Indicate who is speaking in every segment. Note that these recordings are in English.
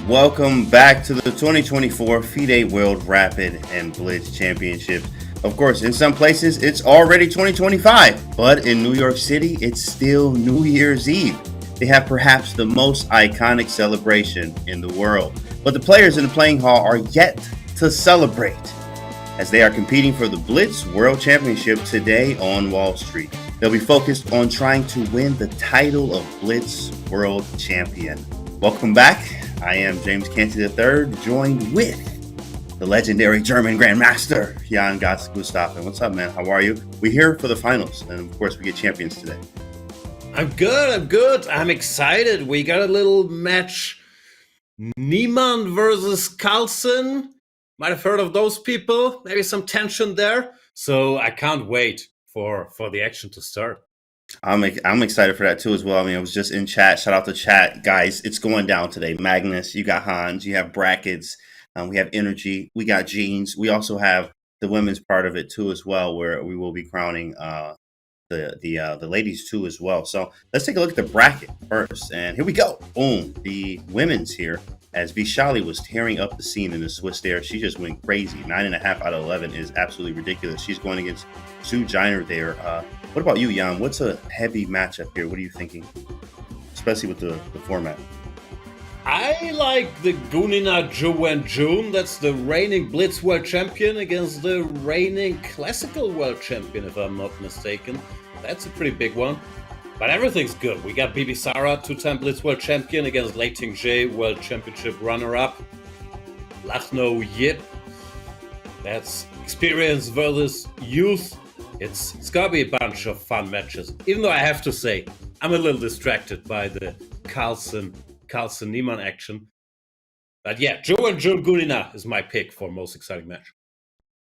Speaker 1: Welcome back to the 2024 FIDE World Rapid and Blitz Championship. Of course, in some places it's already 2025, but in New York City it's still New Year's Eve. They have perhaps the most iconic celebration in the world, but the players in the playing hall are yet to celebrate as they are competing for the Blitz World Championship today on Wall Street. They'll be focused on trying to win the title of Blitz World Champion. Welcome back. I am James Canty III, joined with the legendary German Grandmaster, Jan Gustav. What's up, man? How are you? We're here for the finals, and of course, we get champions today.
Speaker 2: I'm good. I'm excited. We got a little match. Niemann versus Carlsen. Might have heard of those people. Maybe some tension there. So I can't wait for the action to start.
Speaker 1: I'm excited for that too as well. I mean, I was just in chat. Shout out to chat, guys. It's going down today. Magnus, you got Hans, you have brackets, we have energy, we got jeans. We also have the women's part of it too as well, where we will be crowning the ladies too as well. So let's take a look at the bracket first, and here we go. Boom, the women's here. As Vishali was tearing up the scene in the Swiss there, she just went crazy. 9.5 out of 11 is absolutely ridiculous. She's going against Sue Jiner there. What about you, Jan? What's a heavy matchup here? What are you thinking, especially with the format?
Speaker 2: I like the Gunina June. That's the reigning Blitz World Champion against the reigning Classical World Champion, if I'm not mistaken. That's a pretty big one. But everything's good. We got Bibi Sara, two-time Blitz World Champion, against Lei Ting-jae, World Championship runner-up. Lachno Yip. That's experience versus youth. It's gotta be a bunch of fun matches. Even though I have to say, I'm a little distracted by the Carlsen Niemann action. But yeah, June Gunina is my pick for most exciting match.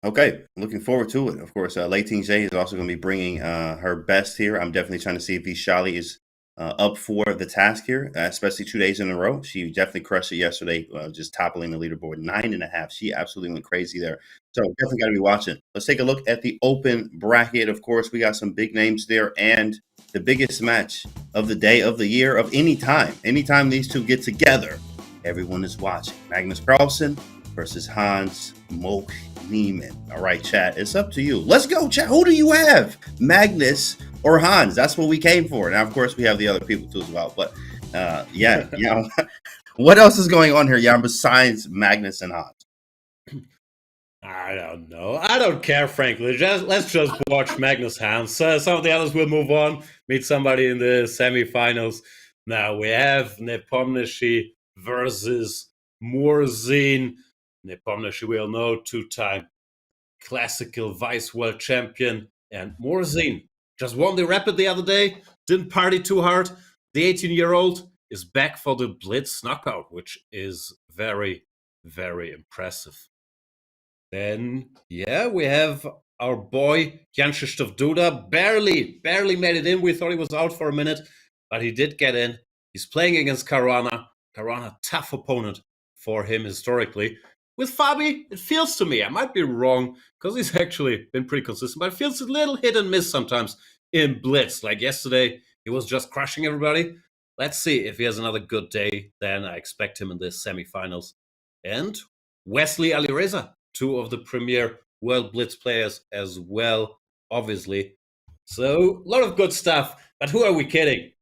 Speaker 1: Okay, looking forward to it. Of course, Lei Ting-jae is also going to be bringing her best here. I'm definitely trying to see if Vishali is up for the task here, especially 2 days in a row. She definitely crushed it yesterday, just toppling the leaderboard. 9.5. She absolutely went crazy there. So definitely got to be watching. Let's take a look at the open bracket. Of course, we got some big names there, and the biggest match of the day, of the year, of any time. Anytime these two get together, everyone is watching. Magnus Carlsen versus Hans Moke Niemann. All right, chat, it's up to you. Let's go, chat. Who do you have? Magnus or Hans? That's what we came for. Now, of course, we have the other people too as well. But yeah. What else is going on here, Jan, besides Magnus and Hans?
Speaker 2: I don't know. I don't care, frankly. Let's just watch Magnus Hans. Some of the others will move on, meet somebody in the semifinals. Now we have Nepomniachtchi versus Morzine. Nepomniachtchi, we all know, two-time classical vice world champion. And Morzine just won the Rapid the other day, didn't party too hard. The 18-year-old is back for the Blitz knockout, which is very, very impressive. Then, yeah, we have our boy Jan Krzysztof Duda. Barely made it in. We thought he was out for a minute, but he did get in. He's playing against Caruana. Caruana, tough opponent for him historically. With Fabi, it feels to me, I might be wrong, because he's actually been pretty consistent, but it feels a little hit and miss sometimes in Blitz. Like yesterday, he was just crushing everybody. Let's see if he has another good day. Then I expect him in the semifinals. And Wesley Alireza, two of the premier World Blitz players as well, obviously. So, a lot of good stuff. But who are we kidding?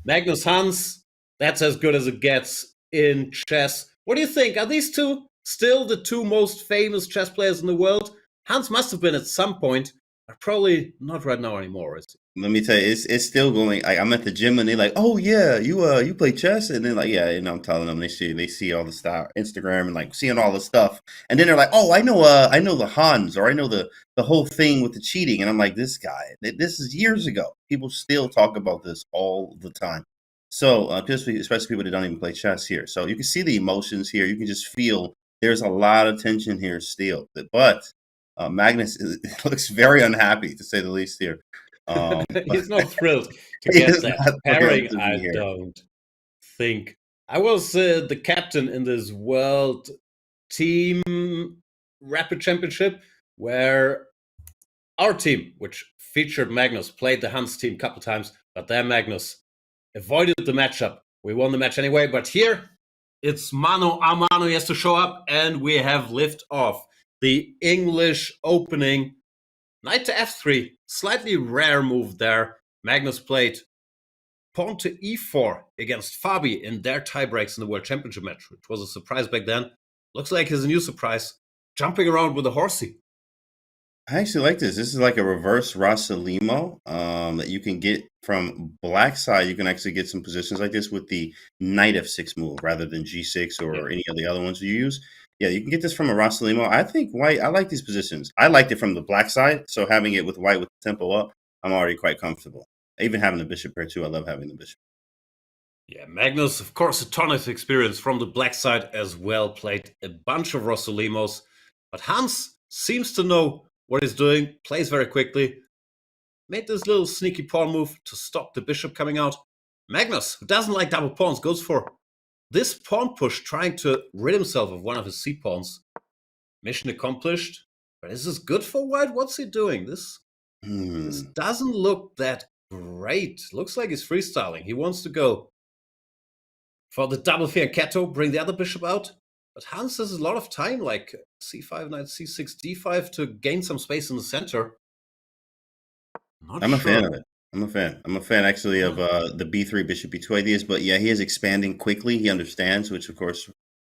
Speaker 2: Magnus Hans, that's as good as it gets in chess. What do you think? Are these two still the two most famous chess players in the world? Hans must have been at some point, but probably not right now anymore, is he?
Speaker 1: Let me tell you, it's still going. Like, I'm at the gym and they're like, "Oh yeah, you play chess," and then like, yeah, I'm telling them they see all the stuff, Instagram and like seeing all the stuff, and then they're like, "Oh, I know the Hans, or I know the whole thing with the cheating," and I'm like, this guy, this is years ago. People still talk about this all the time. So especially people that don't even play chess here. So you can see the emotions here. You can just feel there's a lot of tension here still. But Magnus looks very unhappy, to say the least here.
Speaker 2: He's not thrilled to get that pairing, I don't think. I was the captain in this World Team Rapid Championship, where our team, which featured Magnus, played the Hans team a couple times, but then Magnus avoided the matchup. We won the match anyway, but here It's mano a mano. He has to show up, and we have lift off. The English opening, knight to f3, slightly rare move there. Magnus played pawn to e4 against Fabi in their tiebreaks in the World Championship match, which was a surprise back then. Looks like he's a new surprise, jumping around with a horsey.
Speaker 1: I actually like this. This is like a reverse Rossalimo that you can get from black side. You can actually get some positions like this with the knight f6 move rather than g6 or any of the other ones you use. Yeah, you can get this from a Rossalimo. I think white, I like these positions. I liked it from the black side, so having it with white with the tempo up, I'm already quite comfortable. Even having the bishop here too, I love having the bishop.
Speaker 2: Yeah, Magnus, of course, a ton of experience from the black side as well, played a bunch of Rossalimos, but Hans seems to know what he's doing, plays very quickly, made this little sneaky pawn move to stop the bishop coming out. Magnus, who doesn't like double pawns, goes for this pawn push, trying to rid himself of one of his c-pawns. Mission accomplished, but is this good for white? What's he doing? This doesn't look that great. Looks like he's freestyling. He wants to go for the double fianchetto, bring the other bishop out. But Hans has a lot of time, like c5, knight c6, d5, to gain some space in the center.
Speaker 1: I'm a fan of it. I'm a fan actually of the b3, bishop b2 ideas. But yeah, he is expanding quickly. He understands, which of course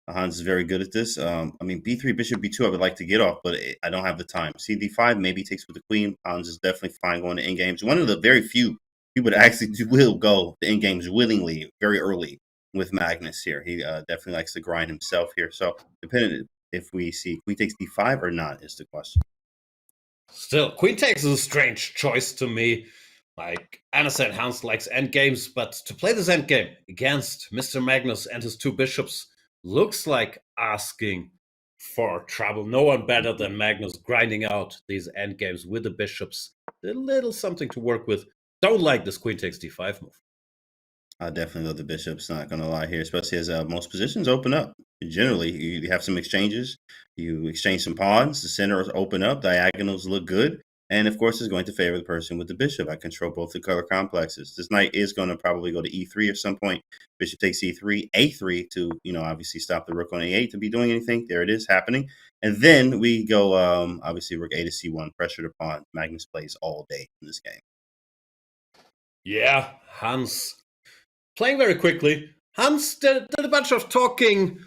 Speaker 1: Hans is very good at this. I mean, b3, bishop b2, I would like to get off, but I don't have the time. cd5 maybe takes with the queen. Hans is definitely fine going to endgames. One of the very few people that actually will go to endgames willingly very early with Magnus here. He definitely likes to grind himself here. So depending if we see queen takes d5 or not is the question.
Speaker 2: Still, queen takes is a strange choice to me. Like Anna said, Hans likes endgames, but to play this endgame against Mr. Magnus and his two bishops looks like asking for trouble. No one better than Magnus grinding out these endgames with the bishops. A little something to work with. Don't like this queen takes d5 move.
Speaker 1: I definitely love the bishops, not going to lie here, especially as most positions open up. Generally, you have some exchanges. You exchange some pawns. The centers open up. Diagonals look good. And, of course, it's going to favor the person with the bishop. I control both the color complexes. This knight is going to probably go to e3 at some point. Bishop takes e3, a3 to, obviously stop the rook on a8 to be doing anything. There it is happening. And then we go, obviously, rook a to c1, pressure to pawn. Magnus plays all day in this game.
Speaker 2: Yeah, Hans playing very quickly. Hans did a bunch of talking,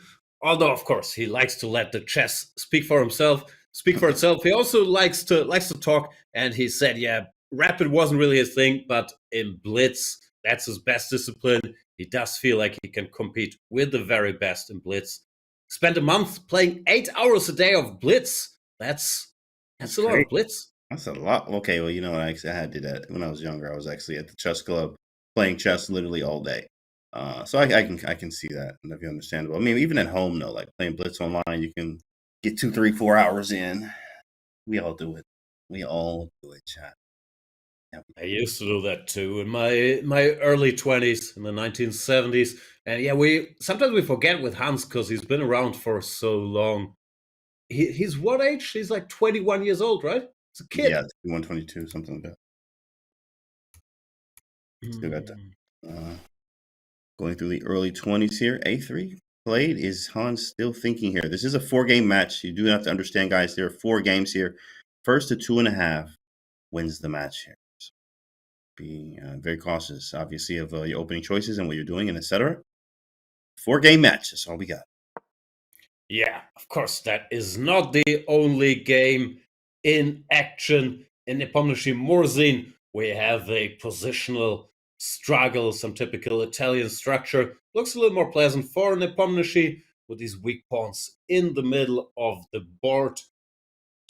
Speaker 2: although of course he likes to let the chess speak for itself. He also likes to talk, and he said, yeah, rapid wasn't really his thing, but in blitz, that's his best discipline. He does feel like he can compete with the very best in blitz. Spent a month playing 8 hours a day of blitz. That's a lot of blitz.
Speaker 1: That's a lot. Okay, well, I did that when I was younger. I was actually at the chess club playing chess literally all day. So I can see that, and that'd be understandable. I mean, even at home though, like playing blitz online, you can get 2, 3, 4 hours in. We all do it. Chat.
Speaker 2: Yep. I used to do that too in my early 20s in the 1970s, and yeah, sometimes we forget with Hans because he's been around for so long. He's what age? He's like 21 years old, right? He's a kid.
Speaker 1: Yeah, 21, 22, something like that. Still got that. Going through the early 20s here. A3 played. Is Hans still thinking here? This is a 4-game match. You do have to understand, guys, there are 4 games here. First to 2.5 wins the match here. So be very cautious, obviously, of your opening choices and what you're doing and etc. 4-game match. That's all we got.
Speaker 2: Yeah, of course, that is not the only game in action. In Nepomniachtchi Morzin, we have a positional struggle, some typical Italian structure. Looks a little more pleasant for Nepomniachtchi with these weak pawns in the middle of the board.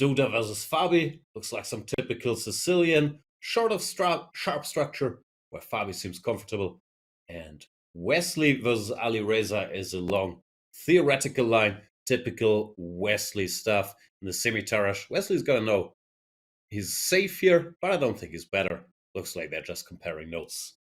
Speaker 2: Duda versus Fabi looks like some typical Sicilian, short of sharp structure, where Fabi seems comfortable. And Wesley versus Alireza is a long theoretical line, typical Wesley stuff in the semi-Tarash. Wesley's gonna know he's safe here, but I don't think he's better. Looks like they're just comparing notes.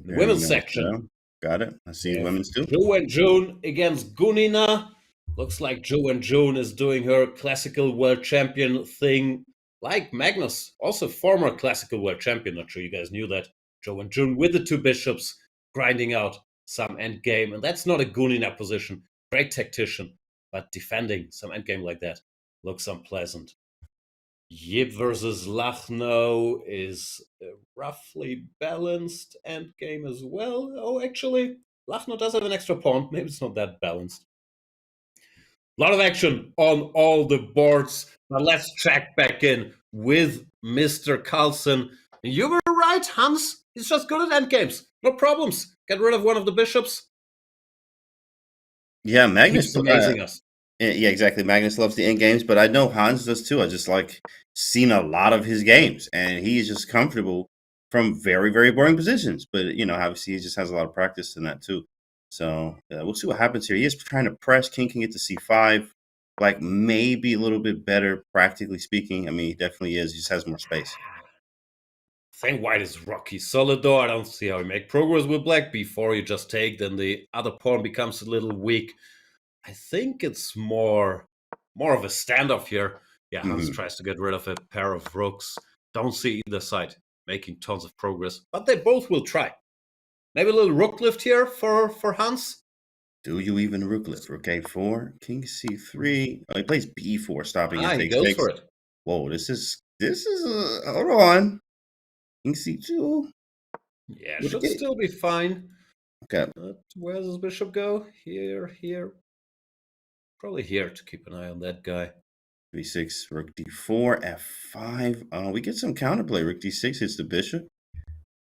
Speaker 2: Women's section.
Speaker 1: Got it. I see women's too.
Speaker 2: Zhou and June against Gunina. Looks like Zhou and June is doing her classical world champion thing. Like Magnus, also former classical world champion. Not sure you guys knew that. Zhou and June with the 2 bishops grinding out some endgame, and that's not a Gunina position. Great tactician, but defending some endgame like that looks unpleasant. Yip versus Lachno is a roughly balanced endgame as well. Oh, actually, Lachno does have an extra pawn. Maybe it's not that balanced. A lot of action on all the boards. Now let's check back in with Mr. Carlsen. You were right, Hans. He's just good at endgames. No problems. Get rid of one of the bishops.
Speaker 1: Yeah, Magnus
Speaker 2: Keeps amazing us.
Speaker 1: Yeah, exactly. Magnus loves the end games, but I know Hans does too. I just like seen a lot of his games, and he is just comfortable from very, very boring positions. But obviously, he just has a lot of practice in that too. So we'll see what happens here. He is trying to press. King can get to c5, like maybe a little bit better, practically speaking. I mean, he definitely is. He just has more space.
Speaker 2: I think white is rocky solid though. I don't see how he make progress with black. Before you just take, then the other pawn becomes a little weak. I think it's more of a standoff here. Yeah, Hans tries to get rid of a pair of rooks. Don't see either side making tons of progress, but they both will try. Maybe a little rook lift here for Hans.
Speaker 1: Do you even rook lift? Rook a4, king c3. Oh, he plays b4, stopping his
Speaker 2: he goes for it.
Speaker 1: Whoa, this is hold on. King c2.
Speaker 2: Yeah, should still be fine.
Speaker 1: Okay.
Speaker 2: Where does bishop go? Here. Probably here to keep an eye on that guy.
Speaker 1: b6, rook d4, f5. We get some counterplay. Rook d6 hits the bishop.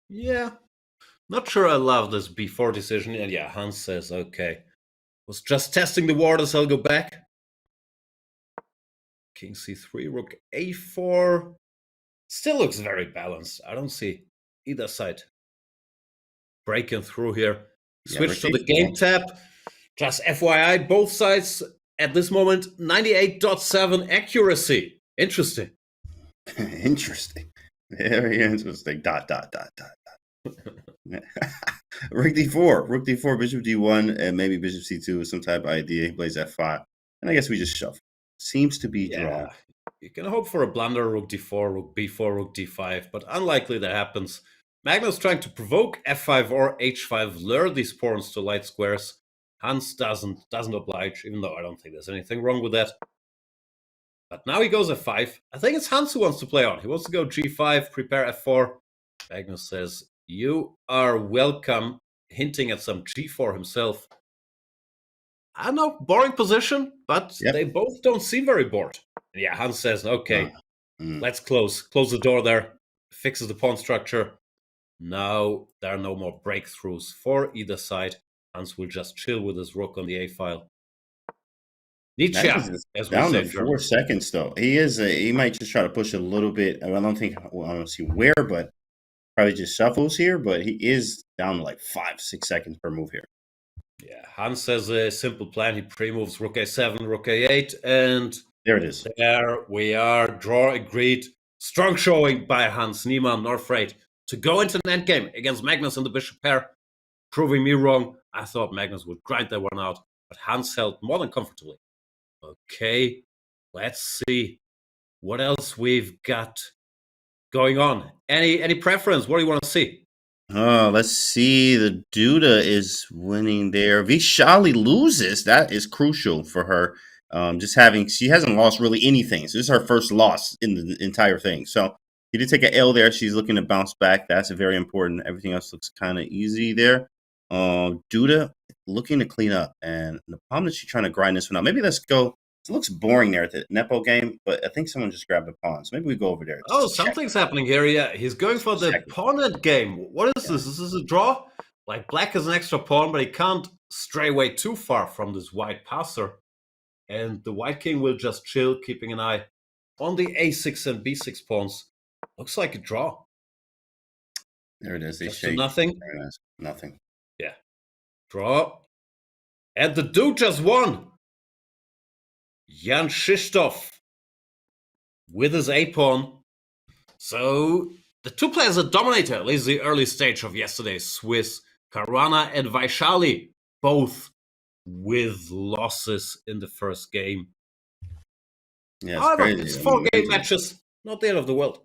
Speaker 2: Yeah. Not sure I love this b4 decision. And yeah, Hans says, okay. Was just testing the waters, I'll go back. King c3, rook a4. Still looks very balanced. I don't see either side breaking through here. Switch to the game tab. Just FYI, both sides at this moment, 98.7 accuracy. Interesting.
Speaker 1: Interesting. Very interesting. ... Rook d4, bishop d1, and maybe bishop c2 with some type of idea. He plays f5. And I guess we just shuffle. Seems to be drawn.
Speaker 2: You can hope for a blunder, rook d4, rook b4, rook d5, but unlikely that happens. Magnus trying to provoke f5 or h5, lure these pawns to light squares. Hans doesn't oblige, even though I don't think there's anything wrong with that. But now he goes f5. I think it's Hans who wants to play on. He wants to go g5, prepare f4. Magnus says, you are welcome, hinting at some g4 himself. I don't know, boring position, but they both don't seem very bored. And yeah, Hans says, okay, let's close the door there, fixes the pawn structure. Now there are no more breakthroughs for either side. Hans will just chill with his rook on the a file. Nietzsche, as we
Speaker 1: down
Speaker 2: say
Speaker 1: to 4 seconds though. He might just try to push a little bit. I don't see where, but probably just shuffles here. But he is down to like 5-6 seconds per move here.
Speaker 2: Yeah, Hans has a simple plan. He pre-moves rook a7, rook a8, and
Speaker 1: there it is.
Speaker 2: There we are. Draw agreed. Strong showing by Hans Niemann, not afraid to go into an endgame against Magnus and the bishop pair. Proving me wrong. I thought Magnus would grind that one out, but Hans held more than comfortably. Okay, let's see what else we've got going on. Any preference? What do you want to see?
Speaker 1: Let's see. The Duda is winning there. Vishali loses. That is crucial for her. She hasn't lost really anything. So this is her first loss in the entire thing. So she did take an L there. She's looking to bounce back. That's very important. Everything else looks kind of easy there. Duda looking to clean up, and Nepomniachtchi trying to grind this one out. Maybe let's go. It looks boring there at the Nepo game, but I think someone just grabbed the pawn. So maybe we go over there.
Speaker 2: Oh, something's happening here. Yeah, he's going for the pawn end game. What is this? Is this a draw? Like black has an extra pawn, but he can't stray away too far from this white passer. And the white king will just chill, keeping an eye on the a6 and b6 pawns. Looks like a draw.
Speaker 1: There it is. They
Speaker 2: just
Speaker 1: shake.
Speaker 2: Nothing.
Speaker 1: Nothing.
Speaker 2: Yeah. Draw. And the dude just won. Jan Krzysztof with his a-pawn. So the two players that dominated at least the early stage of yesterday's Swiss, Caruana and Vaishali, both with losses in the first game.
Speaker 1: Yeah, it's crazy.
Speaker 2: It's 4 game matches, not the end of the world.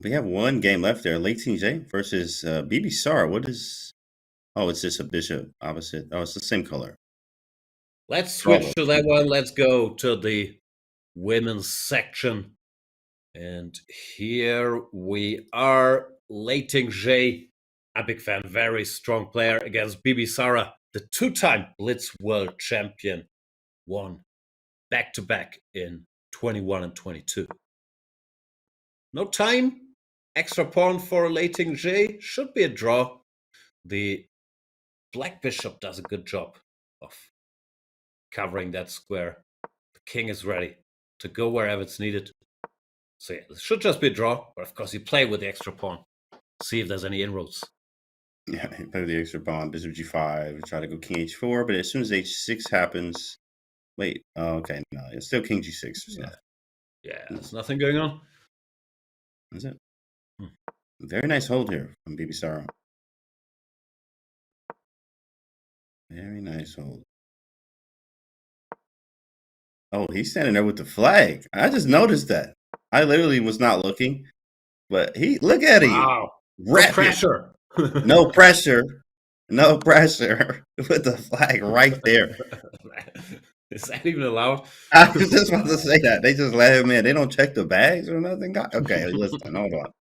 Speaker 1: We have 1 game left there. Leighton J versus BB Sar. What is Oh, it's just a bishop opposite. Oh, it's the same color.
Speaker 2: Let's switch to that one. Let's go to the women's section. And here we are. Lei Ting-Zhe, a big fan, very strong player against Bibi Sara, the two-time Blitz World Champion, won back-to-back in 21 and 22. No time. Extra pawn for Lei Ting-Zhe. Should be a draw. The black bishop does a good job of covering that square. The king is ready to go wherever it's needed. So yeah, this should just be a draw. But of course, you play with the extra pawn. See if there's any inroads.
Speaker 1: Yeah, you play with the extra pawn. Bishop g5. Try to go king h4. But as soon as h6 happens... Wait. Oh, okay. No, it's still king g6.
Speaker 2: Yeah, there's nothing going on.
Speaker 1: Is it? Very nice hold here from Bibi Sara. Very nice hold. Oh, he's standing there with the flag. I just noticed that. I literally was not looking, but look at him.
Speaker 2: Wow. No pressure.
Speaker 1: No pressure. No pressure. With the flag right there.
Speaker 2: Is that even allowed?
Speaker 1: I was just about to say that. They just let him in. They don't check the bags or nothing. Okay, listen, hold on.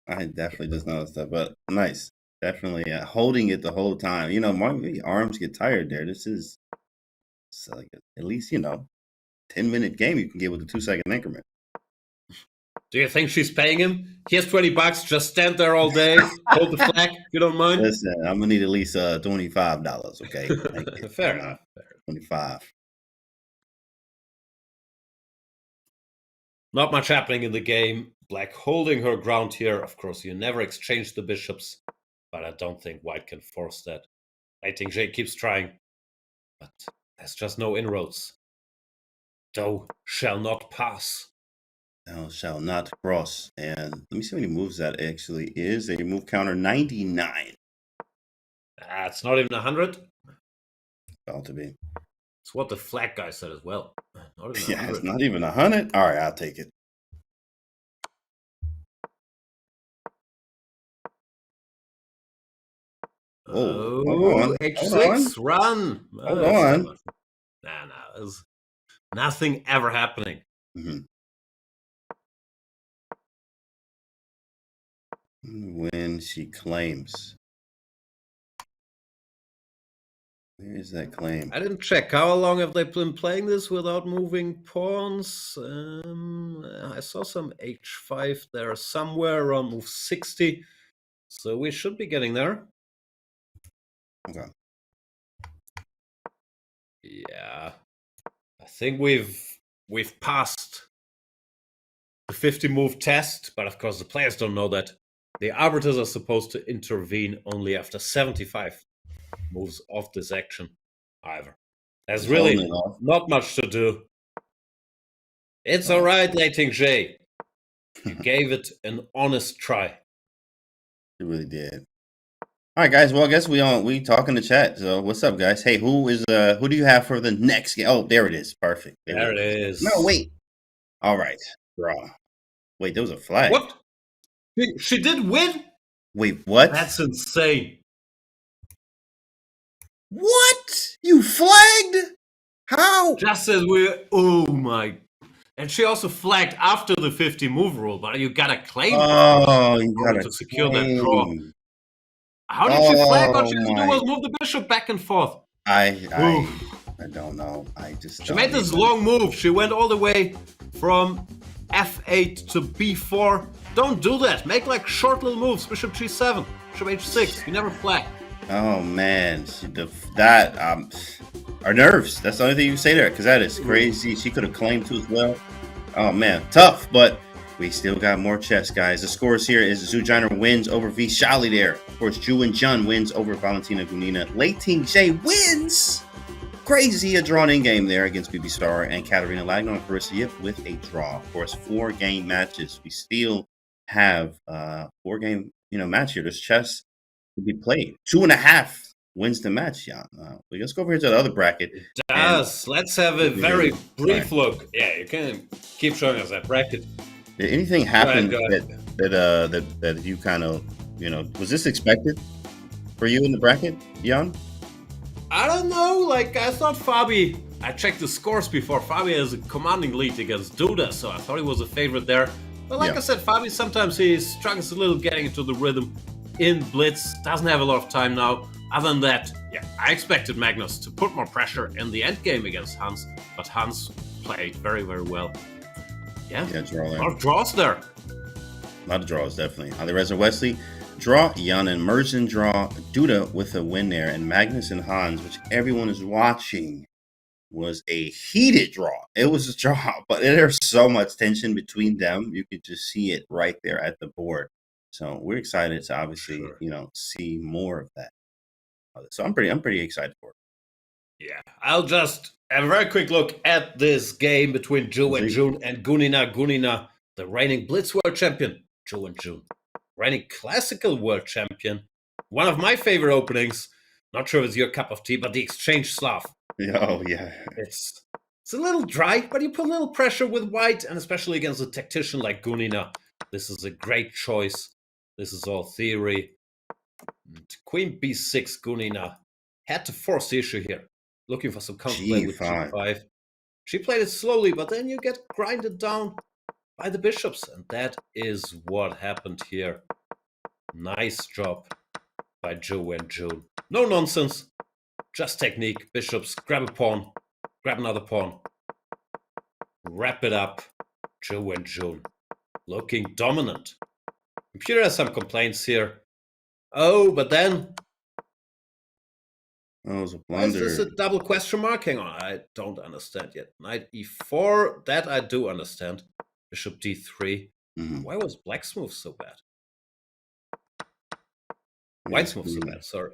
Speaker 1: I definitely just noticed that, but nice. Definitely holding it the whole time. You know, my arms get tired there. This is like at least, 10-minute game you can get with a 2-second increment.
Speaker 2: Do you think she's paying him? Here's $20. Just stand there all day, hold the flag. You don't mind?
Speaker 1: Listen, I'm gonna need at least $25. Okay,
Speaker 2: fair enough.
Speaker 1: 25.
Speaker 2: Not much happening in the game. Black holding her ground here. Of course, you never exchange the bishops, but I don't think white can force that. Lei Ting-Zhe keeps trying, but there's just no inroads. Doe shall not pass.
Speaker 1: Thou shall not cross. And let me see how many moves that actually is. A move counter 99.
Speaker 2: It's not even 100.
Speaker 1: About to be.
Speaker 2: It's what the flag guy said as well.
Speaker 1: Not even 100. It's not even 100. All right, I'll take it.
Speaker 2: Oh, H6, run.
Speaker 1: Hold on.
Speaker 2: Nah, there's nothing ever happening.
Speaker 1: When she claims. Where is that claim?
Speaker 2: I didn't check. How long have they been playing this without moving pawns? I saw some H5 there somewhere around move 60. So we should be getting there.
Speaker 1: Okay.
Speaker 2: Yeah. I think we've passed the 50 move test, but of course the players don't know that. The arbiters are supposed to intervene only after 75 moves of this action. However, there's really not much to do. It's all right, Lei Ting-Zhe. You gave it an honest try.
Speaker 1: You really did. All right, guys. Well, I guess we talk in the chat. So, what's up, guys? Hey, who do you have for the next game? Oh, there it is. Perfect.
Speaker 2: There it is.
Speaker 1: No, wait. All right, draw. Wait, there was a flag.
Speaker 2: What? She did win?
Speaker 1: Wait, what?
Speaker 2: That's insane.
Speaker 1: What? You flagged? How?
Speaker 2: Just as oh my. And she also flagged after the 50 move rule, but you gotta claim
Speaker 1: you gotta
Speaker 2: to secure that draw. How did she flag? All she had to do was move the bishop back and forth.
Speaker 1: I don't know.
Speaker 2: She made this long move. She went all the way from f8 to b4. Don't do that. Make like short little moves. Bishop g7, bishop h6. You never flag.
Speaker 1: Oh man, our nerves. That's the only thing you can say there, because that is crazy. She could have claimed too as well. Oh man, tough, but we still got more chess, guys. The scores here is Zujiner wins over Vishali there. Of course, Ju and Jun wins over Valentina Gunina. Lei Ting-Zhe wins. Crazy, a drawn in game there against Bibi Sara, and Katerina Lagno and Carissa with a draw. Of course, 4-game matches. We still have 4-game match here. There's chess to be played. 2.5 wins the match. Yeah. Let's go over here to the other bracket.
Speaker 2: It does. Let's have a very brief look. Yeah, you can keep showing us that bracket.
Speaker 1: Did anything happen that you kind of, was this expected? for you in the bracket, Jan?
Speaker 2: I don't know. Like, I thought Fabi. I checked the scores before. Fabi has a commanding lead against Duda, so I thought he was a favorite there. But like I said, Fabi sometimes he struggles a little getting into the rhythm in Blitz. Doesn't have a lot of time now. Other than that, yeah, I expected Magnus to put more pressure in the end game against Hans, but Hans played very, very well. Yeah,
Speaker 1: draw there.
Speaker 2: A lot of draws there.
Speaker 1: A lot of draws, definitely. Alireza Wesley, draw. Jan and Merzen draw. Duda with a win there. And Magnus and Hans, which everyone is watching, was a heated draw. It was a draw, but there's so much tension between them. You could just see it right there at the board. So we're excited to obviously, see more of that. So I'm pretty excited for it.
Speaker 2: Yeah, I'll just have a very quick look at this game between Zhu and Jun and Gunina. Gunina, the reigning Blitz World Champion. Zhu and Jun, reigning Classical World Champion. One of my favorite openings. Not sure if it's your cup of tea, but the Exchange Slav.
Speaker 1: Oh, yeah.
Speaker 2: It's a little dry, but you put a little pressure with white, and especially against a tactician like Gunina. This is a great choice. This is all theory. And Queen b6, Gunina had to force the issue here. Looking for some counterplay with g5. She played it slowly, but then you get grinded down by the bishops, and that is what happened here. Nice job by Zhu and Jun. No nonsense, just technique. Bishops, grab a pawn, grab another pawn, wrap it up. Zhu and Jun looking dominant. Computer has some complaints here. Oh, but then...
Speaker 1: Oh, it was a blunder.
Speaker 2: Is this a double question mark? Hang on, I don't understand yet. Knight e4, that I do understand. Bishop d3. Why was Black's move so bad? White's move so bad, sorry.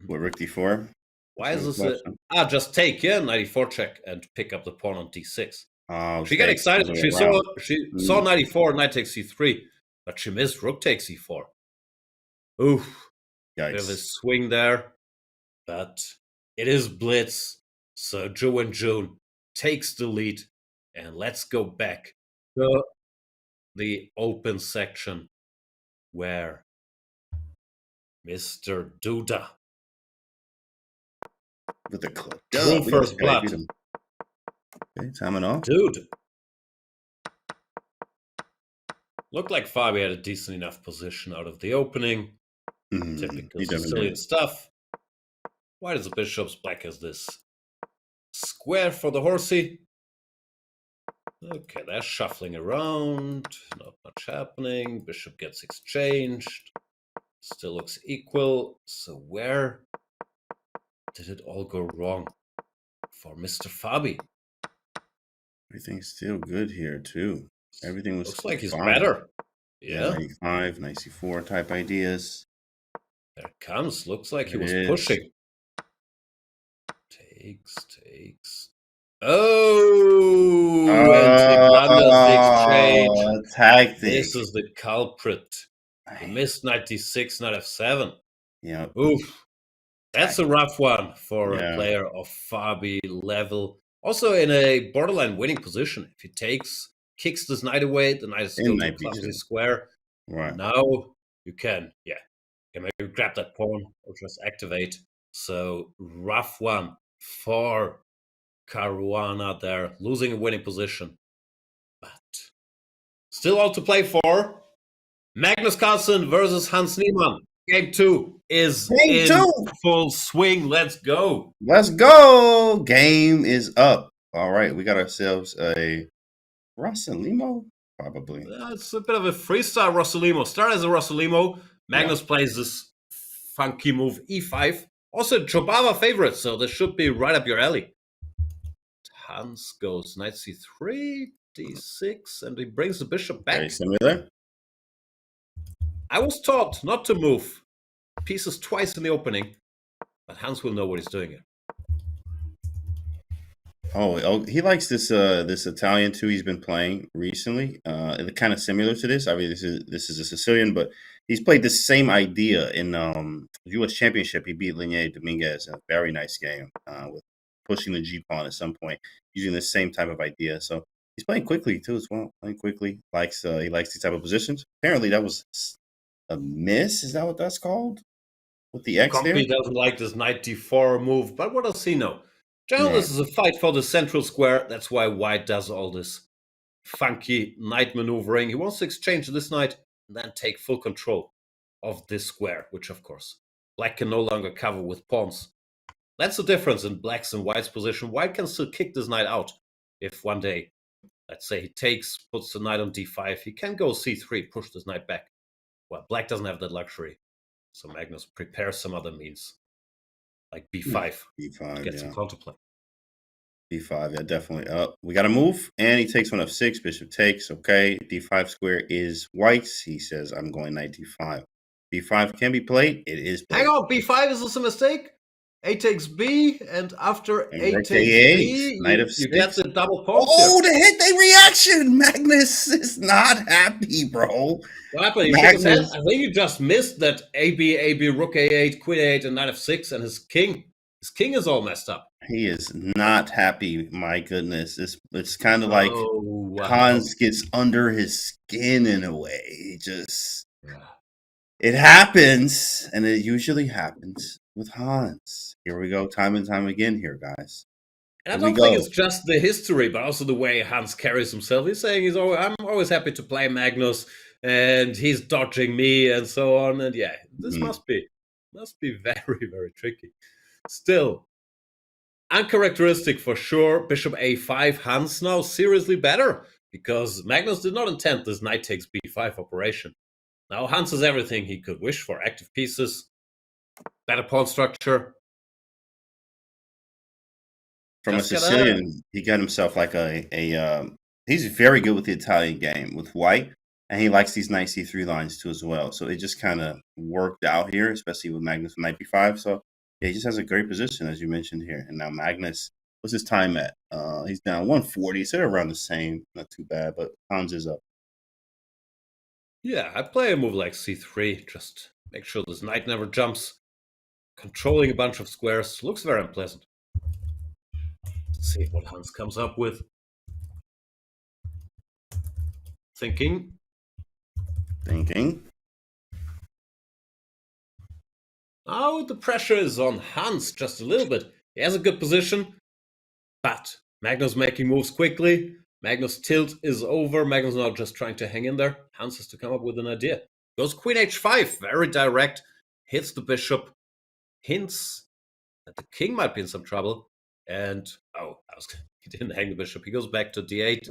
Speaker 1: What, rook d4?
Speaker 2: Why is this just take, yeah, knight e4 check and pick up the pawn on d6.
Speaker 1: Oh,
Speaker 2: she got excited. She saw knight e4, knight takes e3, but she missed rook takes e4. Oof.
Speaker 1: Yikes.
Speaker 2: Bit of a swing there. But it is Blitz, so Zhu and Jun takes the lead. And let's go back to the open section where Mr. Duda
Speaker 1: with the club.
Speaker 2: Drew first blood.
Speaker 1: Okay, timing off.
Speaker 2: Dude. Looked like Fabi had a decent enough position out of the opening. Typical Sicilian stuff. White is the bishops, black is this square for the horsey. Okay, they're shuffling around. Not much happening. Bishop gets exchanged. Still looks equal. So where did it all go wrong for Mr. Fabi?
Speaker 1: Everything's still good here, too. Everything
Speaker 2: looks like he's better. Yeah.
Speaker 1: 95, 94 type ideas.
Speaker 2: There it comes. Looks like he was pushing. Takes. Oh! And he blunders the exchange.
Speaker 1: Tactic.
Speaker 2: This is the culprit. He missed knight d6, knight f7.
Speaker 1: Yeah.
Speaker 2: Oof. That's a rough one for a player of Fabi level. Also in a borderline winning position. If he kicks this knight away, the knight is still a clumsy square.
Speaker 1: Right.
Speaker 2: Now you can, maybe grab that pawn or just activate. So rough one for Caruana there, losing a winning position. But still all to play for. Magnus Carlsen versus Hans Niemann. Game 2 is in full swing. Let's go.
Speaker 1: Let's go. Game is up. All right, we got ourselves a Rossalimo, probably.
Speaker 2: It's a bit of a freestyle Rossalimo. Start as a Rossalimo. Magnus plays this funky move e5. Also, Chobava favorite, so this should be right up your alley. Hans goes knight c3, d6, and he brings the bishop back.
Speaker 1: Very similar.
Speaker 2: I was taught not to move pieces twice in the opening, but Hans will know what he's doing here.
Speaker 1: Oh, he likes this Italian too. He's been playing recently. Kind of similar to this. I mean, this is a Sicilian, but he's played the same idea in U.S. Championship. He beat Linier Dominguez in a very nice game with pushing the G pawn at some point, using the same type of idea. So he's playing quickly too as well. Playing quickly, he likes these type of positions. Apparently, that was a miss. Is that what that's called? with the X there.
Speaker 2: Compy doesn't like this knight d4 move, but what does he know? Generally,
Speaker 1: Right.
Speaker 2: this is a fight for the central square. That's why white does all this funky knight maneuvering. He wants to exchange this knight and then take full control of this square, which, of course, black can no longer cover with pawns. That's the difference in black's and white's position. White can still kick this knight out if one day, let's say, he takes, puts the knight on d5. He can go c3, push this knight back. Well, black doesn't have that luxury. So Magnus prepares some other means, like b5.
Speaker 1: B5,
Speaker 2: Get some counterplay.
Speaker 1: B5, yeah, definitely. We got to move, and he takes one f6. Bishop takes. Okay, d5 square is white's. He says, "I'm going knight d5." b5 can be played. It is played.
Speaker 2: Hang on, b5 is this a mistake? A takes b, and after
Speaker 1: And
Speaker 2: a
Speaker 1: rook
Speaker 2: takes
Speaker 1: A8,
Speaker 2: b,
Speaker 1: knight
Speaker 2: you
Speaker 1: f6.
Speaker 2: get the double pawn.
Speaker 1: Oh, the hit day reaction! Magnus is not happy, bro.
Speaker 2: What happened? He shook his head. I think you just missed that AB, rook a8, queen a8, and knight f6, and his king is all messed up.
Speaker 1: He is not happy. My goodness, it's kind of like Hans gets under his skin in a way. It happens, and it usually happens with Hans. Here we go, time and time again here, guys.
Speaker 2: And I don't think it's just the history, but also the way Hans carries himself. He's saying I'm always happy to play Magnus, and he's dodging me, and so on. And yeah, this must be very, very tricky. Still, uncharacteristic for sure. Bishop a5, Hans now seriously better, because Magnus did not intend this knight takes b5 operation. Now Hans has everything he could wish for. Active pieces, better pawn structure.
Speaker 1: From a Sicilian, he got himself like he's very good with the Italian game with white, and he likes these knight c3 lines too as well. So it just kind of worked out here, especially with Magnus knight b5. So yeah, he just has a great position, as you mentioned here. And now Magnus, what's his time at? He's down 140, so they're around the same. Not too bad, but Hans is up.
Speaker 2: Yeah, I play a move like c3, just make sure this knight never jumps. Controlling a bunch of squares looks very unpleasant. Let's see what Hans comes up with. Thinking. Now the pressure is on Hans just a little bit. He has a good position, but Magnus making moves quickly. Magnus' tilt is over. Magnus now just trying to hang in there. Hans has to come up with an idea. Goes queen h5, very direct. Hits the bishop. Hints that the king might be in some trouble. And, he didn't hang the bishop. He goes back to d8.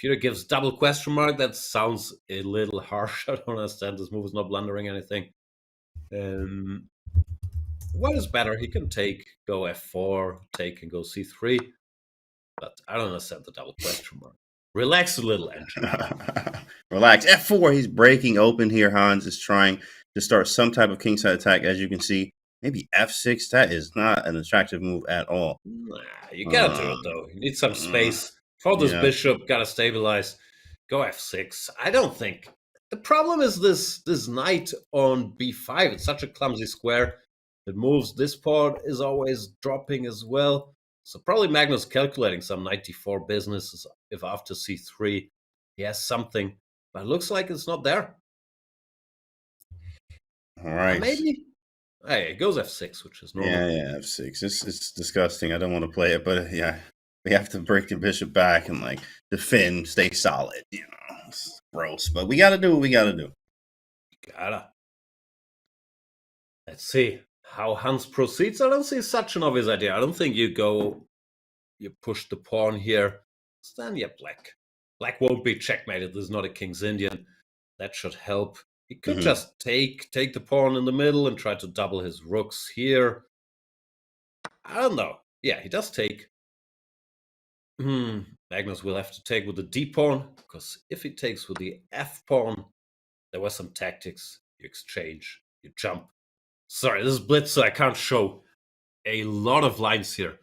Speaker 2: Peter gives double question mark. That sounds a little harsh. I don't understand. This move is not blundering anything. What is better? He can go f4, take and go c3. But I don't understand the double question mark. Relax a little, engine.
Speaker 1: Relax. F4, he's breaking open here. Hans is trying to start some type of kingside attack, as you can see. Maybe f6. That is not an attractive move at all.
Speaker 2: Nah, you gotta do it, though. You need some space. For this bishop, gotta stabilize. Go f6. I don't think. The problem is this knight on b5. It's such a clumsy square. It moves. This pawn is always dropping as well. So probably Magnus calculating some knight d4 business if after c3 he has something. But it looks like it's not there.
Speaker 1: All right.
Speaker 2: Maybe. Hey, it goes f6, which is normal.
Speaker 1: Yeah, f6. It's disgusting. I don't want to play it, but yeah, we have to break the bishop back and defend, stay solid. It's gross, but we got to do what we got to do.
Speaker 2: Let's see how Hans proceeds. I don't see such an obvious idea. I don't think you push the pawn here. Then Black won't be checkmated. This is not a King's Indian. That should help. He could just take the pawn in the middle and try to double his rooks here. I don't know. Yeah, he does take. Magnus will have to take with the d pawn, because if he takes with the f pawn, there was some tactics. You exchange, you jump. Sorry, this is Blitz, so I can't show a lot of lines here.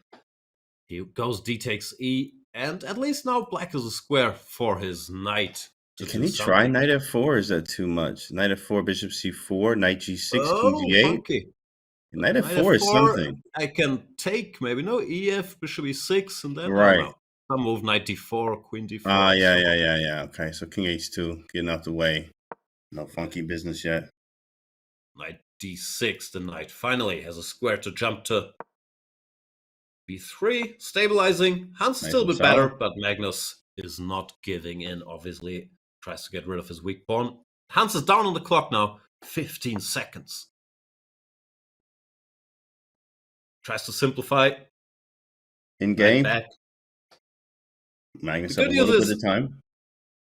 Speaker 2: He goes d takes e, and at least now Black is a square for his knight.
Speaker 1: Can he try knight f4, or is that too much? Knight f4, bishop c4, knight g6, king g8.
Speaker 2: Funky.
Speaker 1: Knight f4 is something.
Speaker 2: I can take maybe ef, bishop e6, and then some move knight d4, queen d4.
Speaker 1: Yeah. Okay, so king h2 getting out the way. No funky business yet.
Speaker 2: Knight d6. The knight finally has a square to jump to. b3, stabilizing. Hans is still a bit better, but Magnus is not giving in, obviously. Tries to get rid of his weak pawn. Hans is down on the clock now. 15 seconds. Tries to simplify.
Speaker 1: In game.
Speaker 2: Magnus
Speaker 1: up a little bit of time.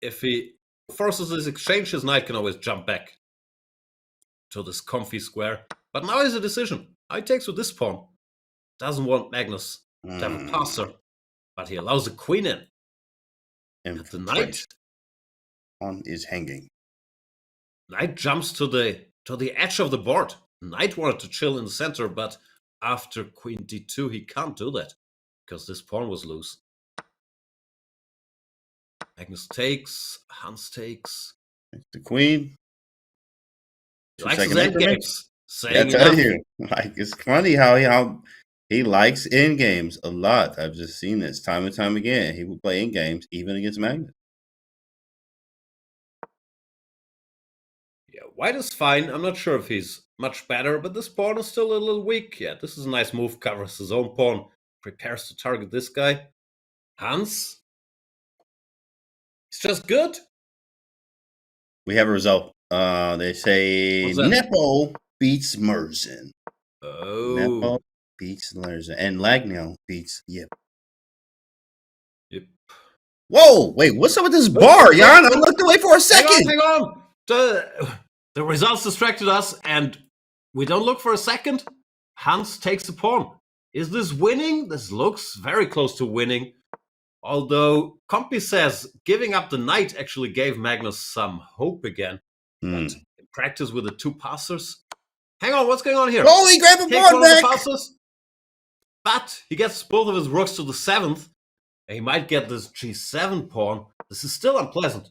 Speaker 2: If he forces this exchange, his knight can always jump back to this comfy square. But now is a decision. He takes with this pawn. Doesn't want Magnus to have a passer, but he allows the queen in.
Speaker 1: And
Speaker 2: the knight
Speaker 1: pawn is hanging.
Speaker 2: Knight jumps to the edge of the board. Knight wanted to chill in the center, but after queen d2, he can't do that because this pawn was loose. Magnus takes, Hans takes.
Speaker 1: The queen.
Speaker 2: He likes his endgames.
Speaker 1: I tell you, like, it's funny how he likes endgames a lot. I've just seen this time and time again. He will play endgames even against Magnus.
Speaker 2: Yeah, white is fine. I'm not sure if he's much better, but this pawn is still a little weak. Yeah, this is a nice move. Covers his own pawn. Prepares to target this guy. Hans. It's just good.
Speaker 1: We have a result. They say Nepo beats Merzen.
Speaker 2: Oh.
Speaker 1: Nepo beats Merzen. And Lagnell beats Yip. Whoa! Wait, what's up with this bar, Jan? I looked away for a second.
Speaker 2: Hang on. The results distracted us, and we don't look for a second. Hans takes the pawn. Is this winning? This looks very close to winning. Although Compy says giving up the knight actually gave Magnus some hope again. But in practice with the two passers. Hang on, what's going on here?
Speaker 1: Oh, he grabbed a pawn back!
Speaker 2: But he gets both of his rooks to the 7th. And he might get this g7 pawn. This is still unpleasant.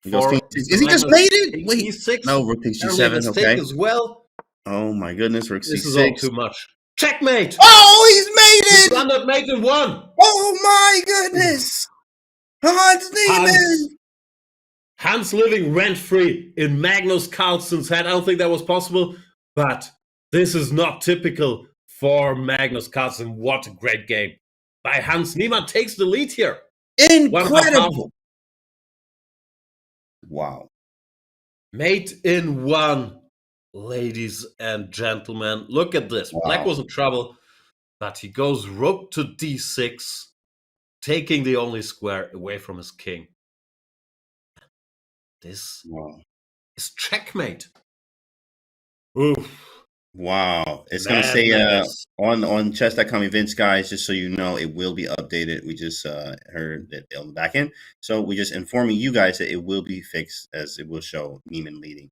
Speaker 1: Is he just mated?
Speaker 2: Wait, e6.
Speaker 1: No, rook takes g7, okay.
Speaker 2: As well.
Speaker 1: Oh my goodness, rook c6.
Speaker 2: This is all too much. Checkmate!
Speaker 1: Oh, he's mated!
Speaker 2: He's under mate in 1.
Speaker 1: Oh my goodness! Hans Niemann!
Speaker 2: Hans living rent-free in Magnus Carlsen's head. I don't think that was possible, but this is not typical for Magnus Carlsen. What a great game. By Hans Niemann takes the lead here.
Speaker 1: Incredible! Wow.
Speaker 2: Mate in 1, ladies and gentlemen. Look at this. Wow. Black was in trouble, but he goes rook to d6, taking the only square away from his king. This is checkmate. Oof.
Speaker 1: Wow. It's going to say on chess.com events, guys, just so you know, it will be updated. We just heard that on the back end. So we're just informing you guys that it will be fixed, as it will show Niemann leading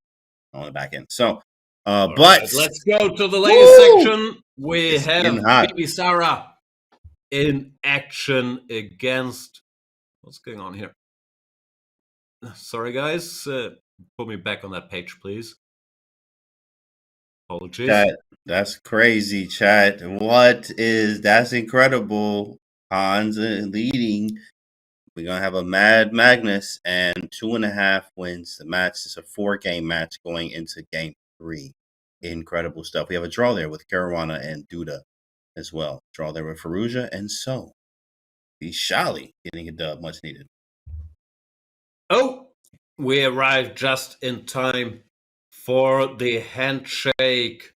Speaker 1: on the back end. So, but
Speaker 2: right, let's go to the latest section. We have Bibi Sarah in action against. What's going on here? Sorry, guys. Put me back on that page, please. Apologies.
Speaker 1: Chat, that's crazy, chat. That's incredible. Hans leading. We're going to have a mad Magnus and 2.5 wins. The match is a 4-game match going into game 3. Incredible stuff. We have a draw there with Caruana and Duda as well. Draw there with Firouzja, and so Vishali getting a dub, much needed.
Speaker 2: Oh, we arrived just in time for the handshake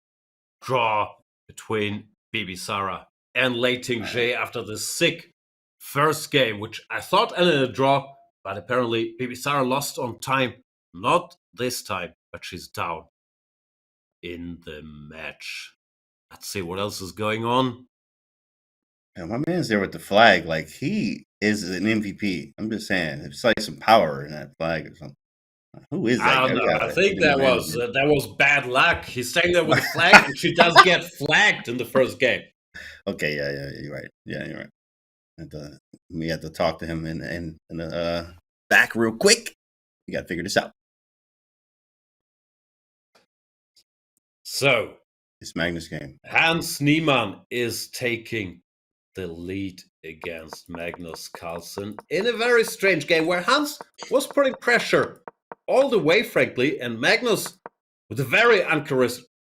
Speaker 2: draw between Bibi Sarah and Lei Ting-Zhe after the sick first game, which I thought ended in a draw, but apparently Bibi Sarah lost on time. Not this time, but she's down in the match. Let's see what else is going on.
Speaker 1: Yeah, my man's there with the flag. Like, he is an MVP. I'm just saying. It's like some power in that flag or something. Who is that?
Speaker 2: I don't know. I think that was bad luck. He's staying there with the flag, and she does get flagged in the first game.
Speaker 1: Okay, yeah, you're right. Yeah, you're right. We had to talk to him in the back real quick. We got to figure this out.
Speaker 2: So,
Speaker 1: it's Magnus game.
Speaker 2: Hans Niemann is taking the lead against Magnus Carlsen in a very strange game where Hans was putting pressure all the way, frankly, and Magnus, with a very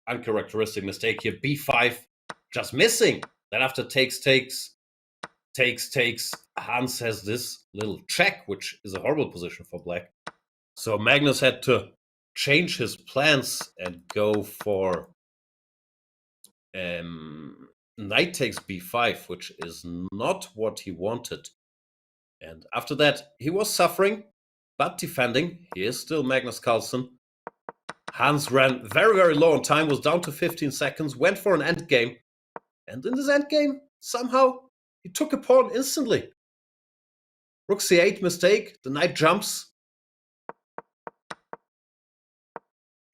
Speaker 2: uncharacteristic mistake here. b5, just missing. Then after takes, Hans has this little check, which is a horrible position for black. So Magnus had to change his plans and go for knight takes b5, which is not what he wanted. And after that, he was suffering, but defending. He is still Magnus Carlsen. Hans ran very, very low on time, was down to 15 seconds, went for an endgame. And in this endgame, somehow, he took a pawn instantly. Rook c8 mistake, the knight jumps.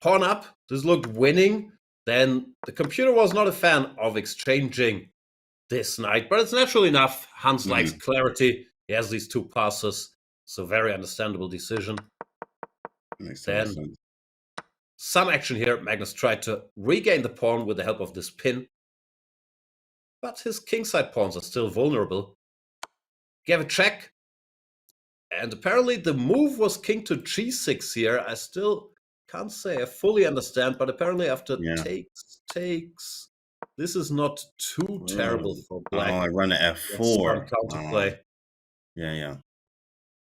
Speaker 2: Pawn up, this looked winning. Then the computer was not a fan of exchanging this knight, but it's natural enough. Hans likes clarity. He has these two passes, so very understandable decision. Then some action here. Magnus tried to regain the pawn with the help of this pin, but his kingside pawns are still vulnerable. Gave a check, and apparently the move was king to g6 here. I still can't say I fully understand, but apparently after takes, this is not too terrible for black.
Speaker 1: Oh, I run to f4.
Speaker 2: Counterplay.
Speaker 1: Yeah.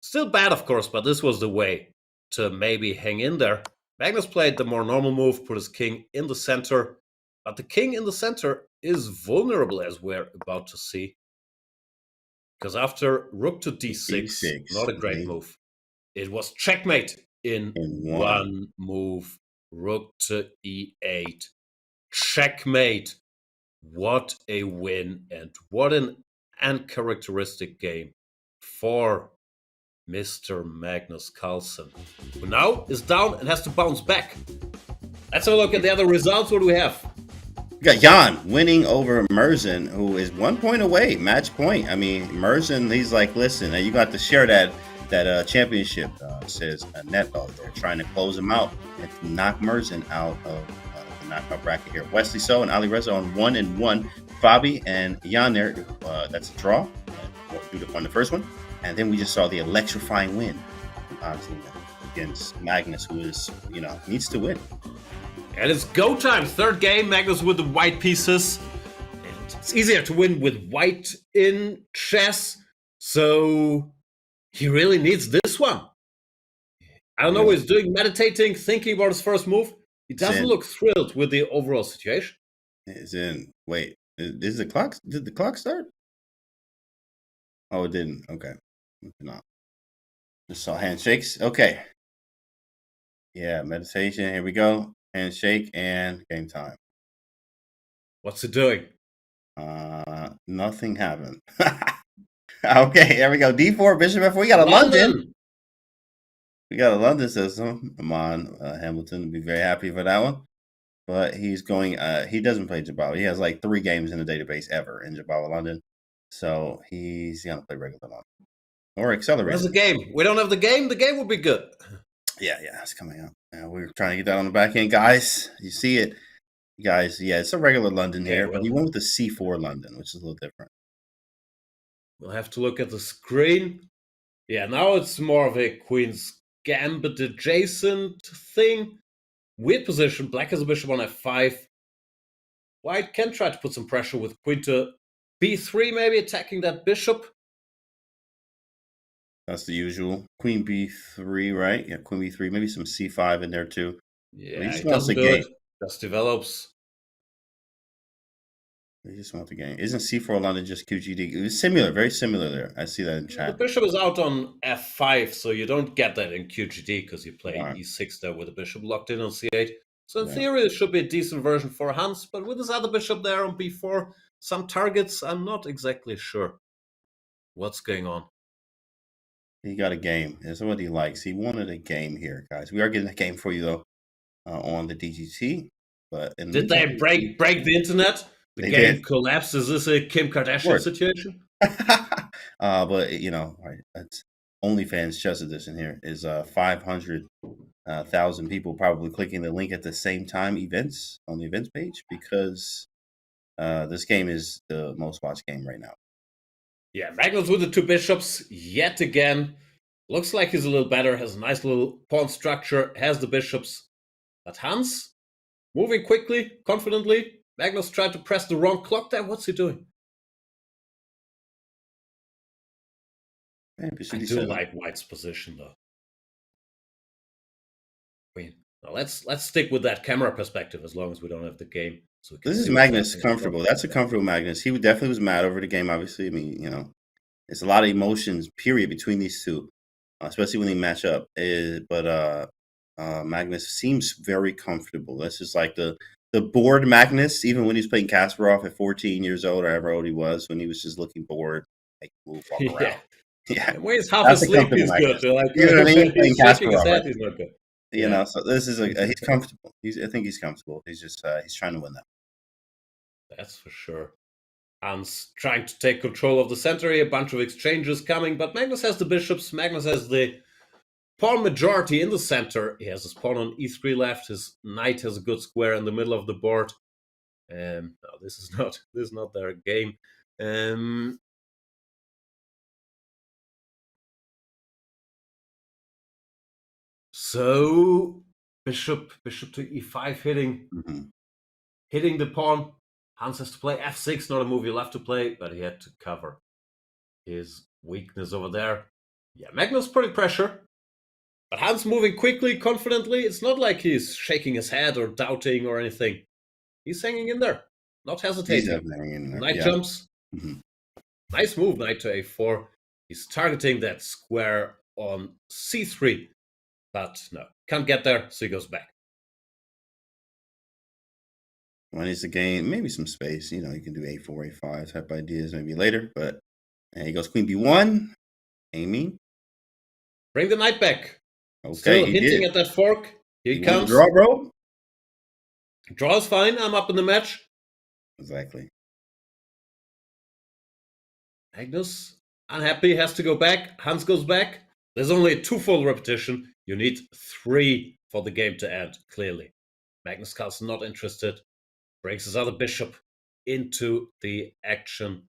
Speaker 2: Still bad, of course, but this was the way to maybe hang in there. Magnus played the more normal move, put his king in the center, but the king in the center is vulnerable, as we're about to see. Because after rook to d6, not a great move. It was checkmate in one move. Rook to e8. Checkmate. What a win, and what an uncharacteristic game for Mr. Magnus Carlsen, who now is down and has to bounce back. Let's have a look at the other results. What do we have?
Speaker 1: We got Jan winning over Merzen, who is 1 point away, match point. I mean, Merzen, he's like, listen, you got to share that championship, says Neto. They're trying to close him out and knock Merzen out of the knockout bracket here. Wesley So and Alireza on 1-1. Fabi and Jan there, that's a draw. On the first one. And then we just saw the electrifying win, obviously, against Magnus, who is, needs to win.
Speaker 2: And it's go time. Third game, Magnus with the white pieces. And it's easier to win with white in chess. So he really needs this one. I don't know what he's doing, meditating, thinking about his first move. He doesn't look thrilled with the overall situation.
Speaker 1: Wait, is the clock? Did the clock start? Oh, it didn't. Okay. No. Just saw handshakes. Okay. Yeah, meditation. Here we go. Handshake and game time.
Speaker 2: What's it doing?
Speaker 1: Nothing happened. Okay, here we go. D4, Bishop F4. We got a London. We got a London system. Amon Hamilton will be very happy for that one. But he's going, he doesn't play Jabal. He has like 3 games in the database ever in Jabal London. So he's going to play regular London. Or accelerate.
Speaker 2: Where's the game? We don't have the game. The game will be good.
Speaker 1: Yeah, it's coming up. We're trying to get that on the back end, guys. You see it, guys. Yeah, it's a regular London here, but he went with the C4 London, which is a little different.
Speaker 2: We'll have to look at the screen. Yeah, now it's more of a Queen's Gambit adjacent thing. Weird position. Black has a bishop on f5. White can try to put some pressure with Queen to b3, maybe attacking that bishop.
Speaker 1: That's the usual. Queen b3, right? Yeah, Queen b3. Maybe some c5 in there too.
Speaker 2: Yeah, he just wants the game. Just develops.
Speaker 1: He just wants the game. Isn't c4 London just QGD? It was similar, very similar there. I see that in chat.
Speaker 2: The bishop is out on f5, so you don't get that in QGD because you play e6 there with the bishop locked in on c8. So in theory, it should be a decent version for Hans, but with this other bishop there on b4, some targets, I'm not exactly sure what's going on.
Speaker 1: He got a game. That's what he likes. He wanted a game here, guys. We are getting a game for you, though, on the DGT. But
Speaker 2: did they break the internet? The game collapsed. Is this a Kim Kardashian situation?
Speaker 1: But, right, that's OnlyFans Chess Edition here is 500,000 people probably clicking the link at the same time events on the events page because this game is the most watched game right now.
Speaker 2: Yeah, Magnus with the 2 bishops yet again. Looks like he's a little better, has a nice little pawn structure, has the bishops. But Hans, moving quickly, confidently. Magnus tried to press the wrong clock there. What's he doing?
Speaker 1: Yeah,
Speaker 2: I do like White's position though. Now let's stick with that camera perspective as long as we don't have the game. So
Speaker 1: this is Magnus comfortable. That's a comfortable Magnus. He definitely was mad over the game. Obviously, I mean, you know, it's a lot of emotions. Period between these two, especially when they match up. But Magnus seems very comfortable. This is like the bored Magnus, even when he was playing Kasparov at 14 years old or however old he was, when he was just looking bored, like move, walk around.
Speaker 2: Yeah. When he's half asleep, he's good. Like,
Speaker 1: you know what I mean?
Speaker 2: He's shaking his head, he's not good.
Speaker 1: You know, so this is he's comfortable. I think he's comfortable. He's just he's trying to win that.
Speaker 2: That's for sure. Hans trying to take control of the center here. A bunch of exchanges coming, but Magnus has the bishops. Magnus has the pawn majority in the center. He has his pawn on e3 left. His knight has a good square in the middle of the board. No, this is not their game. So bishop to e5 hitting the pawn. Hans has to play f6, not a move you'll have to play, but he had to cover his weakness over there. Yeah, Magnus putting pressure, but Hans moving quickly, confidently. It's not like he's shaking his head or doubting or anything. He's hanging in there, not hesitating. Knight jumps. Nice move, knight to a4. He's targeting that square on c3, but no, can't get there, so he goes back.
Speaker 1: One needs to gain maybe some space. You know, you can do a4, a5 type ideas maybe later, but and he goes queen b1. Amy,
Speaker 2: bring the knight back.
Speaker 1: Okay,
Speaker 2: still hinting at that fork. Here he comes.
Speaker 1: Draw, bro.
Speaker 2: Draw's fine. I'm up in the match.
Speaker 1: Exactly.
Speaker 2: Magnus, unhappy, has to go back. Hans goes back. There's only a two-fold repetition. You need 3 for the game to end, clearly. Magnus Carlsen not interested. Brings his other bishop into the action.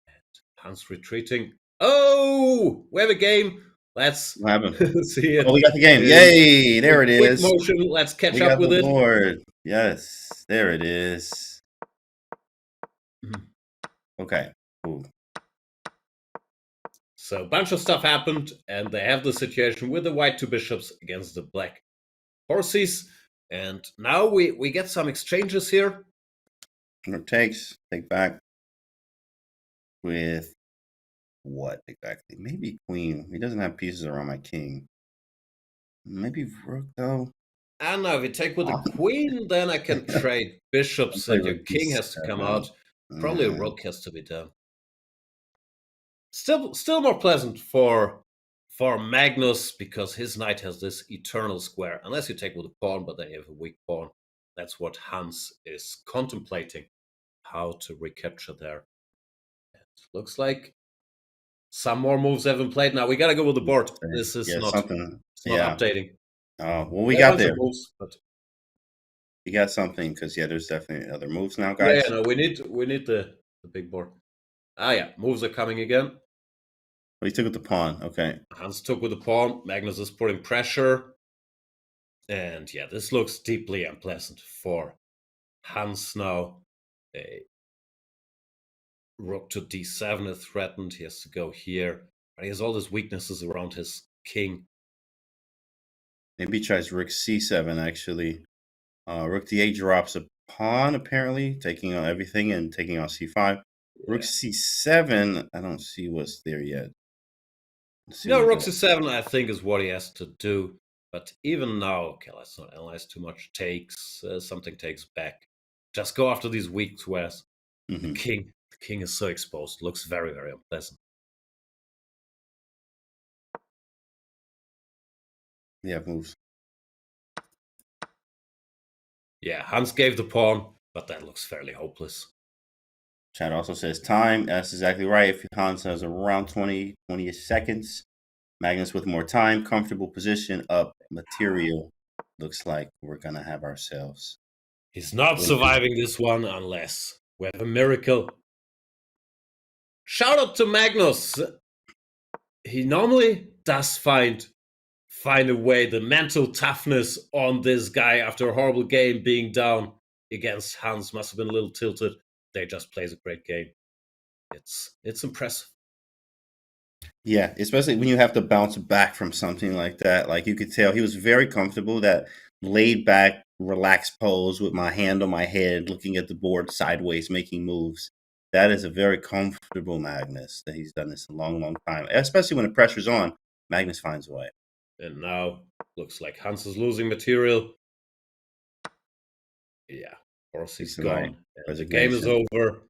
Speaker 2: And Hans retreating. Oh, we have a game. Let's see it.
Speaker 1: Oh, we got the game. Yay! There it is.
Speaker 2: Quick motion. Let's catch up with it.
Speaker 1: Board. Yes, there it is. Okay. Cool.
Speaker 2: So a bunch of stuff happened, and they have the situation with the white 2 bishops against the black horses. And now we get some exchanges here.
Speaker 1: Take back with what exactly? Maybe queen. He doesn't have pieces around my king. Maybe rook though.
Speaker 2: And now if you take with the queen, then I can trade bishops, and your king has to come out. Probably a rook has to be done. Still more pleasant for Magnus, because his knight has this eternal square. Unless you take with a pawn, but then you have a weak pawn. That's what Hans is contemplating, how to recapture there. It looks like some more moves have been played. Now we got to go with the board. This is not updating.
Speaker 1: Well, we got there.
Speaker 2: Moves, but
Speaker 1: we got something, because there's definitely other moves now, guys.
Speaker 2: Yeah, no, we need the big board. Moves are coming again.
Speaker 1: He took with the pawn. Okay.
Speaker 2: Hans took with the pawn. Magnus is putting pressure. And yeah, this looks deeply unpleasant for Hans now. A rook to d7 is threatened. He has to go here. But he has all his weaknesses around his king.
Speaker 1: Maybe he tries rook c7, actually. Rook d8 drops a pawn, apparently, taking on everything and taking on c5. Yeah. Rook c7, I don't see what's there yet.
Speaker 2: No, rook c7, I think, is what he has to do. But even now, okay, let's not analyze too much. Something takes back. Just go after these weak squares. The king is so exposed. Looks very, very unpleasant.
Speaker 1: Yeah, moves.
Speaker 2: Yeah, Hans gave the pawn, but that looks fairly hopeless.
Speaker 1: Chat also says time. That's exactly right. If Hans has around 20 seconds. Magnus with more time, comfortable position, up material. Looks like we're going to have ourselves.
Speaker 2: He's not surviving this one unless we have a miracle. Shout out to Magnus. He normally does find find a way. The mental toughness on this guy after a horrible game being down against Hans must have been a little tilted. They just plays a great game. It's impressive.
Speaker 1: Yeah, especially when you have to bounce back from something like that. Like you could tell he was very comfortable, that laid back, relaxed pose with my hand on my head, looking at the board sideways, making moves. That is a very comfortable Magnus that he's done this a long, long time. Especially when the pressure's on, Magnus finds a way.
Speaker 2: And now looks like Hans is losing material. Yeah, of course he's gone. The game is over.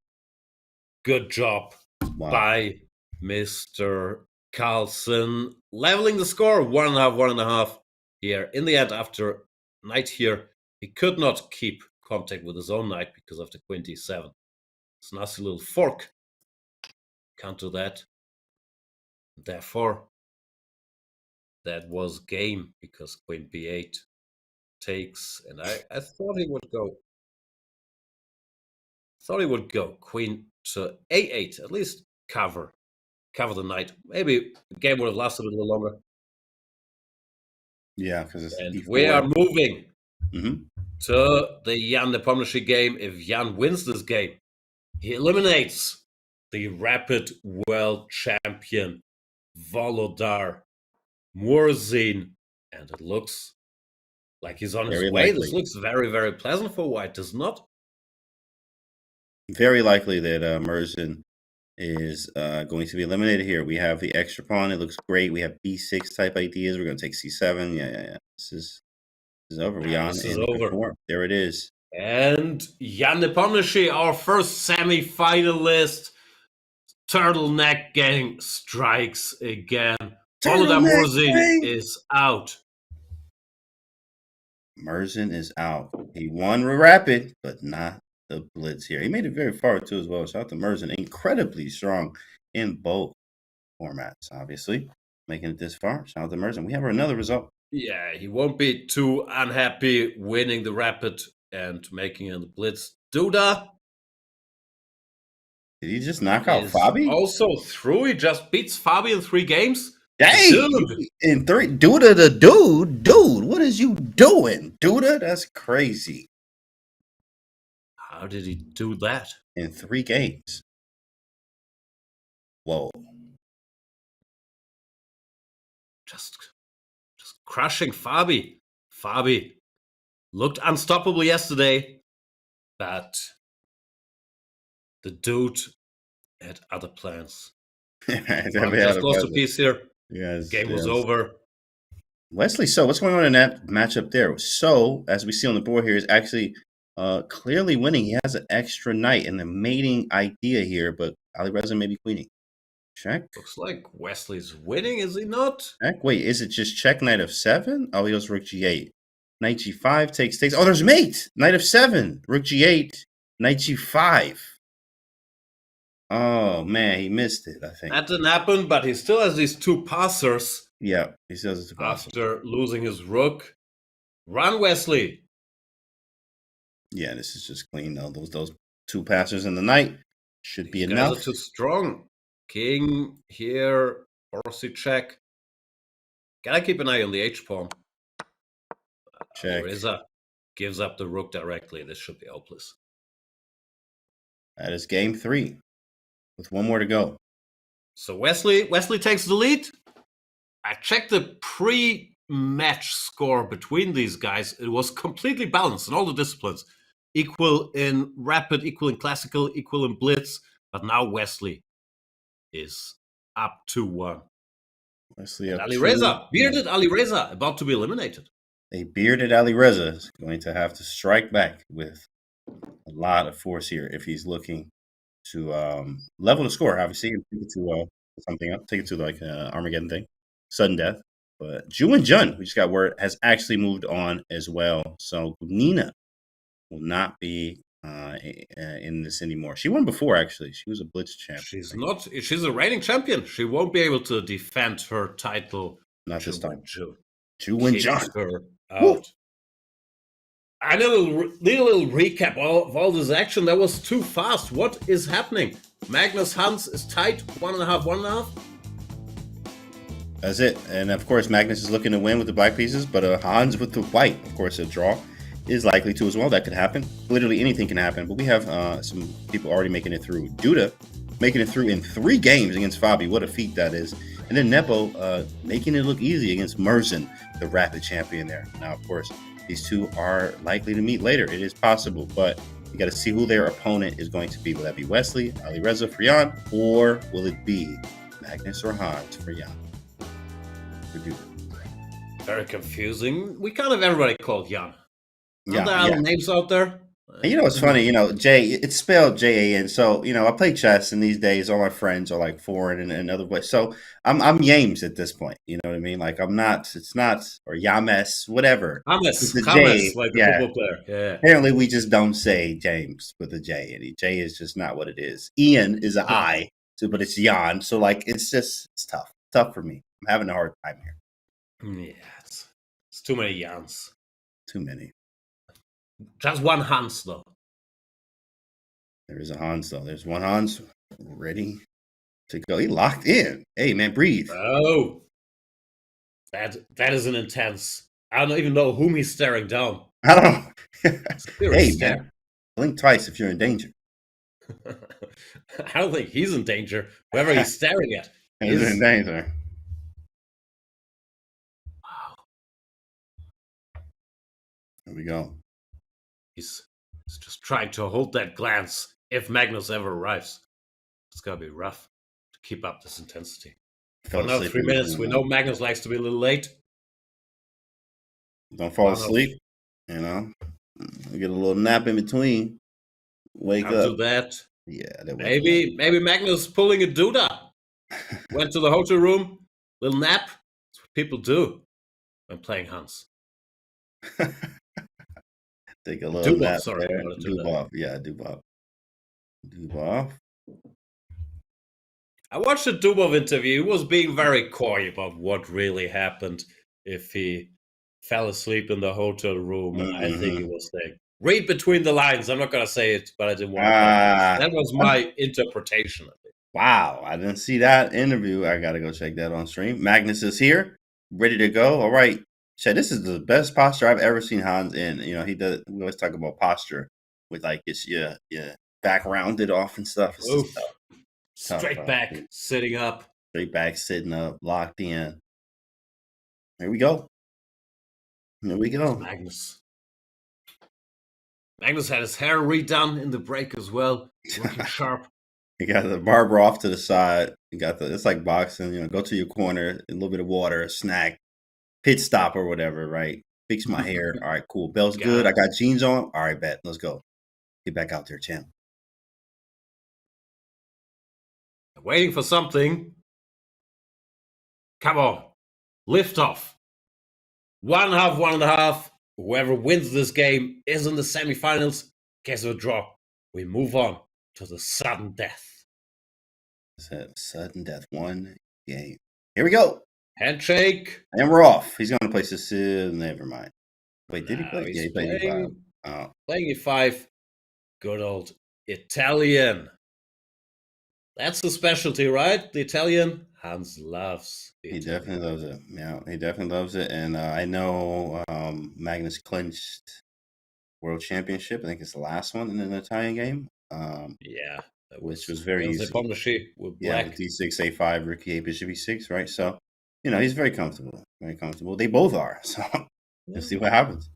Speaker 2: Good job by Mr. Carlsen. Leveling the score, 1.5, 1.5 here. In the end, after knight here, he could not keep contact with his own knight because of the queen d7. It's a nasty little fork. Can't do that. Therefore, that was game because queen b8 takes, and I thought he would go. Queen to a8, at least cover the knight. Maybe the game would have lasted a little longer.
Speaker 1: Yeah, because it's
Speaker 2: and we are moving
Speaker 1: to
Speaker 2: the Jan Nepomniachtchi game. If Jan wins this game, he eliminates the Rapid World Champion Volodar Murzin, and it looks like he's on his way. This looks very, very pleasant for white, does not?
Speaker 1: Very likely that Murzin is going to be eliminated here. We have the extra pawn. It looks great. We have b6 type ideas. We're going to take c7. Yeah. This is over.
Speaker 2: This is over.
Speaker 1: There it is.
Speaker 2: And Jan Nepomniachtchi, our first semi-finalist. Turtleneck gang strikes again. Volodar Murzin is out.
Speaker 1: Murzin is out. He won Rapid, but not the Blitz here. He made it very far too as well. Shout out to Murzin. Incredibly strong in both formats, obviously. Making it this far. Shout out to Murzin. We have another result.
Speaker 2: Yeah, he won't be too unhappy winning the Rapid and making it the Blitz. Duda.
Speaker 1: Did he just knock out Fabi?
Speaker 2: Also through. He just beats Fabi in 3 games.
Speaker 1: Dang! Dude. In 3. Duda the dude. Dude, what is you doing? Duda, that's crazy.
Speaker 2: How did he do that?
Speaker 1: In 3 games. Whoa.
Speaker 2: Just crushing Fabi. Fabi looked unstoppable yesterday, but the dude had other plans. Just lost a piece here.
Speaker 1: Yes,
Speaker 2: game was over.
Speaker 1: Wesley, so what's going on in that matchup there? So, as we see on the board here, is actually clearly winning. He has an extra knight and the mating idea here, but Alireza may be queening. Check.
Speaker 2: Looks like Wesley's winning, is he not?
Speaker 1: Check. Wait, is it just check knight of 7? Oh, he goes rook g8. Knight g5 takes. Oh, there's mate. Knight of 7. Rook g8. Knight g5. Oh, man, he missed it, I think.
Speaker 2: That didn't happen, but he still has these 2 passers.
Speaker 1: Yeah, he still has 2 passers.
Speaker 2: After losing his rook. Run, Wesley.
Speaker 1: Yeah, this is just clean, though. Those 2 passers in the knight should be enough.
Speaker 2: Guys are too strong. King here, Horsey check. Gotta keep an eye on the H-pawn.
Speaker 1: Check.
Speaker 2: Alireza gives up the rook directly. This should be hopeless.
Speaker 1: That is game 3, with 1 more to go.
Speaker 2: So Wesley takes the lead. I checked the pre-match score between these guys. It was completely balanced in all the disciplines. Equal in Rapid, equal in Classical, equal in Blitz. But now Wesley is up 2-1.
Speaker 1: Wesley up
Speaker 2: Alireza, bearded Alireza, about to be eliminated.
Speaker 1: A bearded Alireza is going to have to strike back with a lot of force here if he's looking to level the score, obviously, and take it to something else. Take it to like Armageddon thing, sudden death. But Ju and Jun, we just got word, has actually moved on as well. So Gunina will not be in this anymore. She won before, actually. She was a Blitz champion.
Speaker 2: She's not. She's a reigning champion. She won't be able to defend her title.
Speaker 1: Not this time.
Speaker 2: Ju
Speaker 1: and Jun.
Speaker 2: Her out. I need a little recap of all this action. That was too fast. What is happening? Magnus Hans is tied 1.5, 1.5.
Speaker 1: That's it. And of course, Magnus is looking to win with the black pieces, but Hans with the white. Of course, a draw is likely to as well. That could happen. Literally anything can happen. But we have some people already making it through. Duda making it through in 3 games against Fabi. What a feat that is. And then Nepo making it look easy against Merzen, the rapid champion there. Now, of course, these two are likely to meet later. It is possible, but you got to see who their opponent is going to be. Will that be Wesley, Alireza Firouzja, or will it be Magnus or Hans for Jan?
Speaker 2: Very confusing. We kind of everybody called Jan. Are there
Speaker 1: Yeah.
Speaker 2: other names out there?
Speaker 1: And you know what's funny? You know, J, it's spelled Jan. So, you know, I play chess, and these days all my friends are like foreign and other ways. So I'm James at this point. You know what I mean? Like I'm not, it's not, or Yames, whatever.
Speaker 2: James, like the football player. Yeah.
Speaker 1: Apparently we just don't say James with a J. And J is just not what it is. Ian is an I, so, but it's Jan. So like, it's tough. Tough for me. I'm having a hard time here.
Speaker 2: Yeah, it's too many Jans.
Speaker 1: Too many.
Speaker 2: Just one Hans, though.
Speaker 1: There is a Hans, though. There's one Hans ready to go. He locked in. Hey, man, breathe.
Speaker 2: Oh, that is an intense. I don't even know whom he's staring down.
Speaker 1: I don't know. Hey,
Speaker 2: stare.
Speaker 1: man, blink twice if you're in danger.
Speaker 2: I don't think he's in danger. Whoever he's staring at
Speaker 1: is in danger.
Speaker 2: Wow.
Speaker 1: There we go.
Speaker 2: He's just trying to hold that glance if Magnus ever arrives. It's going to be rough to keep up this intensity. For another 3 minutes, we know Magnus likes to be a little late.
Speaker 1: Don't fall asleep, you know. Get a little nap in between. Wake up.
Speaker 2: Do that.
Speaker 1: Yeah.
Speaker 2: Maybe Magnus pulling a Duda. Went to the hotel room, little nap. That's what people do when playing Hans.
Speaker 1: Take a little nap.
Speaker 2: Sorry,
Speaker 1: Dubov. Yeah, Dubov.
Speaker 2: I watched the Dubov interview. He was being very coy about what really happened if he fell asleep in the hotel room. Mm-hmm. I think he was saying, read between the lines. I'm not going to say it, but I didn't want to. That was my interpretation of it.
Speaker 1: Wow, I didn't see that interview. I got to go check that on stream. Magnus is here, ready to go. All right. Chad, this is the best posture I've ever seen Hans in. You know, we always talk about posture with like it's your back rounded off and stuff.
Speaker 2: It's straight back, sitting up.
Speaker 1: Straight back, sitting up, locked in. Here we go.
Speaker 2: Magnus had his hair redone in the break as well. Looking sharp.
Speaker 1: You got the barber off to the side. You got it's like boxing, you know, go to your corner, a little bit of water, a snack. Pit stop or whatever, right? Fix my hair. All right, cool. Bell's good. I got jeans on. All right, bet. Let's go. Get back out there, champ.
Speaker 2: Waiting for something. Come on. Lift off. 1.5, 1.5. Whoever wins this game is in the semifinals. Case of a draw. We move on to the sudden death.
Speaker 1: Sudden death. 1 game. Here we go.
Speaker 2: Handshake.
Speaker 1: And we're off. He's going to play Cecil. Never mind. Wait, did he play?
Speaker 2: Yeah,
Speaker 1: he played E5. Oh.
Speaker 2: Playing E5. Good old Italian. That's the specialty, right? The Italian. Hans loves the
Speaker 1: He
Speaker 2: Italian.
Speaker 1: definitely loves it. Yeah, he definitely loves it. And I know Magnus clinched World Championship. I think it's the last one in an Italian game.
Speaker 2: Yeah.
Speaker 1: Which was very easy.
Speaker 2: With
Speaker 1: black. D6, A5, Rook E8, Bishop E6, right? So, you know, he's very comfortable. Very comfortable. They both are. So, let's see what happens.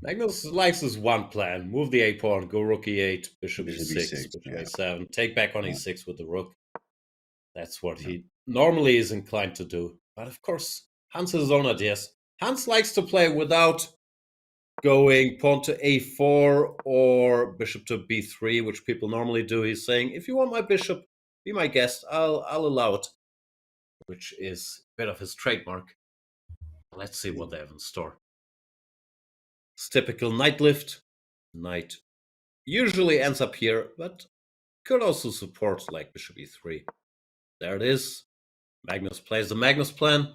Speaker 2: Magnus likes his one plan. Move the A pawn, go Rook E8, Bishop E6, Bishop A7. Take back on E6 with the Rook. That's what he normally is inclined to do. But of course, Hans has his own ideas. Hans likes to play without going pawn to A4 or bishop to B3, which people normally do. He's saying, if you want my bishop, be my guest. I'll allow it, which is a bit of his trademark. Let's see what they have in store. It's typical knight lift. Knight usually ends up here, but could also support like bishop E3. There it is. Magnus plays the Magnus plan.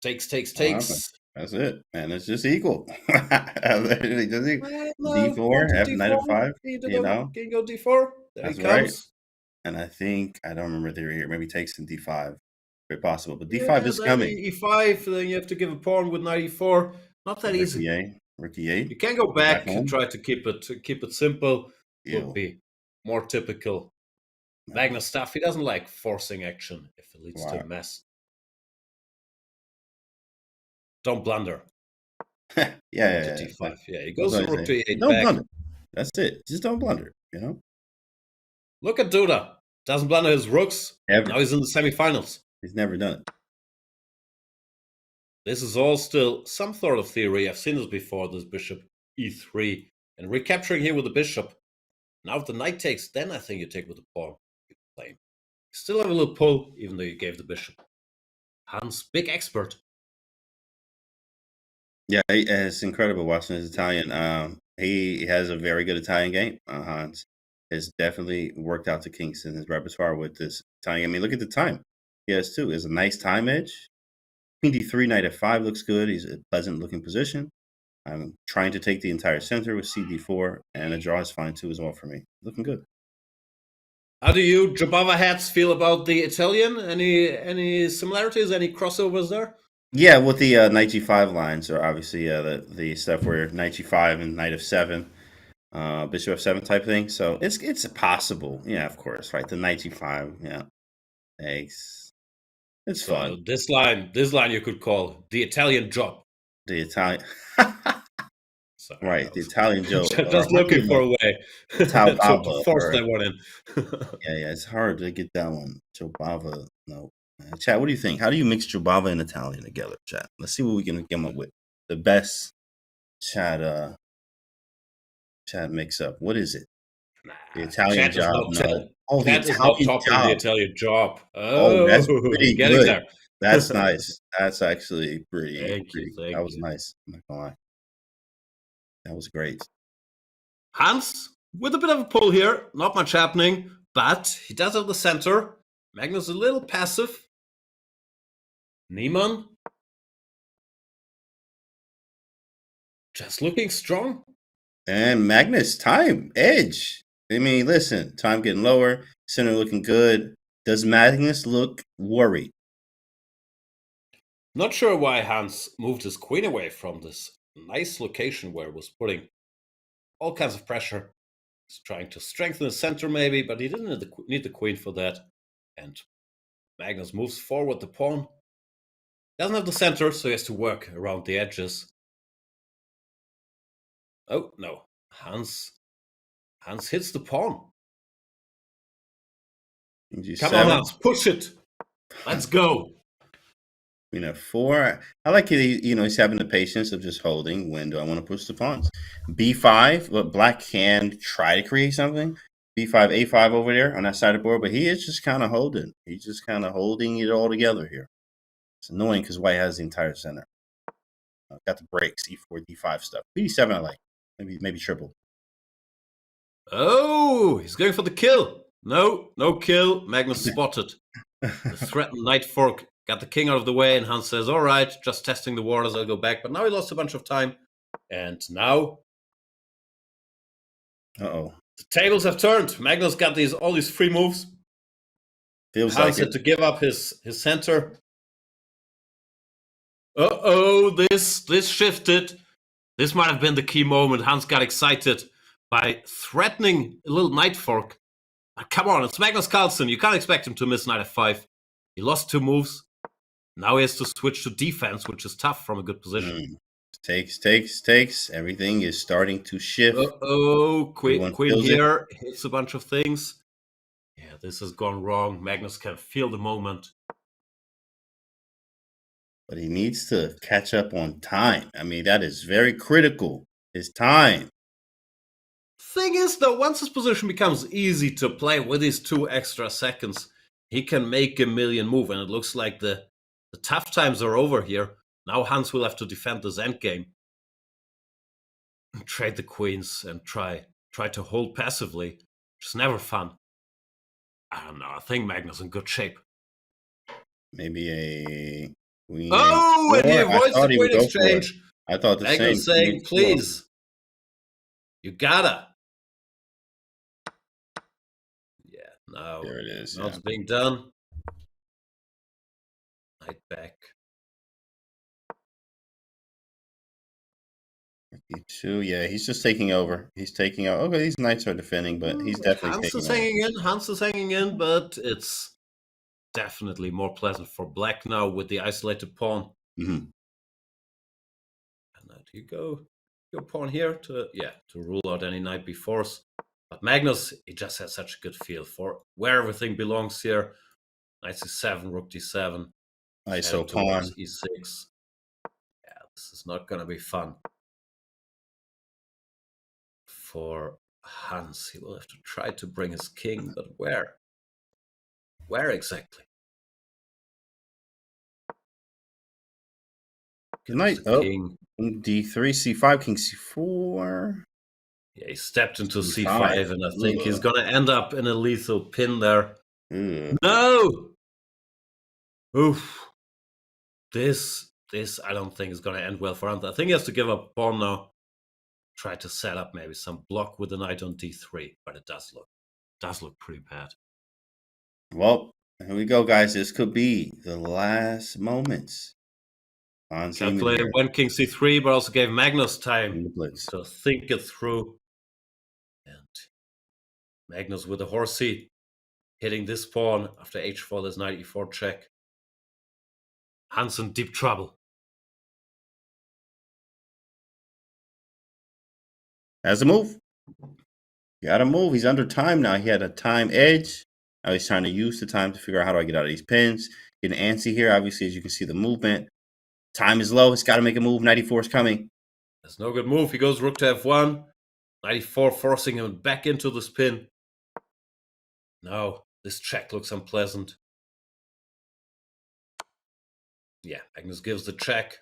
Speaker 2: Takes.
Speaker 1: That's it. And it's just equal. D4, F, knight F5. You know?
Speaker 2: Can you go D4? There
Speaker 1: That's
Speaker 2: he comes.
Speaker 1: Right. And I think, I don't remember if they were here. Maybe takes in D5. very possible. But D5
Speaker 2: Yeah,
Speaker 1: is
Speaker 2: then
Speaker 1: coming.
Speaker 2: E5, then you have to give a pawn with knight E4. Not that easy.
Speaker 1: Rookie A.
Speaker 2: You can go
Speaker 1: Back
Speaker 2: back and
Speaker 1: home.
Speaker 2: try to keep it simple. Would
Speaker 1: Ew.
Speaker 2: be more typical Magnus stuff. He doesn't like forcing action if it leads to a
Speaker 1: Wow.
Speaker 2: mess. Don't blunder.
Speaker 1: Yeah.
Speaker 2: To D5. Yeah, he
Speaker 1: That's
Speaker 2: goes
Speaker 1: what
Speaker 2: to
Speaker 1: I
Speaker 2: rook
Speaker 1: say.
Speaker 2: to E8
Speaker 1: Don't
Speaker 2: back.
Speaker 1: blunder. That's it. Just don't blunder.
Speaker 2: Look at Duda. Doesn't blunder his rooks.
Speaker 1: Ever.
Speaker 2: Now he's in the semifinals.
Speaker 1: He's never done it.
Speaker 2: This is all still some sort of theory. I've seen this before, this bishop E3. And recapturing here with the bishop. Now if the knight takes, then I think you take with the pawn. You play. You still have a little pull, even though you gave the bishop. Hans, big expert.
Speaker 1: Yeah, it's incredible watching his Italian. He has a very good Italian game. Hans has definitely worked out the kinks in his repertoire with this Italian. I mean, look at the time. He has too. It's a nice time edge. Queen D3, knight F5 looks good. He's a pleasant looking position. I'm trying to take the entire center with CD4, and a draw is fine too as well for me. Looking good.
Speaker 2: How do you Jabava hats feel about the Italian? Any similarities? Any crossovers there?
Speaker 1: Yeah, with the knight G5 lines are obviously the stuff where knight G5 and knight F7, bishop F7 type thing. So it's possible. Yeah, of course, right? The knight G5. Yeah, thanks. It's
Speaker 2: So
Speaker 1: fun.
Speaker 2: this line you could call the Italian job.
Speaker 1: The Italian,
Speaker 2: Sorry,
Speaker 1: right? The Italian Joe.
Speaker 2: just looking for a way to force that one in.
Speaker 1: Yeah, it's hard to get that one. Jobava, no. Chat, what do you think? How do you mix Jobava and Italian together, chat? Let's see what we can come up with. The best chat mix up. What is it? The Italian job. No. Oh, the
Speaker 2: Chat is not
Speaker 1: Italian
Speaker 2: topping
Speaker 1: job.
Speaker 2: the Italian job.
Speaker 1: Oh, that's pretty
Speaker 2: getting
Speaker 1: good.
Speaker 2: there.
Speaker 1: That's nice. That's actually pretty.
Speaker 2: Thank you.
Speaker 1: That was nice. I'm not gonna lie. That was great.
Speaker 2: Hans, with a bit of a pull here, not much happening, but he does have the center. Magnus a little passive. Niemann just looking strong.
Speaker 1: And Magnus, time, edge. I mean, listen, time getting lower, center looking good. Does Magnus look worried?
Speaker 2: Not sure why Hans moved his queen away from this nice location where it was putting all kinds of pressure. He's trying to strengthen the center maybe, but he didn't need the queen for that. And Magnus moves forward the pawn. Doesn't have the center, so he has to work around the edges. Oh, no. Hans hits the pawn. Come on, Hans, push it. Let's go.
Speaker 1: Queen F4. I like it. He's having the patience of just holding. When do I want to push the pawns? B5. But Black can try to create something. B5, A5 over there on that side of the board, but he is just kind of holding. He's just kind of holding it all together here. It's annoying because White has the entire center. Got the breaks, E4, D5 stuff. B7 I like. Maybe triple.
Speaker 2: Oh, he's going for the kill. No kill. Magnus spotted. The threatened knight fork got the king out of the way, and Hans says, all right, just testing the waters, I'll go back. But now he lost a bunch of time. And now
Speaker 1: Uh-oh.
Speaker 2: the tables have turned. Magnus got all these free moves.
Speaker 1: Feels
Speaker 2: Hans
Speaker 1: like
Speaker 2: had to give up his center. This shifted. This might have been the key moment. Hans got excited by threatening a little knight fork. Come on, it's Magnus Carlsen. You can't expect him to miss knight f5. He lost 2 moves. Now he has to switch to defense, which is tough from a good position.
Speaker 1: Takes. Everything is starting to shift.
Speaker 2: Queen here hits a bunch of things. Yeah, this has gone wrong. Magnus can feel the moment.
Speaker 1: But he needs to catch up on time. I mean, that is very critical. His time.
Speaker 2: Thing is, though, once his position becomes easy to play with these 2 extra seconds, he can make a million move, and it looks like the tough times are over here. Now Hans will have to defend this endgame. Trade the queens and try to hold passively. It's never fun. I don't know. I think Magnus in good shape.
Speaker 1: Maybe a queen.
Speaker 2: Oh, and he avoids the queen exchange.
Speaker 1: I thought the
Speaker 2: Magnus
Speaker 1: same.
Speaker 2: saying, please, you gotta. Yeah, now
Speaker 1: there it is.
Speaker 2: Now it's being done. Knight back.
Speaker 1: E2, yeah, he's just taking over. He's taking out. Okay, these knights are defending, but he's definitely
Speaker 2: Hans
Speaker 1: taking
Speaker 2: is
Speaker 1: over.
Speaker 2: hanging in. Hans is hanging in, but it's definitely more pleasant for black now with the isolated pawn.
Speaker 1: Mm-hmm.
Speaker 2: And now you go your pawn here to rule out any knight b4s. But Magnus, he just has such a good feel for where everything belongs here. Knight c7, rook d7.
Speaker 1: ISO pawn.
Speaker 2: e6. Yeah, this is not gonna be fun. For Hans, he will have to try to bring his king, but where? Where exactly?
Speaker 1: Knight up. King d3, c5, king c4.
Speaker 2: Yeah, he stepped into c5, and I think he's gonna end up in a lethal pin there. No! Oof. This I don't think is gonna end well for Hans. I think he has to give up pawn now. Try to set up maybe some block with the knight on d3, but it does look pretty bad.
Speaker 1: Well, here we go, guys. This could be the last moments.
Speaker 2: Calculated went king c3, but also gave Magnus time to think it through. And Magnus with a horsey hitting this pawn after h4. There's knight e4 check. Hans in deep trouble.
Speaker 1: Has a move. Got a move. He's under time now. He had a time edge. Now he's trying to use the time to figure out how do I get out of these pins. Getting antsy here. Obviously, as you can see, the movement. Time is low. He's got to make a move. 94 is coming.
Speaker 2: That's no good move. He goes rook to f1. 94 forcing him back into the spin. No, this check looks unpleasant. Yeah, Magnus gives the check.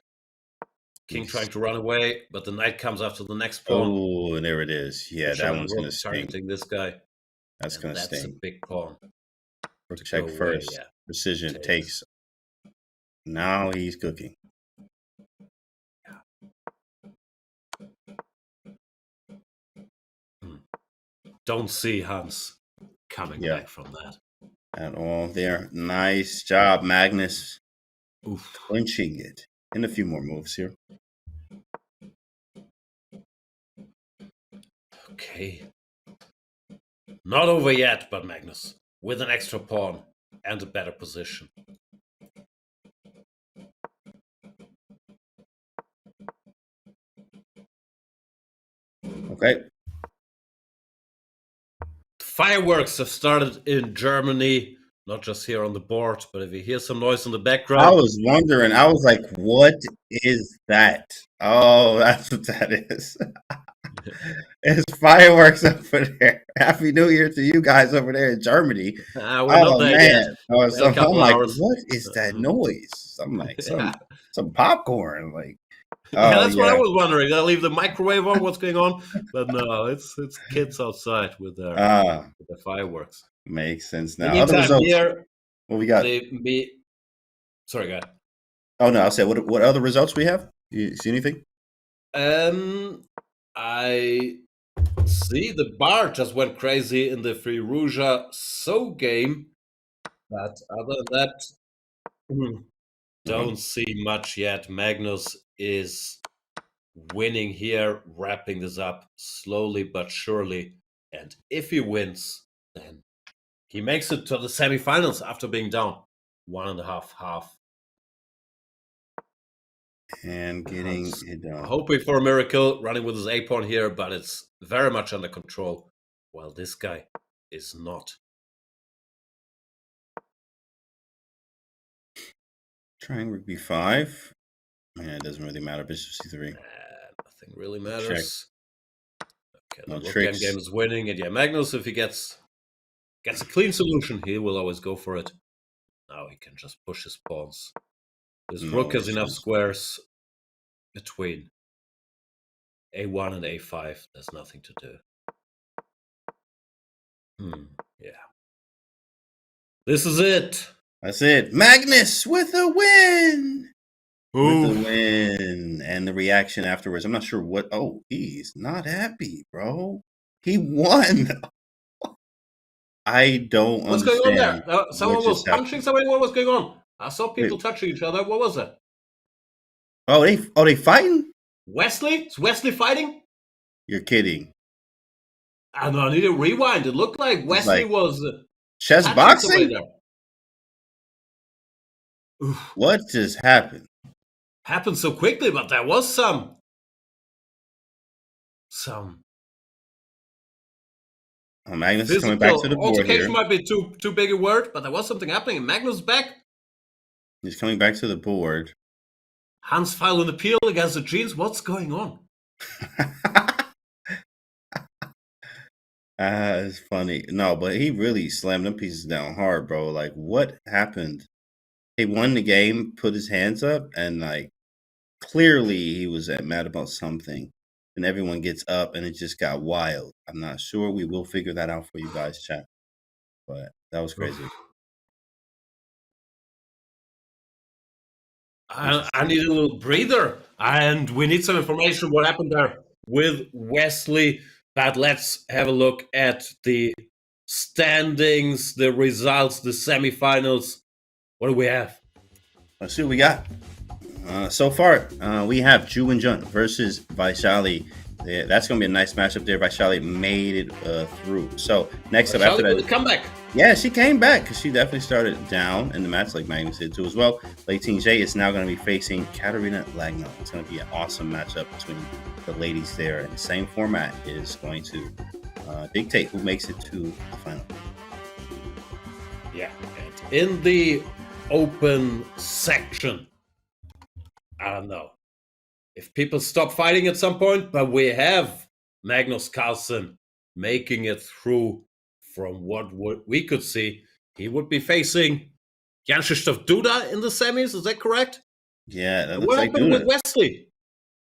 Speaker 2: King trying to run away, but the knight comes after the next pawn.
Speaker 1: Oh, and there it is. Yeah, that one's going to sting.
Speaker 2: Targeting this guy.
Speaker 1: That's going to sting.
Speaker 2: That's a big pawn.
Speaker 1: Rook check first. Yeah. Precision takes. Now he's cooking.
Speaker 2: Don't see Hans coming back from that
Speaker 1: at all. There, nice job, Magnus. Clinching it. And a few more moves here.
Speaker 2: Okay. Not over yet, but Magnus with an extra pawn and a better position.
Speaker 1: Okay.
Speaker 2: Fireworks have started in Germany, not just here on the board, but if you hear some noise in the background.
Speaker 1: I was wondering, I was like, what is that? Oh, that's what that is. It's fireworks over there. Happy New Year to you guys over there in Germany.
Speaker 2: We're not there yet.
Speaker 1: I'm like, what is that noise? I'm like, some popcorn. Like,
Speaker 2: that's what I was wondering. I leave the microwave on. What's going on? But no, it's kids outside with their fireworks.
Speaker 1: Makes sense now.
Speaker 2: Anytime here,
Speaker 1: what we got?
Speaker 2: Sorry, go ahead.
Speaker 1: Oh no, I'll say what other results we have? You see anything?
Speaker 2: I see the bar just went crazy in the Firouzja game, but other than that, don't see much yet. Magnus is winning here, wrapping this up slowly but surely. And if he wins, then he makes it to the semifinals after being down 1.5.
Speaker 1: And getting it done.
Speaker 2: Hoping for a miracle, running with his A-pawn here, but it's very much under control. While this guy is not.
Speaker 1: Trying rook b5. Man, it doesn't really matter. Bishop c3.
Speaker 2: Nothing really matters. Okay,
Speaker 1: no
Speaker 2: the
Speaker 1: tricks.
Speaker 2: Game is winning, and Magnus, if he gets a clean solution, he will always go for it. Now he can just push his pawns. His rook has enough squares between a1 and a5. There's nothing to do. Yeah. This is it.
Speaker 1: That's it. Magnus with a win.
Speaker 2: Ooh.
Speaker 1: With the win and the reaction afterwards. I'm not sure what. Oh, he's not happy, bro. He won. I don't understand.
Speaker 2: What's going on there? Someone was punching somebody. What was going on? I saw people touching each other. What was it?
Speaker 1: Oh, they fighting?
Speaker 2: Wesley? Is Wesley fighting?
Speaker 1: You're kidding.
Speaker 2: I don't know, I need to rewind. It looked like Wesley was
Speaker 1: chess
Speaker 2: touching
Speaker 1: boxing.
Speaker 2: somebody there.
Speaker 1: What just happened?
Speaker 2: Happened so quickly, but there was some.
Speaker 1: Magnus is coming back to the board
Speaker 2: altercation
Speaker 1: here.
Speaker 2: might be too big a word, but there was something happening. Magnus is back.
Speaker 1: He's coming back to the board.
Speaker 2: Hans filed an appeal against the Genes. What's going on?
Speaker 1: It's funny. No, but he really slammed them pieces down hard, bro. Like, what happened? He won the game, put his hands up, and like clearly he was mad about something. And everyone gets up, and it just got wild. I'm not sure. We will figure that out for you guys, chat. But that was crazy.
Speaker 2: I need a little breather, and we need some information what happened there with Wesley. But let's have a look at the standings, the results, the semifinals. What do we have?
Speaker 1: Let's see what we got. So far, we have Ju and Jun versus Vaishali. Yeah, that's going to be a nice matchup there. Vaishali made it through. So next up after that,
Speaker 2: comeback.
Speaker 1: Yeah, she came back because she definitely started down in the match, like Magnus did too as well. Leighton J is now going to be facing Katarina Lagno. It's going to be an awesome matchup between the ladies there, and the same format is going to dictate who makes it to the final.
Speaker 2: Yeah, and in the open section, I don't know if people stop fighting at some point, but we have Magnus Carlsen making it through. From what we could see, he would be facing Jan-Krzysztof Duda in the semis. Is that correct?
Speaker 1: Yeah. That
Speaker 2: what happened with Wesley?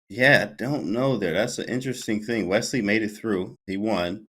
Speaker 1: Yeah, I don't know there. That's an interesting thing. Wesley made it through. He won.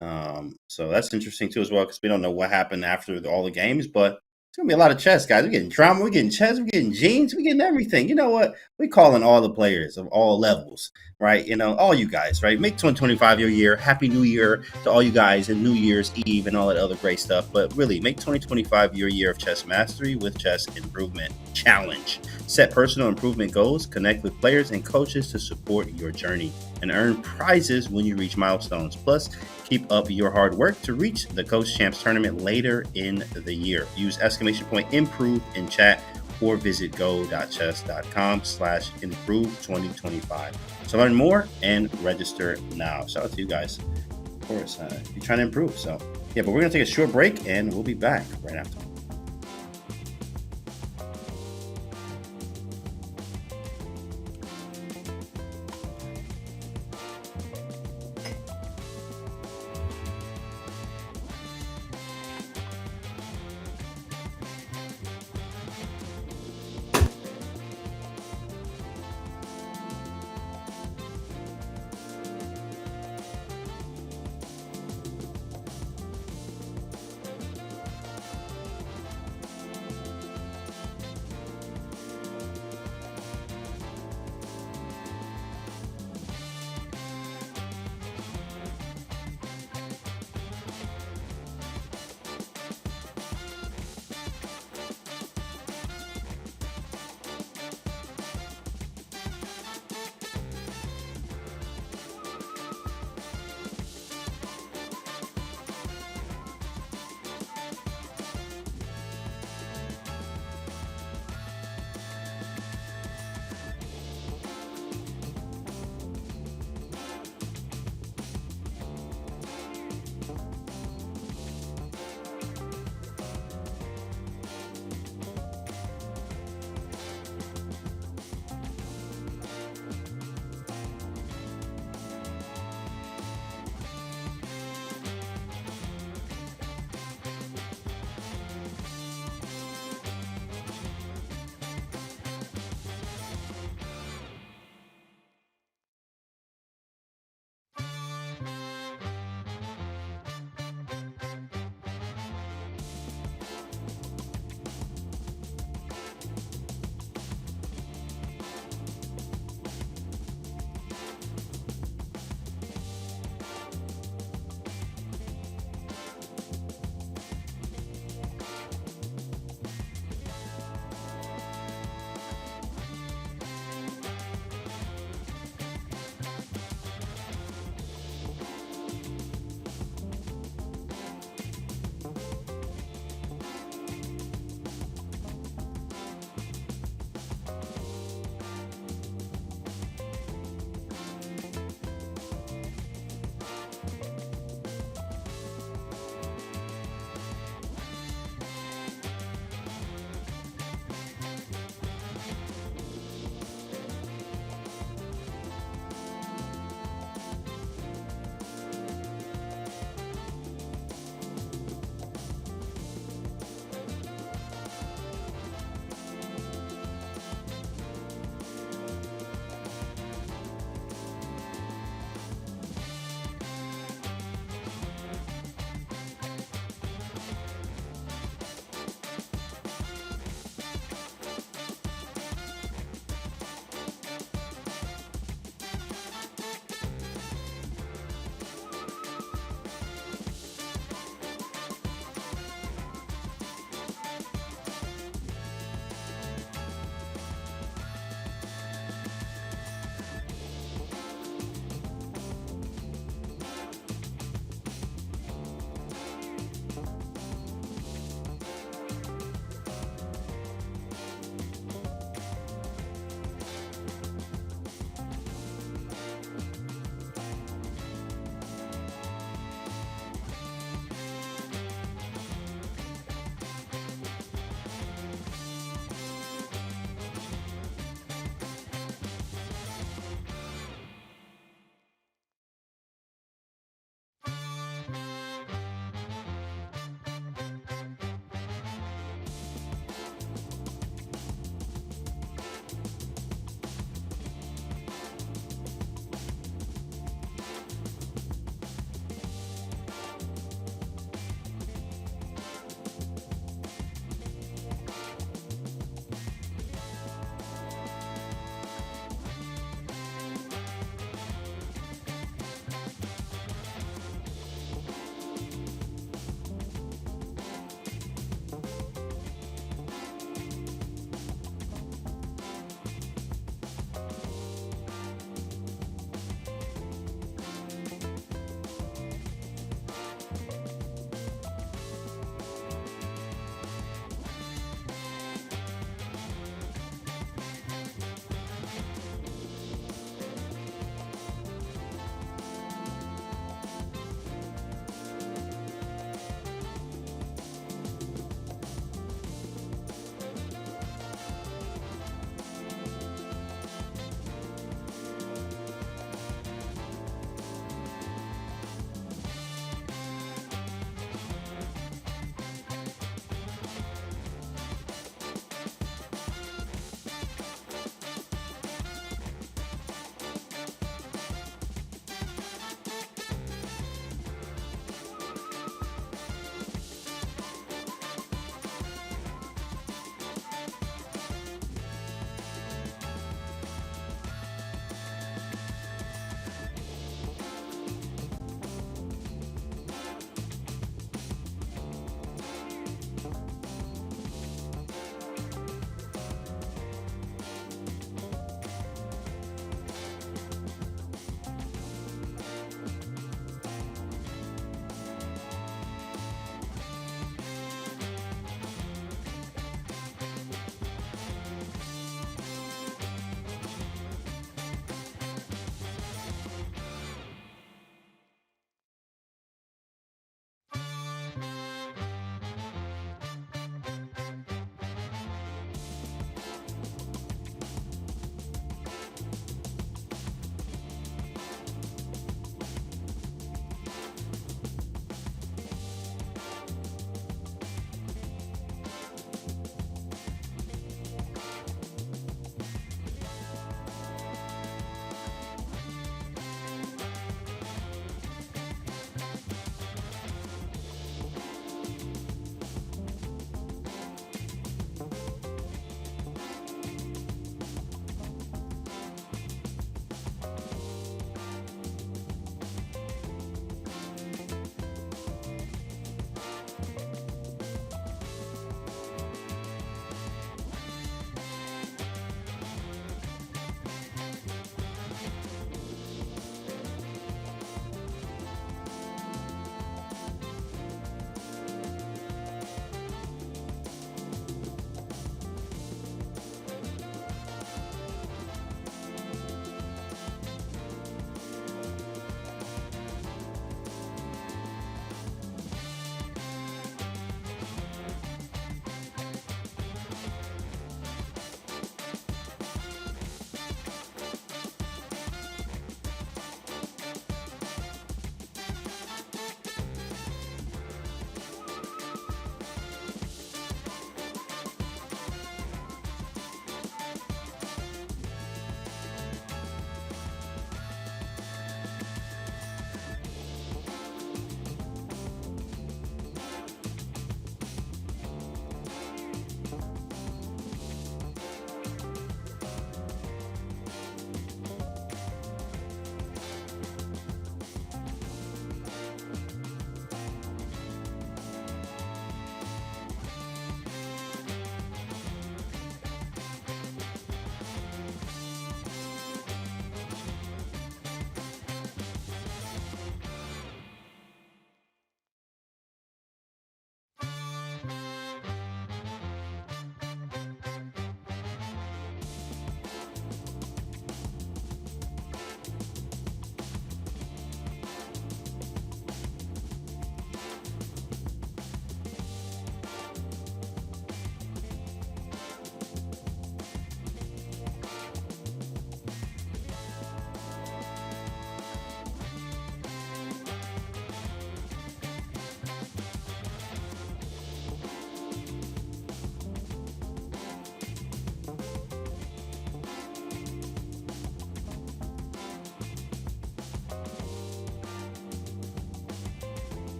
Speaker 1: So that's interesting too as well, because we don't know what happened after all the games, but it's going to be a lot of chess, guys. We're getting drama, we're getting chess, we're getting genes, we're getting everything. You know what? We're calling all the players of all levels, right? You know, all you guys, right? Make 2025 your year. Happy New Year to all you guys, and New Year's Eve and all that other great stuff. But really, make 2025 your year of chess mastery with Chess Improvement Challenge. Set personal improvement goals, connect with players and coaches to support your journey, and earn prizes when you reach milestones. Plus, keep up your hard work to reach the Coach Champs tournament later in the year. Use exclamation point improve in chat or visit go.chess.com/improve 2025 to learn more and register now. Shout out to you guys, of course, if you're trying to improve. So yeah, but we're gonna take a short break and we'll be back right after.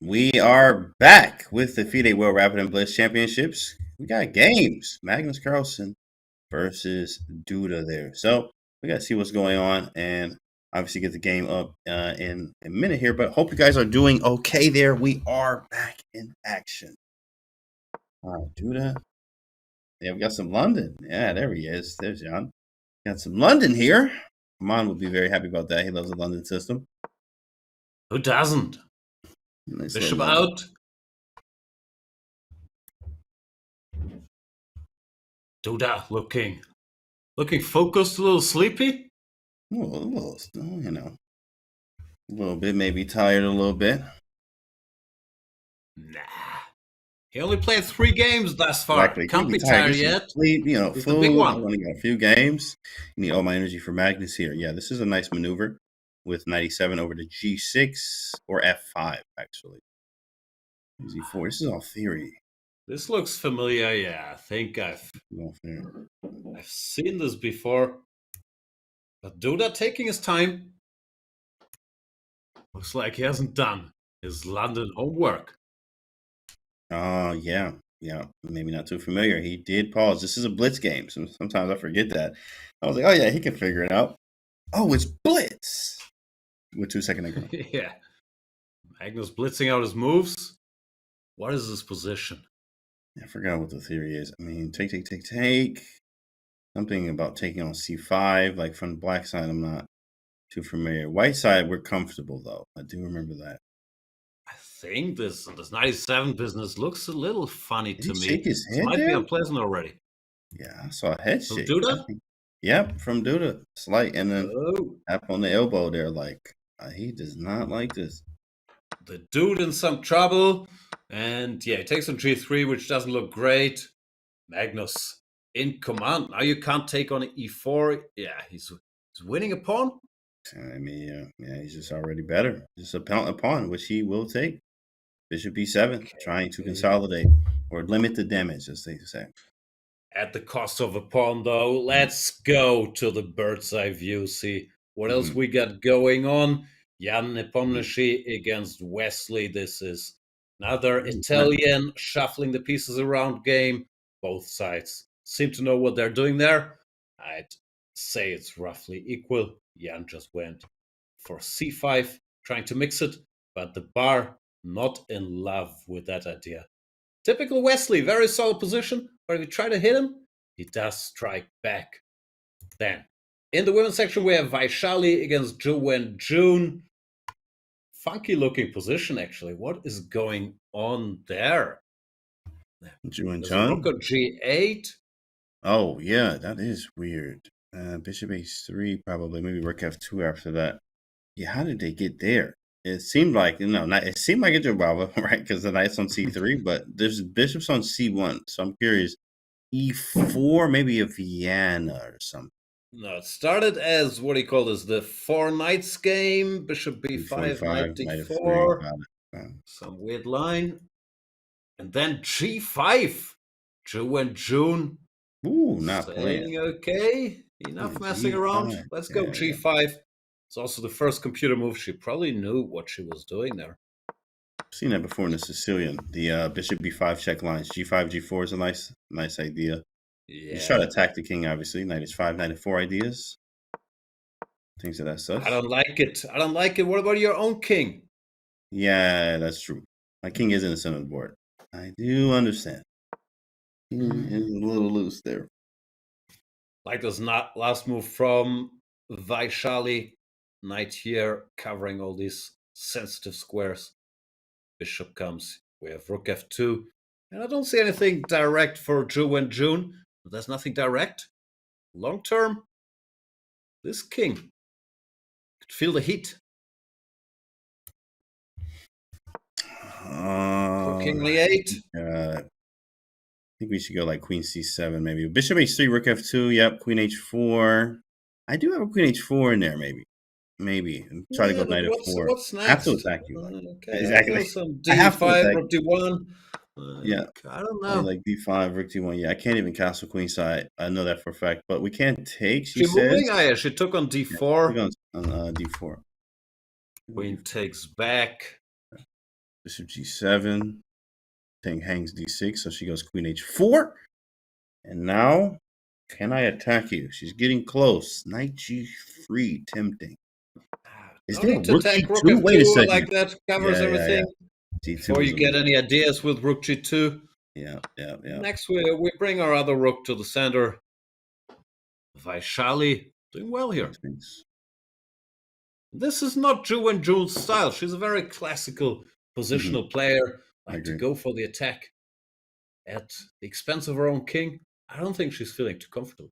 Speaker 1: We are back with the FIDE World Rapid and Blitz Championships. We got games. Magnus Carlsen versus Duda there. So we got to see what's going on and obviously get the game up in a minute here. But hope you guys are doing okay there. We are back in action. All right, Duda. Yeah, we got some London. Yeah, there he is. There's Jan. Got some London here. Amon will be very happy about that. He loves the London system.
Speaker 2: Who doesn't?
Speaker 1: Nice
Speaker 2: Bishop
Speaker 1: little London.
Speaker 2: out. Duda looking focused, a little sleepy.
Speaker 1: A little, you know, a little bit, maybe tired a little bit.
Speaker 2: Nah. He only played 3 games thus far.
Speaker 1: Exactly.
Speaker 2: Can't be tired yet.
Speaker 1: Sleep, you know,
Speaker 2: It's
Speaker 1: food.
Speaker 2: the big one.
Speaker 1: I only got a few games. You need all my energy for Magnus here. Yeah, this is a nice maneuver with 97 over to G6 or F5, actually. Z4. This is all theory.
Speaker 2: This looks familiar. Yeah, I think I've seen this before. But Duda taking his time. Looks like he hasn't done his London homework.
Speaker 1: Yeah. Maybe not too familiar. He did pause. This is a blitz game. Sometimes I forget that. I was like, oh yeah, he can figure it out. Oh, it's blitz. With 2 seconds ago.
Speaker 2: Yeah. Magnus blitzing out his moves. What is his position?
Speaker 1: I forgot what the theory is. I mean, take. Something about taking on C5, like from the black side, I'm not too familiar. White side, we're comfortable though. I do remember that.
Speaker 2: I think this 97 business looks a little funny to me.
Speaker 1: Shake his head
Speaker 2: might
Speaker 1: there?
Speaker 2: be unpleasant already.
Speaker 1: Yeah, I saw a head
Speaker 2: From
Speaker 1: shake.
Speaker 2: Duda?
Speaker 1: Yep, from Duda. Slight, and then tap on the elbow there. Like he does not like this.
Speaker 2: The dude in some trouble, and yeah, he takes on G3, which doesn't look great. Magnus in command. Now you can't take on an E4. Yeah, he's winning a pawn.
Speaker 1: I mean, yeah, he's just already better. Just a pawn, which he will take. Bishop B7, trying to consolidate or limit the damage, as they say.
Speaker 2: At the cost of a pawn, though, let's go to the bird's eye view. See what else we got going on. Jan Nepomniachtchi against Wesley. This is another Italian shuffling the pieces around game. Both sides seem to know what they're doing there. I'd say it's roughly equal. Jan just went for C5, trying to mix it, but the bar not in love with that idea. Typical Wesley, very solid position, but if you try to hit him, he does strike back. Then, in the women's section, we have Vaishali against Zhu and June. Funky looking position, actually. What is going on there?
Speaker 1: Zhu and June?
Speaker 2: Rook on G8.
Speaker 1: Oh, yeah, that is weird. Bishop H3, probably. Maybe Rook F2 after that. Yeah, how did they get there? It seemed like, it seemed like a Jababa, right? Because the knight's on C3, but there's bishops on C1. So I'm curious. E4, maybe a Vienna or something.
Speaker 2: No, it started as, what do you call this? The 4 knights game. Bishop B5, knight D4. Some weird line. And then G5. Zhu and June.
Speaker 1: Ooh, not playing.
Speaker 2: Okay, enough messing around. Let's go G5. It's also the first computer move. She probably knew what she was doing there.
Speaker 1: I've seen that before in the Sicilian. The Bishop B5 check lines. G5, G4 is a nice idea. Yeah. You try to attack the king, obviously. Knight H5, Knight F4 ideas. Things of that such.
Speaker 2: I don't like it. What about your own king?
Speaker 1: Yeah, that's true. My king is in the center of the board. I do understand. King is a little loose there.
Speaker 2: Like this last move from Vaishali. Knight here, covering all these sensitive squares. Bishop comes. We have Rook F2. And I don't see anything direct for Zhu and June. There's nothing direct. Long term, this king could feel the heat. King E8.
Speaker 1: I think we should go like Queen C7, maybe. Bishop H3, Rook F2. Yep, Queen H4. I do have a Queen H4 in there, maybe. Try to go Knight F4.
Speaker 2: What's next?
Speaker 1: I have to attack you.
Speaker 2: Okay,
Speaker 1: exactly.
Speaker 2: Some D5, Rook D1.
Speaker 1: Yeah.
Speaker 2: I don't know.
Speaker 1: Like D5, Rook D1. Yeah, I can't even castle Queen side. I know that for a fact. But we can't take, she says.
Speaker 2: Moving? Yeah, she took on D4.
Speaker 1: Yeah, on D4.
Speaker 2: Queen takes back.
Speaker 1: Bishop G7. Thing hangs D6, so she goes Queen H4. And now, can I attack you? She's getting close. Knight G3, tempting. Is
Speaker 2: No
Speaker 1: there a
Speaker 2: need to
Speaker 1: Rook
Speaker 2: attack Rook
Speaker 1: G2? Wait a
Speaker 2: F2
Speaker 1: second.
Speaker 2: like that. Covers everything.
Speaker 1: G2
Speaker 2: Before you get any ideas with Rook G2.
Speaker 1: Yeah.
Speaker 2: Next, we bring our other Rook to the center. Vaishali doing well here. This is not Zhu and June's style. She's a very classical positional player. Like to go for the attack at the expense of her own king. I don't think she's feeling too comfortable.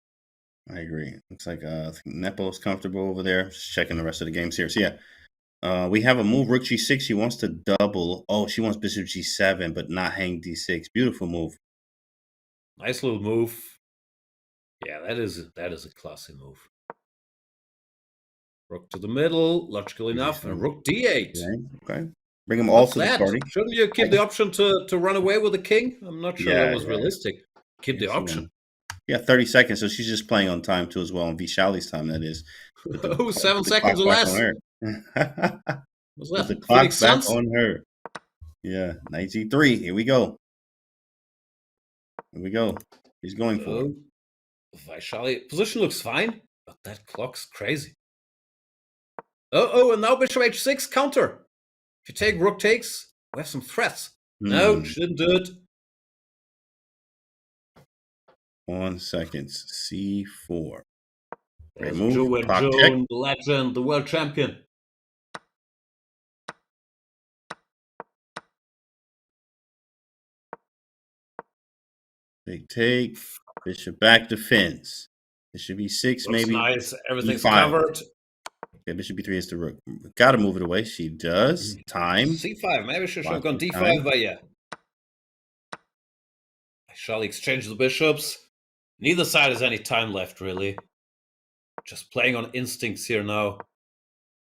Speaker 1: I agree. Looks like I think Nepo's comfortable over there. Just checking the rest of the games here. So yeah, we have a move Rook G6. She wants to double. Oh, she wants Bishop G7, but not hang D6. Beautiful move.
Speaker 2: Nice little move. Yeah, that is a classy move. Rook to the middle, logical enough, and Rook D8.
Speaker 1: Okay. Bring them all to the party.
Speaker 2: Shouldn't you keep the option to run away with the king? I'm not sure that was realistic. Keep the option.
Speaker 1: Yeah, 30 seconds. So she's just playing on time too as well. On Vishali's time, that is.
Speaker 2: Oh, 7 seconds or less.
Speaker 1: Was that the clock back on her? Yeah, Knight G3. Here we go. He's going for it.
Speaker 2: Vaishali position looks fine, but that clock's crazy. Oh, and now Bishop H6 counter. If you take Rook takes, we have some threats. No, she didn't do it.
Speaker 1: 1 second. C4.
Speaker 2: There's Zhu and June, the legend, the world champion.
Speaker 1: Big take. Bishop back defense. Bishop E6, maybe.
Speaker 2: Nice. Everything's covered.
Speaker 1: Okay, Bishop B3 is the Rook. Gotta move it away. She does. Time.
Speaker 2: C5. Maybe she should have gone D5, but yeah. Shall exchange the bishops. Neither side has any time left, really. Just playing on instincts here now.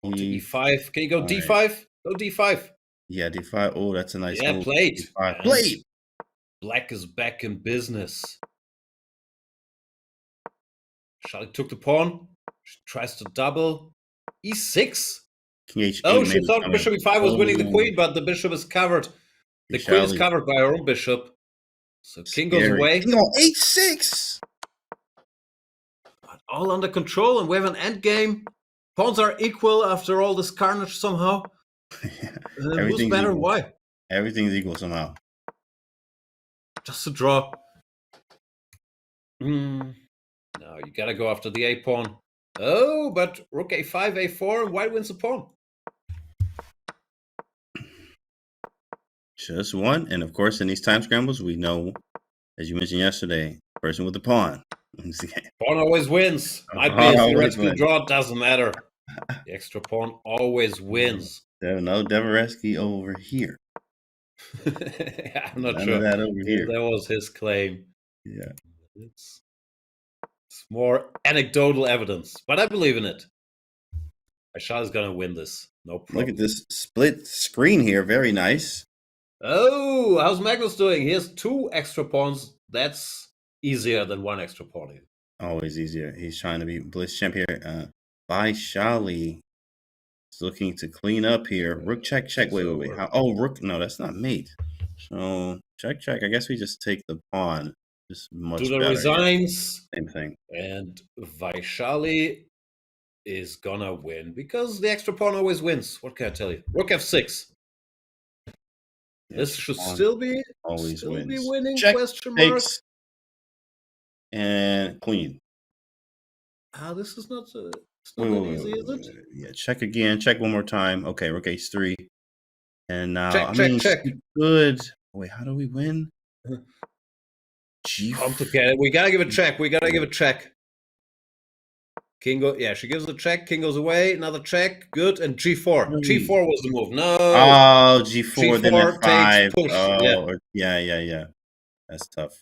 Speaker 2: On to E5. Can you go D5? Go D5.
Speaker 1: Yeah, D5. Oh, that's a nice move.
Speaker 2: Yeah, played.
Speaker 1: Played.
Speaker 2: Black is back in business. Charlie took the pawn. She tries to double. E6.
Speaker 1: King H8.
Speaker 2: Oh, she thought Bishop E5 was winning the queen, but the bishop is covered. The queen is covered by her own bishop. So king goes away.
Speaker 1: King on H6.
Speaker 2: But all under control, and we have an endgame. Pawns are equal after all this carnage somehow. Who's better and why?
Speaker 1: Everything's equal somehow.
Speaker 2: Just a draw. No, you gotta go after the A pawn. Oh, but Rook A5, A4, and white wins the pawn.
Speaker 1: Just one. And of course, in these time scrambles, we know, as you mentioned yesterday, person with the pawn.
Speaker 2: Pawn always wins. Might be a theoretical draw, doesn't matter. The extra pawn always wins.
Speaker 1: No Devereski over here.
Speaker 2: I'm not sure.
Speaker 1: That over here.
Speaker 2: That was his claim.
Speaker 1: Yeah.
Speaker 2: It's more anecdotal evidence, but I believe in it. Aisha is going to win this. No problem.
Speaker 1: Look at this split screen here. Very nice.
Speaker 2: Oh, how's Magnus doing? He has 2 extra pawns. That's easier than 1 extra pawn.
Speaker 1: Always easier. He's trying to be Blitz champion. Vaishali is looking to clean up here. Rook check. Wait. Oh, Rook. No, that's not mate. So check. I guess we just take the pawn. Just much better.
Speaker 2: Duda resigns.
Speaker 1: Same thing.
Speaker 2: And Vaishali is gonna win because the extra pawn always wins. What can I tell you? Rook F6. Yeah, this should still be winning.
Speaker 1: Check,
Speaker 2: question mark.
Speaker 1: Takes, and queen.
Speaker 2: This is not that easy, is it?
Speaker 1: Yeah, check again. Check one more time. Okay, Rook H3. And now,
Speaker 2: check.
Speaker 1: Good. Wait, how do we win?
Speaker 2: Complicated. We gotta give a check. King she gives a check. King goes away. Another check. Good. And G4. G4 was the move. No.
Speaker 1: Oh, G4. Then
Speaker 2: F5. Push.
Speaker 1: Yeah. That's tough.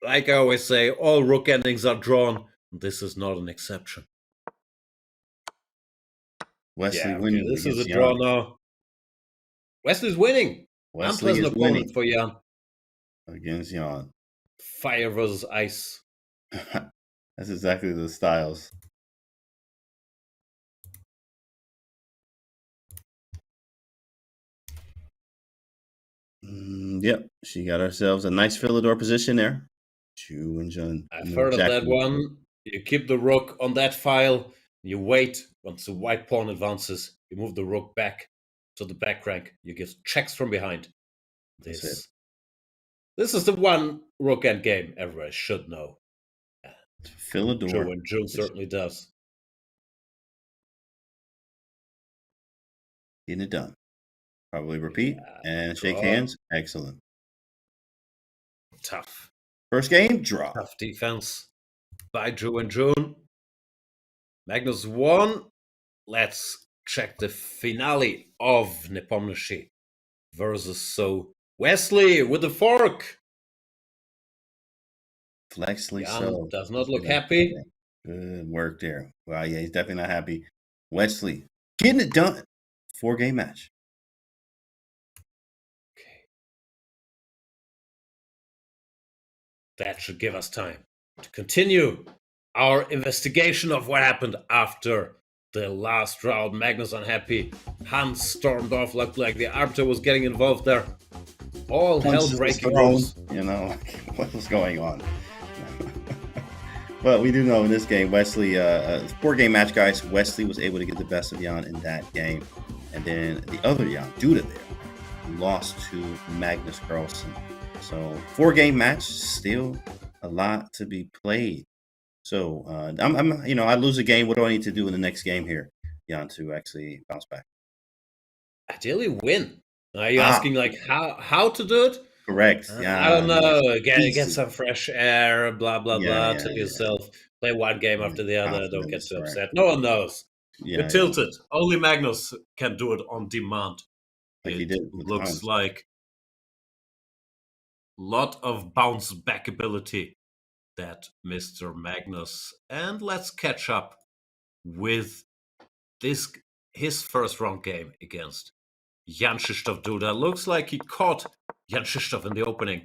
Speaker 2: Like I always say, all rook endings are drawn. This is not an exception.
Speaker 1: Wesley winning.
Speaker 2: This is a draw now. Wesley's winning.
Speaker 1: Wesley is winning
Speaker 2: for Jan.
Speaker 1: Against Jan.
Speaker 2: Fire versus ice.
Speaker 1: That's exactly the styles. Yep, she got ourselves a nice Philidor position there. Chu and Jun
Speaker 2: I've
Speaker 1: know
Speaker 2: heard of
Speaker 1: exactly
Speaker 2: that
Speaker 1: what to do.
Speaker 2: one. You keep the rook on that file. You wait once the white pawn advances. You move the rook back to the back rank. You give checks from behind.
Speaker 1: That's it.
Speaker 2: This is the one rook end game everybody should know.
Speaker 1: Philidor.
Speaker 2: Joe and June certainly does.
Speaker 1: Getting it done. Probably repeat and shake
Speaker 2: Draw.
Speaker 1: hands. Excellent.
Speaker 2: Tough.
Speaker 1: First game, draw.
Speaker 2: Tough defense by Joe and June. Magnus won. Let's check the finale of Nepomniachtchi versus Wesley with the fork.
Speaker 1: Flexly
Speaker 2: Jan
Speaker 1: so.
Speaker 2: does not look happy.
Speaker 1: Good work there. Wow, yeah, he's definitely not happy. Wesley getting it done. 4-game match.
Speaker 2: Okay. That should give us time to continue our investigation of what happened after the last round. Magnus unhappy. Hans stormed off. Looked like the arbiter was getting involved there. All hell breaking loose.
Speaker 1: You know, what was going on? Well, we do know in this game, Wesley, 4-game match, guys, Wesley was able to get the best of Jan in that game. And then the other Jan, Duda there, lost to Magnus Carlsen. So 4-game match, still a lot to be played. So I lose a game. What do I need to do in the next game here, Jan, to actually bounce back?
Speaker 2: Ideally win. Are you asking like how to do it?
Speaker 1: Correct. Yeah.
Speaker 2: I don't know. Get some fresh air, blah blah blah. Tell yourself, play one game after the other. Don't get so upset. No one knows. You're tilted. Only Magnus can do it on demand.
Speaker 1: Like he did.
Speaker 2: Looks like a lot of bounce back ability that Mr. Magnus. And let's catch up with his first round game against Jan Krzysztof Duda. Looks like he caught Jan Krzysztof in the opening.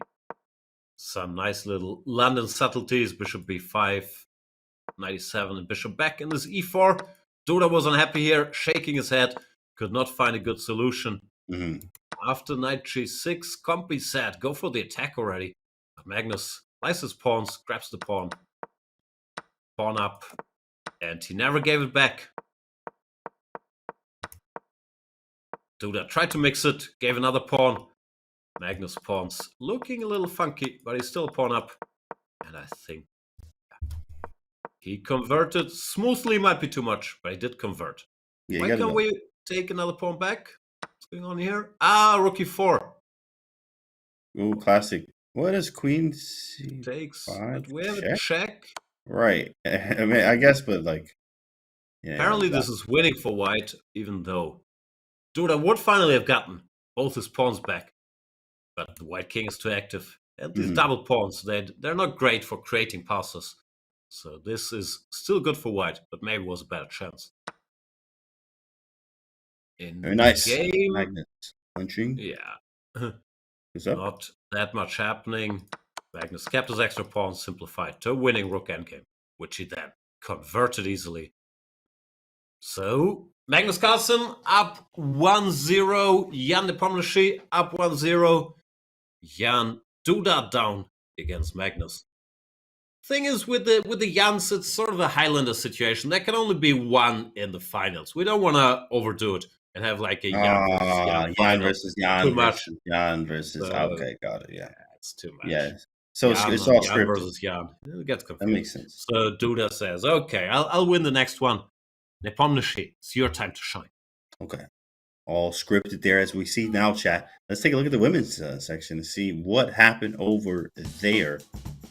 Speaker 2: Some nice little London subtleties. Bishop b5, 97, and bishop back in this e4. Duda was unhappy here, shaking his head. Could not find a good solution. After knight g6, Compy said, go for the attack already. But Magnus slices pawns, grabs the pawn. Pawn up. And he never gave it back. Duda tried to mix it, gave another pawn. Magnus pawns looking a little funky, but he's still a pawn up. And I think he converted smoothly, might be too much, but he did convert.
Speaker 1: Yeah,
Speaker 2: when can we take another pawn back? What's going on here? Rook e4.
Speaker 1: Ooh, classic. What is queen c5?
Speaker 2: Takes, but we have a check.
Speaker 1: Right. I mean, I guess, but like...
Speaker 2: Yeah, apparently this is winning for white, even though Duda would finally have gotten both his pawns back. But the white king is too active. And these double pawns, they're not great for creating passes. So this is still good for white, but maybe was a better chance. In
Speaker 1: very nice
Speaker 2: game,
Speaker 1: Magnus punching.
Speaker 2: Yeah. Not that much happening. Magnus kept his extra pawn simplified to a winning rook endgame, which he then converted easily. So Magnus Carlsen up 1-0. Jan Nepomniachtchi up 1-0. Jan Duda down against Magnus. Thing is, with the Jans, it's sort of a Highlander situation. There can only be one in the finals. We don't want to overdo it and have like a
Speaker 1: Jan versus Jan.
Speaker 2: Too much.
Speaker 1: Jan versus. Okay, got it. Yeah,
Speaker 2: it's too much.
Speaker 1: Yeah. So it's all scripted.
Speaker 2: Jan versus Jan. It gets confused.
Speaker 1: That makes sense.
Speaker 2: So Duda says, "Okay, I'll win the next one. Nepomniachtchi, it's your time to shine."
Speaker 1: Okay. All scripted there as we see now, chat. Let's take a look at the women's section and see what happened over there.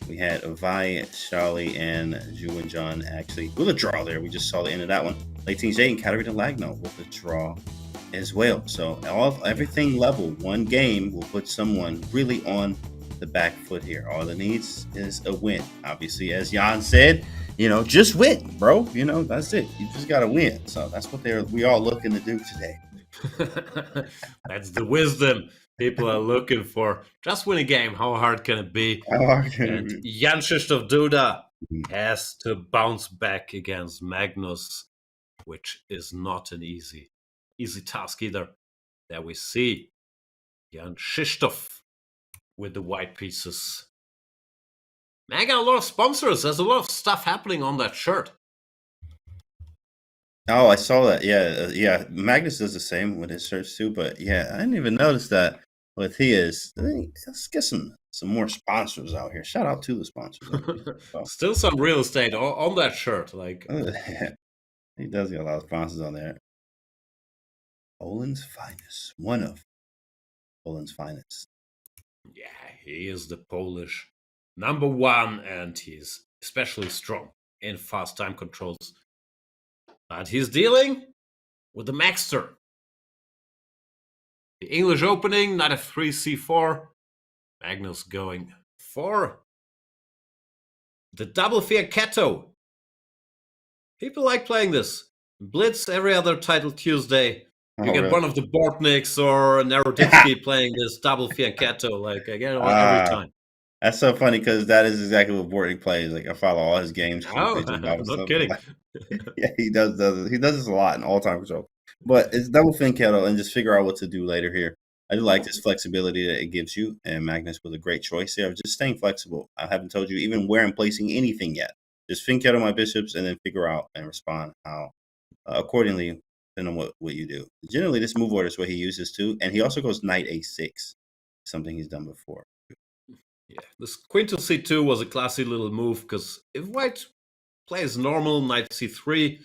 Speaker 1: We had Avai, Charlie, and Zhu and John actually with a draw there. We just saw the end of that one. Leighton J and Katarina Lagno with a draw as well. So everything level. One game will put someone really on the back foot here. All it needs is a win. Obviously, as Jan said, just win, bro. That's it. You just got to win. So that's what we all looking to do today.
Speaker 2: That's the wisdom people are looking for. Just win a game. How hard can it be? And Jan Krzysztof Duda has to bounce back against Magnus, which is not an easy task either. There we see Jan Krzysztof with the white pieces. Man, I got a lot of sponsors. There's a lot of stuff happening on that shirt.
Speaker 1: Oh, I saw that. Yeah, yeah. Magnus does the same with his shirts too. But yeah, I didn't even notice that with his. Let's get some more sponsors out here. Shout out to the sponsors.
Speaker 2: Still some real estate on that shirt. Like
Speaker 1: he does get a lot of sponsors on there. Poland's finest, one of Poland's finest.
Speaker 2: Yeah, he is the Polish #1, and he's especially strong in fast time controls. But he's dealing with the Maxter. The English opening, knight f3, c4. Magnus going for the double fianchetto. People like playing this. Blitz every other title Tuesday. You get one of the Bortniks or Naroditsky playing this double fianchetto. Like, I get it every time.
Speaker 1: That's so funny because that is exactly what Bortnik plays. Like, I follow all his games.
Speaker 2: Oh, I'm not kidding.
Speaker 1: Yeah, he does this a lot in all-time control. But it's double fianchetto and just figure out what to do later here. I do like this flexibility that it gives you, and Magnus was a great choice there. Just staying flexible. I haven't told you even where I'm placing anything yet. Just fianchetto my bishops and then figure out and respond how accordingly, depending on what you do. Generally, this move order is what he uses too, and he also goes knight a6, something he's done before.
Speaker 2: Yeah, this queen to c2 was a classy little move because if white plays normal knight c3,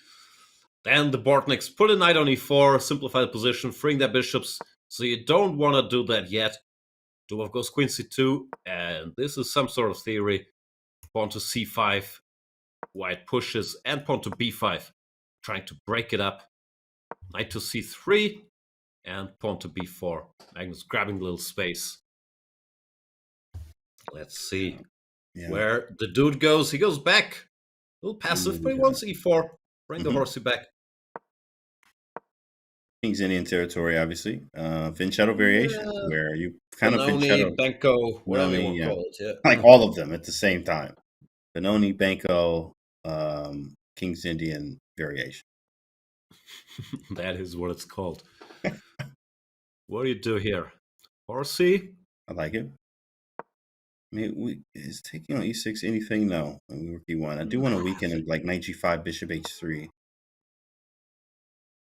Speaker 2: then the Bortniks put a knight on e4, simplify the position, freeing their bishops. So you don't want to do that yet. Dubov goes queen c2, and this is some sort of theory. Pawn to c5, white pushes, and pawn to b5, trying to break it up. Knight to c3, and pawn to b4. Magnus grabbing a little space. Let's see where the dude goes. He goes back. A little passive, but he wants e4. Bring the horsey back.
Speaker 1: King's Indian territory, obviously. Fianchetto variation, where you kind of
Speaker 2: Benoni, Benko, whatever you want to call it. Yeah.
Speaker 1: Like all of them at the same time. Benoni, Benko, King's Indian variation.
Speaker 2: That is what it's called. What do you do here? Horsey?
Speaker 1: I like it. I mean, is taking on e6 anything? No. We were e1. I do want to weaken it like knight g5, bishop h3.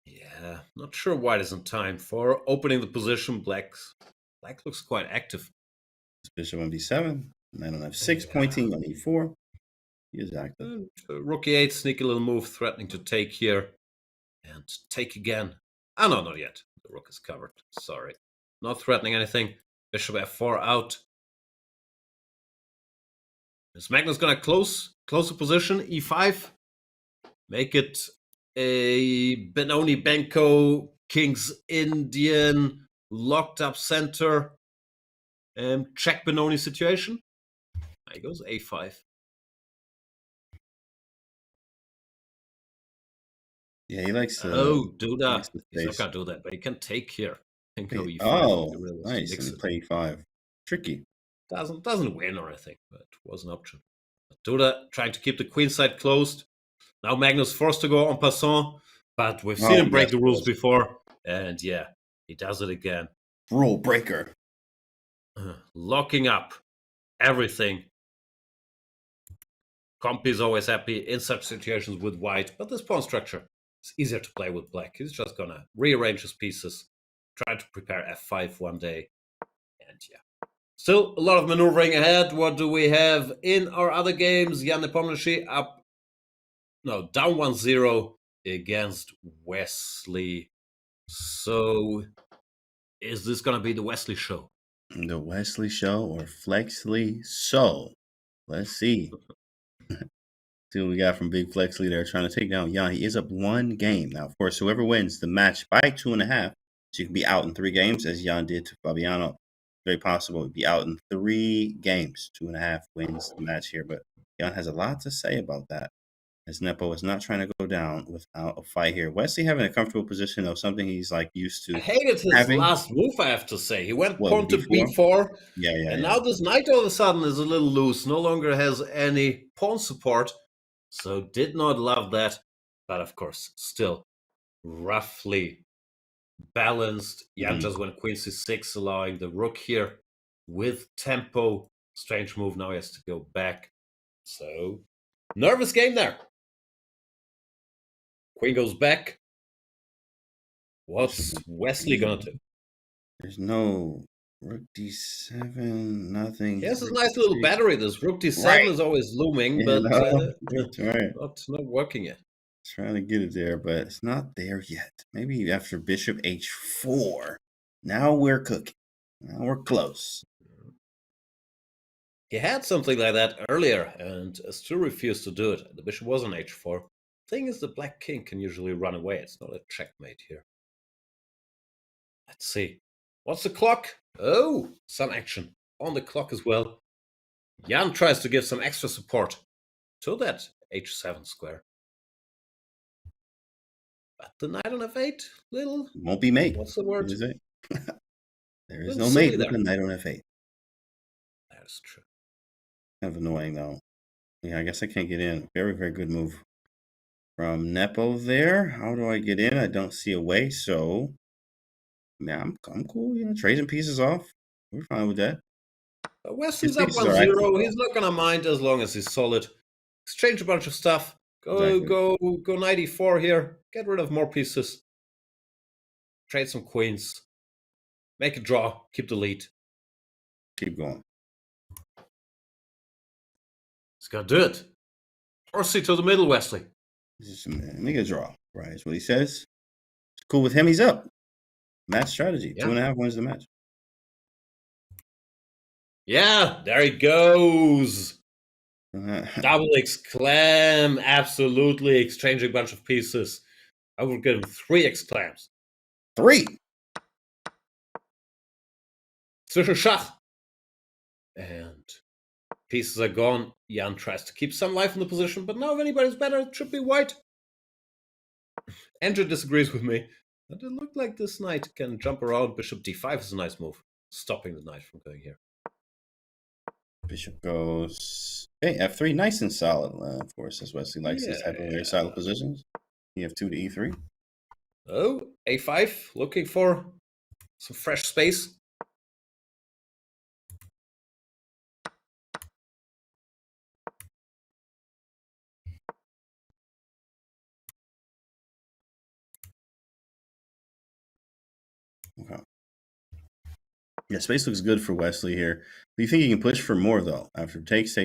Speaker 2: Yeah, not sure white is in time for opening the position. Black looks quite active.
Speaker 1: Bishop on b7, knight on f6, pointing on e4. He is active.
Speaker 2: Rook e8, sneaky little move, threatening to take here. And take again. Oh, no, not yet. The rook is covered. Sorry. Not threatening anything. Bishop f4 out. Is Magnus going to close the position? e5. Make it a Benoni Benko King's Indian locked up center check Benoni situation. There he goes, a5.
Speaker 1: Yeah, he likes to.
Speaker 2: Oh, do that. He's not going to do that, but he can take here. And go e5.
Speaker 1: Oh, nice. And play e5. Tricky.
Speaker 2: Doesn't win or anything, but it was an option. Duda trying to keep the queen side closed. Now Magnus forced to go en passant, but we've seen him break the rules before. And yeah, he does it again.
Speaker 1: Rule breaker.
Speaker 2: Locking up everything. Compy is always happy in such situations with white, but this pawn structure is easier to play with black. He's just going to rearrange his pieces, try to prepare f5 one day, and yeah. Still a lot of maneuvering ahead. What do we have in our other games? Jan Nepomniachtchi down 1-0 against Wesley. So is this going to be the Wesley show?
Speaker 1: The Wesley show or Flexley show? Let's see. See what we got from Big Flexley there trying to take down Jan. He is up one game. Now, of course, whoever wins the match by 2.5, so you can be out in 3 games, as Jan did to Fabiano. Very possible to be out in 3 games. 2.5 wins the match here. But Jan has a lot to say about that, as Nepo is not trying to go down without a fight here. Wesley having a comfortable position, though, something he's like used to.
Speaker 2: I hated his last move, I have to say. He went pawn to b4. And now this knight all of a sudden is a little loose. No longer has any pawn support. So did not love that. But of course, still roughly balanced. Jan just went queen c6, allowing the rook here with tempo. Strange move, now he has to go back. So, nervous game there. Queen goes back. What's Wesley gonna do?
Speaker 1: There's no rook d7, nothing.
Speaker 2: He has a nice little battery. This rook d7 is always looming, but
Speaker 1: that's right.
Speaker 2: not working yet.
Speaker 1: Trying to get it there, but it's not there yet. Maybe after bishop h4. Now we're cooking. Now we're close.
Speaker 2: He had something like that earlier and still refused to do it. The bishop was on h4. Thing is, the black king can usually run away. It's not a checkmate here. Let's see. What's the clock? Oh, some action on the clock as well. Jan tries to give some extra support to that h7 square. But the knight on f8, little...
Speaker 1: Won't be mate.
Speaker 2: What's the word?
Speaker 1: Is it? There is no mate with the knight on f8.
Speaker 2: That is true.
Speaker 1: Kind of annoying, though. Yeah, I guess I can't get in. Very, very good move from Nepo there. How do I get in? I don't see a way, so... Yeah, I'm cool. You know, trading pieces off. We're fine with that.
Speaker 2: Wesley's up 1-0. He's not going to mind as long as he's solid. Exchange a bunch of stuff. Go knight e4 here. Get rid of more pieces. Trade some queens. Make a draw. Keep the lead.
Speaker 1: Keep going.
Speaker 2: He's going to do it. Horsey to the middle, Wesley.
Speaker 1: Just make a draw. Right, that's what he says. It's cool with him. He's up. Match strategy. Yeah. 2.5 wins the match.
Speaker 2: Yeah, there he goes. Double exclam. Absolutely. Exchanging a bunch of pieces. I would give him 3 exclams.
Speaker 1: 3?
Speaker 2: Zwischen Schach. And pieces are gone. Jan tries to keep some life in the position, but now if anybody's better, it should be white. Andrew disagrees with me. But it looked like this knight can jump around. Bishop d5 is a nice move. Stopping the knight from going here.
Speaker 1: Bishop goes... Okay, f3, nice and solid. Of course, as Wesley likes these type of very solid positions. E2 to e3.
Speaker 2: Oh, a5, looking for some fresh space.
Speaker 1: Okay. Yeah, space looks good for Wesley here. Do you think he can push for more, though? After takes,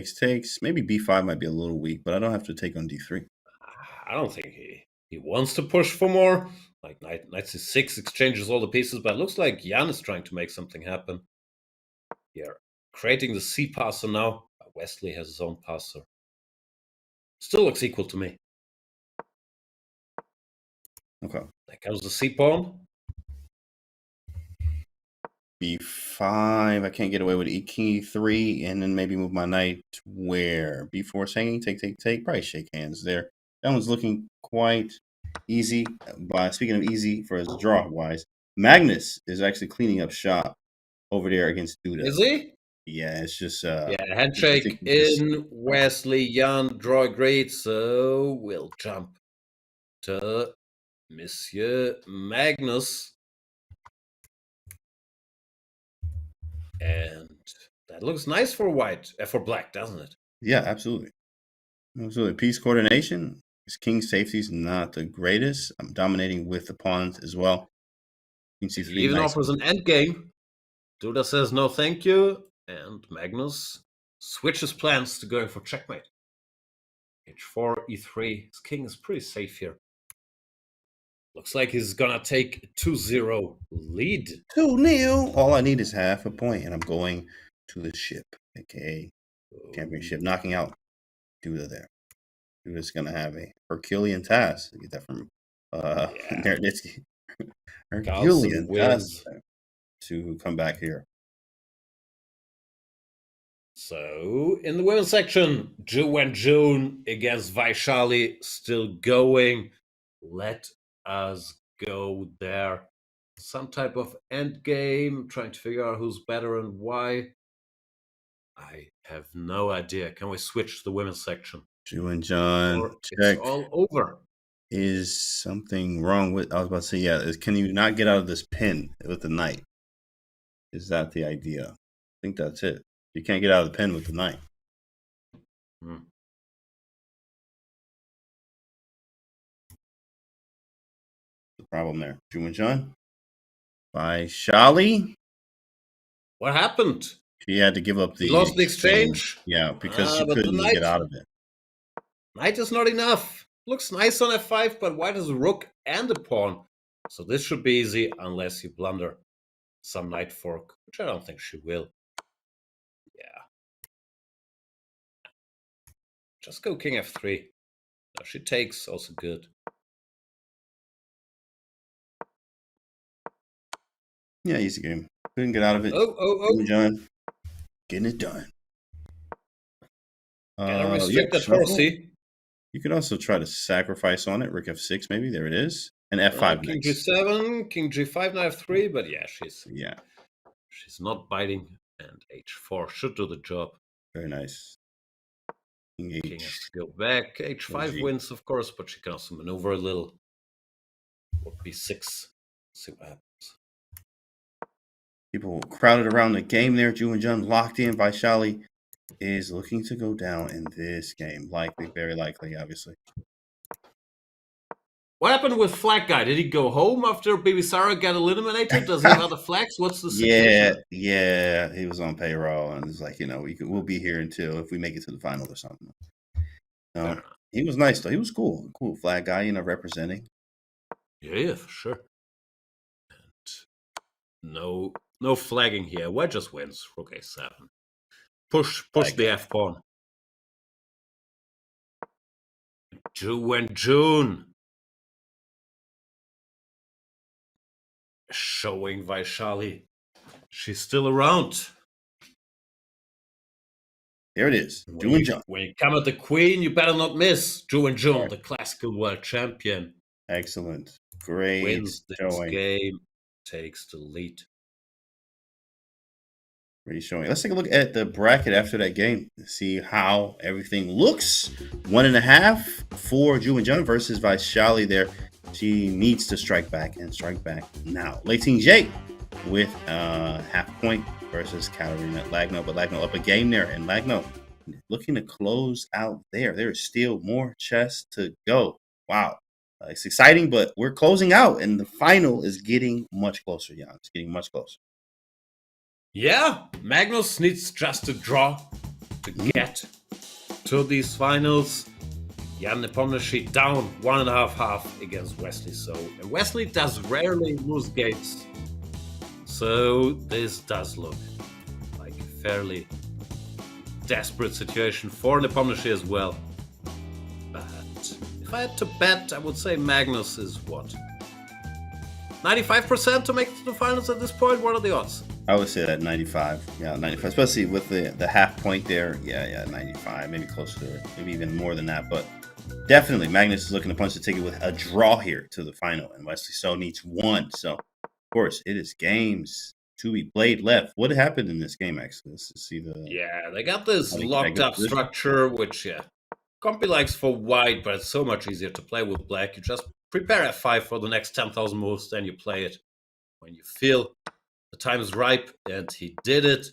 Speaker 1: maybe b5 might be a little weak, but I don't have to take on d3.
Speaker 2: I don't think he wants to push for more. Like knight c6 exchanges all the pieces, but it looks like Jan is trying to make something happen. Here, creating the c passer now. Wesley has his own passer. Still looks equal to me.
Speaker 1: Okay.
Speaker 2: There comes the c pawn.
Speaker 1: b5, I can't get away with e3, and then maybe move my knight where? b4 is hanging, take, probably shake hands there. That one's looking quite easy. Speaking of easy for his draw-wise, Magnus is actually cleaning up shop over there against Duda.
Speaker 2: Is he?
Speaker 1: Yeah, it's just...
Speaker 2: handshake in Wesley, Jan, draw agreed, so we'll jump to Monsieur Magnus. And that looks nice for white, for black, doesn't it?
Speaker 1: Yeah, absolutely. Absolutely. Piece coordination. His king safety is not the greatest. I'm dominating with the pawns as well. You can see
Speaker 2: he even offers an endgame. Duda says no thank you, and Magnus switches plans to going for checkmate. h4, e3. His king is pretty safe here. Looks like he's gonna take a 2-0 lead.
Speaker 1: 2-0. All I need is half a point, and I'm going to the ship, aka championship, knocking out Duda there. Duda's gonna have a Herculean task to get that from Nernitsky. Herculean task to come back here.
Speaker 2: So in the women's section, Ju and June against Vaishali still going. Let us go there. Some type of end game, trying to figure out who's better and why. I have no idea. Can we switch to the women's section?
Speaker 1: Ju and John,
Speaker 2: check. It's all over.
Speaker 1: Is something wrong with? I was about to say, yeah. Can you not get out of this pin with the knight? Is that the idea? I think that's it. You can't get out of the pin with the knight.
Speaker 2: Hmm.
Speaker 1: The problem there. Jumanjan by Shali.
Speaker 2: What happened?
Speaker 1: She had to give up the
Speaker 2: He lost the exchange.
Speaker 1: Yeah, because she
Speaker 2: But the
Speaker 1: couldn't get out of it.
Speaker 2: knight is not enough. Looks nice on f5, but white has a rook and a pawn. So this should be easy unless you blunder some knight fork, which I don't think she will. Yeah. Just go king f3. No, she takes, also good.
Speaker 1: Yeah, easy game. Couldn't get out of it.
Speaker 2: Oh.
Speaker 1: John, getting it done.
Speaker 2: Gotta restrict that horsey.
Speaker 1: You could also try to sacrifice on it. Rook f6, maybe. There it is. And f5
Speaker 2: King
Speaker 1: next.
Speaker 2: g7, king g5, knight f3, but yeah, she's not biting. And h4 should do the job.
Speaker 1: Very nice.
Speaker 2: King has to go back. h5 wins, of course, but she can also maneuver a little. Rook b6. See what happens.
Speaker 1: People crowded around the game there. Jumanjan locked in. Vaishali is looking to go down in this game. Likely, very likely, obviously.
Speaker 2: What happened with Flag Guy? Did he go home after Bibisara got eliminated? Does he have other flags? What's the situation?
Speaker 1: Yeah, he was on payroll, and it's like, we'll be here until if we make it to the final or something. He was nice though. He was cool Flag Guy, representing.
Speaker 2: Yeah, for sure. And no flagging here. White just wins. Rook a7. Push the f pawn. June. Showing Vaishali. She's still around.
Speaker 1: There it is.
Speaker 2: When you come at the queen, you better not miss. June, the classical world champion.
Speaker 1: Excellent. Great.
Speaker 2: Wins this game. Takes the lead.
Speaker 1: Great showing. Let's take a look at the bracket after that game to see how everything looks. 1.5 for Jumanjan versus Vaishali there. She needs to strike back now. Leiting J with half point versus Katarina Lagno. But Lagno up a game there, and Lagno looking to close out there. There is still more chess to go. Wow. It's exciting, but we're closing out, and the final is getting much closer, Jan. It's getting much closer.
Speaker 2: Yeah, Magnus needs just a draw to get to these finals. Jan Nepomniachtchi down 1.5 against Wesley. And Wesley does rarely lose games. So this does look like a fairly desperate situation for Nepomniachtchi as well. But if I had to bet, I would say Magnus is what? 95% to make it to the finals at this point? What are the odds?
Speaker 1: I would say that 95. Yeah, 95. Especially with the half point there. Yeah, 95. Maybe closer to it. Maybe even more than that. But definitely, Magnus is looking to punch the ticket with a draw here to the final. And Wesley So needs one. So, of course, it is games to be played left. What happened in this game, actually? Let's see
Speaker 2: Yeah, they got this locked up structure, which, Compy likes for white, but it's so much easier to play with black. You just prepare f5 for the next 10,000 moves, then you play it when you feel the time is ripe, and he did it.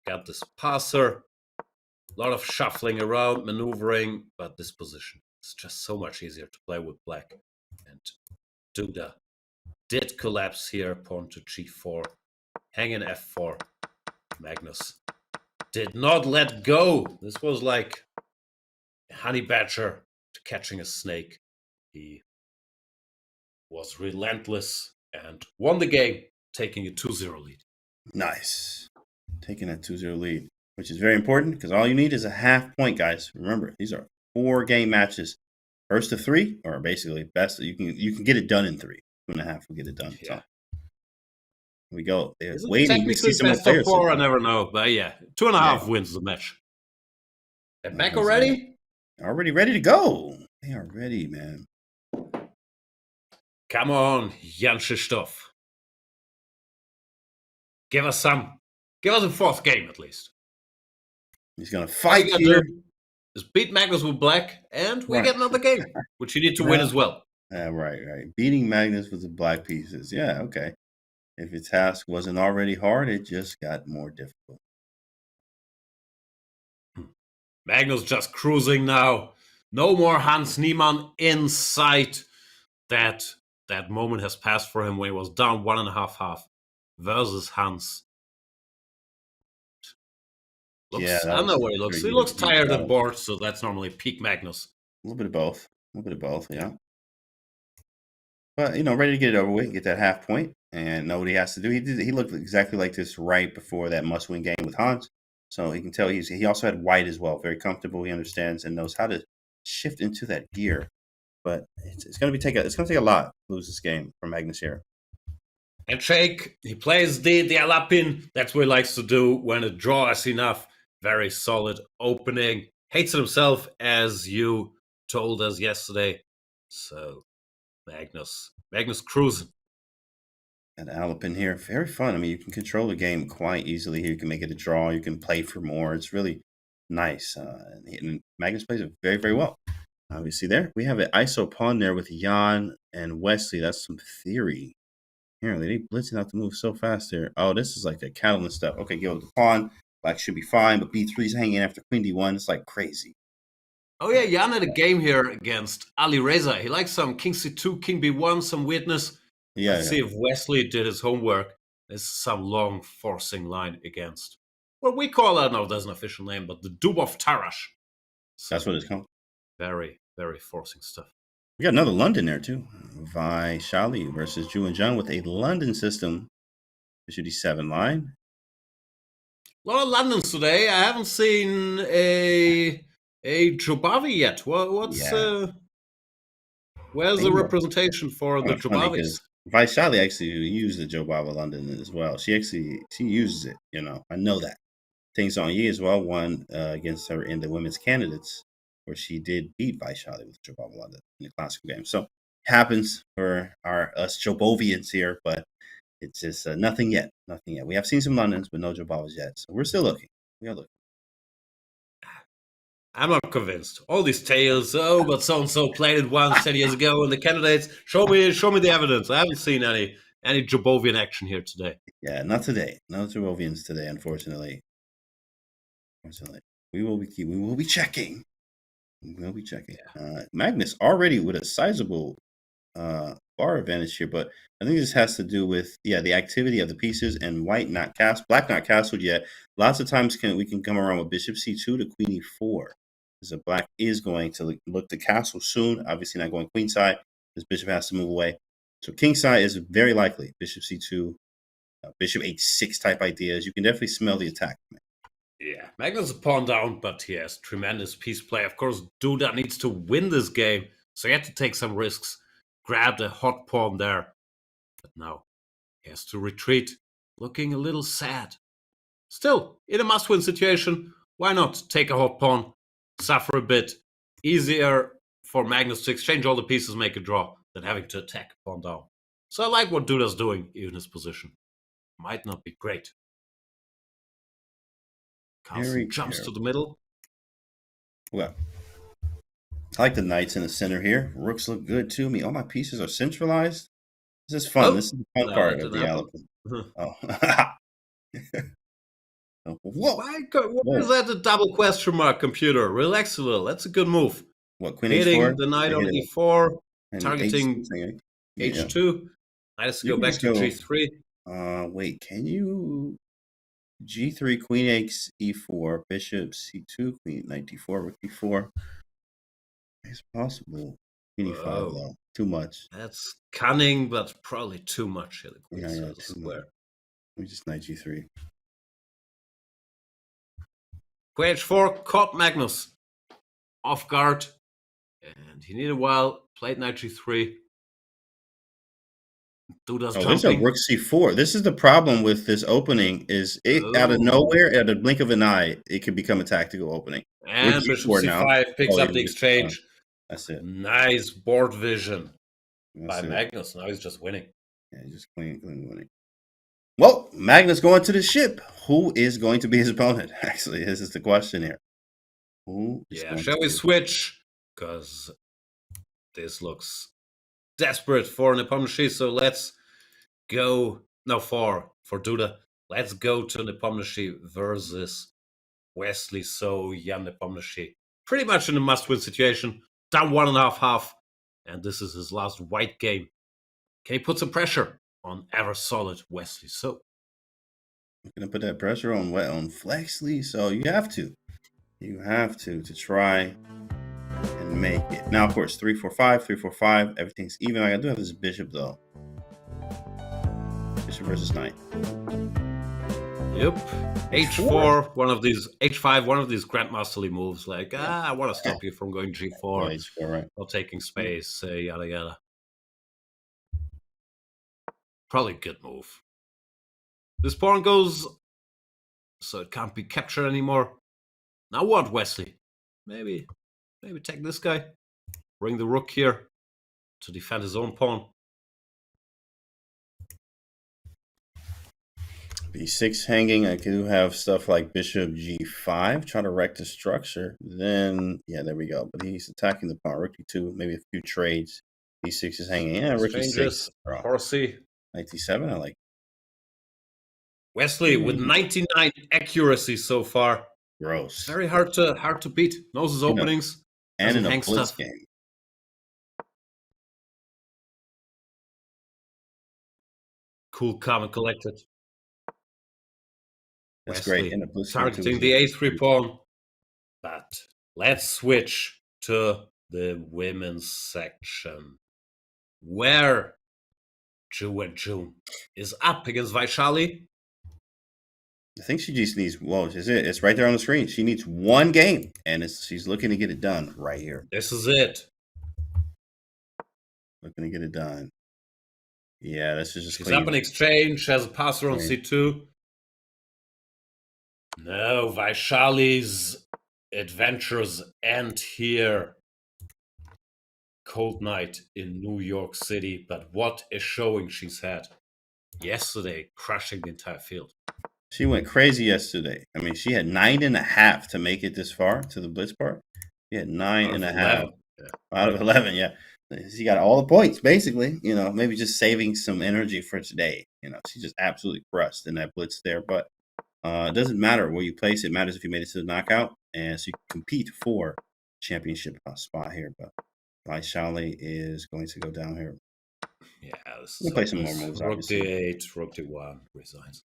Speaker 2: Got this passer. A lot of shuffling around, maneuvering, but this position is just so much easier to play with black. And Duda did collapse here, pawn to g4, hanging f4. Magnus did not let go. This was like a honey badger to catching a snake. He was relentless and won the game, taking a 2-0 lead.
Speaker 1: Nice. Taking a 2-0 lead, which is very important because all you need is a half point, guys. Remember, these are 4-game matches. First to 3, or basically best you can get it done in 3. 2.5 will get it done.
Speaker 2: Yeah.
Speaker 1: So here we go. They're
Speaker 2: Is it
Speaker 1: waiting.
Speaker 2: Technically best of 4, I never know. But yeah, 2.5 wins the match. They're back already?
Speaker 1: Already ready to go. They are ready, man.
Speaker 2: Come on, Jan Krzysztof. Give us some. Give us a 4th game at least.
Speaker 1: He's going to fight here.
Speaker 2: Just beat Magnus with black, and we get another game, which you need to win as well.
Speaker 1: Right. Beating Magnus with the black pieces. Yeah, okay. If your task wasn't already hard, it just got more difficult.
Speaker 2: Magnus just cruising now. No more Hans Niemann in sight. That moment has passed for him when he was down 1.5 versus Hans.
Speaker 1: Yeah,
Speaker 2: I don't know what he looks. He looks tired and
Speaker 1: a
Speaker 2: bored, so that's normally peak Magnus.
Speaker 1: little bit of both. A little bit of both, yeah. But ready to get it over with, get that half point, and know what he has to do. He looked exactly like this right before that must-win game with Hans, so he can tell he also had white as well. Very comfortable. He understands and knows how to shift into that gear. But it's going to take a lot to lose this game for Magnus here.
Speaker 2: And Jake, he plays the Alapin. That's what he likes to do when a draw is enough. Very solid opening. Hates it himself, as you told us yesterday. So Magnus cruising.
Speaker 1: And Alapin here, very fun. I mean, you can control the game quite easily here. You can make it a draw. You can play for more. It's really nice. And Magnus plays it very, very well. Obviously, there we have an ISO pawn there with Jan and Wesley. That's some theory. Here, they blitzing out the move so fast there. Oh, this is like a catalyst stuff. Okay, go with the pawn. Black should be fine, but B3 is hanging after Queen D1. It's like crazy.
Speaker 2: Oh yeah, Jan had a game here against Alireza. He likes some King C2, King B1, some weirdness.
Speaker 1: Yeah.
Speaker 2: Let's see if Wesley did his homework. There's some long forcing line against. Well, we call that, no, there's an official name, but the Dubov Tarash.
Speaker 1: So that's what it's called.
Speaker 2: Very, very forcing stuff.
Speaker 1: We got another London there too. Vaishali versus Ju and John with a London system. Bishop D7 line.
Speaker 2: A lot of Londons today. I haven't seen a Jobavi yet. Where's the representation for the Jobavis?
Speaker 1: Vaishali actually used the Jobava London as well. She uses it. I know that. Ting Song Yi as well won against her in the women's candidates, where she did beat Vaishali with Jobava London in the classical game. So happens for us Jobovians here, but it's just nothing yet. Nothing yet. We have seen some Londons, but no Jobavas yet. So we're still looking. We are looking.
Speaker 2: I'm not convinced. All these tales, but so-and-so played it once 10 years ago, and the candidates, show me the evidence. I haven't seen any Jobovian action here today.
Speaker 1: Yeah, not today. No Jobovians today, unfortunately. We will be checking. We'll be checking. Yeah. Magnus already with a sizable bar advantage here, but I think this has to do with the activity of the pieces and black not castled yet. Lots of times we can come around with Bishop C2 to Queen E4. Because black is going to look to castle soon. Obviously not going queenside. This bishop has to move away. So kingside is very likely. Bishop C2, Bishop H6 type ideas. You can definitely smell the attack.
Speaker 2: Yeah, Magnus is a pawn down, but he has tremendous piece play. Of course, Duda needs to win this game, so he had to take some risks. Grabbed a hot pawn there, but now he has to retreat, looking a little sad. Still, in a must-win situation, why not take a hot pawn, suffer a bit? Easier for Magnus to exchange all the pieces, make a draw, than having to attack pawn down. So I like what Duda's doing, even his position. Might not be great. Carlsen jumps to the middle.
Speaker 1: Well, I like the knights in the center here. Rooks look good too. All my pieces are centralized. This is fun. This is the fun part of the Alapin.
Speaker 2: Whoa! What is that? The double question mark computer. Relax a little. That's a good move.
Speaker 1: What, Queen
Speaker 2: Hitting
Speaker 1: H4?
Speaker 2: The knight on E4, targeting H2. Knight has to go back to G3.
Speaker 1: Wait, can you G3, Queen X, E4, Bishop C2, Queen Knight D4, Rook D4? It's possible. Queen E5 though. Too much.
Speaker 2: That's cunning, but probably too much here.
Speaker 1: Too much. Let me just Knight G3.
Speaker 2: Queen H4 caught Magnus off guard, and he needed a while. Played Knight G3. Duda's jumping.
Speaker 1: There's a Rook C4. This is the problem with this opening. Is it out of nowhere, at a blink of an eye, it can become a tactical opening.
Speaker 2: And Bishop C5 picks up the exchange.
Speaker 1: That's it.
Speaker 2: Nice board vision by Magnus. Now he's just winning.
Speaker 1: Yeah, he's just clean winning. Well, Magnus going to the ship. Who is going to be his opponent? Actually, this is the question here.
Speaker 2: Shall we switch? Because this looks desperate for Nepomniachtchi, so let's go. No, for Duda. Let's go to Nepomniachtchi versus Wesley. So Jan Nepomniachtchi, pretty much in a must-win situation. Down 1.5, and this is his last white game. Can he put some pressure on ever-solid Wesley? So
Speaker 1: I'm gonna put that pressure on Flexley, so you have to try and make it. Now, of course, 3-4-5, 3-4-5. Everything's even. I do have this bishop though. Bishop versus knight.
Speaker 2: Yep. H4, one of these, H5, one of these grandmasterly moves. Like, I want to stop you from going G4,
Speaker 1: H4, right?
Speaker 2: not taking space, yada yada. Probably a good move. This pawn goes, so it can't be captured anymore. Now what, Wesley? Maybe take this guy. Bring the rook here to defend his own pawn.
Speaker 1: B6 hanging. I do have stuff like bishop G5, try to wreck the structure. Then, yeah, there we go. But he's attacking the pawn. Rook E2, maybe a few trades. B6 is hanging. Yeah, rook E6.
Speaker 2: Horsey.
Speaker 1: Knight D7, I like.
Speaker 2: Wesley with 99 accuracy so far.
Speaker 1: Gross.
Speaker 2: Very hard to beat. Knows his openings.
Speaker 1: And in a blitz game.
Speaker 2: Cool, calm, and collected.
Speaker 1: That's
Speaker 2: Wesley
Speaker 1: great. In a blitz
Speaker 2: targeting the A3 pawn. But let's switch to the women's section, where June is up against Vaishali.
Speaker 1: I think she just needs, it's right there on the screen. She needs one game, and she's looking to get it done right here.
Speaker 2: This is it.
Speaker 1: Looking to get it done. Yeah, this is just
Speaker 2: She's up in exchange, has a passer on C2. No, Vaishali's adventures end here. Cold night in New York City, but what a showing she's had yesterday, crushing the entire field.
Speaker 1: She went crazy yesterday. I mean, she had 9.5 to make it this far to the blitz part. She had 9.5 out of 11. Yeah, she got all the points basically. Maybe just saving some energy for today. She just absolutely crushed in that blitz there. But it doesn't matter where you place; it matters if you made it to the knockout, and so you can compete for championship spot here. But Vaishali is going to go down here.
Speaker 2: Yeah, this
Speaker 1: is play some more moves.
Speaker 2: Rook D8, Rook D1, resigns.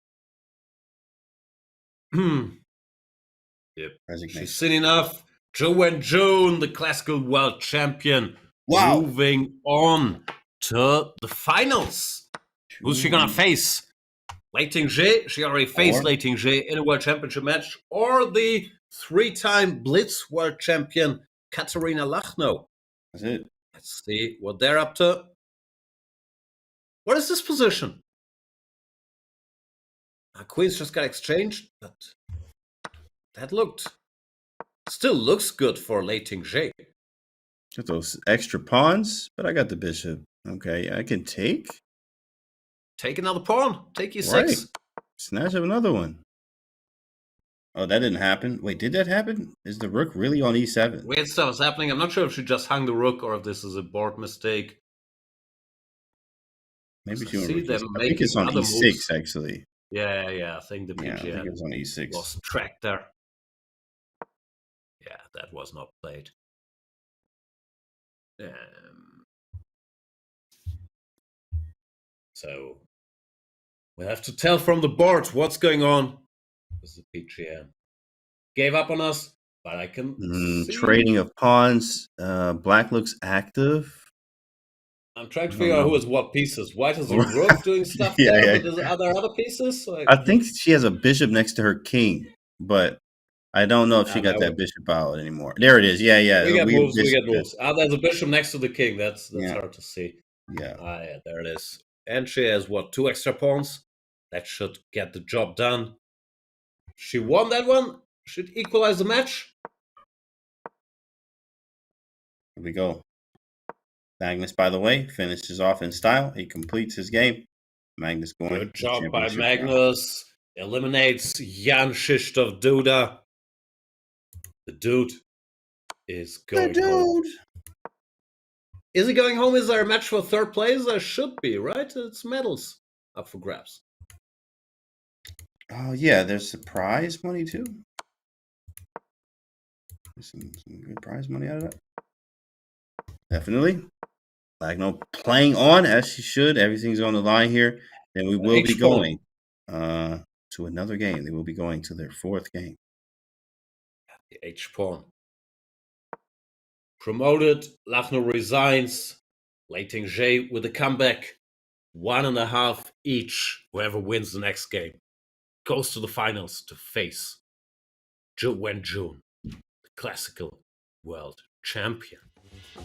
Speaker 2: Yep. She's seen enough. June, the classical world champion, moving on to the finals. Who's she gonna face? Lei Ting-je. She already faced Lei Ting-je in a world championship match, or the 3-time Blitz world champion Katerina Lachno.
Speaker 1: That's it.
Speaker 2: Let's see what they're up to. What is this position? Queens just got exchanged, but that still looks good for Lei Ting-je.
Speaker 1: Got those extra pawns, but I got the bishop. Okay, I can take
Speaker 2: another pawn. Take your 6.
Speaker 1: Snatch up another one. Oh, that didn't happen. Wait, did that happen? Is the rook really on E7?
Speaker 2: Weird stuff is happening. I'm not sure if she just hung the rook or if this is a board mistake.
Speaker 1: Maybe she went I think it's on E6 moves. Actually.
Speaker 2: Yeah. I think the
Speaker 1: PGN I think it was on E6.
Speaker 2: Lost track there. Yeah, that was not played. So we'll have to tell from the board what's going on. This is the PGN. Gave up on us, but I can see.
Speaker 1: Trading of pawns. Black looks active.
Speaker 2: I'm trying to figure out who has what pieces. White has a rook doing stuff there, but are there other pieces?
Speaker 1: I think she has a bishop next to her king, but I don't know if she got that bishop out anymore. There it is. Yeah.
Speaker 2: We get moves. There's a bishop next to the king. That's hard to see.
Speaker 1: Yeah.
Speaker 2: Yeah, there it is. And she has, 2 extra pawns? That should get the job done. She won that one. Should equalize the match.
Speaker 1: Here we go. Magnus, by the way, finishes off in style. He completes his game. Magnus going.
Speaker 2: Good job by Magnus. Eliminates Jan Krzysztof Duda. The dude is going home. Is he going home? Is there a match for third place? There should be, right? It's medals up for grabs.
Speaker 1: Oh, yeah, there's prize money too. There's some good prize money out of that. Definitely. Lagno playing on as she should. Everything's on the line here. Then we will be going to another game. They will be going to their fourth game.
Speaker 2: The H-pawn. Promoted, Lagno resigns. Lei Ting-Zhe with a comeback. 1.5 each. Whoever wins the next game goes to the finals to face Zhou Wenjun, the classical world champion.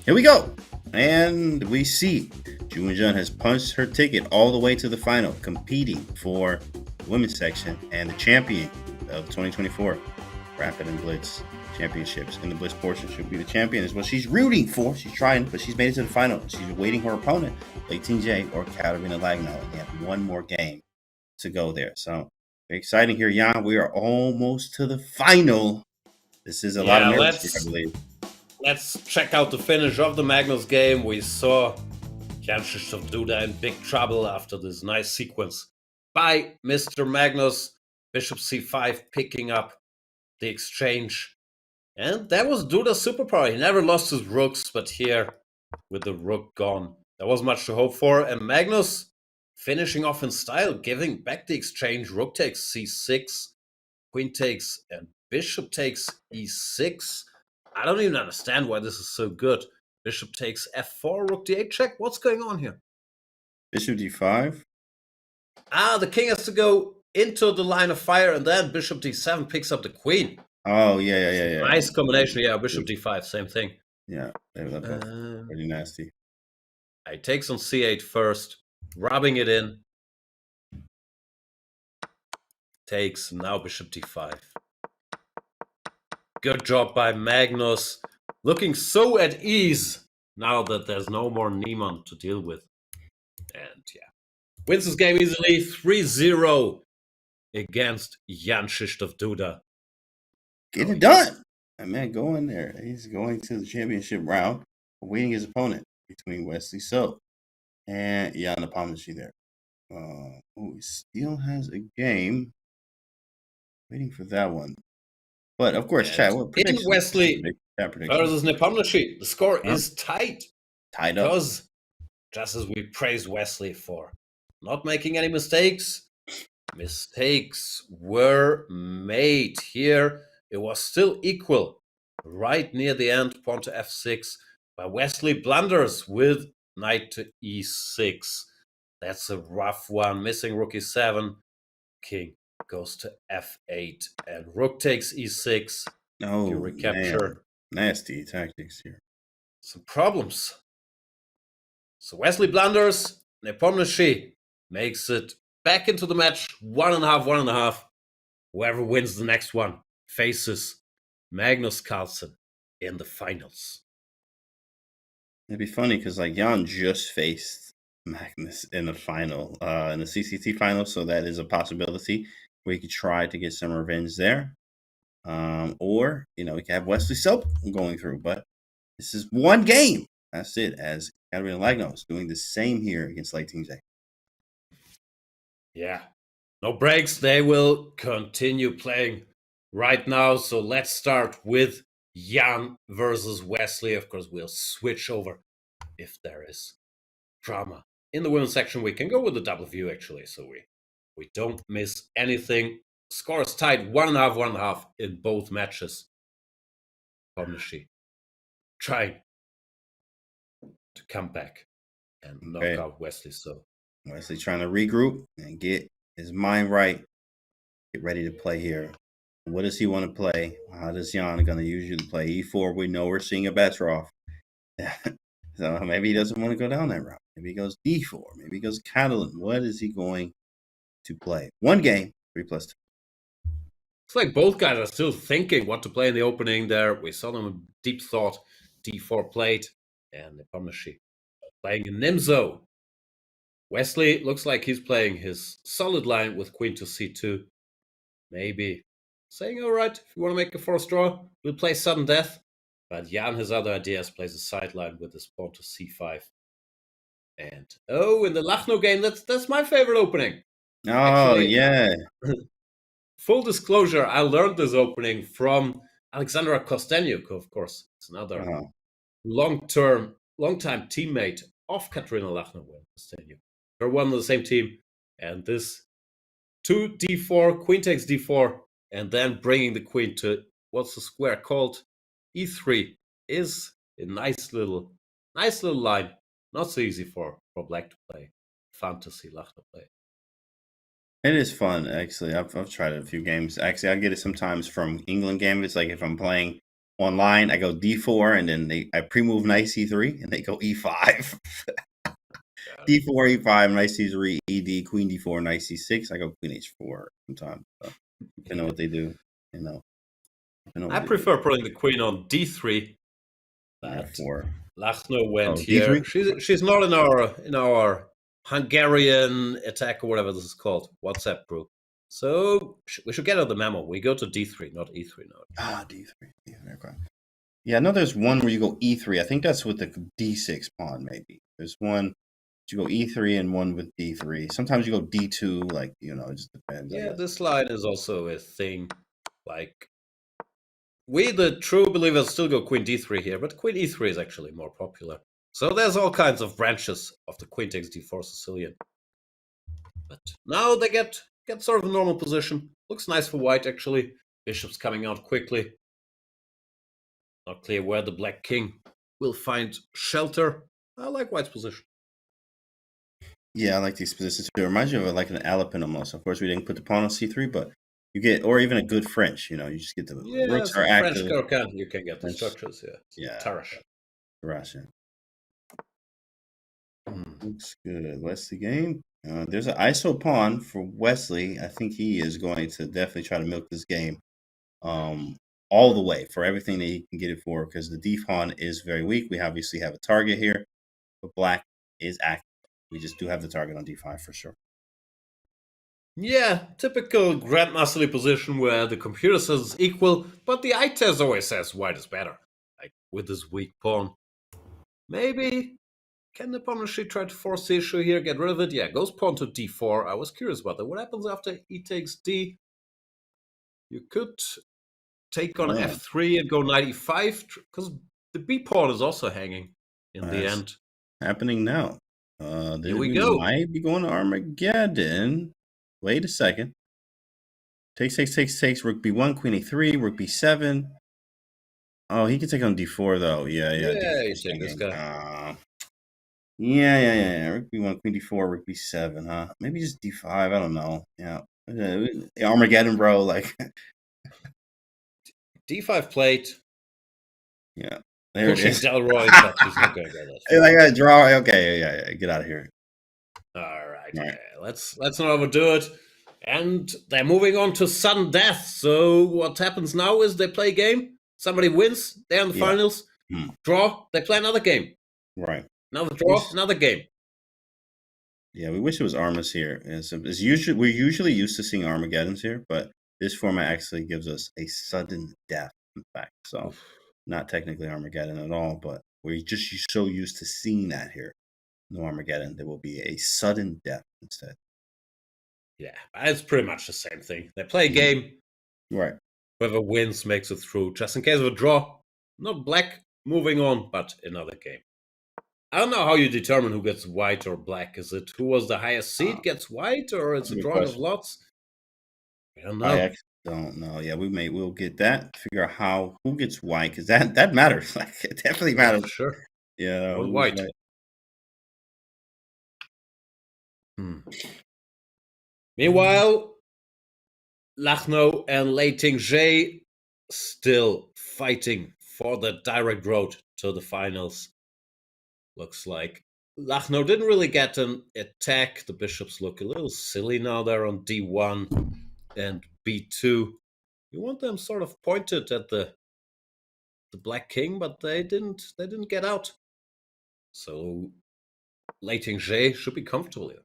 Speaker 1: Here we go. And we see Zhou Wenjun has punched her ticket all the way to the final, competing for the women's section and the champion of 2024 Rapid and Blitz Championships. In the Blitz portion, she'll be the champion, is what she's rooting for. She's trying, but she's made it to the final. She's awaiting her opponent, Lei Ting-Zhe or Katarina Lagno. And they have one more game to go there. So very exciting here, Jan. We are almost to the final. This is a lot of nerves here, I believe.
Speaker 2: Let's check out the finish of the Magnus game. We saw Jan Krzysztof Duda in big trouble after this nice sequence by Mr. Magnus. Bishop c5 picking up the exchange. And that was Duda's superpower. He never lost his rooks, but here, with the rook gone, there wasn't much to hope for. And Magnus finishing off in style, giving back the exchange. Rook takes c6, queen takes, and bishop takes e6. I don't even understand why this is so good. Bishop takes f4, rook d8 check. What's going on here?
Speaker 1: Bishop d5.
Speaker 2: The king has to go into the line of fire, and then bishop d7 picks up the queen.
Speaker 1: Oh, yeah.
Speaker 2: Nice combination. Yeah, bishop d5, same thing.
Speaker 1: Yeah, that's pretty nasty.
Speaker 2: He takes on c8 first, rubbing it in. Takes, now bishop d5. Good job by Magnus. Looking so at ease now that there's no more Niemann to deal with. And yeah, wins this game easily, 3-0 against Jan Krzysztof Duda.
Speaker 1: Get it done. That man going there. He's going to the championship round, awaiting his opponent between Wesley So and Jan Nepomniachtchi there. He still has a game. Waiting for that one. But of course, chat.
Speaker 2: In Wesley versus Nepomniachtchi, the score is tight.
Speaker 1: Tied up.
Speaker 2: Because just as we praised Wesley for not making any mistakes, mistakes were made here. It was still equal right near the end, pawn to f6, but Wesley blunders with knight to e6. That's a rough one. Missing rook e7. King goes to f8, and rook takes e6.
Speaker 1: Oh,
Speaker 2: you recapture.
Speaker 1: Man. Nasty tactics here.
Speaker 2: Some problems. So Wesley blunders. Nepomniachtchi makes it back into the match. 1.5. Whoever wins the next one faces Magnus Carlsen in the finals.
Speaker 1: It'd be funny because Jan just faced Magnus in the final, in the CCT final, so that is a possibility where he could try to get some revenge there. Or, we can have Wesley So going through, but this is one game. That's it, as Katarina Lagno is doing the same here against Lei Ting-Zhe.
Speaker 2: Yeah, no breaks. They will continue playing right now. So let's start with Jan versus Wesley. Of course, we'll switch over if there is drama. In the women's section, we can go with the double view, actually, so we don't miss anything. Score is tied 1.5 in both matches. Nepomniachtchi trying to come back and knock out Wesley So.
Speaker 1: Wesley trying to regroup and get his mind right. Get ready to play here. What does he want to play? How does Jan going to usually play? E4, we know we're seeing a Betrov. So maybe he doesn't want to go down that route. Maybe he goes D4. Maybe he goes Catalan. What is he going to play? One game, 3+2.
Speaker 2: It's like both guys are still thinking what to play in the opening there. We saw them in deep thought. D4 played, and Nepomniachtchi playing in Nimzo. Wesley looks like he's playing his solid line with queen to c2. Maybe saying, all right, if you want to make a forced draw, we'll play sudden death. But Jan has other ideas, plays a sideline with his pawn to c5. And in the Lachno game, that's my favorite opening.
Speaker 1: Oh,
Speaker 2: Actually,
Speaker 1: yeah.
Speaker 2: Full disclosure, I learned this opening from Alexandra Kostenyuk, of course. It's another long-time teammate of Katerina Lachno, Kostenyuk. They're one of the same team. And this 2d4, queen takes d4, and then bringing the queen to what's the square called? e3 is a nice little line. Not so easy for black to play. Fun to see Lachno play.
Speaker 1: It is fun, actually. I've tried it a few games. Actually, I get it sometimes from England games. It's like if I'm playing online, I go d4, and then I pre-move knight c3, and they go e5. d4, e5, knight c3, ed, queen d4, knight c6. I go queen h4 sometimes. So I know what they do.
Speaker 2: I prefer putting the queen on d3. But Lachno went here.
Speaker 1: D3?
Speaker 2: She's not in our Hungarian attack or whatever this is called, WhatsApp group. So we should get out the memo. We go to d3, not e3 now.
Speaker 1: D3. Okay. Yeah, I know there's one where you go e3. I think that's with the d6 pawn, maybe. There's one you go e3 and one with d3. Sometimes you go d2, like, it just depends.
Speaker 2: Yeah, this line is also a thing. Like, we, the true believers, still go queen d3 here, but queen e3 is actually more popular. So there's all kinds of branches of the queen takes d4 Sicilian. But now they get sort of a normal position. Looks nice for white, actually. Bishop's coming out quickly. Not clear where the black king will find shelter. I like white's position.
Speaker 1: Yeah, I like these positions too. It reminds you of like an Alapin almost. Of course, we didn't put the pawn on c3, but you get, or even a good French. You just get the rooks are active.
Speaker 2: French you can get the structures. Yeah. Tarash.
Speaker 1: Yeah. Looks good. Wesley game. There's an ISO pawn for Wesley. I think he is going to definitely try to milk this game all the way for everything that he can get it for, because the d pawn is very weak. We obviously have a target here, but black is active. We just do have the target on d5 for sure.
Speaker 2: Yeah, typical grandmasterly position where the computer says it's equal, but the eye test always says white is better. Like with this weak pawn. Maybe can Nepomniachtchi try to force the issue here, get rid of it? Yeah, goes pawn to d4. I was curious about that. What happens after e takes d? You could take on f3 and go knight e5, because the b pawn is also hanging in the end.
Speaker 1: Happening now.
Speaker 2: Here we go.
Speaker 1: Might be going to Armageddon. Wait a second. Takes, rook b1, queen a3, rook b7. Oh, he can take on d4 though. Yeah.
Speaker 2: He's taking this guy.
Speaker 1: Yeah. Rook b1, queen d4, rook b7, huh? Maybe just d5. I don't know. Yeah. Armageddon, bro. Like
Speaker 2: d5 plate.
Speaker 1: Yeah. There it is.
Speaker 2: Delroy, but he's not going to go that.
Speaker 1: Like I draw. Okay, yeah. Get out of here.
Speaker 2: All right. Okay. Let's not overdo it. And they're moving on to sudden death. So what happens now is they play a game. Somebody wins. They're in the finals. Draw. They play another game.
Speaker 1: Right.
Speaker 2: Another draw. Another game.
Speaker 1: Yeah, we wish it was Armas here. We're usually used to seeing Armageddons here, but this format actually gives us a sudden death, in fact. So not technically Armageddon at all, but we're just so used to seeing that here. No Armageddon. There will be a sudden death instead.
Speaker 2: Yeah, it's pretty much the same thing. They play a game.
Speaker 1: Right.
Speaker 2: Whoever wins makes it through. Just in case of a draw. Not black moving on, but another game. I don't know how you determine who gets white or black. Is it who was the highest seed gets white, or it's a drawing of lots? I don't know.
Speaker 1: I actually don't know. Yeah, we'll get that. Figure out who gets white, because that matters. Like, it definitely matters.
Speaker 2: Yeah, sure.
Speaker 1: Yeah.
Speaker 2: White. Meanwhile, Lachno and Leiting-Zhe still fighting for the direct road to the finals. Looks like Lachno didn't really get an attack. The bishops look a little silly now. They're on d1 and b2. You want them sort of pointed at the black king, but they didn't get out. So Leiting-Zhe should be comfortable here.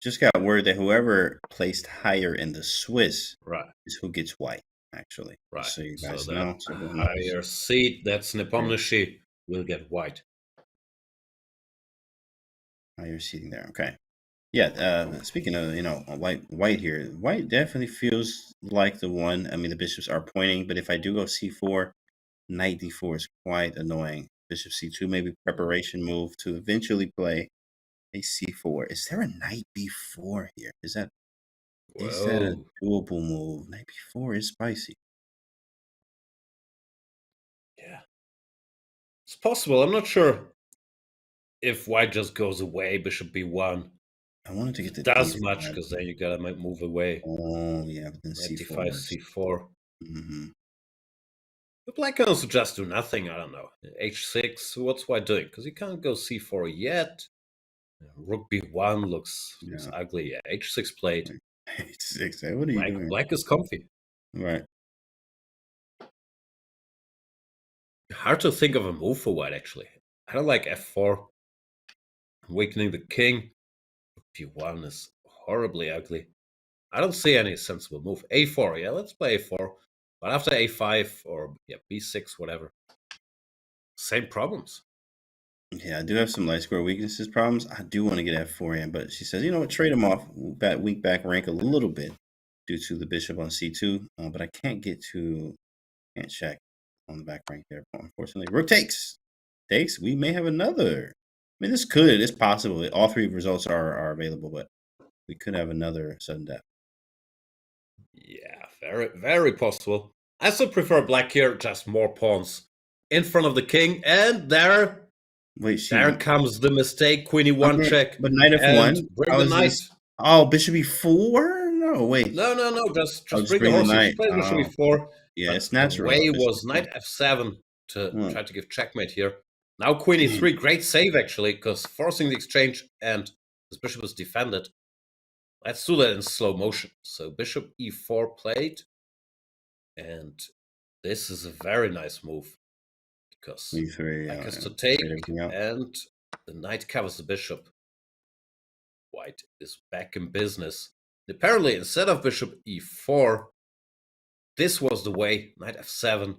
Speaker 1: Just got word that whoever placed higher in the Swiss is who gets white. actually.
Speaker 2: Right.
Speaker 1: Just so you
Speaker 2: So
Speaker 1: guys
Speaker 2: that
Speaker 1: know. So everyone knows.
Speaker 2: higher seed, that's Nepomniachtchi, will get white.
Speaker 1: How you're seating there. Okay. Yeah. Speaking of, white here, white definitely feels like the one. I mean, the bishops are pointing, but if I do go c4, knight d4 is quite annoying. Bishop c2, maybe preparation move to eventually play a c4. Is there a knight b4 here? Is that a
Speaker 2: Whoa.
Speaker 1: doable move? Knight b4 is spicy.
Speaker 2: Yeah. It's possible. I'm not sure if white just goes away, bishop b1.
Speaker 1: I wanted to get the
Speaker 2: Does
Speaker 1: d5.
Speaker 2: much, because then you gotta move away.
Speaker 1: Oh, yeah, but then
Speaker 2: Knight
Speaker 1: c4
Speaker 2: d5,
Speaker 1: works.
Speaker 2: c4.
Speaker 1: Mm-hmm.
Speaker 2: The black can also just do nothing. I don't know. h6. What's white doing? Because he can't go c4 yet. Rook b1 looks
Speaker 1: Yeah.
Speaker 2: ugly. Yeah, h6 played.
Speaker 1: h6. What are you doing?
Speaker 2: Black is comfy.
Speaker 1: Right.
Speaker 2: Hard to think of a move for white, actually. I don't like f4. Weakening the king. b1 is horribly ugly. I don't see any sensible move. a4. Yeah, let's play a4. But after a5 or b6, whatever. Same problems.
Speaker 1: Yeah, I do have some light square weaknesses problems. I do want to get f4 in, but she says, you know what, trade him off. Weak back rank a little bit due to the bishop on c2, but I can't check on the back rank there. Unfortunately, rook takes. We may have another. I mean, it's possible. All three results are available, but we could have another sudden death.
Speaker 2: Yeah, very, very possible. I still prefer black here, just more pawns in front of the king, and there comes the mistake. Queen e1 check,
Speaker 1: but knight f1.
Speaker 2: Bring the knight.
Speaker 1: Oh, bishop e4. No, wait.
Speaker 2: No. Just bring
Speaker 1: bring
Speaker 2: the
Speaker 1: the
Speaker 2: horse.
Speaker 1: knight.
Speaker 2: Play bishop e4.
Speaker 1: Yeah, it's
Speaker 2: The
Speaker 1: natural.
Speaker 2: way was knight f7 to try to give checkmate here. Now queen e3, great save actually, because forcing the exchange and this bishop is defended. Let's do that in slow motion. So bishop e4 played, and this is a very nice move because black has to take, and the knight covers the bishop. White is back in business. Apparently, instead of bishop e4, this was the way. Knight f7,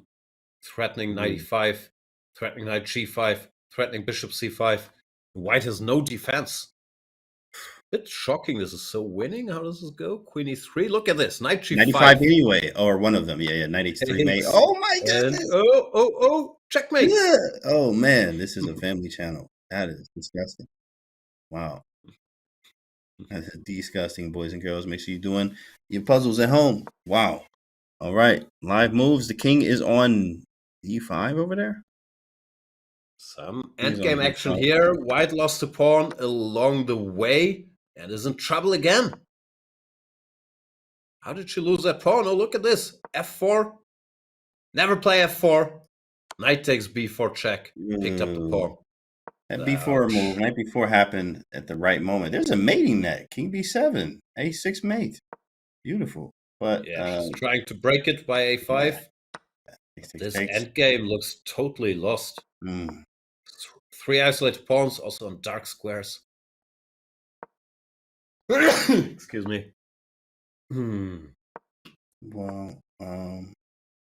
Speaker 2: threatening knight e5, threatening knight g5, threatening bishop c5. White has no defense. Bit shocking. This is so winning. How does this go? Queen e3. Look at this. Knight g5.
Speaker 1: 95 anyway, or one of them. Yeah. Knight h3 mate. Oh my goodness.
Speaker 2: And, oh, checkmate.
Speaker 1: Yeah. Oh man, this is a family channel. That is disgusting. Wow. That's disgusting, boys and girls. Make sure you're doing your puzzles at home. Wow. All right. Live moves. The king is on e5 over there.
Speaker 2: Some endgame action here. White lost a pawn along the way and is in trouble again. How did she lose that pawn? Oh, look at this. f4. Never play f4. Knight takes b4 check. Picked up the pawn.
Speaker 1: That b4 move, knight b4 happened at the right moment. There's a mating net. King b7. a6 mate. Beautiful. But
Speaker 2: yeah, she's trying to break it by a5. Yeah. This endgame looks totally lost. 3 isolated pawns, also on dark squares. Excuse me.
Speaker 1: Well,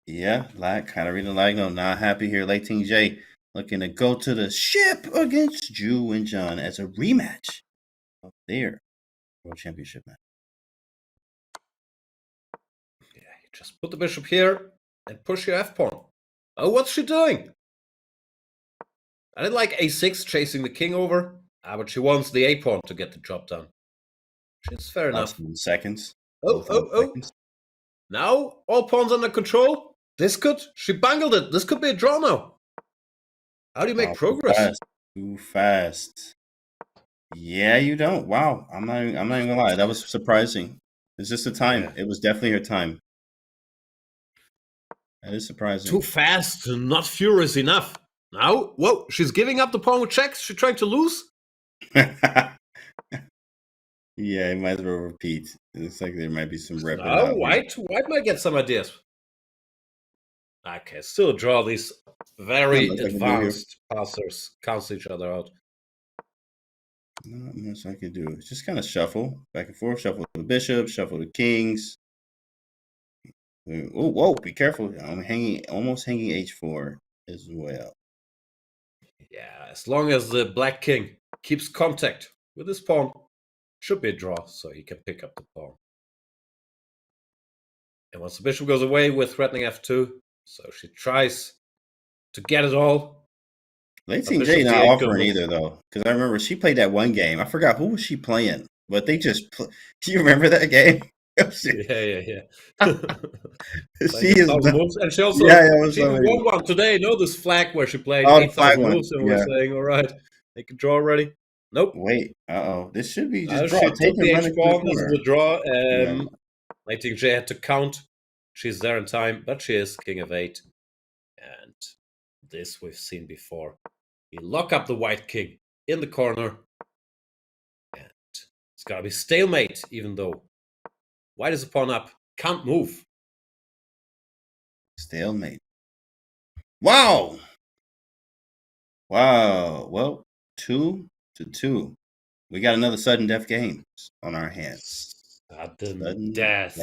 Speaker 1: yeah, kind of reading like no, not happy here. Late Team J looking to go to the ship against Ju and John as a rematch of their World Championship match.
Speaker 2: Yeah, you just put the bishop here and push your f pawn. Oh, what's she doing? I didn't like a6 chasing the king over, but she wants the a pawn to get the job done. It's fair enough.
Speaker 1: Seconds.
Speaker 2: Oh. Now, all pawns under control. She bungled it. This could be a draw now. How do you make progress?
Speaker 1: Too fast. Yeah, you don't. Wow. I'm not even gonna lie. That was surprising. It's just the time. Yeah. It was definitely her time. That is surprising.
Speaker 2: Too fast, not furious enough. Now, whoa, she's giving up the pawn with checks. She's trying to lose.
Speaker 1: Yeah, it might as well repeat. It looks like there might be some rep.
Speaker 2: No, white might get some ideas. Okay, still draw. These very advanced passers cancel each other out.
Speaker 1: Not much I can do. It's just kind of shuffle back and forth. Shuffle the bishop. Shuffle the kings. Oh, whoa! Be careful. I'm almost hanging h4 as well.
Speaker 2: Yeah, as long as the black king keeps contact with his pawn, should be a draw, so he can pick up the pawn. And once the bishop goes away, we're threatening f2, so she tries to get it all.
Speaker 1: Lacing J not offering either though, because I remember she played that one game. I forgot who was she playing, but they just. Do you remember that game?
Speaker 2: Yeah.
Speaker 1: She is
Speaker 2: moves, and she also she won one today. You know this flag where she played 8,000 moves, and we're saying, all right, they can draw already. Nope.
Speaker 1: Wait. This should be just draw.
Speaker 2: She took the h-pawn as the draw. Lacing J had to count. She's there in time, but she is king of 8, and this we've seen before. You lock up the white king in the corner, and it's gotta be stalemate, even though white is a pawn up, can't move.
Speaker 1: Stalemate. Wow. Well, 2-2. We got another sudden death game on our hands.
Speaker 2: Sudden death.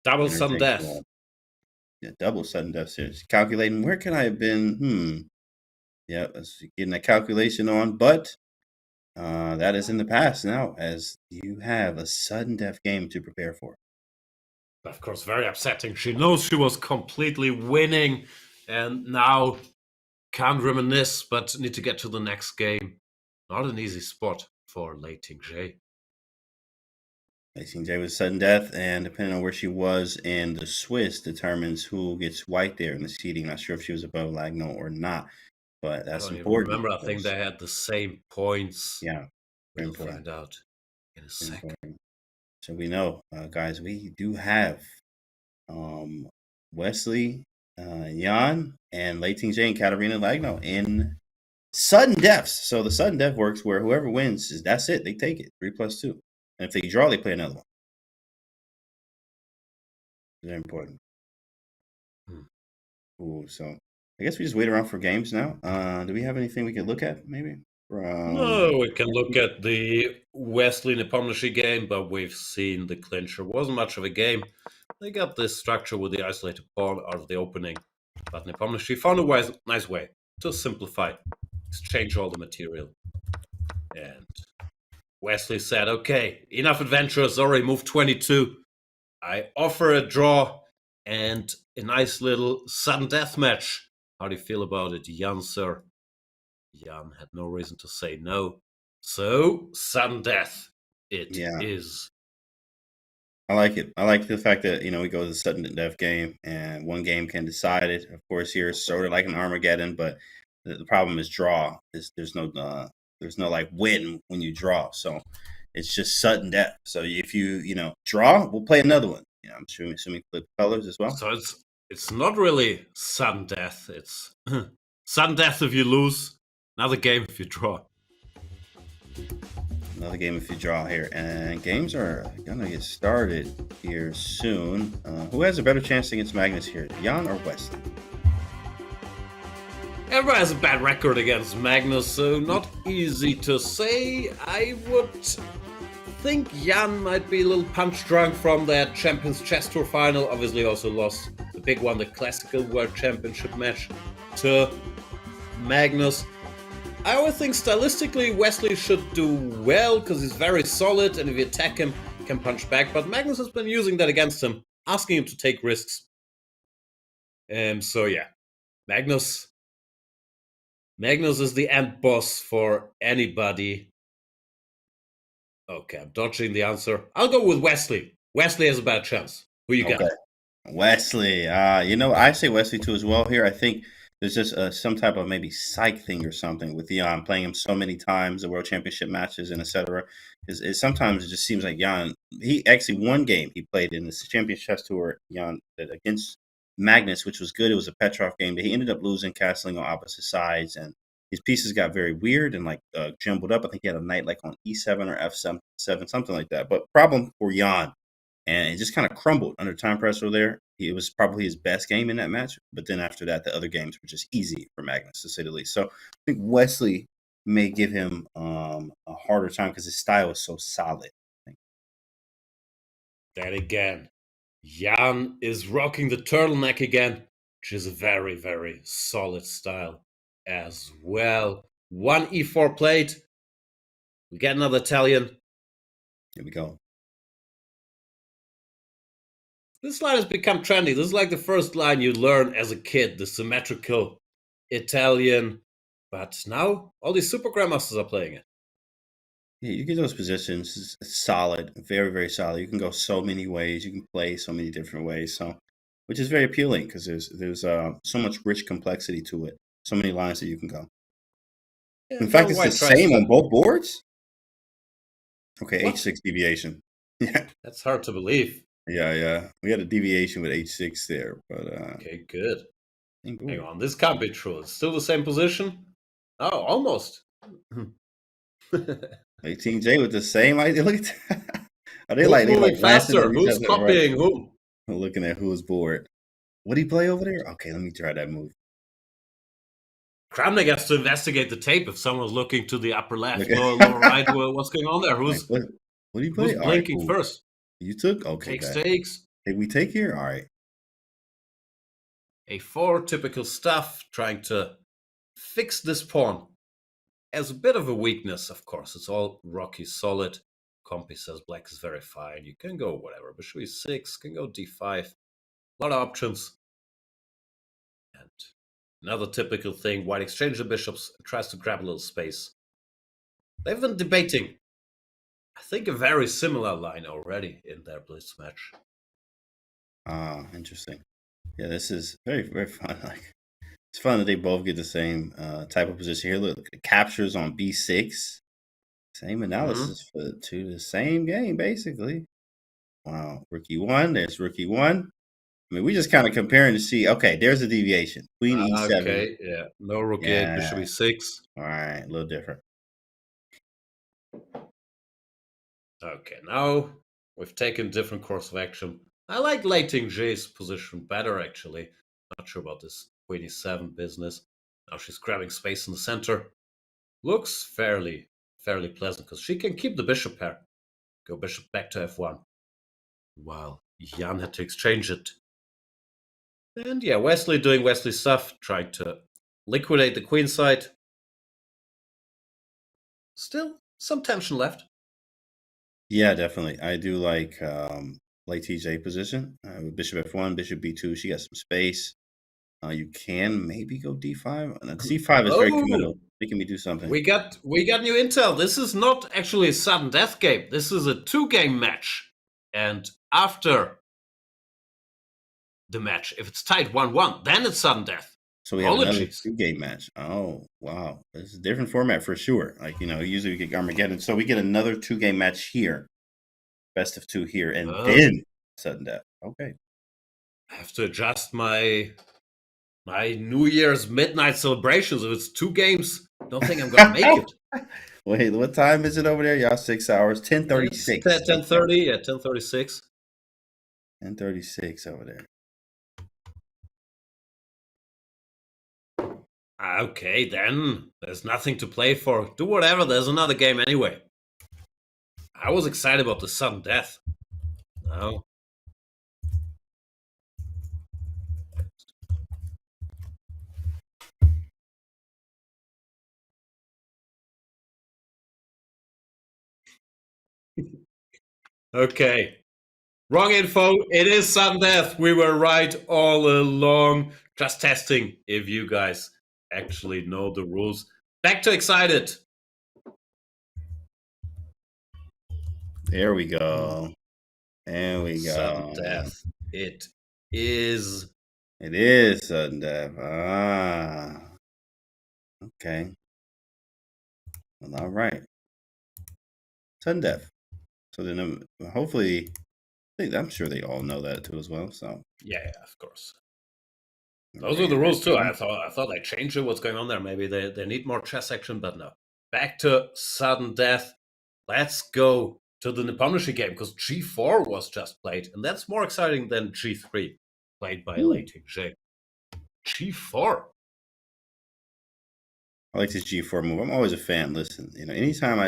Speaker 2: Double sudden death.
Speaker 1: Yeah, double sudden death series. Calculating where can I have been? Yeah, let's getting that calculation on, but that is in the past now, as you have a sudden death game to prepare for.
Speaker 2: Of course, very upsetting. She knows she was completely winning, and now can't reminisce, but need to get to the next game. Not an easy spot for Lacing J.
Speaker 1: Lacing J was sudden death, and depending on where she was in the Swiss, determines who gets white there in the seeding. Not sure if she was above Lagno or not, but that's important.
Speaker 2: Remember, I think they had the same points.
Speaker 1: Yeah,
Speaker 2: we'll find out in a second.
Speaker 1: So we know, guys, we do have Wesley, Jan, and Lacing J and Katarina Lagno in sudden deaths. So the sudden death works where whoever wins, that's it. They take it, 3+2. And if they draw, they play another one. Very important. Cool. So I guess we just wait around for games now. Do we have anything we could look at, maybe?
Speaker 2: No, we can look at the Wesley Nepomniachtchi game, but we've seen the clincher. Wasn't much of a game. They got this structure with the isolated pawn out of the opening, but Nepomniachtchi found a nice way to simplify, exchange all the material. And Wesley said, okay, enough adventures, already moved 22. I offer a draw and a nice little sudden death match. How do you feel about it, Jan, sir? Jan had no reason to say no. So, sudden death it is.
Speaker 1: I like it. I like the fact that, we go to the sudden death game and one game can decide it. Of course, here it's sort of like an Armageddon, but the problem is draw. There's no like win when you draw. So it's just sudden death. So if you, draw, we'll play another one. I'm assuming flip colors as well.
Speaker 2: So it's not really sudden death. It's sudden death if you lose. Another game if you draw.
Speaker 1: Another game if you draw here. And games are going to get started here soon. Who has a better chance against Magnus here, Jan or Wesley?
Speaker 2: Everybody has a bad record against Magnus, so not easy to say. I would think Jan might be a little punch drunk from that Champions Chess Tour final. Obviously also lost the big one, the Classical World Championship match to Magnus. I always think stylistically Wesley should do well because he's very solid, and if you attack him, he can punch back. But Magnus has been using that against him, asking him to take risks. So yeah, Magnus is the end boss for anybody. Okay, I'm dodging the answer. I'll go with Wesley. Wesley has a bad chance. Who you got?
Speaker 1: Wesley. I say Wesley too as well here. I think there's just some type of maybe psych thing or something with Jan playing him so many times, the World Championship matches and etc. Sometimes it just seems like Jan, he actually one game he played in the Champions Chess Tour, Jan, against Magnus, which was good. It was a Petrov game, but he ended up losing, castling on opposite sides, and his pieces got very weird and jumbled up. I think he had a knight on e7 or f7, something like that. But problem for Jan, and it just kind of crumbled under time pressure there. It was probably his best game in that match, but then after that, the other games were just easy for Magnus, to say the least. So I think Wesley may give him a harder time because his style is so solid.
Speaker 2: Then again, Jan is rocking the turtleneck again, which is a very, very solid style as well. 1 e4 played. We get another Italian.
Speaker 1: Here we go.
Speaker 2: This line has become trendy. This is like the first line you learn as a kid, the symmetrical Italian. But now all these super grandmasters are playing it.
Speaker 1: Yeah, you get those positions. It's solid, very, very solid. You can go so many ways. You can play so many different ways. So, which is very appealing because there's so much rich complexity to it. So many lines that you can go.
Speaker 2: Yeah,
Speaker 1: In fact, it's the same on both boards. Okay,
Speaker 2: What?
Speaker 1: H6 deviation. Yeah,
Speaker 2: That's hard to believe.
Speaker 1: yeah. We had a deviation with H6 there, but
Speaker 2: Okay, good.
Speaker 1: ooh.
Speaker 2: Hang on, this can't be true. It's still the same position? Oh, almost.
Speaker 1: 18J with the same idea. Look at that. Are they
Speaker 2: Who's
Speaker 1: like
Speaker 2: moving
Speaker 1: glancing
Speaker 2: faster?
Speaker 1: at each
Speaker 2: Who's
Speaker 1: other?
Speaker 2: copying
Speaker 1: Right.
Speaker 2: whom?
Speaker 1: We're looking at who's bored. What do you play over there? Okay, let me try that move.
Speaker 2: Kramnik has to investigate the tape if someone's looking to the upper left,
Speaker 1: Okay.
Speaker 2: lower right. What's going on there?
Speaker 1: Like, what do you play?
Speaker 2: Who's blinking
Speaker 1: cool.
Speaker 2: first?
Speaker 1: You took? Okay,
Speaker 2: Takes
Speaker 1: bad.
Speaker 2: takes.
Speaker 1: Hey, we take here? All right.
Speaker 2: A4, typical stuff, trying to fix this pawn. As a bit of a weakness, of course. It's all rocky solid. Compy says black is very fine. You can go whatever. Bishop e6, can go d5. A lot of options. And another typical thing, white exchanges the bishops, tries to grab a little space. They've been debating, I think, a very similar line already in their blitz match.
Speaker 1: Interesting. Yeah, this is very, very fun. Like, it's fun that they both get the same type of position here. Look, the captures on b6. Same analysis for the same game, basically. Wow, rook e1. There's rook e1. I mean, we just kind of comparing to see. Okay, there's a deviation. Queen e7.
Speaker 2: Okay, yeah. No rook e8, bishop e6.
Speaker 1: All right, a little different.
Speaker 2: Okay, now we've taken different course of action. I like Leiting's position better, actually. Not sure about this queen e7 business. Now she's grabbing space in the center. Looks fairly pleasant because she can keep the bishop pair. Go bishop back to f1. While Jan had to exchange it. And yeah, Wesley doing Wesley stuff, trying to liquidate the queen side. Still some tension left.
Speaker 1: Yeah, definitely. I do like TJ position. Bishop f1, bishop b2. She got some space. You can maybe go d5. c5 is very committal. Making me do something.
Speaker 2: We got new intel. This is not actually a sudden death game. This is a 2-game match. And after the match, if it's tied 1-1, then it's sudden death.
Speaker 1: So we have another 2-game match. Oh, wow. This is a different format for sure. Like, usually we get Armageddon. So we get another 2-game match here. Best of 2 here. And then sudden death. Okay.
Speaker 2: I have to adjust my New Year's midnight celebrations. If it's 2 games, don't think I'm going to make it.
Speaker 1: Wait, what time is it over there? Y'all 6 hours. 10:36.
Speaker 2: 10:30, yeah, 10:36.
Speaker 1: 10:36 over there.
Speaker 2: Okay, then there's nothing to play for. Do whatever. There's another game anyway. I was excited about the sudden death. No. Okay. Wrong info. It is sudden death. We were right all along. Just testing if you guys actually know the rules. Back to excited.
Speaker 1: There we go. There we go.
Speaker 2: Sudden death. It is.
Speaker 1: It is sudden death. Okay. Well, all right. Sudden death. So then hopefully, I'm sure they all know that too as well. So
Speaker 2: yeah, of course. Those are the rules too. I thought they changed it. What's going on there? Maybe they need more chess action, but no. Back to sudden death. Let's go to the Nepomniachtchi game because G4 was just played, and that's more exciting than G3 played by Leiting's. G4.
Speaker 1: I like this G4 move. I'm always a fan. Listen, anytime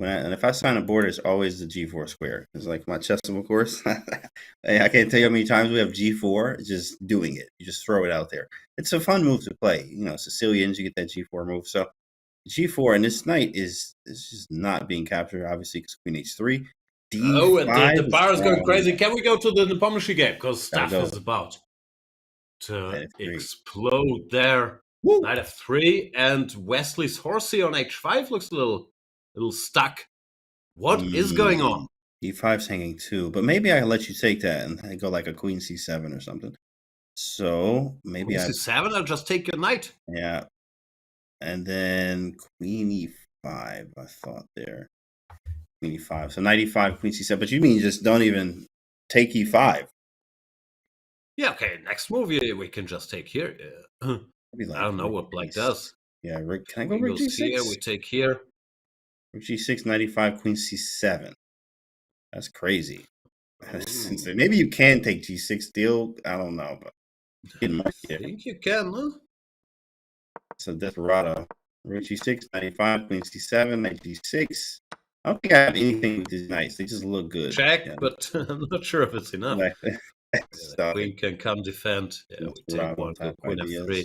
Speaker 1: And if I sign a board, it's always the G4 square. It's like my chessable course. I can't tell you how many times we have G4. Just doing it. You just throw it out there. It's a fun move to play. You know, Sicilians, you get that G4 move. So G4, and this knight is just not being captured, obviously, because Queen H3.
Speaker 2: Oh, and the
Speaker 1: D5
Speaker 2: bar is going
Speaker 1: down.
Speaker 2: crazy. Can we go to the Nepomniachtchi game? Because
Speaker 1: Gotta
Speaker 2: stuff
Speaker 1: go.
Speaker 2: is about to
Speaker 1: Knight F3.
Speaker 2: explode there.
Speaker 1: Woo!
Speaker 2: Knight F3, and Wesley's horsey on H5 looks a little stuck. What is going on?
Speaker 1: E5's hanging too, but maybe I let you take that and I go like a Queen C7 or something. So maybe
Speaker 2: Queen C7, I'll just take your knight.
Speaker 1: Yeah. And then Queen E5, I thought there. Queen E5. So Knight E5, Queen C7. But you mean you just don't even take E5?
Speaker 2: Yeah, okay. Next move we can just take here. I don't know what black does.
Speaker 1: Yeah, can I go Rook G6?
Speaker 2: Here, we take here.
Speaker 1: Rook G6, Knight E5, Queen C7. That's crazy. Maybe you can take G6 still. I don't know, but
Speaker 2: I think you can, huh?
Speaker 1: So Desperado. Rook G6, Knight E5, Queen C7, Knight G6. I don't think I have anything with these knights. They just look good.
Speaker 2: Check, yeah. But I'm not sure if it's enough. Queen can come defend. Yeah, we take one, go Queen F3.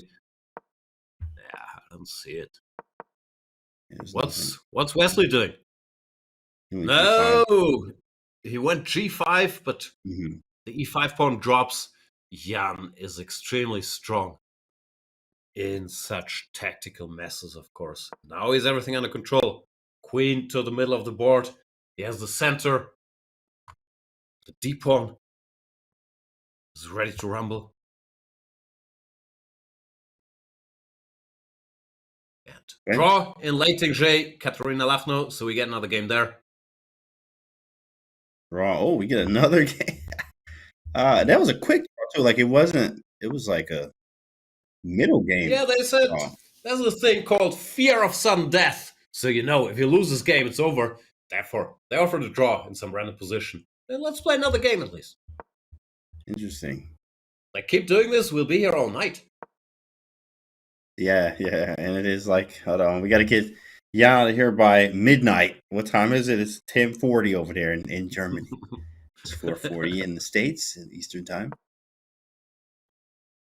Speaker 2: Yeah, I don't see it. What's Wesley doing? No! G5. He went G5, but the E5 pawn drops. Jan is extremely strong in such tactical messes, of course. Now he's everything under control. Queen to the middle of the board. He has the center. The D pawn is ready to rumble. And draw in late J, Katerina Lafno, so we get another game there.
Speaker 1: Draw. Oh, we get another game. That was a quick draw too. Like it was like a middle game.
Speaker 2: Yeah, they said there's a thing called fear of sudden death. So you know, if you lose this game, it's over. Therefore, they offer the draw in some random position. Then let's play another game at least.
Speaker 1: Interesting.
Speaker 2: Like, keep doing this, we'll be here all night.
Speaker 1: Yeah, and it is like, hold on, we got to get Jan out of here by midnight. What time is it? It's 10:40 over there in Germany. It's 4:40 in the States, in Eastern time.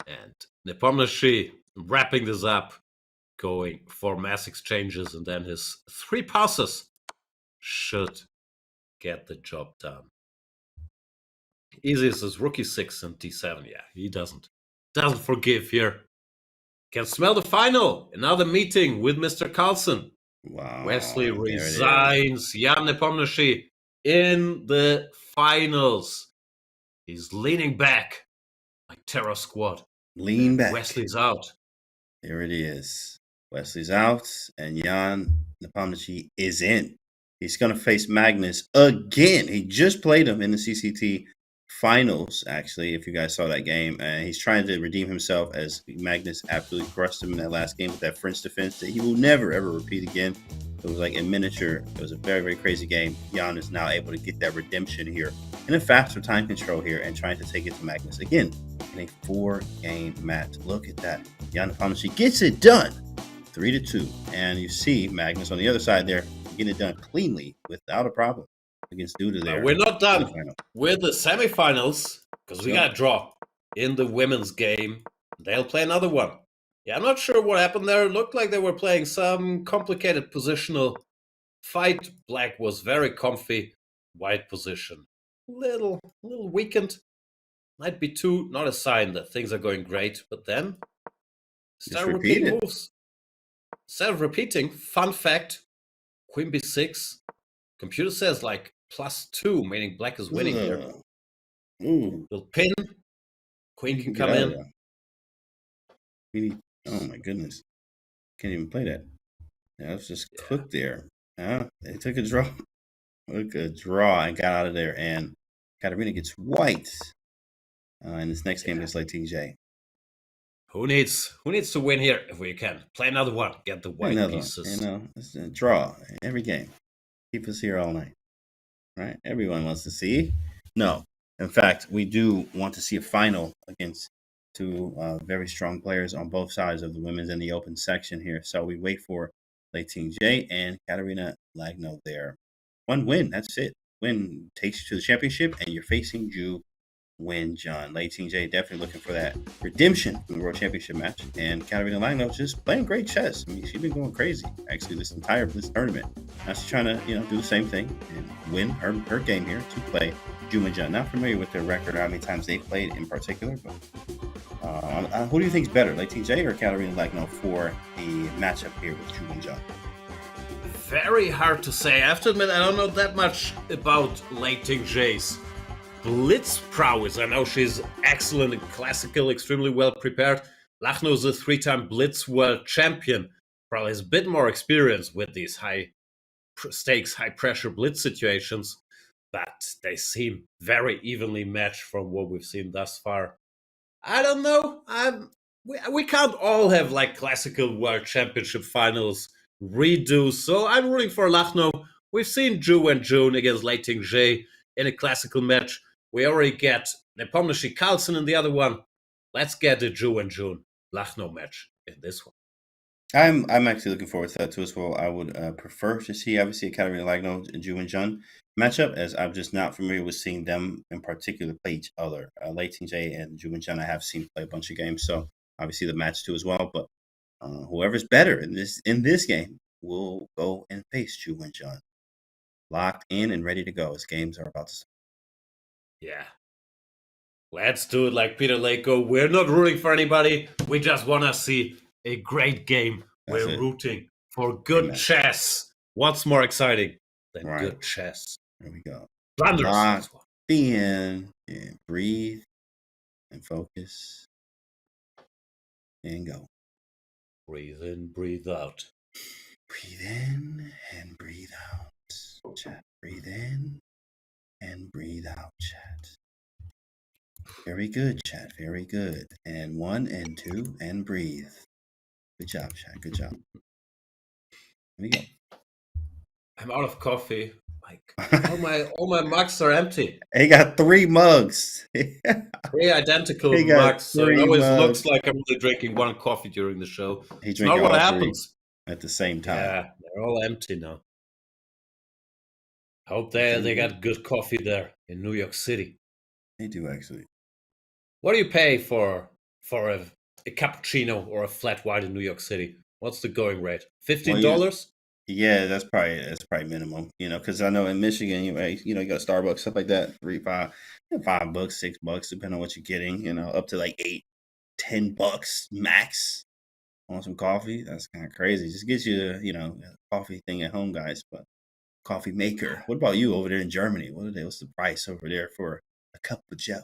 Speaker 2: And Nepomniachtchi wrapping this up, going for mass exchanges, and then his 3 passes should get the job done. Easiest is Rook E6 and D7. Yeah, he doesn't forgive here. Can smell the final. Another meeting with Mr. Carlsen.
Speaker 1: Wow.
Speaker 2: Wesley resigns. Jan Nepomniachtchi in the finals. He's leaning back like Terror Squad.
Speaker 1: Lean back.
Speaker 2: Wesley's out.
Speaker 1: There it is. Wesley's out, and Jan Nepomniachtchi is in. He's going to face Magnus again. He just played him in the CCT finals, actually, if you guys saw that game. And he's trying to redeem himself as Magnus absolutely crushed him in that last game with that French defense that he will never, ever repeat again. It was like in miniature. It was a very, very crazy game. Jan is now able to get that redemption here in a faster time control here and trying to take it to Magnus again in a 4-game match. Look at that. Jan Nepomniachtchi gets it done 3-2. And you see Magnus on the other side there getting it done cleanly without a problem against Duda there.
Speaker 2: We're not done with the semifinals because we got a draw in the women's game. They'll play another one. Yeah, I'm not sure what happened there. It looked like they were playing some complicated positional fight. Black was very comfy. White position. Little weakened. Might be too, not a sign that things are going great. But then start repeating moves. Instead of repeating, fun fact, Queen B6. Computer says like +2, meaning black is winning here. Little pin. Queen can come in.
Speaker 1: Oh my goodness. Can't even play that. Yeah, it's just cooked there. They took a draw. Took a draw and got out of there. And Katerina gets white in this next game against Leiting J.
Speaker 2: Who needs to win here if we can? Play another one. Get the white pieces.
Speaker 1: You know, it's a draw every game. Keep us here all night. Right? Everyone wants to see. No. In fact, we do want to see a final against 2 very strong players on both sides of the women's and the open section here. So we wait for Lei Ting J and Katarina Lagno there. One win, that's it. Win takes you to the championship, and you're facing Ju Wen-Jun. Lei Ting J definitely looking for that redemption in the World Championship match, and Katarina Lagno just playing great chess. I mean, she's been going crazy actually this entire tournament. Now she's trying to do the same thing and win her game here to play Ju Wen-Jun. Not familiar with their record, how many times they played in particular, but who do you think is better, Lei Ting J or Katarina Lagno for the matchup here with Ju Wen-Jun?
Speaker 2: Very hard to say. I have to admit, I don't know that much about Lei Ting J's blitz prowess. I know she's excellent in classical, extremely well prepared. Lagno is a 3-time blitz world champion. Probably has a bit more experience with these high stakes, high pressure blitz situations, but they seem very evenly matched from what we've seen thus far. I don't know. We can't all have like classical world championship finals redo, so I'm rooting for Lagno. We've seen Ju Wen-Jun against Lei Ting J in a classical match. We already get Nepomniachtchi Carlsen in the other one. Let's get a Ju Wen-Jun Lagno match in this one.
Speaker 1: I'm actually looking forward to that too as well. I would prefer to see obviously a Katarina Lagno and Ju Wen-Jun matchup, as I'm just not familiar with seeing them in particular play each other. Lei Ting J and Ju Wen-Jun I have seen play a bunch of games, so obviously the match too as well. But whoever's better in this game will go and face Ju Wen-Jun. Locked in and ready to go as games are about to start.
Speaker 2: Yeah. Let's do it like Peter Lako. We're not rooting for anybody. We just want to see a great game. We're rooting for good chess. What's more exciting than good chess?
Speaker 1: There we go.
Speaker 2: Lock
Speaker 1: in and breathe and focus and go.
Speaker 2: Breathe in, breathe out.
Speaker 1: Breathe in and breathe out. Chat. Breathe in and breathe out, chat. Very good, chat. Very good. And 1 and 2 and breathe. Good job, chat. Good job. Here we go.
Speaker 2: I'm out of coffee. Like all my mugs are empty.
Speaker 1: He got 3 mugs.
Speaker 2: 3 identical mugs. So it always looks like I'm only drinking 1 coffee during the show. It's not what happens
Speaker 1: at the same time.
Speaker 2: Yeah, they're all empty now. Hope they got good coffee there in New York City.
Speaker 1: They do actually.
Speaker 2: What do you pay for a cappuccino or a flat white in New York City? What's the going rate? $15?
Speaker 1: Yeah, that's probably minimum. Because I know in Michigan, you got Starbucks, stuff like that, $5, $6, depending on what you're getting. Up to like $8-10 max on some coffee. That's kind of crazy. Just gets you a coffee thing at home, guys. But coffee maker. What about you over there in Germany? What's the price over there for a cup of Joe?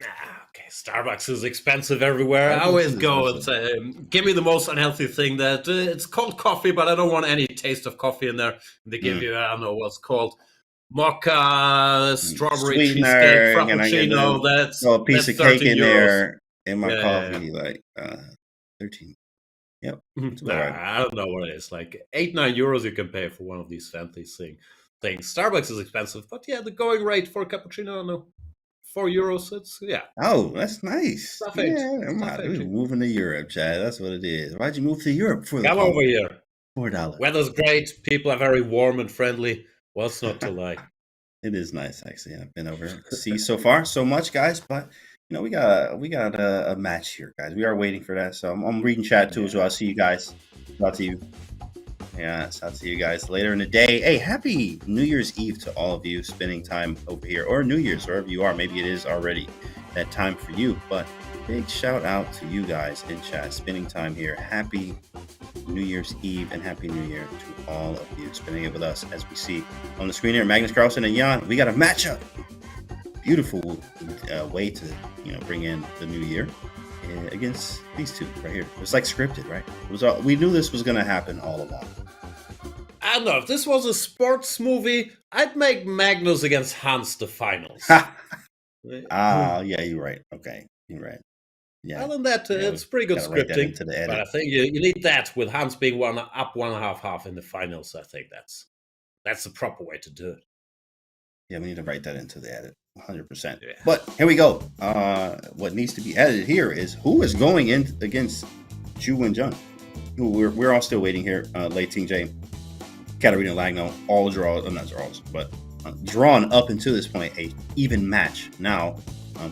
Speaker 2: Okay, Starbucks is expensive everywhere. I always go and say, give me the most unhealthy thing that it's called coffee, but I don't want any taste of coffee in there. They give you, I don't know what's called, mocha, strawberry cheesecake, frappuccino. That's
Speaker 1: a piece of cake in
Speaker 2: euros.
Speaker 1: There in my coffee, like 13. Yep.
Speaker 2: I don't know what it is. Like 8-9 euros you can pay for one of these fancy things. Starbucks is expensive, but yeah, the going rate for a cappuccino, I don't know, 4 euros. It's
Speaker 1: Oh, that's nice. We're moving to Europe, Chad. That's what it is. Why'd you move to Europe for?
Speaker 2: Come over here.
Speaker 1: $4.
Speaker 2: Weather's great. People are very warm and friendly. What's not to like?
Speaker 1: It is nice, actually. I've been over to see so far so much, guys, but we got a match here, guys. We are waiting for that. So I'm reading chat too as well. I'll see you guys. Out to you. Yeah, it's out to you guys later in the day. Hey, happy New Year's Eve to all of you spending time over here, or New Year's, wherever you are. Maybe it is already that time for you, but big shout out to you guys in chat spending time here. Happy New Year's Eve and Happy New Year to all of you spending it with us. As we see on the screen here, Magnus Carlsen and Jan, we got a matchup. Beautiful way to bring in the new year against these two right here. It was like scripted, right? We knew this was going to happen all along.
Speaker 2: I don't know. If this was a sports movie, I'd make Magnus against Hans the finals.
Speaker 1: Yeah, you're right. Okay, you're right. Yeah.
Speaker 2: Other than that, it's pretty good scripting. But I think you need that with Hans being 1.5 in the finals. I think that's the proper way to do it.
Speaker 1: Yeah, we need to write that into the edit. 100%. Yeah. But here we go. What needs to be edited here is who is going in against Ju Wen-Jun. we're all still waiting here. Late Team J, Katarina Lagno, all draws, not draws, but drawn up until this point, a even match. Now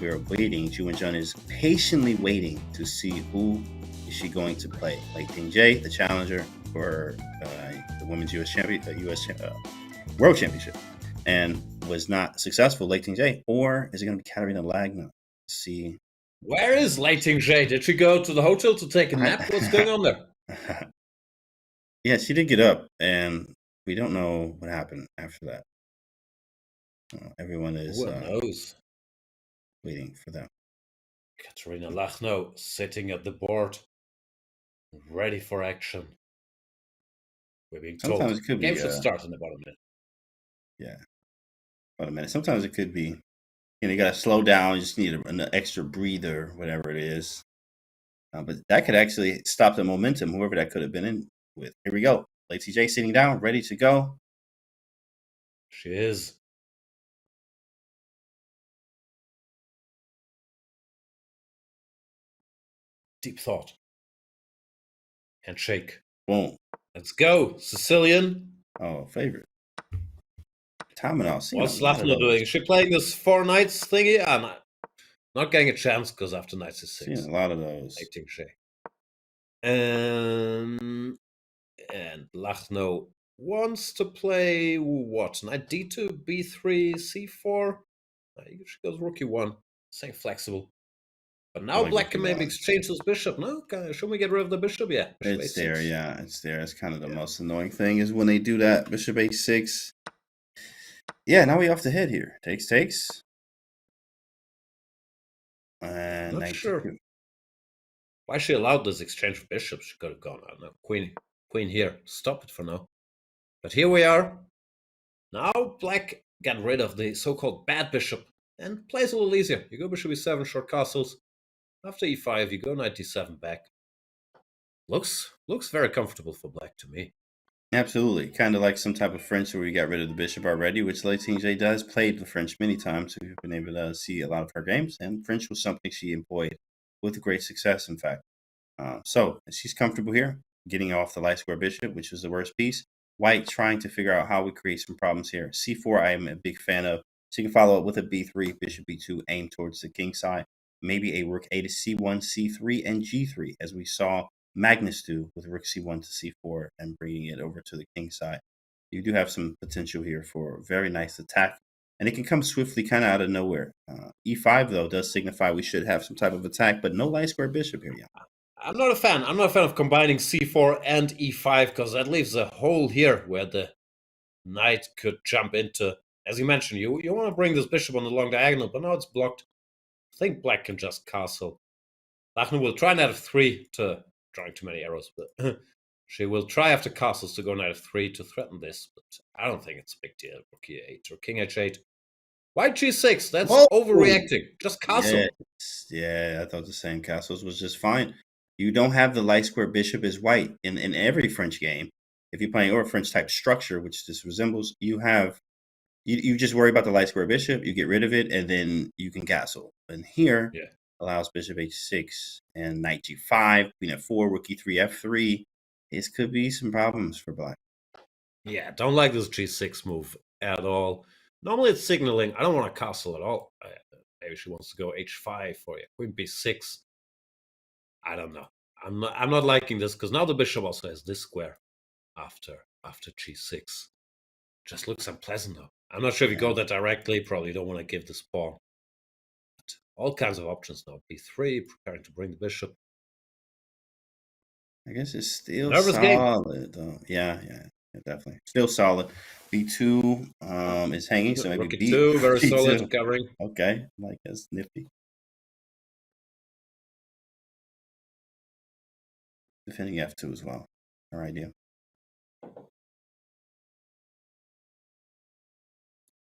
Speaker 1: we are waiting. Ju and Jun is patiently waiting to see who is she going to play. Late Team J, the challenger for the women's World Championship, and was not successful. Late Team J, or is it going to be Katarina Lagno? Let's see.
Speaker 2: Where is Leiting J? Did she go to the hotel to take a nap? What's going on there?
Speaker 1: Yeah, she did get up, and we don't know what happened after that. Everyone is
Speaker 2: knows?
Speaker 1: Waiting for them.
Speaker 2: Katarina Lagno sitting at the board, ready for action. We're being told
Speaker 1: sometimes it could
Speaker 2: game
Speaker 1: be,
Speaker 2: should start in about a minute.
Speaker 1: Yeah, about a minute. Sometimes it could be, you got to slow down. You just need an extra breather, whatever it is. But that could actually stop the momentum, whoever that could have been in with. Here we go. Late TJ sitting down, ready to go.
Speaker 2: She is. Deep thought. Handshake.
Speaker 1: Boom.
Speaker 2: Let's go, Sicilian.
Speaker 1: Oh, favorite. What's
Speaker 2: Lagno doing? Is she playing this 4 knights thingy? Not getting a chance because after knights is 6.
Speaker 1: Seen a lot of those.
Speaker 2: And Lagno wants to play what? Knight d2, b3, c4. She goes rookie 1. Staying flexible. But now black can maybe exchange his bishop. No? Should we get rid of the bishop? Yeah.
Speaker 1: Bishop it's there, yeah. It's there. It's kind of the most annoying thing is when they do that. Bishop h6. Yeah, now we off the head here. Takes. And
Speaker 2: not sure why she allowed this exchange for bishops. She could have gone out. No, queen here. Stop it for now. But here we are. Now black got rid of the so-called bad bishop and plays a little easier. You go bishop e7, short castles. After e5, you go knight d7 back. Looks very comfortable for black to me.
Speaker 1: Absolutely. Kind of like some type of French where we got rid of the bishop already, which Late Team J does. Played the French many times. So we've been able to see a lot of her games. And French was something she employed with great success, in fact. So she's comfortable here, getting off the light square bishop, which was the worst piece. White trying to figure out how we create some problems here. c4, I am a big fan of. So you can follow up with a b3, bishop b2, aim towards the king side. Maybe a rook a to c1, c3, and g3, as we saw Magnus do with rook c1 to c4 and bringing it over to the king side. You do have some potential here for a very nice attack, and it can come swiftly kind of out of nowhere. e5, though, does signify we should have some type of attack, but no light square bishop here yet.
Speaker 2: I'm not a fan of combining c4 and e5 because that leaves a hole here where the knight could jump into. As you mentioned, you want to bring this bishop on the long diagonal, but now it's blocked. I think black can just castle. Lagno will try knight f3 to drawing too many arrows, but she will try after castles to go knight f3 to threaten this, but I don't think it's a big deal. Rook e8 or king h8. White g6, that's overreacting. Just castle.
Speaker 1: Yeah, I thought the same. Castles was just fine. You don't have the light square bishop as white in every French game. If you're playing or a French type structure, which this resembles, you just worry about the light square bishop, you get rid of it, and then you can castle. And here, allows bishop h6 and knight g5, queen f4, rook e3, f3. This could be some problems for black.
Speaker 2: Yeah, don't like this g6 move at all. Normally it's signaling, I don't want to castle at all. Maybe she wants to go h5 for you. Queen b6. I don't know. I'm not liking this because now the bishop also has this square after g6. Just looks unpleasant though. I'm not sure if you go that directly. Probably don't want to give this pawn. But all kinds of options now. b3, preparing to bring the bishop.
Speaker 1: I guess it's still solid though. Yeah, definitely. Still solid. b2 is hanging, so maybe
Speaker 2: b2, very solid, covering.
Speaker 1: Okay, like that's nifty. Defending f2 as well. Our idea.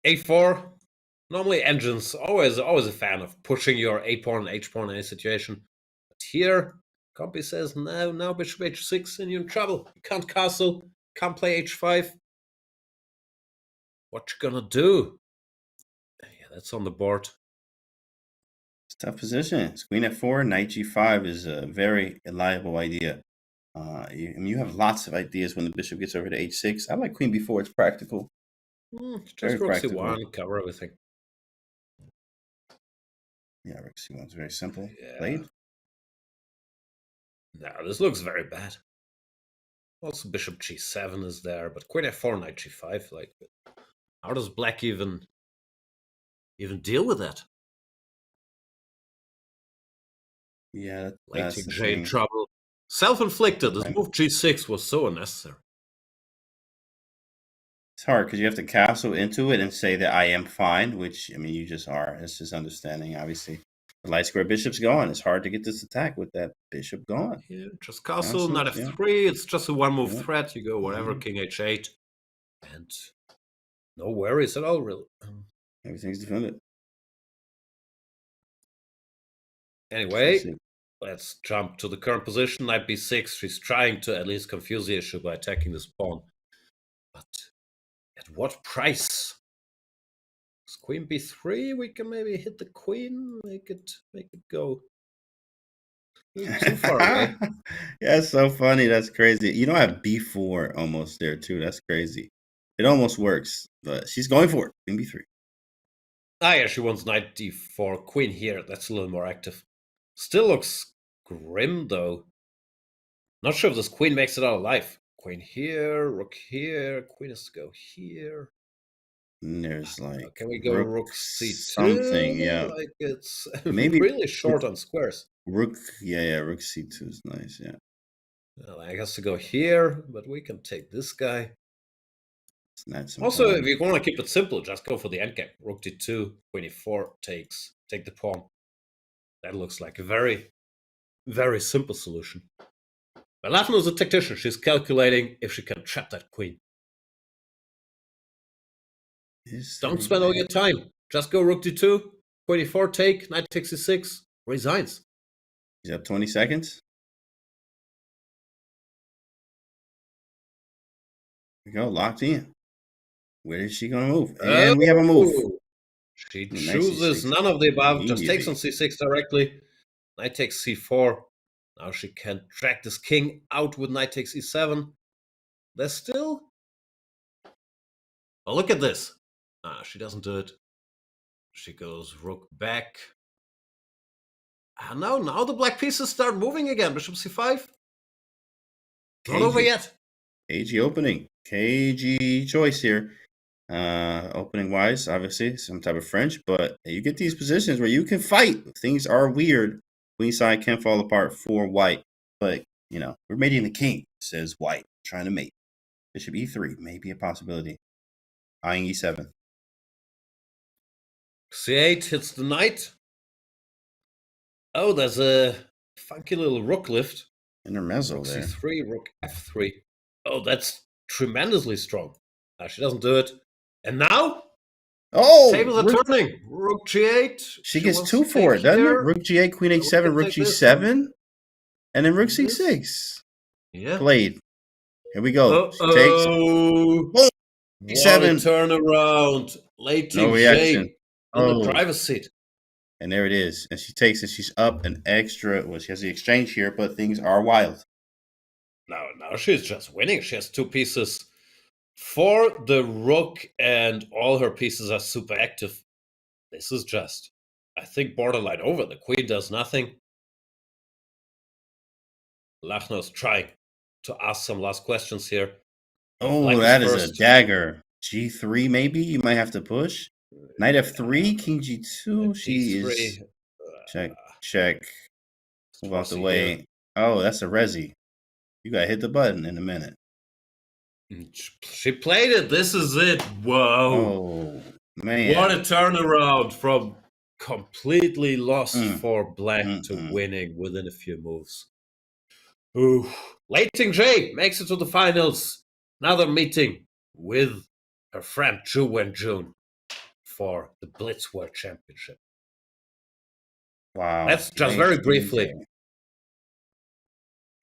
Speaker 2: a4. Normally engines always a fan of pushing your a pawn and h pawn in any situation. But here, Compy says no, now bishop h6 and you're in trouble. You can't castle, can't play h5. What you gonna do? Yeah, that's on the board.
Speaker 1: It's a tough position. Queen f4, knight g5 is a very reliable idea. You have lots of ideas when the bishop gets over to h6. I like queen b4. It's practical.
Speaker 2: Just rook
Speaker 1: practical.
Speaker 2: c1, cover everything.
Speaker 1: Yeah, rook c1 is very simple.
Speaker 2: Yeah.
Speaker 1: Played.
Speaker 2: No, this looks very bad. Also, bishop g7 is there, but queen f4, knight g5. Like, how does black even deal with that?
Speaker 1: Yeah,
Speaker 2: Late J in trouble. Self-inflicted. This move g6 was so unnecessary.
Speaker 1: It's hard because you have to castle into it and say that I am fine, which, I mean, you just are. It's just understanding, obviously. The light square bishop's gone. It's hard to get this attack with that bishop gone.
Speaker 2: Yeah, just castle, knight f3. It's just a one-move threat. You go whatever, king h8. And no worries at all, really.
Speaker 1: Everything's defended.
Speaker 2: Anyway, let's jump to the current position. Knight b6. She's trying to at least confuse the issue by attacking this pawn. But at what price? Is queen b3? We can maybe hit the queen, make it go too far away.
Speaker 1: Yeah, it's so funny. That's crazy. You know, I have b4 almost there too. That's crazy. It almost works, but she's going for it. Queen b3.
Speaker 2: Ah, yeah, she wants knight d4, queen here. That's a little more active. Still looks grim, though. Not sure if this queen makes it out alive. Queen here, rook here, queen has to go here.
Speaker 1: And there's like,
Speaker 2: can we go rook c2?
Speaker 1: Something, yeah.
Speaker 2: Like it's
Speaker 1: maybe
Speaker 2: really short on squares.
Speaker 1: Rook, yeah, rook c2 is nice, yeah.
Speaker 2: Well, I guess to go here, but we can take this guy.
Speaker 1: Also,
Speaker 2: if you want to keep it simple, just go for the endgame. Rook d2, queen e4 take the pawn. That looks like a very, very simple solution. But Latin is a tactician. She's calculating if she can trap that queen. Don't spend all your time. Just go rook d2, queen e4 take, knight takes e6, resigns.
Speaker 1: You have 20 seconds. There we go, locked in. Where is she going to move? And we have a move.
Speaker 2: She chooses none of the above, just takes on c6 directly. Knight takes c4. Now she can drag this king out with knight takes e7. There's still... Oh, look at this. She doesn't do it. She goes rook back. And now the black pieces start moving again. Bishop c5. Not over yet.
Speaker 1: KG opening. KG choice here. Opening wise, obviously, some type of French, but you get these positions where you can fight. Things are weird. Queen side can fall apart for white, but you know, we're mating the king, says white, trying to mate. Bishop e3 may be a possibility. Eyeing e7.
Speaker 2: c8 hits the knight. Oh, there's a funky little rook lift.
Speaker 1: Intermezzo there.
Speaker 2: c3, rook f3. Oh, that's tremendously strong. She doesn't do it. And now?
Speaker 1: Oh!
Speaker 2: Tables are turning. Rook g8.
Speaker 1: She gets 2 for it, doesn't it? Rook g8, queen h7, rook g7, and then rook c6.
Speaker 2: Yeah.
Speaker 1: Played. Here we go.
Speaker 2: She takes. Boom! What a turnaround. Late
Speaker 1: no reaction.
Speaker 2: In the driver's seat.
Speaker 1: And there it is. And she takes it. She's up an extra. Well, she has the exchange here, but things are wild.
Speaker 2: No, she's just winning. She has 2 pieces for the rook, and all her pieces are super active. This is just, I think, borderline over. The queen does nothing. Lachner's trying to ask some last questions here.
Speaker 1: Oh, like that is a dagger. G3, maybe? You might have to push. Knight f3, king g2. She is... Check. Move out the way. Here. Oh, that's a resi. You got to hit the button in a minute.
Speaker 2: She played it. This is it. Whoa.
Speaker 1: Oh, man.
Speaker 2: What a turnaround from completely lost for black to winning within a few moves. Ooh. Lei Ting-J makes it to the finals. Another meeting with her friend Zhu Wenjun for the Blitz World Championship.
Speaker 1: Wow.
Speaker 2: Let's just very briefly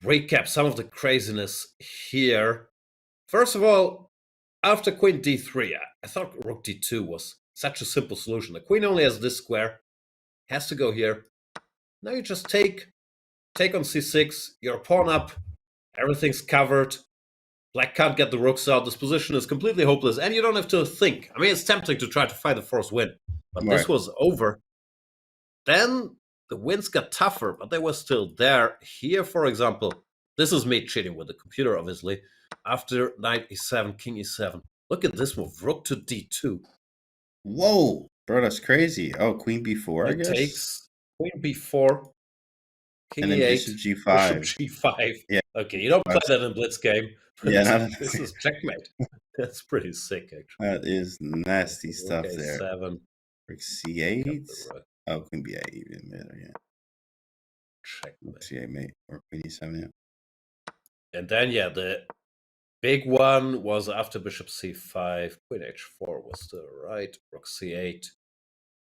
Speaker 2: recap some of the craziness here. First of all, after queen d3, I thought rook d2 was such a simple solution. The queen only has this square, has to go here. Now you just take on c6, your pawn up, Everything's covered. Black can't get the rooks out. This position is completely hopeless, and you don't have to think. I mean, it's tempting to try to find the first win, but this was over. Then the wins got tougher, but they were still there. Here, for example, this is me cheating with the computer, obviously. After knight e7, king e7. Look at this move, rook to d2.
Speaker 1: Whoa, bro, that's crazy. Oh, queen b4, I guess.
Speaker 2: Takes queen b4, king
Speaker 1: and then
Speaker 2: e8,
Speaker 1: bishop g5.
Speaker 2: bishop g5.
Speaker 1: Yeah.
Speaker 2: Okay, you don't play that in blitz game.
Speaker 1: Yeah,
Speaker 2: this is checkmate. That's pretty sick, actually.
Speaker 1: That is nasty stuff
Speaker 2: rook
Speaker 1: there.
Speaker 2: a7.
Speaker 1: Rook c8. Oh, queen b8 even better, yeah.
Speaker 2: Checkmate.
Speaker 1: C8 mate or queen e7, yeah.
Speaker 2: And then, yeah, the big one was after bishop c5, queen h4 was still right, rook c8.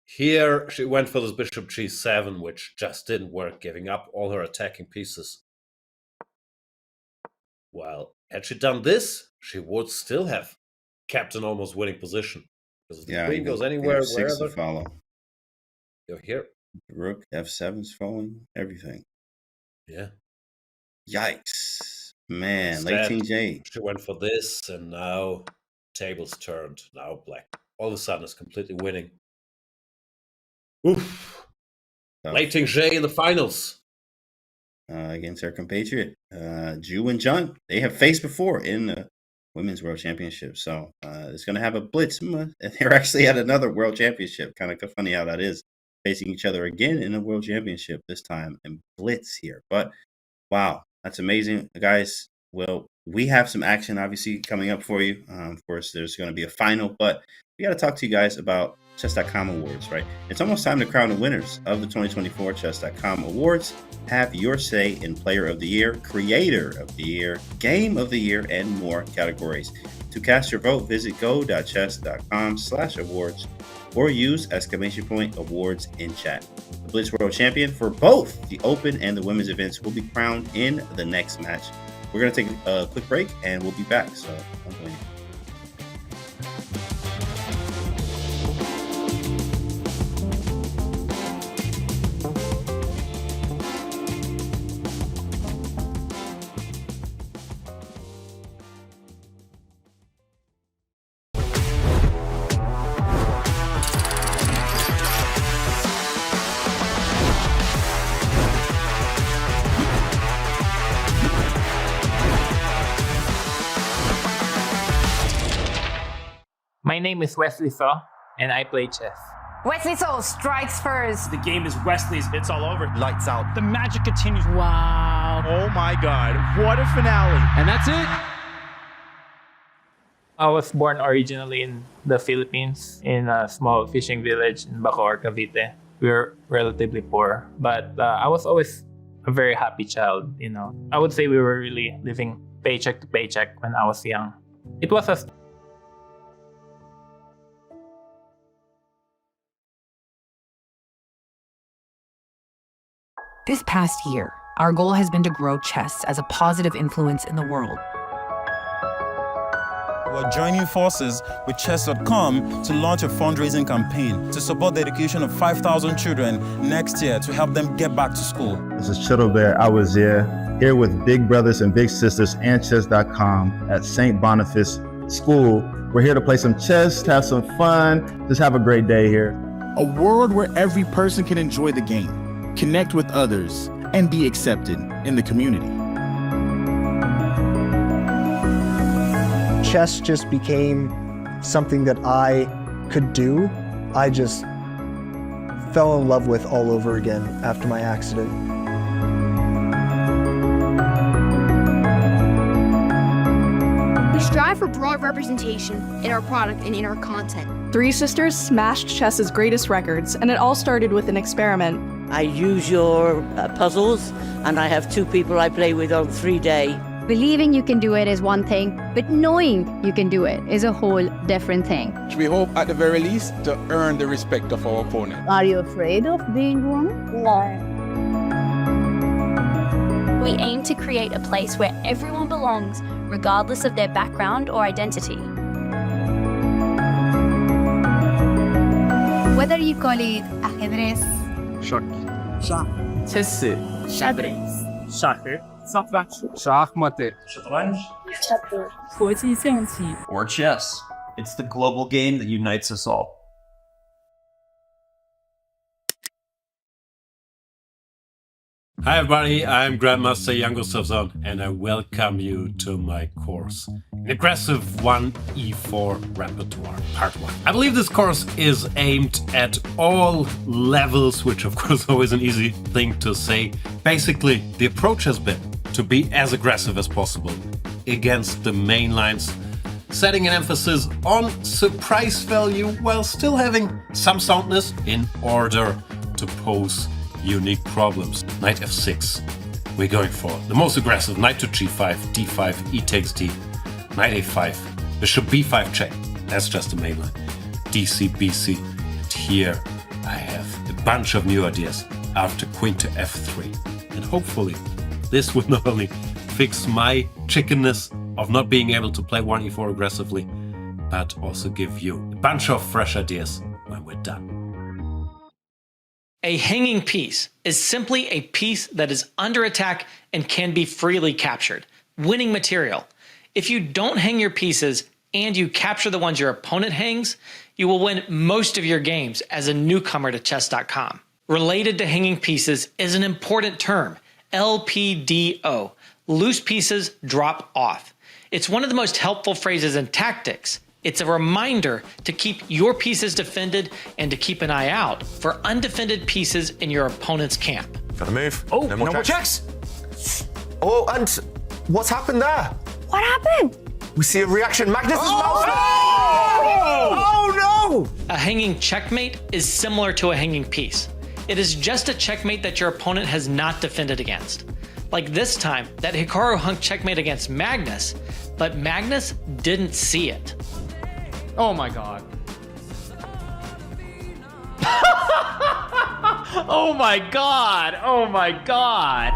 Speaker 2: Here, she went for this bishop g7, which just didn't work, giving up all her attacking pieces. Well, had she done this, she would still have kept an almost winning position. Because if the queen goes anywhere, wherever,
Speaker 1: follow.
Speaker 2: You're here.
Speaker 1: Rook f7's following everything.
Speaker 2: Yeah.
Speaker 1: Yikes. Man,
Speaker 2: Instead,
Speaker 1: late J.
Speaker 2: she went for this, and now tables turned. Now black all of a sudden is completely winning. Oof. Late J in the finals.
Speaker 1: Against her compatriot, Ju and Jun. They have faced before in the Women's World Championship. So it's going to have a blitz. And they're actually at another World Championship. Kind of funny how that is. Facing each other again in a World Championship, this time in blitz here. But wow, that's amazing, guys. Well, we have some action obviously coming up for you. Of course, there's going to be a final, but we got to talk to you guys about Chess.com Awards, right? It's almost time to crown the winners of the 2024 Chess.com Awards. Have your say in Player of the Year, Creator of the Year, Game of the Year, and more categories. To cast your vote, visit go.chess.com/awards or use !awards in chat. The Blitz World Champion for both the Open and the Women's events will be crowned in the next match. We're going to take a quick break and we'll be back. So don't go anywhere.
Speaker 3: My name is Wesley Thaw, and I play chess.
Speaker 4: Wesley Thaw strikes first.
Speaker 5: The game is Wesley's. It's all over.
Speaker 6: Lights out.
Speaker 5: The magic continues.
Speaker 6: Wow. Oh my God. What a finale.
Speaker 5: And that's it.
Speaker 3: I was born originally in the Philippines, in a small fishing village in Bacoor, Cavite. We were relatively poor, but I was always a very happy child, you know. I would say we were really living paycheck to paycheck when I was young. It was a
Speaker 4: This past year, our goal has been to grow chess as a positive influence in the world.
Speaker 7: We're joining forces with Chess.com to launch a fundraising campaign to support the education of 5,000 children next year to help them get back to school.
Speaker 8: This is Chidobert Awazier, here with big brothers and big sisters and Chess.com at St. Boniface School. We're here to play some chess, have some fun, just have a great day here.
Speaker 9: A world where every person can enjoy the game, connect with others, and be accepted in the community.
Speaker 10: Chess just became something that I could do. I just fell in love with all over again after my accident.
Speaker 11: We strive for broad representation in our product and in our content.
Speaker 12: Three sisters smashed chess's greatest records, and it all started with an experiment.
Speaker 13: I use your puzzles, and I have two people I play with on 3 day.
Speaker 14: Believing you can do it is one thing, but knowing you can do it is a whole different thing.
Speaker 15: We hope at the very least to earn the respect of our opponent.
Speaker 16: Are you afraid of being wrong? No.
Speaker 17: We aim to create a place where everyone belongs, regardless of their background or identity.
Speaker 11: Whether you call it ajedrez,
Speaker 5: Schack,
Speaker 3: chess,
Speaker 16: xadrez,
Speaker 5: soccer,
Speaker 18: Шахматы.
Speaker 19: Or chess. It's the global game that unites us all.
Speaker 2: Hi everybody, I'm Grandmaster Jan Gustafsson and I welcome you to my course, an aggressive 1e4 repertoire, part 1. I believe this course is aimed at all levels, which of course is always an easy thing to say. Basically, the approach has been to be as aggressive as possible against the main lines, setting an emphasis on surprise value while still having some soundness in order to pose unique problems. Knight f6. We're going for the most aggressive. Knight to g5, d5, e takes d. Knight a5. Bishop b5 check. That's just the main line. dc, bc. And here I have a bunch of new ideas after queen to f3. And hopefully this will not only fix my chickenness of not being able to play 1e4 aggressively, but also give you a bunch of fresh ideas when we're done.
Speaker 20: A hanging piece is simply a piece that is under attack and can be freely captured. Winning material. If you don't hang your pieces and you capture the ones your opponent hangs, you will win most of your games as a newcomer to chess.com. Related to hanging pieces is an important term, LPDO. Loose pieces drop off. It's one of the most helpful phrases in tactics. It's a reminder to keep your pieces defended and to keep an eye out for undefended pieces in your opponent's camp.
Speaker 21: Gotta move.
Speaker 22: Oh,
Speaker 21: no more checks.
Speaker 22: Oh, and what's happened there?
Speaker 11: What happened?
Speaker 22: We see a reaction. Magnus is
Speaker 20: Oh no! A hanging checkmate is similar to a hanging piece. It is just a checkmate that your opponent has not defended against. Like this time, that Hikaru hung checkmate against Magnus, but Magnus didn't see it.
Speaker 18: Oh my god.
Speaker 5: Oh my god! Oh my god!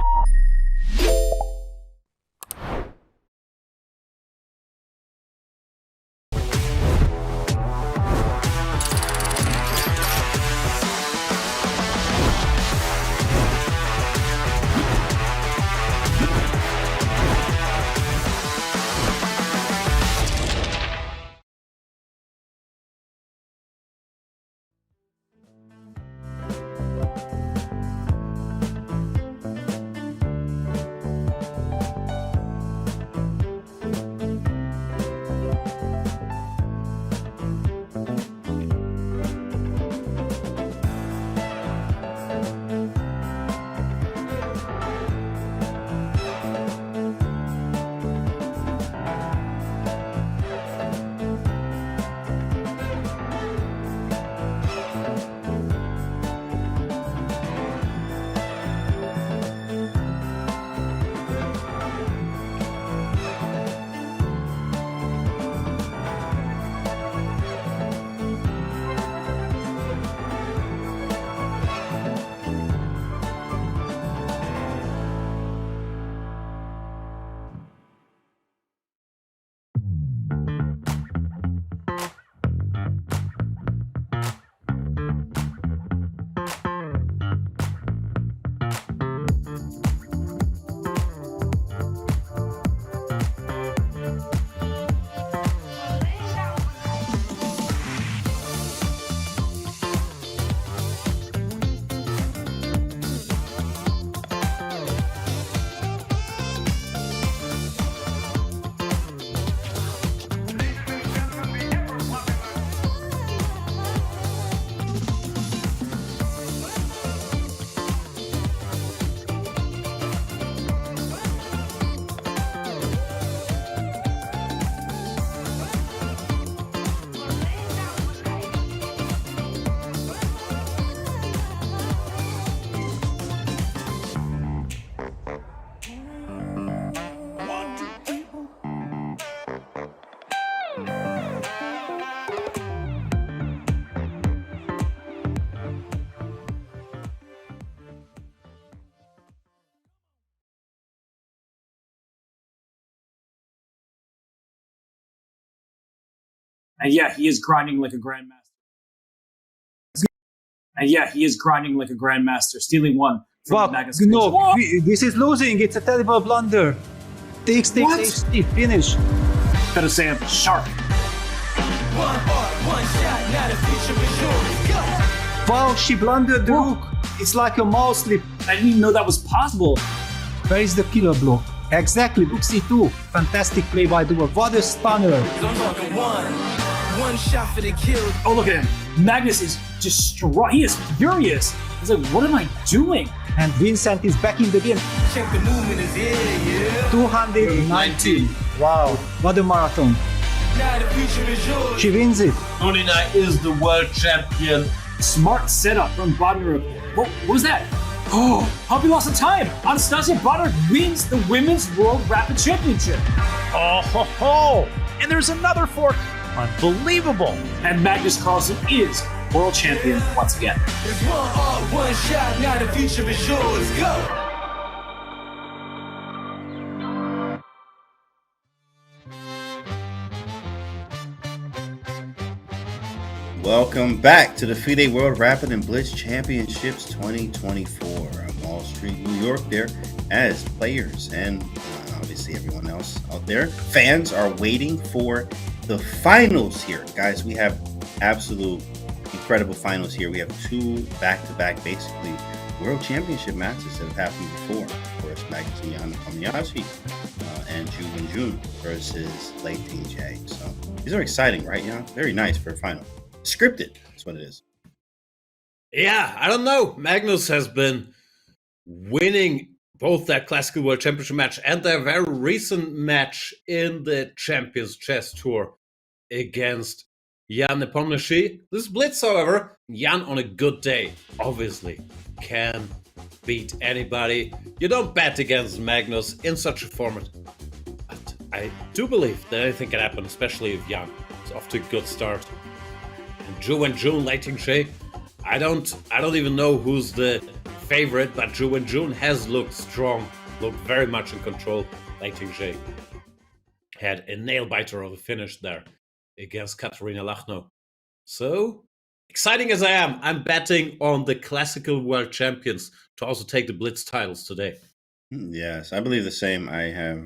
Speaker 5: And yeah, he is grinding like a grandmaster. Stealing one,
Speaker 1: Fuck, no, this is losing. It's a terrible blunder. Takes, finish.
Speaker 5: Better Sam, sharp.
Speaker 21: One heart, one shot, now the future is yours. Go.
Speaker 1: Wow, she blundered the rook. It's like a mouse slip.
Speaker 5: I didn't even know that was possible.
Speaker 1: Where is the killer block? Exactly, rook c2. Fantastic play by Dubov. What a stunner.
Speaker 21: I'm talking one shot for the kill.
Speaker 5: Oh, look at him. Magnus is distraught. He is furious. He's like, what am I doing?
Speaker 1: And Vincent is back in the game.
Speaker 21: Check the movement is here, yeah.
Speaker 1: 219. Wow, what a marathon.
Speaker 21: Now the future is yours.
Speaker 1: She wins it.
Speaker 2: Gunina is the world champion.
Speaker 5: Smart setup from Bodnar. What was that? Oh, Humpy lost the time. Anastasia Bodnar wins the Women's World Rapid Championship.
Speaker 6: Oh ho ho! And there's another fork. Unbelievable.
Speaker 5: And Magnus Carlsen is world champion once again.
Speaker 21: It's one heart, one shot, now the future is yours. Go!
Speaker 23: Welcome back to the FIDE World Rapid and Blitz Championships 2024 on Wall Street, New York there as players and obviously everyone else out there. Fans are waiting for the finals here. Guys, we have absolute incredible finals here. We have two back-to-back basically World Championship matches that have happened before. Of course, Magnus and Nepomniachtchi and Jun versus Leitingjie. So these are exciting, right? Yeah, very nice for a final. Scripted, that's what it is.
Speaker 2: Yeah, I don't know. Magnus has been winning both that Classical World Championship match and their very recent match in the Champions Chess Tour against Jan Nepomniachtchi. This Blitz, however, Jan on a good day, obviously, can beat anybody. You don't bet against Magnus in such a format. But I do believe that anything can happen, especially if Jan is off to a good start. Zhu and Jun, Leitingjie. I don't even know who's the favorite, but Zhu and Jun has looked strong, looked very much in control. Leitingjie had a nail biter of a finish there against Katarina Lachno. So exciting as I am, I'm betting on the Classical World Champions to also take the Blitz titles today.
Speaker 23: Yes, I believe the same. I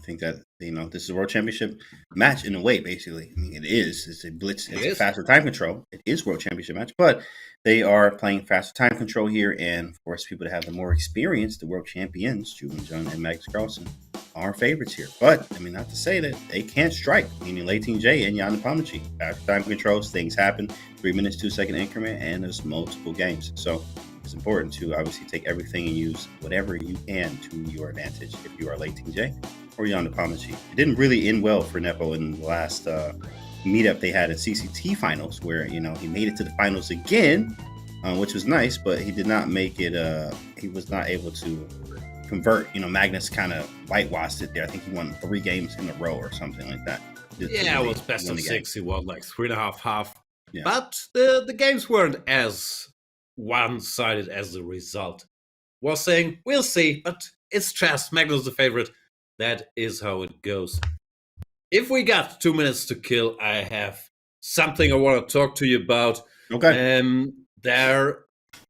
Speaker 23: think that, this is a World Championship match in a way, basically. I mean, it is. It's a Blitz. It's a faster time control. It is World Championship match, but they are playing faster time control here. And, of course, people that have the more experience, the World Champions, Zhu and Jun and Magnus Carlsen, are favorites here. But, I mean, not to say that they can't strike, meaning Leitingjie and Jan Nepomniachtchi. Faster time controls, things happen, 3 minutes, 2 second increment, and there's multiple games. So it's important to obviously take everything and use whatever you can to your advantage if you are Leitingjie or Jan Nepomniachtchi. It didn't really end well for Nepo in the last meetup they had at CCT finals, where he made it to the finals again, which was nice, but he did not make it. He was not able to convert. Magnus kind of whitewashed it there. I think he won 3 games in a row or something like that.
Speaker 2: Yeah, it was best of 6. He won like 3.5 half.
Speaker 23: Yeah.
Speaker 2: But the games weren't as one-sided as the result was saying. We'll see, but it's chess. Magnus the favorite. That is how it goes. If we got 2 minutes to kill, I have something I want to talk to you about.
Speaker 23: Okay.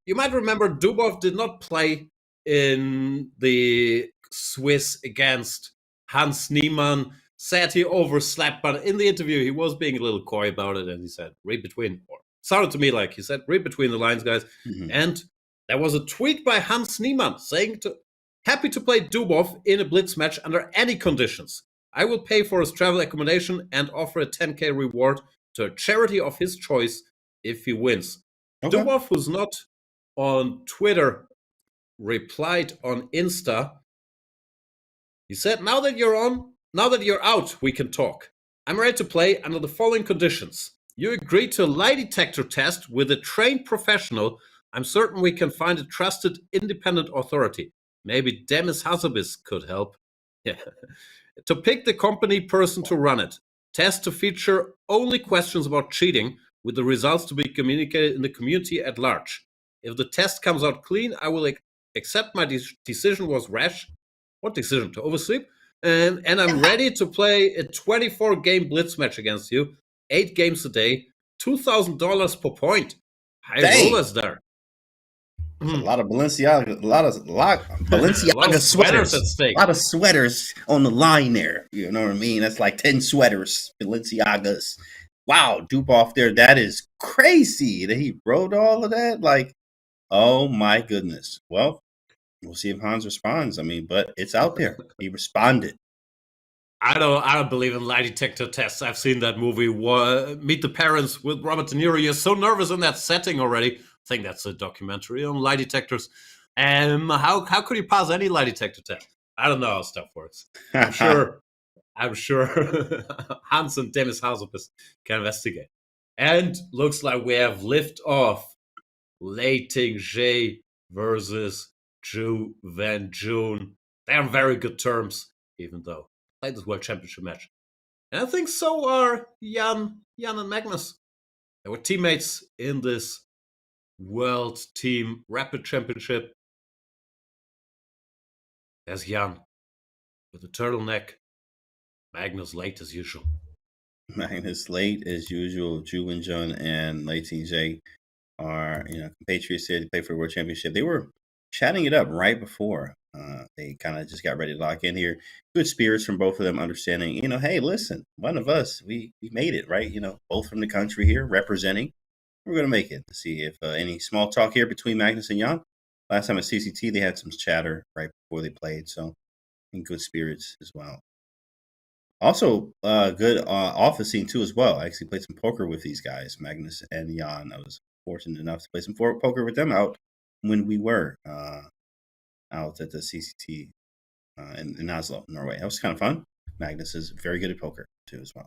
Speaker 2: You might remember Dubov did not play in the Swiss against Hans Niemann. Said he overslept, but in the interview he was being a little coy about it, and he said, read between the lines, guys. Mm-hmm. And there was a tweet by Hans Niemann saying, happy to play Dubov in a Blitz match under any conditions. I will pay for his travel accommodation and offer a 10k reward to a charity of his choice if he wins. Okay. Dubov, who's not on Twitter, replied on Insta. He said, now that you're out, we can talk. I'm ready to play under the following conditions. You agreed to a lie detector test with a trained professional. I'm certain we can find a trusted independent authority. Maybe Demis Hassabis could help. Yeah. To pick the company person to run it. Test to feature only questions about cheating, with the results to be communicated in the community at large. If the test comes out clean, I will accept my decision was rash. What decision? To oversleep? And I'm ready to play a 24-game Blitz match against you. 8 games a day. $2,000 per point. High rollers there.
Speaker 23: There's a lot of Balenciaga, a lot of Balenciaga
Speaker 2: A lot of sweaters at
Speaker 23: sweaters.
Speaker 2: stake.
Speaker 23: A lot of sweaters on the line there. You know what I mean? That's like 10 sweaters, Balenciagas. Wow, dupe off there. That is crazy that he wrote all of that. Like, oh my goodness. Well, we'll see if Hans responds. I mean, but it's out there. He responded.
Speaker 2: I don't believe in lie detector tests. I've seen that movie, Meet the Parents, with Robert De Niro. You're so nervous in that setting already. I think that's a documentary on lie detectors. How could you pass any lie detector test? I don't know how stuff works. I'm sure Hans and Demis Hausopis can investigate. And looks like we have lift off. Lei Ting-Zhe versus Zhu Wenjun. They're on very good terms, even though they played this World Championship match. And I think so are Jan and Magnus. They were teammates in this World Team Rapid Championship. There's Jan with the turtleneck. Magnus late as usual.
Speaker 23: Magnus late as usual. Zhu Wenjun and Lei Ting-Zhe are, compatriots here to play for the World Championship. They were chatting it up right before they kind of just got ready to lock in here. Good spirits from both of them, understanding, hey, listen, one of us, we made it, right? Both from the country here, representing. We're going to make it. To see if any small talk here between Magnus and Jan. Last time at CCT, they had some chatter right before they played, so in good spirits as well. Also, good off the scene too as well. I actually played some poker with these guys, Magnus and Jan. I was fortunate enough to play some poker with them out when we were out at the CCT in Oslo, Norway. That was kind of fun. Magnus is very good at poker too as well.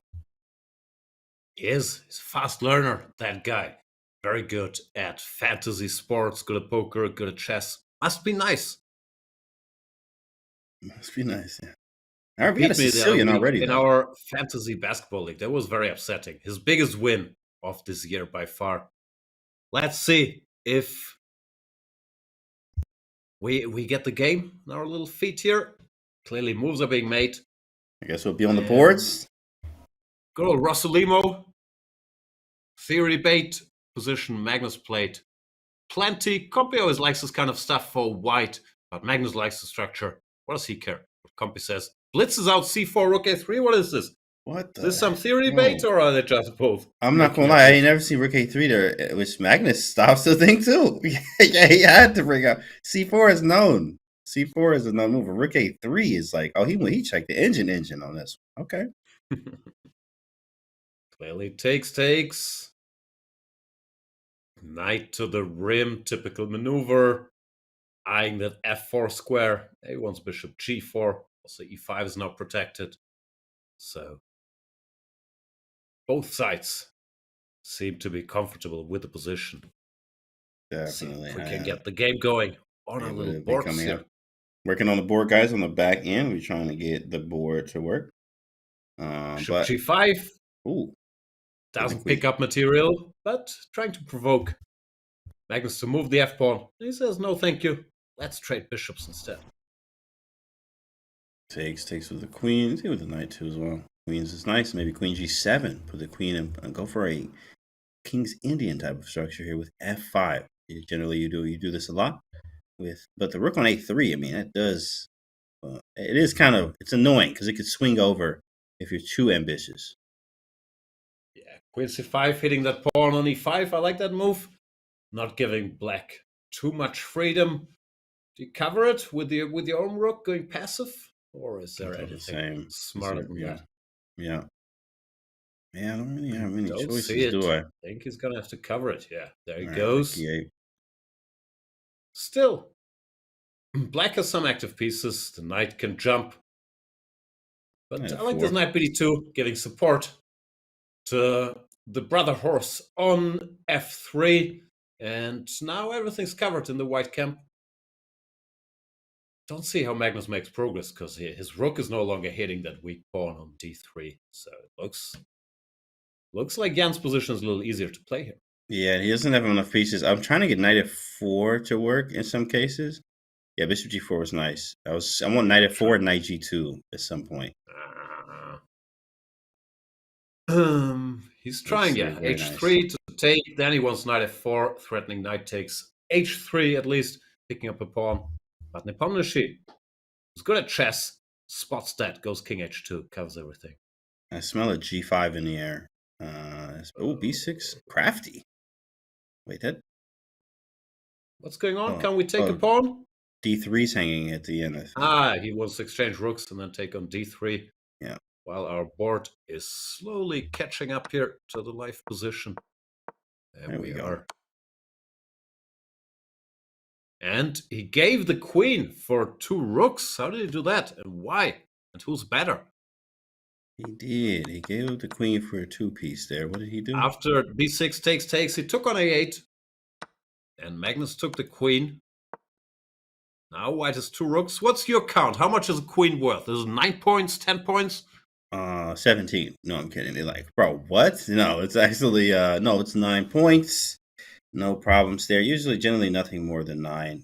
Speaker 2: He is. He's a fast learner, that guy. Very good at fantasy sports, good at poker, good at chess. Must be nice.
Speaker 23: Must be nice, yeah. All right, we
Speaker 2: Beat
Speaker 23: got a
Speaker 2: me
Speaker 23: Sicilian already.
Speaker 2: in our fantasy basketball league. That was very upsetting. His biggest win of this year by far. Let's see if we get the game in our little feet here. Clearly moves are being made.
Speaker 23: I guess we'll be on the boards.
Speaker 2: Good old Rossolimo. Theory debate. Position Magnus played plenty. Compy always likes this kind of stuff for white, but Magnus likes the structure. What does he care? What Compy says. Blitz is out C4, Rook A3. What is this?
Speaker 23: What?
Speaker 2: Is this some theory debate or are they just both?
Speaker 23: I'm not gonna lie, I ain't never seen Rook A3 there, which Magnus stops the thing too. Yeah, he had to bring up C4 is known. C4 is a known move. Rook A3 is like, oh, he checked the engine on this. Okay.
Speaker 2: Clearly takes. Knight to the rim, typical maneuver. Eyeing that F4 square. He wants bishop G4. Also E5 is now protected. So both sides seem to be comfortable with the position.
Speaker 23: Definitely.
Speaker 2: See if we can get the game going on a little board here.
Speaker 23: Working on the board, guys, on the back end. We're trying to get the board to work.
Speaker 2: Bishop G5.
Speaker 23: Ooh.
Speaker 2: Doesn't pick up material, but trying to provoke Magnus to move the F-pawn. He says, no, thank you. Let's trade bishops instead.
Speaker 23: Takes with the queen. Take with the knight too as well. Queens is nice. Maybe queen G7. Put the queen in and go for a King's Indian type of structure here with F5. Generally, you do this a lot but the rook on A3. I mean, it does. It is kind of annoying because it could swing over if you're too ambitious.
Speaker 2: Yeah, queen C5 hitting that pawn on E5. I like that move. Not giving black too much freedom. Do you cover it with your own rook going passive, or is there anything smarter than that?
Speaker 23: Yeah. Yeah, I don't really have many choices, do I?
Speaker 2: I think he's gonna have to cover it. Yeah, there he goes. Still, black has some active pieces. The knight can jump. But I like this knight BD2, giving support to the brother horse on F3. And now everything's covered in the white camp. Don't see how Magnus makes progress because his rook is no longer hitting that weak pawn on D3. So it looks like Jan's position is a little easier to play here.
Speaker 23: Yeah, he doesn't have enough pieces. I'm trying to get knight F4 to work in some cases. Yeah, bishop G4 was nice. I want knight F4 and knight G2 at some point.
Speaker 2: He's trying, H3 to take. Then he wants knight F4, threatening knight takes h3 at least, picking up a pawn. But Nepomniachtchi is good at chess. Spots that, goes king h2, covers everything.
Speaker 23: I smell a g5 in the air. Oh, b6, crafty. Wait, that.
Speaker 2: What's going on? Can we take a pawn?
Speaker 23: d3's hanging at the end, I think.
Speaker 2: He wants to exchange rooks and then take on d3.
Speaker 23: Yeah.
Speaker 2: While our board is slowly catching up here to the live position. There we are. And he gave the queen for 2 rooks. How did he do that? And why? And who's better?
Speaker 23: He did. He gave the queen for a 2-piece there. What did he do?
Speaker 2: After b6 takes, he took on a8. And Magnus took the queen. Now white has 2 rooks. What's your count? How much is a queen worth? Is it 9 points, 10 points?
Speaker 23: 17. No, I'm kidding. They're like, bro, what? No, it's actually, no, it's 9 points. No problems there. Usually, generally nothing more than 9.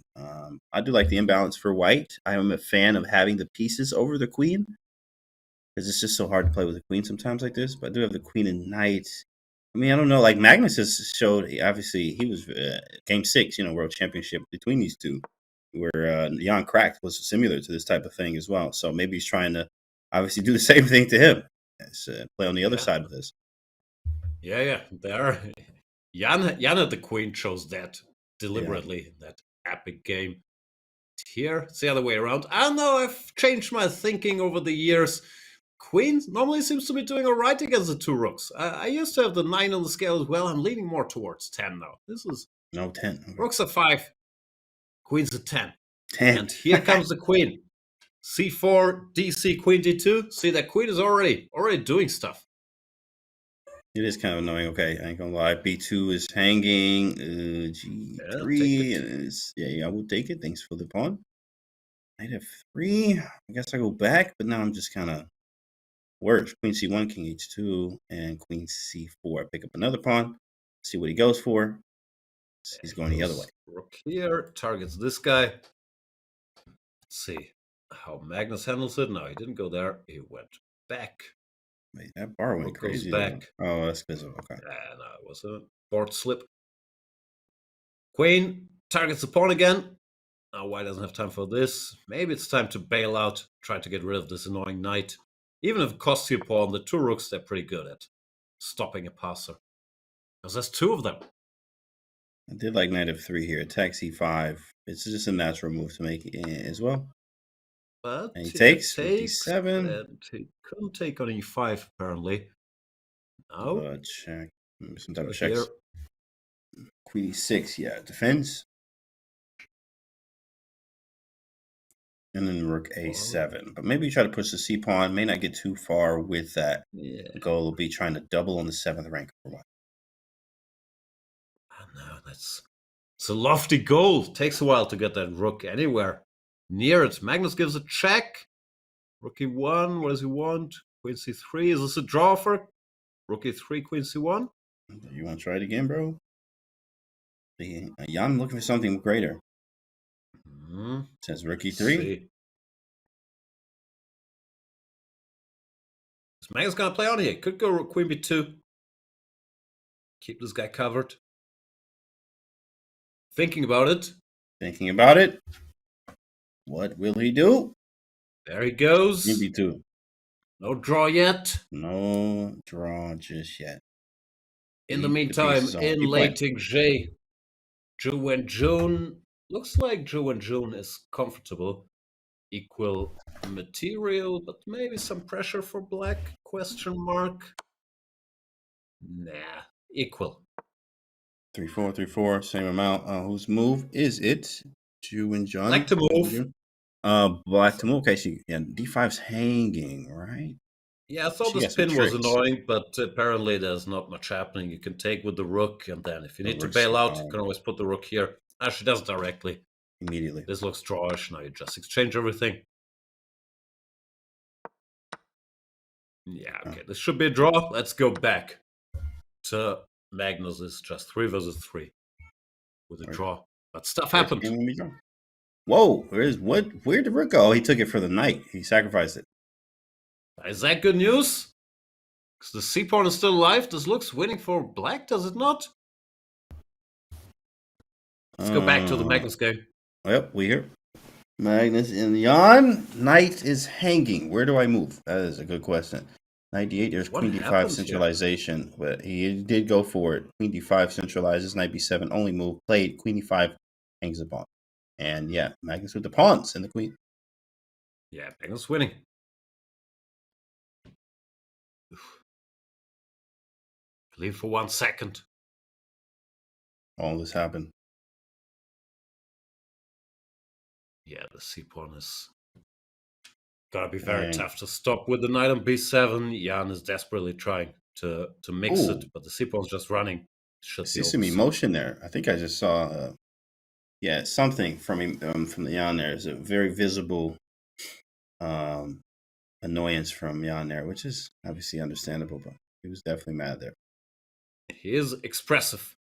Speaker 23: I do like the imbalance for white. I am a fan of having the pieces over the queen, because it's just so hard to play with the queen sometimes like this. But I do have the queen and knight. I mean, I don't know. Like Magnus has showed, obviously, he was game 6, World Championship between these two, where Jan Cracked was similar to this type of thing as well. So maybe he's trying to obviously do the same thing to him, as play on the other side of this.
Speaker 2: Yeah. There, Jan had the queen, chose that deliberately in that epic game. Here, it's the other way around. I don't know. I've changed my thinking over the years. Queen normally seems to be doing all right against the 2 rooks. I used to have the 9 on the scale as well. I'm leaning more towards 10 now. This is
Speaker 23: 10. Okay.
Speaker 2: Rooks at 5, queen's at 10.
Speaker 23: 10.
Speaker 2: And here comes the queen. c4, dc, queen d2. See, that queen is already doing stuff.
Speaker 23: It is kind of annoying. Okay, I ain't gonna lie. B2 is hanging. G3 I will take it. Thanks for the pawn. Knight f3. I guess I go back, but now I'm just kind of worse. Queen c1, king h2, and queen c4. I pick up another pawn. See what he goes for. He's going the other way.
Speaker 2: Rook here targets this guy. Let's see how Magnus handles it. No, he didn't go there. He went back.
Speaker 23: Wait, that bar went crazy.
Speaker 2: Back.
Speaker 23: Oh, that's because of okay.
Speaker 2: Yeah, no, it was a board slip. Queen targets the pawn again. Now white doesn't have time for this. Maybe it's time to bail out, try to get rid of this annoying knight. Even if it costs you a pawn, the 2 rooks, they're pretty good at stopping a passer. Because there's 2 of them.
Speaker 23: I did like knight f3 here. Attack c5. It's just a natural move to make as well.
Speaker 2: But
Speaker 23: and he takes
Speaker 2: d7. And he couldn't take on e5, apparently. No.
Speaker 23: Check. Some type of checks. Queen e6, yeah. Defends. And then rook a7. But maybe you try to push the c-pawn. May not get too far with that.
Speaker 2: Yeah.
Speaker 23: The goal will be trying to double on the 7th rank for white.
Speaker 2: No, it's a lofty goal. Takes a while to get that rook anywhere near it. Magnus gives a check. Rook e1. What does he want? Queen c3. Is this a draw for rook e3, queen c1?
Speaker 23: You want to try it again, bro? Jan looking for something greater. Says rook e3.
Speaker 2: Is Magnus going to play on here? Could go rook queen b2. Keep this guy covered. Thinking about it.
Speaker 23: What will he do?
Speaker 2: There he goes.
Speaker 23: Queen b2.
Speaker 2: No draw yet.
Speaker 23: No draw just yet.
Speaker 2: In the meantime, in Leiting J, Zhou and Jun. Looks like Zhou and Jun is comfortable. Equal material, but maybe some pressure for black? Question mark. Nah, equal.
Speaker 23: 3-4, 3-4, same amount. Whose move is it? Zhou and Jun.
Speaker 2: Black to move.
Speaker 23: Black to move. Okay, so d5's hanging, right?
Speaker 2: Yeah, I thought this pin was annoying, but apparently there's not much happening. You can take with the rook, and then if you need to bail out, you can always put the rook here. Actually, does directly.
Speaker 23: Immediately.
Speaker 2: This looks drawish. Now you just exchange everything. Yeah, okay. This should be a draw. Let's go back to Magnus. Is just 3 versus 3 with a draw. But stuff happened.
Speaker 23: Whoa, where'd the rook go? He took it for the knight. He sacrificed it.
Speaker 2: Is that good news? Because the c-pawn is still alive. This looks winning for black, does it not? Let's go back to the Magnus game.
Speaker 23: Yep, we here. Magnus and Jan. Knight is hanging. Where do I move? That is a good question. Knight d8. There's
Speaker 2: What
Speaker 23: queen d5
Speaker 2: happens
Speaker 23: centralization, but he did go for it. Queen d5 centralizes. Knight b7 only move played. Queen d5 hangs the pawn. And yeah, Magnus with the pawns and the queen.
Speaker 2: Yeah, Magnus winning. Believe for 1 second.
Speaker 23: All this happened.
Speaker 2: Yeah, the c pawn is gonna be very tough to stop with the knight on b7. Jan is desperately trying to mix it, but the c pawn's just running.
Speaker 23: I see some emotion there. I think I just saw, something from the Jan there. It's a very visible annoyance from Jan there, which is obviously understandable, but he was definitely mad there.
Speaker 2: He is expressive.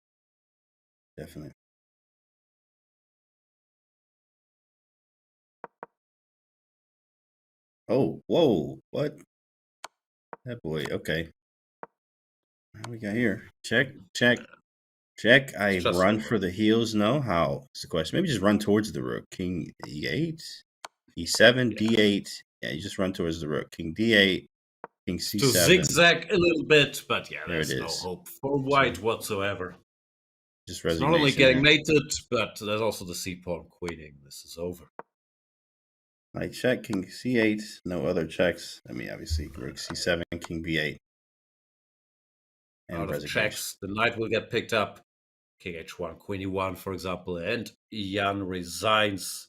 Speaker 23: Definitely. Oh, whoa, what? That boy, okay. What we got here? Check. I run for the heels. No, how? That's the question. Maybe just run towards the rook. King e8, e7, d8. Yeah, you just run towards the rook. King d8, king c7.
Speaker 2: To zigzag a little bit, but yeah,
Speaker 23: There it
Speaker 2: there's no
Speaker 23: is.
Speaker 2: hope for white whatsoever.
Speaker 23: Just
Speaker 2: It's not only
Speaker 23: resignation
Speaker 2: getting
Speaker 23: there.
Speaker 2: mated, but there's also the c pawn queening. This is over.
Speaker 23: Knight check, king c8. No other checks. I mean, obviously, rook c7, king b8. And
Speaker 2: Out of
Speaker 23: resignation.
Speaker 2: checks, the knight will get picked up. King h1, queen e1, for example, and Jan resigns.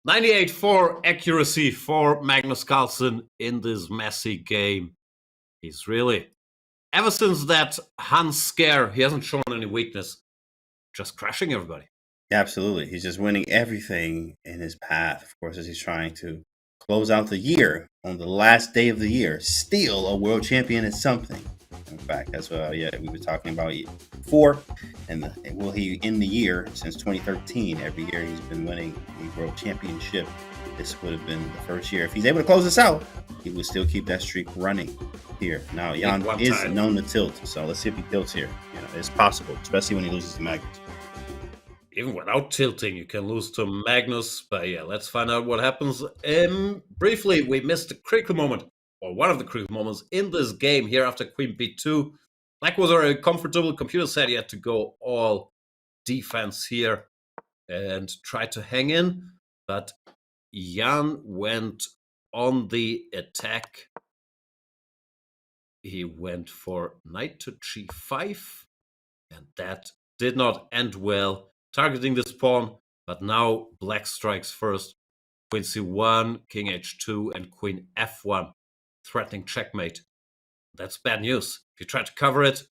Speaker 2: 98 for accuracy for Magnus Carlsen in this messy game. He's really, ever since that Hans scare, he hasn't shown any weakness. Just crashing everybody.
Speaker 23: Absolutely. He's just winning everything in his path, of course, as he's trying to close out the year on the last day of the year. Still a world champion is something. In fact, that's what we were talking about before. And will he end the year since 2013? Every year he's been winning the world championship. This would have been the first year. If he's able to close this out, he will still keep that streak running here. Now, Jan is known to tilt, so let's see if he tilts here. You know, it's possible, especially when he loses to Magnus.
Speaker 2: Even without tilting, you can lose to Magnus. But yeah, let's find out what happens. Briefly, we missed a critical moment, or one of the critical moments in this game here after queen b2. Black was already comfortable. Computer said he had to go all defense here and try to hang in. But Jan went on the attack. He went for knight to g5, and that did not end well, targeting this pawn. But now black strikes first. Queen c1, king h2, and queen f1, threatening checkmate. That's bad news. If you try to cover it,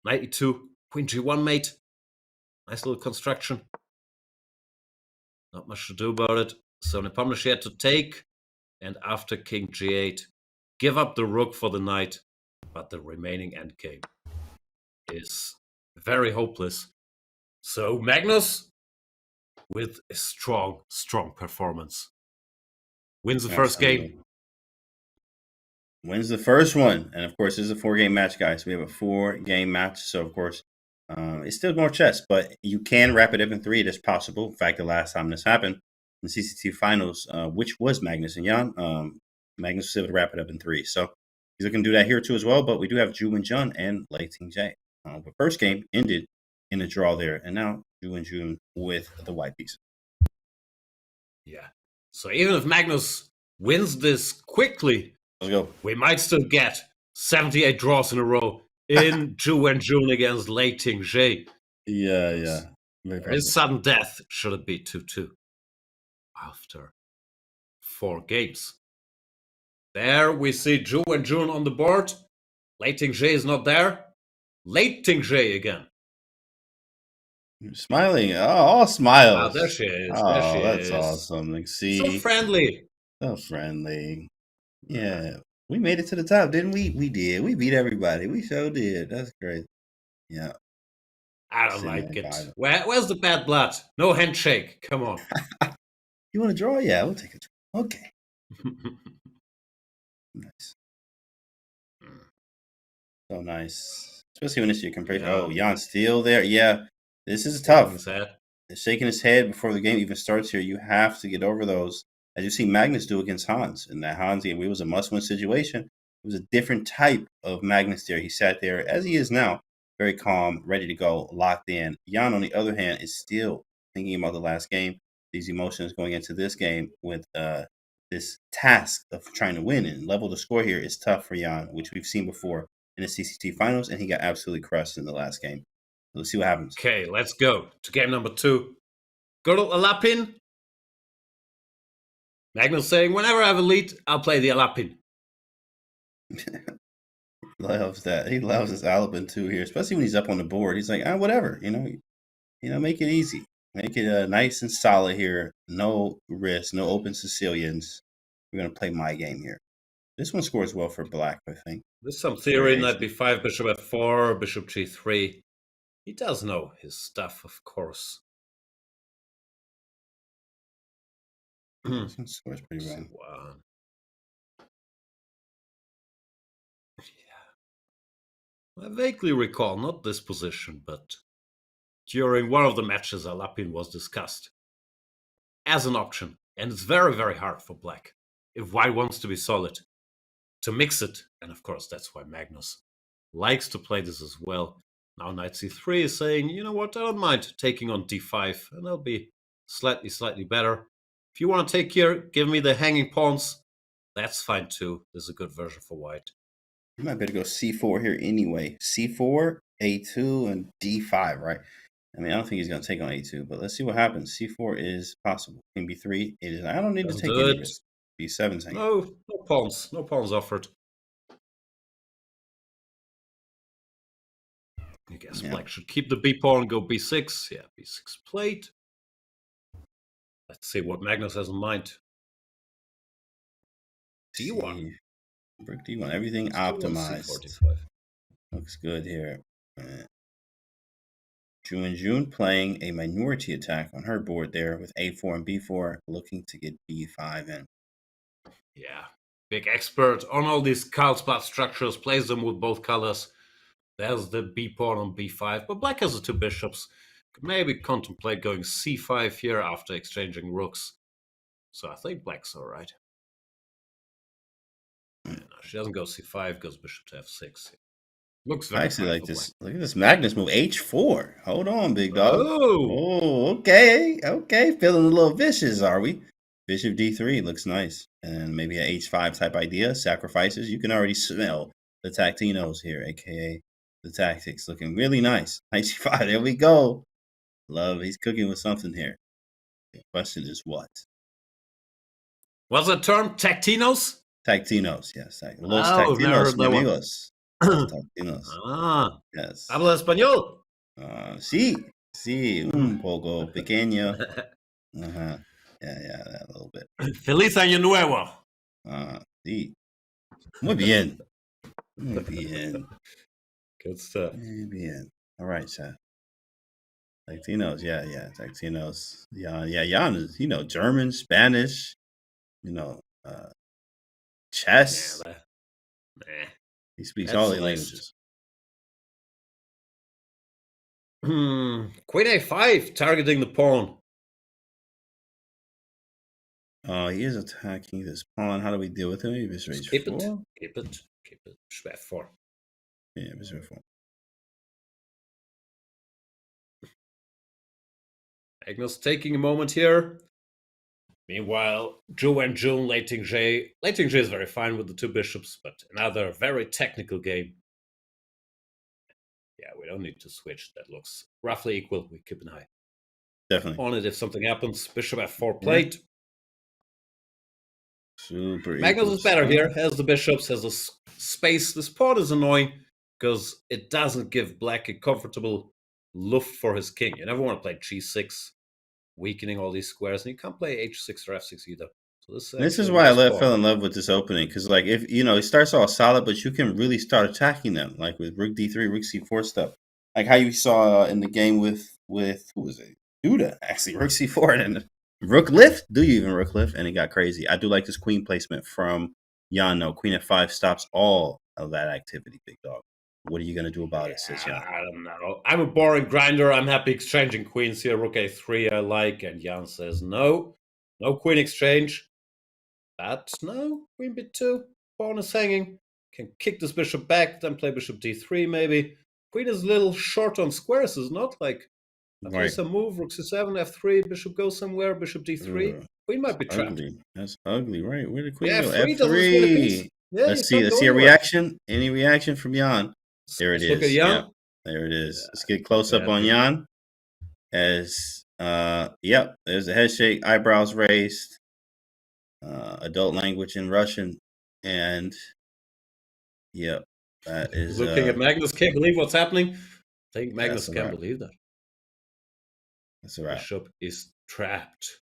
Speaker 2: knight e2, queen g1 mate. Nice little construction. Not much to do about it. So Nepomniachtchi had to take, and after king g8, give up the rook for the knight. But the remaining endgame is very hopeless. So Magnus, with a strong performance, wins the first game.
Speaker 23: Wins the first one. And of course, this is a 4-game match, guys. We have a 4-game match. So, of course, it's still more chess, but you can wrap it up in 3. It is possible. In fact, the last time this happened in the CCT finals, which was Magnus and Jan, Magnus was able to wrap it up in 3. So he's looking to do that here too as well. But we do have Ju and Jun and Lei Ting Jae. The first game ended in a draw there. And now Ju and Jun with the white piece.
Speaker 2: Yeah. So even if Magnus wins this quickly,
Speaker 23: let's go.
Speaker 2: We might still get 78 draws in a row in Ju and Jun against Lei Ting Jae.
Speaker 23: Yeah.
Speaker 2: His sudden death should it be 2-2 after 4 games. There we see Ju and Jun on the board. Lei Ting Jae is not there. Lei Ting Jae again.
Speaker 23: Smiling. Oh, all smiles.
Speaker 2: Oh, there she is.
Speaker 23: Oh, that's awesome. Like, see,
Speaker 2: so friendly.
Speaker 23: So friendly. Yeah. We made it to the top, didn't we? We did. We beat everybody. We sure did. That's great. Yeah.
Speaker 2: I don't like it. Where's the bad blood? No handshake. Come on.
Speaker 23: You want to draw? Yeah, we'll take a draw. Okay. Nice. So nice. Especially when it's your comparison. Oh, Jan's still there. Yeah. This is tough.
Speaker 2: His head.
Speaker 23: Shaking his head before the game even starts here. You have to get over those. As you see Magnus do against Hans. In that Hans game, it was a must-win situation. It was a different type of Magnus there. He sat there, as he is now, very calm, ready to go, locked in. Jan, on the other hand, is still thinking about the last game. These emotions going into this game with this task of trying to win and level the score here is tough for Jan, which we've seen before in the CCT finals, and he got absolutely crushed in the last game. Let's see what happens.
Speaker 2: Okay, let's go to game number 2. Go to Alapin. Magnus saying, whenever I have a lead, I'll play the Alapin.
Speaker 23: Loves that. He loves his Alapin too here, especially when he's up on the board. He's like, whatever, make it easy. Make it nice and solid here. No risk, no open Sicilians. We're going to play my game here. This one scores well for black, I think.
Speaker 2: There's some theory, knight b5, bishop f4, bishop g3. He does know his stuff, of course.
Speaker 23: This one scores pretty well.
Speaker 2: I vaguely recall, not this position, but during one of the matches, Alapin was discussed as an option. And it's very, very hard for black, if white wants to be solid, to mix it. And of course, that's why Magnus likes to play this as well. Now knight c3 is saying, you know what, I don't mind taking on d5, and that'll be slightly better. If you want to take here, give me the hanging pawns. That's fine too. This is a good version for white.
Speaker 23: You might better go c4 here anyway. c4, a2, and d5, right? I mean, I don't think he's going to take on a2, but let's see what happens. c4 is possible. King b3, it is. I don't need to take any risk. b7's hanging.
Speaker 2: No pawns. No pawns offered. I guess black should keep the b pawn and go b6. Yeah, b6 played. Let's see what Magnus has in mind. d1.
Speaker 23: Rook d1. Everything optimized. Looks good here. June playing a minority attack on her board there with a4 and b4, looking to get b5 in.
Speaker 2: Yeah, big expert on all these Carlsbad structures, plays them with both colors. There's the b pawn on b5, but black has the 2 bishops. Could maybe contemplate going c5 here after exchanging rooks. So I think black's all right. Yeah, no, she doesn't go c5, goes bishop to f6. Looks very
Speaker 23: I actually like this. Look at this Magnus move, h4. Hold on, big dog.
Speaker 2: Oh,
Speaker 23: okay. Feeling a little vicious, are we? Bishop d3 looks nice. And maybe an h5 type idea. Sacrifices. You can already smell the tactinos here, aka the tactics. Looking really nice. Knight c5. There we go. Love. He's cooking with something here. The question is what?
Speaker 2: What's the term? Tactinos?
Speaker 23: Tactinos, yes. Los tactinos, amigos. Tactinos. Yes.
Speaker 2: Habla español.
Speaker 23: Sí, un poco pequeño. Yeah, a little bit.
Speaker 2: Feliz Año Nuevo.
Speaker 23: Sí. Muy bien.
Speaker 2: Good stuff.
Speaker 23: Muy bien. All right, chat. Tactinos, yeah, Tactinos. Jan is, German, Spanish, chess. He speaks all the languages.
Speaker 2: Queen a5, targeting the pawn.
Speaker 23: He is attacking this pawn. How do we deal with him? He was range 4.
Speaker 2: Keep it. Bishop f4.
Speaker 23: Yeah, bishop f4.
Speaker 2: Magnus taking a moment here. Meanwhile, Zhou and June, Leiting J. Leiting J is very fine with the 2 bishops, but another very technical game. Yeah, we don't need to switch. That looks roughly equal. We keep an eye
Speaker 23: definitely
Speaker 2: on it if something happens. Bishop f4 played.
Speaker 23: Super
Speaker 2: Magnus is better here. Has the bishops, has the space. This pawn is annoying because it doesn't give black a comfortable luft for his king. You never want to play g6, weakening all these squares, and you can't play h6 or f6 either. So
Speaker 23: this is why I fell in love with this opening, because like if it starts all solid, but you can really start attacking them, like with rook d3, rook c4 stuff, like how you saw in the game with who was it? Duda, actually, rook c4 and then rook lift. Do you even rook lift? And it got crazy. I do like this queen placement from Jan. Queen f5 stops all of that activity, big dog. What are you going to do about it, says Jan.
Speaker 2: I don't know. I'm a boring grinder. I'm happy exchanging queens here. Rook a3 I like. And Jan says no. No queen exchange. But no. Queen b2. Pawn is hanging. Can kick this bishop back. Then play bishop d3 maybe. Queen is a little short on squares, is not? Like, at least a move. Rook c7, f3. Bishop goes somewhere. Bishop d3. Queen might be trapped.
Speaker 23: Ugly. That's ugly, right? Where did queen
Speaker 2: Yeah,
Speaker 23: go?
Speaker 2: f3 doesn't win a piece. Yeah,
Speaker 23: let's see. Let's see a reaction. Any reaction from Jan? There it is.
Speaker 2: Look at Jan.
Speaker 23: Yep, there it is. Let's get close up on Jan. As yep, there's a head shake, eyebrows raised, adult language in Russian, and yep, that is
Speaker 2: looking at Magnus. Can't believe what's happening. I think Magnus can't believe that.
Speaker 23: That's all right.
Speaker 2: Bishop is trapped.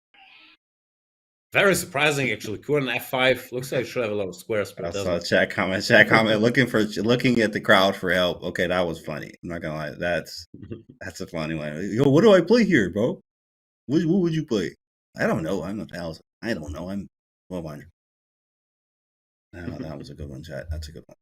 Speaker 2: Very surprising, actually. Queen on f5 looks like it should have a lot of squares, but
Speaker 23: I saw a chat comment. Looking at the crowd for help. Okay, that was funny. I'm not gonna lie. That's a funny one. Yo, what do I play here, bro? What would you play? I don't know. I'm a thousand. I don't know. I'm 1200. No, that was a good one, chat. That's a good one.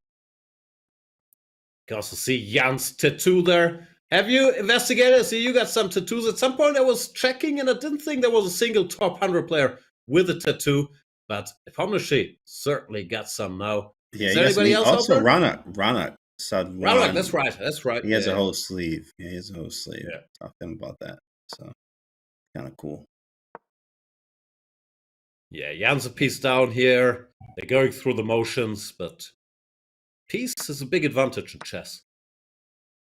Speaker 2: You can also see Jan's tattoo there. Have you investigated? See, you got some tattoos. At some point, I was checking, and I didn't think there was a single top 100 player with a tattoo, but Nepomniachtchi certainly got some now.
Speaker 23: Yeah,
Speaker 2: is there anybody else
Speaker 23: also
Speaker 2: out there?
Speaker 23: Ranak.
Speaker 2: Ranak, that's right. That's right.
Speaker 23: He has a whole sleeve. Yeah, he has a whole sleeve.
Speaker 2: Yeah.
Speaker 23: Talk to him about that. So, kind of cool.
Speaker 2: Yeah, Jan's a piece down here. They're going through the motions, but piece is a big advantage in chess.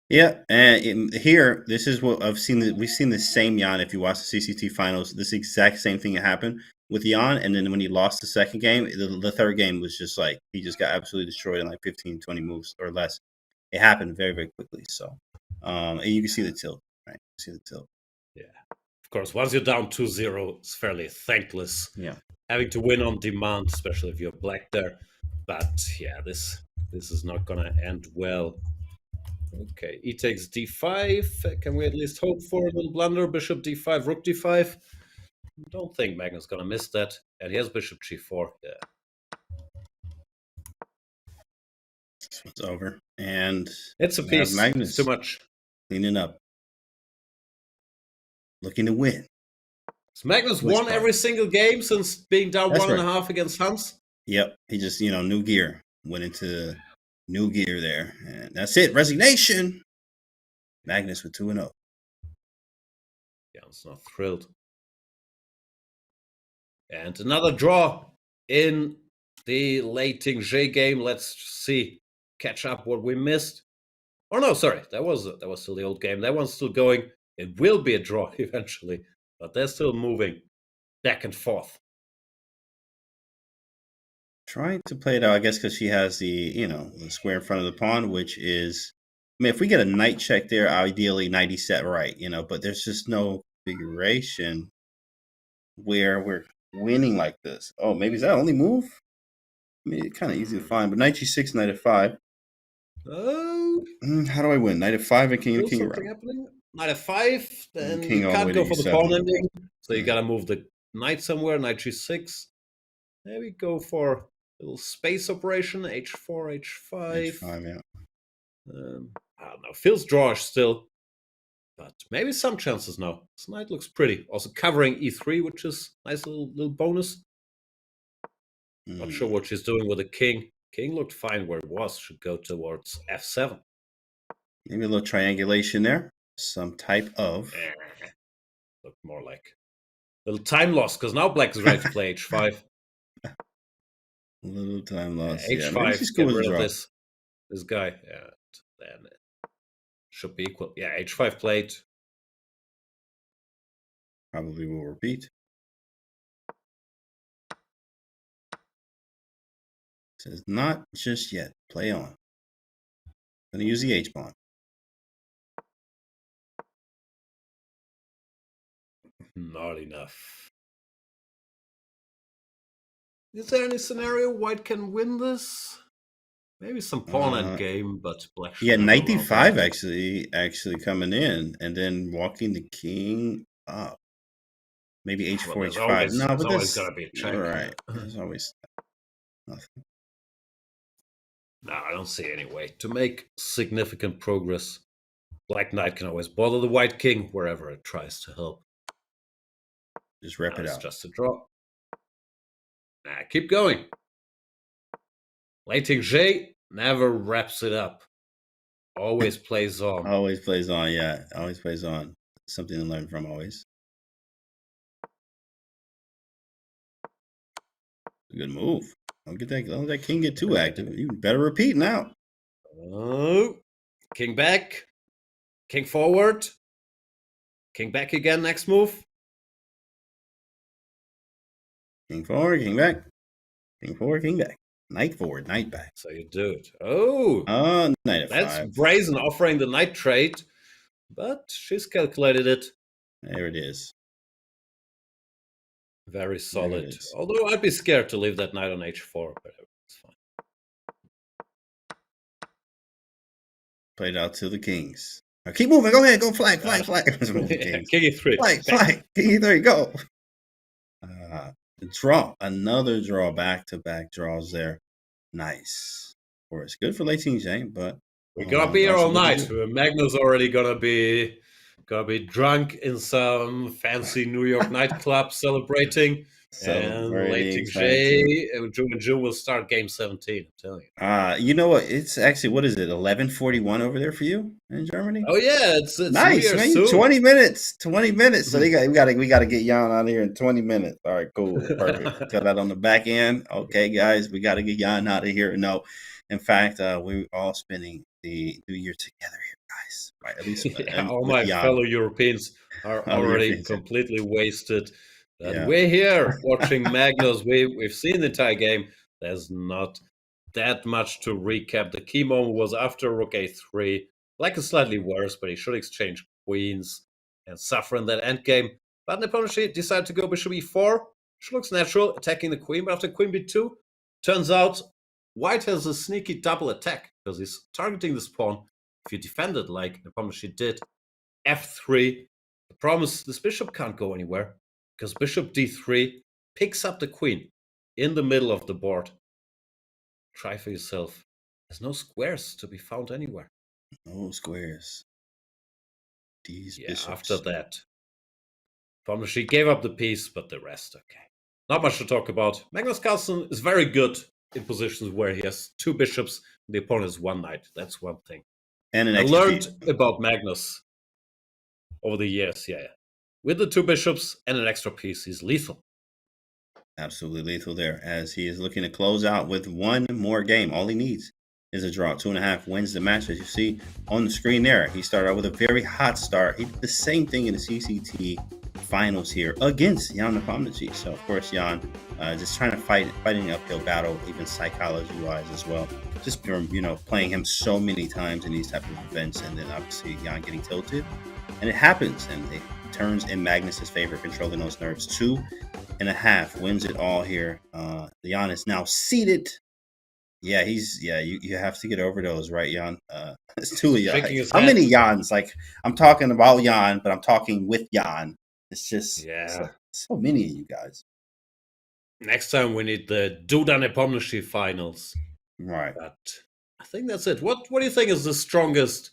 Speaker 23: Yeah, and here, this is what I've seen. We've seen the same Jan. If you watch the CCT finals, this exact same thing happened with Jan. And then when he lost the second game, the third game was just like he just got absolutely destroyed in like 15, 20 moves or less. It happened very, very quickly. So, and you can see the tilt, right? You see the tilt.
Speaker 2: Yeah, of course. Once you're down 2-0, it's fairly thankless.
Speaker 23: Yeah,
Speaker 2: having to win on demand, especially if you're black there. But yeah, this is not gonna end well. Okay, e takes d5. Can we at least hope for a little blunder? Bishop d5, rook d5. Don't think Magnus gonna miss that. And here's bishop g4. Yeah,
Speaker 23: it's over, and
Speaker 2: it's a piece.
Speaker 23: Magnus
Speaker 2: it's too much.
Speaker 23: Cleaning up, looking to win.
Speaker 2: So Magnus won every single game since being down 1.5 against Hans.
Speaker 23: Yep, he just new gear, went into new gear there, and that's it. Resignation. Magnus with 2-0.
Speaker 2: Yeah, I'm not thrilled. And another draw in the late J game. Let's see, catch up what we missed. Oh no, sorry, that was still the old game. That one's still going. It will be a draw eventually, but they're still moving back and forth.
Speaker 23: Trying to play it out, I guess, because she has the the square in front of the pawn, which is, I mean, if we get a knight check there, ideally knight is set right, but there's just no configuration where we're winning like this. Oh, maybe is that only move? I mean, it's kind of easy to find, but knight g6, knight f5.
Speaker 2: Oh,
Speaker 23: how do I win? Knight f5 and king to king.
Speaker 2: Happening? Knight f5, then
Speaker 23: king
Speaker 2: you
Speaker 23: all
Speaker 2: can't
Speaker 23: the
Speaker 2: go
Speaker 23: way
Speaker 2: for
Speaker 23: to
Speaker 2: the
Speaker 23: e7.
Speaker 2: pawn ending, so you gotta move the knight somewhere. Knight g6. Maybe go for a little space operation. h4, h5.
Speaker 23: h5, yeah.
Speaker 2: I don't know. Feels drawish still, but maybe some chances now. This knight looks pretty. Also covering e3, which is a nice little bonus. Not sure what she's doing with the king. King looked fine where it was. Should go towards f7.
Speaker 23: Maybe a little triangulation there. Some type of.
Speaker 2: Looked more like a little time loss, because now black is ready to play h5.
Speaker 23: A little time loss.
Speaker 2: h5. Get rid of this guy. Yeah, then it should be equal. Yeah, h5 played.
Speaker 23: Probably will repeat. Says not just yet. Play on. Gonna use the h pawn.
Speaker 2: Not enough. Is there any scenario white can win this? Maybe some pawn end game, but black.
Speaker 23: Yeah, knight d5 actually coming in, and then walking the king up. Maybe h4,
Speaker 2: well,
Speaker 23: h5. No, but
Speaker 2: there's always gotta be a check.
Speaker 23: Right. There's always nothing.
Speaker 2: No, I don't see any way. To make significant progress, Black Knight can always bother the White King wherever it tries to help.
Speaker 23: Just rep it out.
Speaker 2: It's just a draw. Nah, keep going. Leiting never wraps it up. Always plays on.
Speaker 23: Always plays on, yeah. Always plays on. Something to learn from always. Good move. Don't let that king get too active. You better repeat now.
Speaker 2: Oh, king back. King forward. King back again, next move.
Speaker 23: King forward, king back. King forward, king back. Knight forward, knight back.
Speaker 2: So you do it. Oh,
Speaker 23: knight
Speaker 2: that's
Speaker 23: f5.
Speaker 2: brazen, offering the knight trade, but she's calculated it.
Speaker 23: There it is.
Speaker 2: Very solid. Although I'd be scared to leave that knight on h4, but it's fine.
Speaker 23: Played out to the kings. Now keep moving. Go ahead. Go flag.
Speaker 2: King e3.
Speaker 23: Flag. King e3. Go. Draw. Another draw. Back-to-back draws there. Nice. Of course, good for Leiting J, but
Speaker 2: we're gonna be here all night. Magnus already gonna be drunk in some fancy New York nightclub celebrating. And Leiting J, June will start game 17. I'm telling you.
Speaker 23: You know what? It's actually, what is it? 11:41 over there for you in Germany.
Speaker 2: Oh yeah, it's
Speaker 23: nice, man.
Speaker 2: Soon.
Speaker 23: 20 minutes. 20 minutes. So we gotta get Jan out of here in 20 minutes. All right, cool, perfect. Got that on the back end. Okay, guys, we gotta get Jan out of here. No, in fact, we're all spending the New Year together here, guys. Right, at least
Speaker 2: all my fellow Europeans are already completely wasted. We're here watching Magnus. We've seen the entire game. There's not that much to recap. The key moment was after rook a3. Black is slightly worse, but he should exchange queens and suffer in that endgame. But Nepomniachtchi decided to go bishop e4. Which looks natural, attacking the queen. But after queen b2, turns out White has a sneaky double attack because he's targeting this pawn. If you defend it like Nepomniachtchi did, f3. The problem is this bishop can't go anywhere, because bishop d3 picks up the queen in the middle of the board. Try for yourself. There's no squares to be found anywhere.
Speaker 23: No squares. These bishops.
Speaker 2: After that, Nepomniachtchi gave up the piece, but the rest, okay. Not much to talk about. Magnus Carlsen is very good in positions where he has two bishops and the opponent has one knight. That's one thing.
Speaker 23: And
Speaker 2: I learned about Magnus over the years, With the two bishops and an extra piece, he's lethal.
Speaker 23: Absolutely lethal there, as he is looking to close out with one more game. All he needs is a draw. 2.5 wins the match, as you see on the screen there. He started out with a very hot start. He did the same thing in the CCT finals here against Jan Nepomniachtchi. So, of course, Jan just trying to fighting an uphill battle, even psychology-wise as well. Just from, playing him so many times in these type of events, and then obviously Jan getting tilted. And it happens, and it turns in Magnus's favor, controlling those nerves. 2.5 wins it all here. Jan is now seated. Yeah, you have to get over those, right, Jan? It's two of Jan. How many Jans? Like, I'm talking about Jan, but I'm talking with Jan. It's just so many of you guys.
Speaker 2: Next time we need the Duda Nepomniachtchi finals.
Speaker 23: Right.
Speaker 2: But I think that's it. What do you think is the strongest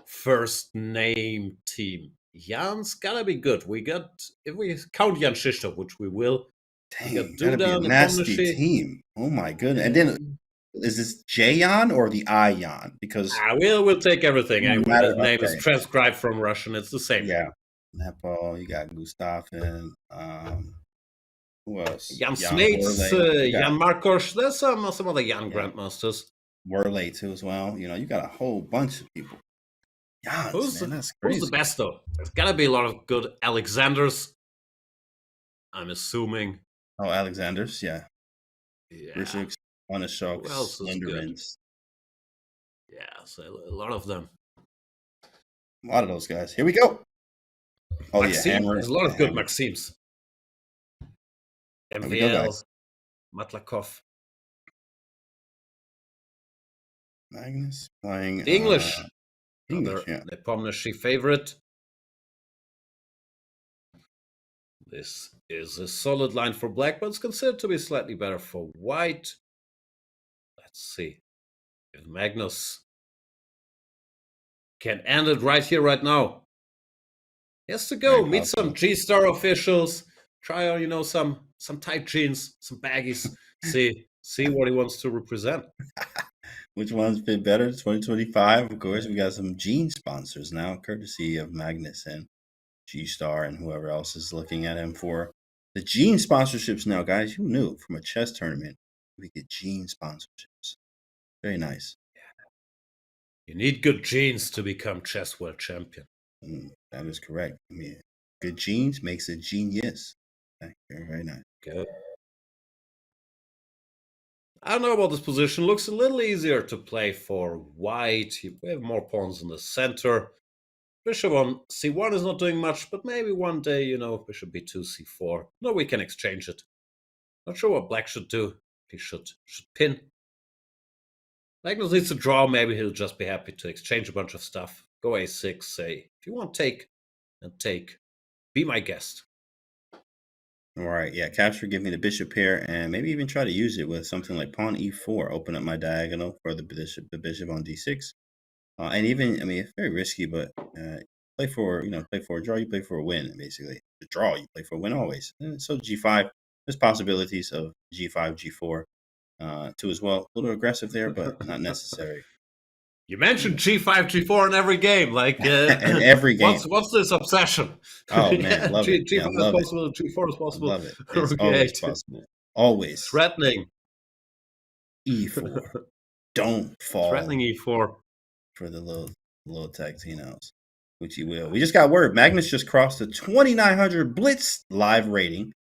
Speaker 2: first name team? Jan's gotta be good. If we count Jan Krzysztof, which we will.
Speaker 23: Dang, gotta be a nasty team. Oh my goodness. And then is this J Jan or the I Jan? Because
Speaker 2: we'll take everything. His name is transcribed from Russian. It's the same.
Speaker 23: Yeah. Nepo, you got Gustav and who else?
Speaker 2: Jan Smeets, Jan Markos. There's some other Jan grandmasters.
Speaker 23: Worley too as well. You got a whole bunch of people.
Speaker 2: Who's
Speaker 23: that's crazy.
Speaker 2: Who's the best though? There's gotta be a lot of good Alexanders. I'm assuming.
Speaker 23: Oh, Alexanders, yeah.
Speaker 2: Rishik,
Speaker 23: Onishok, Slendermans.
Speaker 2: Yeah, so a lot of them.
Speaker 23: A lot of those guys. Here we go. Oh
Speaker 2: Maxime,
Speaker 23: yeah,
Speaker 2: there's a lot of good Maximes. MVL, Matlakov.
Speaker 23: Magnus playing
Speaker 2: the English.
Speaker 23: English,
Speaker 2: Nepomniachtchi favorite. This is a solid line for Black, but it's considered to be slightly better for White. Let's see. If Magnus can end it right here, right now. He has to go meet some G-Star officials, try on, some tight jeans, some baggies, see what he wants to represent.
Speaker 23: Which ones fit better? 2025, of course. We got some jean sponsors now, courtesy of Magnus and G-Star and whoever else is looking at him for the jean sponsorships now, guys. Who knew from a chess tournament we get jean sponsorships? Very nice.
Speaker 2: You need good genes to become chess world champion.
Speaker 23: That is correct. I mean, good genes makes a genius. Okay, very, very nice.
Speaker 2: Good. I don't know about this position. Looks a little easier to play for white. We have more pawns in the center. Bishop on c1 is not doing much, but maybe one day, bishop b2, c4. No, we can exchange it. Not sure what black should do. He should pin. Magnus needs to draw. Maybe he'll just be happy to exchange a bunch of stuff. Go a6, say, if you want take, and take. Be my guest.
Speaker 23: All right, yeah, capture, give me the bishop here, and maybe even try to use it with something like pawn e4, open up my diagonal for the bishop on d6. And even, it's very risky, but play for a draw, you play for a win, basically. The draw, you play for a win always. And so g5, there's possibilities of g5, g4, too as well. A little aggressive there, but not necessary.
Speaker 2: You mentioned g5, g4 in every game, like
Speaker 23: in every game.
Speaker 2: What's this obsession?
Speaker 23: Oh man, love it.
Speaker 2: G5 is possible, G4 is possible.
Speaker 23: Love it. It's always possible. Always
Speaker 2: threatening.
Speaker 23: E4. Don't fall.
Speaker 2: Threatening E4
Speaker 23: for the little tactinos, which he will. We just got word. Magnus just crossed the 2900 Blitz live rating.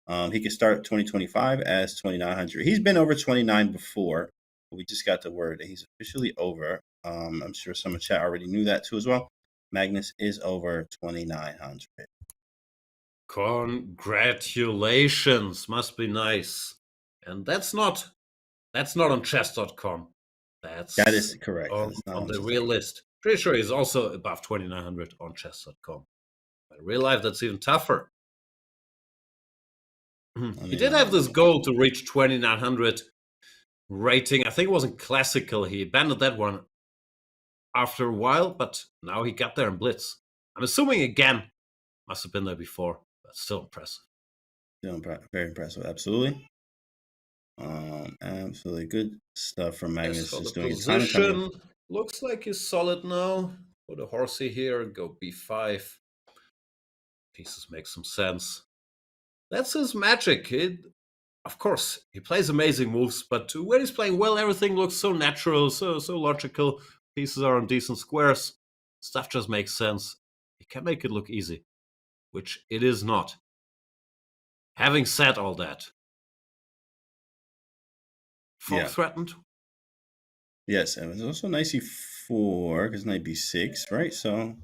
Speaker 23: He could start 2025 as 2900. He's been over 29 before. But we just got the word that he's officially over. I'm sure some of chat already knew that too as well. Magnus is over 2900.
Speaker 2: Congratulations. Must be nice. And that's not on chess.com.
Speaker 23: That is correct.
Speaker 2: On the real list. Pretty sure he's also above 2900 on chess.com. But in real life, that's even tougher. He did have this goal to reach 2900 rating. I think it wasn't classical. He abandoned that one after a while, but now he got there in Blitz. I'm assuming again, must have been there before, but still impressive.
Speaker 23: Still very impressive, absolutely. Absolutely good stuff from Magnus.
Speaker 2: Yes,
Speaker 23: just
Speaker 2: the
Speaker 23: doing
Speaker 2: position looks like he's solid now. Put a horsey here, go b5. Pieces make some sense. That's his magic. Of course, he plays amazing moves, but when he's playing well, everything looks so natural, so logical. Pieces are on decent squares. Stuff just makes sense. He can make it look easy, which it is not. Having said all that, threatened.
Speaker 23: Yes, and it was also nice e4 because knight b6, right? So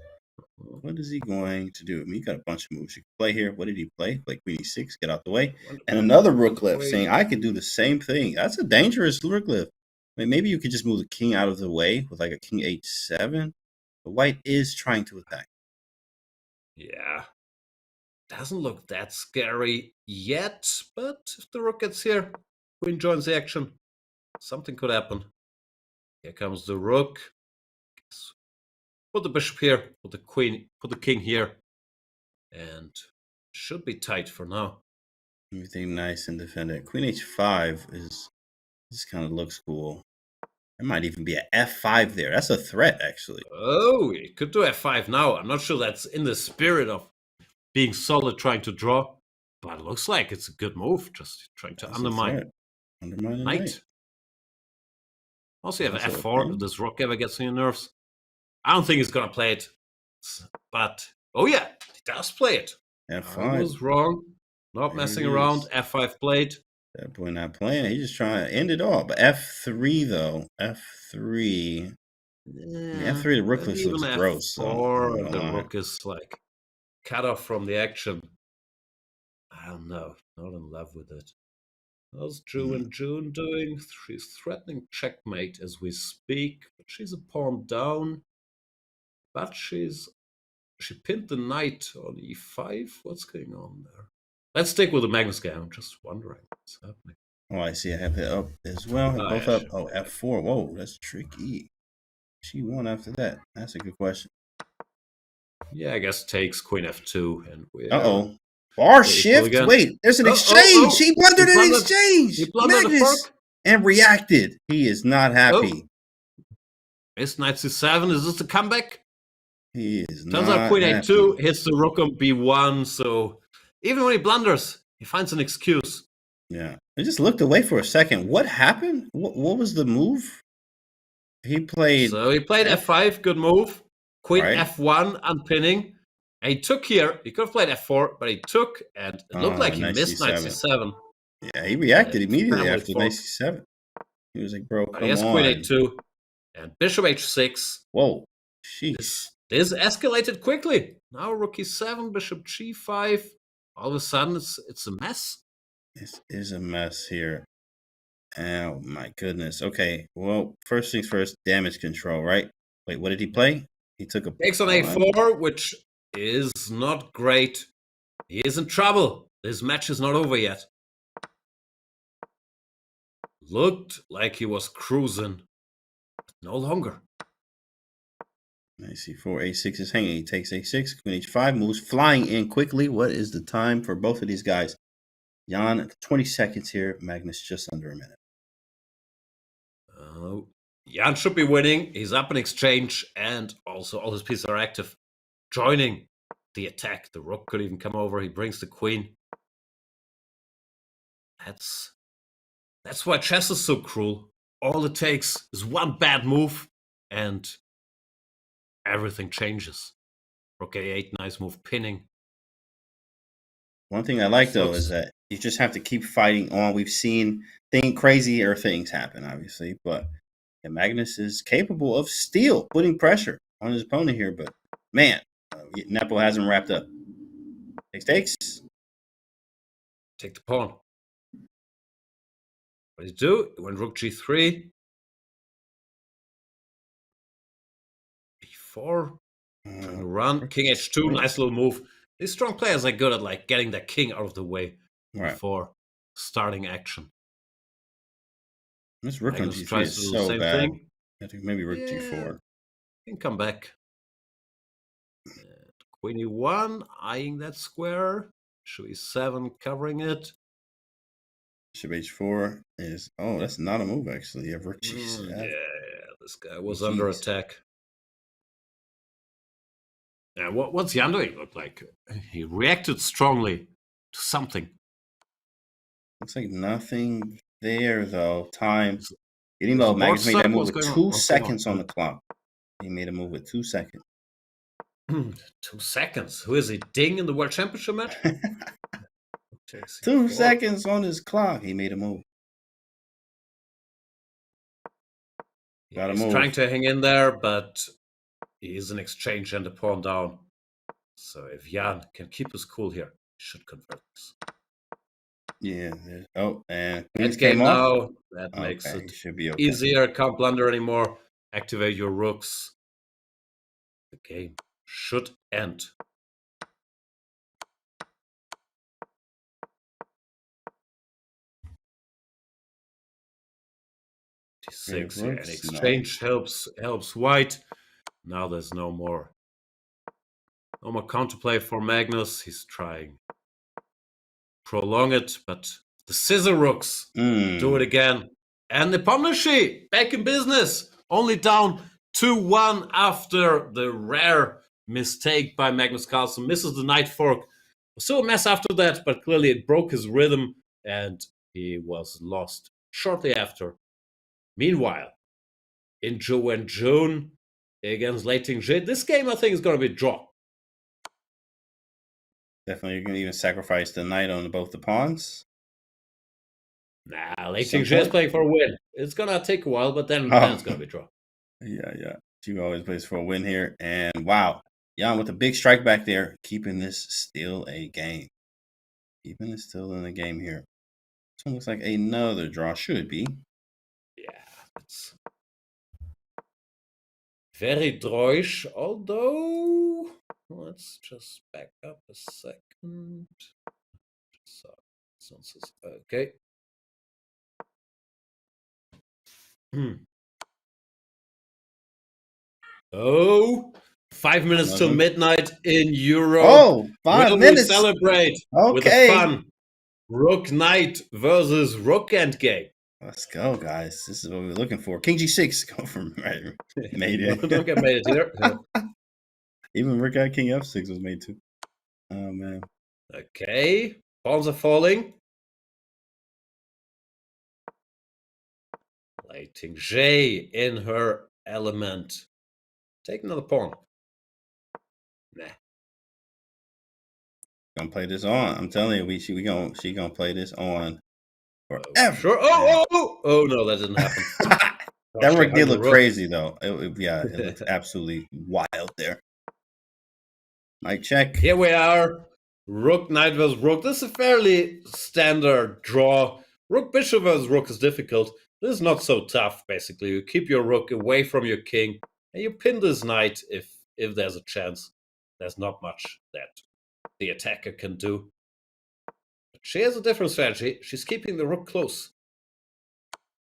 Speaker 23: what is he going to do? I mean, he got a bunch of moves. He could play here. What did he play? Like queen e6, get out the way. And another rook left saying, I could do the same thing. That's a dangerous rook left. I mean, maybe you could just move the king out of the way with like a king h7. But white is trying to attack.
Speaker 2: Yeah. Doesn't look that scary yet, but if the rook gets here, queen joins the action. Something could happen. Here comes the rook. Put the bishop here, put the queen, put the king here, and should be tight for now.
Speaker 23: Everything nice and defended. Queen h5 this kind of looks cool. There might even be an f5 there. That's a threat, actually.
Speaker 2: Oh, he could do f5 now. I'm not sure that's in the spirit of being solid, trying to draw, but it looks like it's a good move. Just trying to undermine
Speaker 23: the
Speaker 2: knight. Also, you have f4 if this rook ever gets on your nerves. I don't think he's going to play it. But, oh yeah, he does play it.
Speaker 23: F5.
Speaker 2: I was wrong. Not messing around. F5 played.
Speaker 23: That boy not playing. He's just trying to end it all. But F3, though. F3. Yeah, F3, the rook looks gross.
Speaker 2: So the rook is like cut off from the action. I don't know. Not in love with it. How's Drew and June doing? She's threatening checkmate as we speak. But she's a pawn down. But she pinned the knight on e5. What's going on there? Let's stick with the Magnus guy. I'm just wondering what's happening.
Speaker 23: Oh, I see. I have it up as well. Have both up. Oh, F4. Whoa, that's tricky. She won after that. That's a good question.
Speaker 2: Yeah, I guess takes Queen F2, and we.
Speaker 23: Uh-oh. Bar shift? Wait, there's an exchange. He blundered an exchange.
Speaker 2: He blundered the fork
Speaker 23: and reacted. He is not happy.
Speaker 2: Miss knight c7. Is this a comeback?
Speaker 23: He is
Speaker 2: Turns
Speaker 23: not
Speaker 2: out Queen
Speaker 23: happy.
Speaker 2: A2 hits the rook on B1, so even when he blunders, he finds an excuse.
Speaker 23: Yeah. I just looked away for a second. What happened? What was the move? He played...
Speaker 2: So he played F5, good move. Queen F1, unpinning. And he took here. He could have played F4, but he took, and it looked like he missed knight c7.
Speaker 23: Yeah, he reacted immediately after knight c7. He was like, bro, come on.
Speaker 2: He has Queen A2, and bishop H6.
Speaker 23: Whoa. Sheesh.
Speaker 2: This escalated quickly. Now rook e7, bishop g5. All of a sudden, it's a mess.
Speaker 23: This is a mess here. Oh, my goodness. Okay, well, first things first, damage control, right? Wait, what did he play? He took a...
Speaker 2: Takes on A4, which is not great. He is in trouble. This match is not over yet. Looked like he was cruising. No longer.
Speaker 23: Knight c4, a6 is hanging. He takes a6, queen h5, moves flying in quickly. What is the time for both of these guys? Jan, 20 seconds here. Magnus just under a minute.
Speaker 2: Jan should be winning. He's up in exchange, and also all his pieces are active. Joining the attack. The rook could even come over. He brings the queen. That's why chess is so cruel. All it takes is one bad move, and everything changes. Rook a8, nice move, pinning.
Speaker 23: One thing I like, though, is that you just have to keep fighting on. We've seen crazier things happen, obviously, but Magnus is capable of still putting pressure on his opponent here. But, man, Nepo hasn't wrapped up. Takes.
Speaker 2: Take the pawn. What does he do? He went rook g3. e4. Trying to run. King h2. Nice little move. These strong players are good at like getting their king out of the way before starting action.
Speaker 23: This rook on g3 is so bad.
Speaker 2: Thing.
Speaker 23: I think maybe rook g4.
Speaker 2: Can come back. Queen e1, eyeing that square. Bishop e7, covering it.
Speaker 23: Bishop h4 is... Oh, that's not a move, actually. You have rook g7.
Speaker 2: Yeah, this guy was under attack. Yeah, what's Jan doing look like? He reacted strongly to something.
Speaker 23: Looks like nothing there, though. Time. Even though Magnus made that move with 2 seconds on the clock. He made a move with 2 seconds.
Speaker 2: 2 seconds? Who is he? Ding in the World Championship match?
Speaker 23: 2 seconds on his clock. He made a move.
Speaker 2: He's trying to hang in there, but he is in exchange and a pawn down. So if Jan can keep his cool here, he should convert this.
Speaker 23: Yeah. Oh, and
Speaker 2: End game now. That makes it
Speaker 23: should be
Speaker 2: easier. Can't blunder anymore. Activate your rooks. The game should end. D6. Yeah, an exchange helps white. Now there's no more counterplay for Magnus. He's trying prolong it, but the scissor rooks do it again. And Nepomniachtchi back in business, only down 2-1 after the rare mistake by Magnus Carlsen. Misses the knight fork. Still a mess after that, but clearly it broke his rhythm and he was lost shortly after. Meanwhile, in Zhou and June against Lei Ting-Jie, this game I think is going to be a draw.
Speaker 23: Definitely, you're going to even sacrifice the knight on both the pawns.
Speaker 2: Nah, Lei Ting-Jie is playing for a win. It's going to take a while, but then it's going to be a draw.
Speaker 23: Yeah. She always plays for a win here. And wow, Jan with a big strike back there, keeping this still a game. Keeping it still in the game here. This one looks like another draw. Should be.
Speaker 2: Yeah, it's very droish, although let's just back up a second. So, okay. Oh, 5 minutes till midnight in Europe.
Speaker 23: Oh, 5 minutes.
Speaker 2: We celebrate with a fun Rook Knight versus Rook Endgame.
Speaker 23: Let's go, guys. This is what we're looking for. King G6 go from made it.
Speaker 2: Don't get made it here.
Speaker 23: Even Rook at King F6 was made too. Oh man.
Speaker 2: Okay, pawns are falling. Letting J in her element. Take another pawn. Nah.
Speaker 23: Gonna play this on. I'm telling you, she gonna play this on forever.
Speaker 2: Sure. Oh no, that didn't happen.
Speaker 23: That Rook did look crazy though. It looks absolutely wild there. Mic check.
Speaker 2: Here we are. Rook Knight versus Rook. This is a fairly standard draw. Rook Bishop versus Rook is difficult. This is not so tough. Basically, you keep your Rook away from your King, and you pin this Knight if there's a chance. There's not much that the attacker can do. But she has a different strategy. She's keeping the Rook close.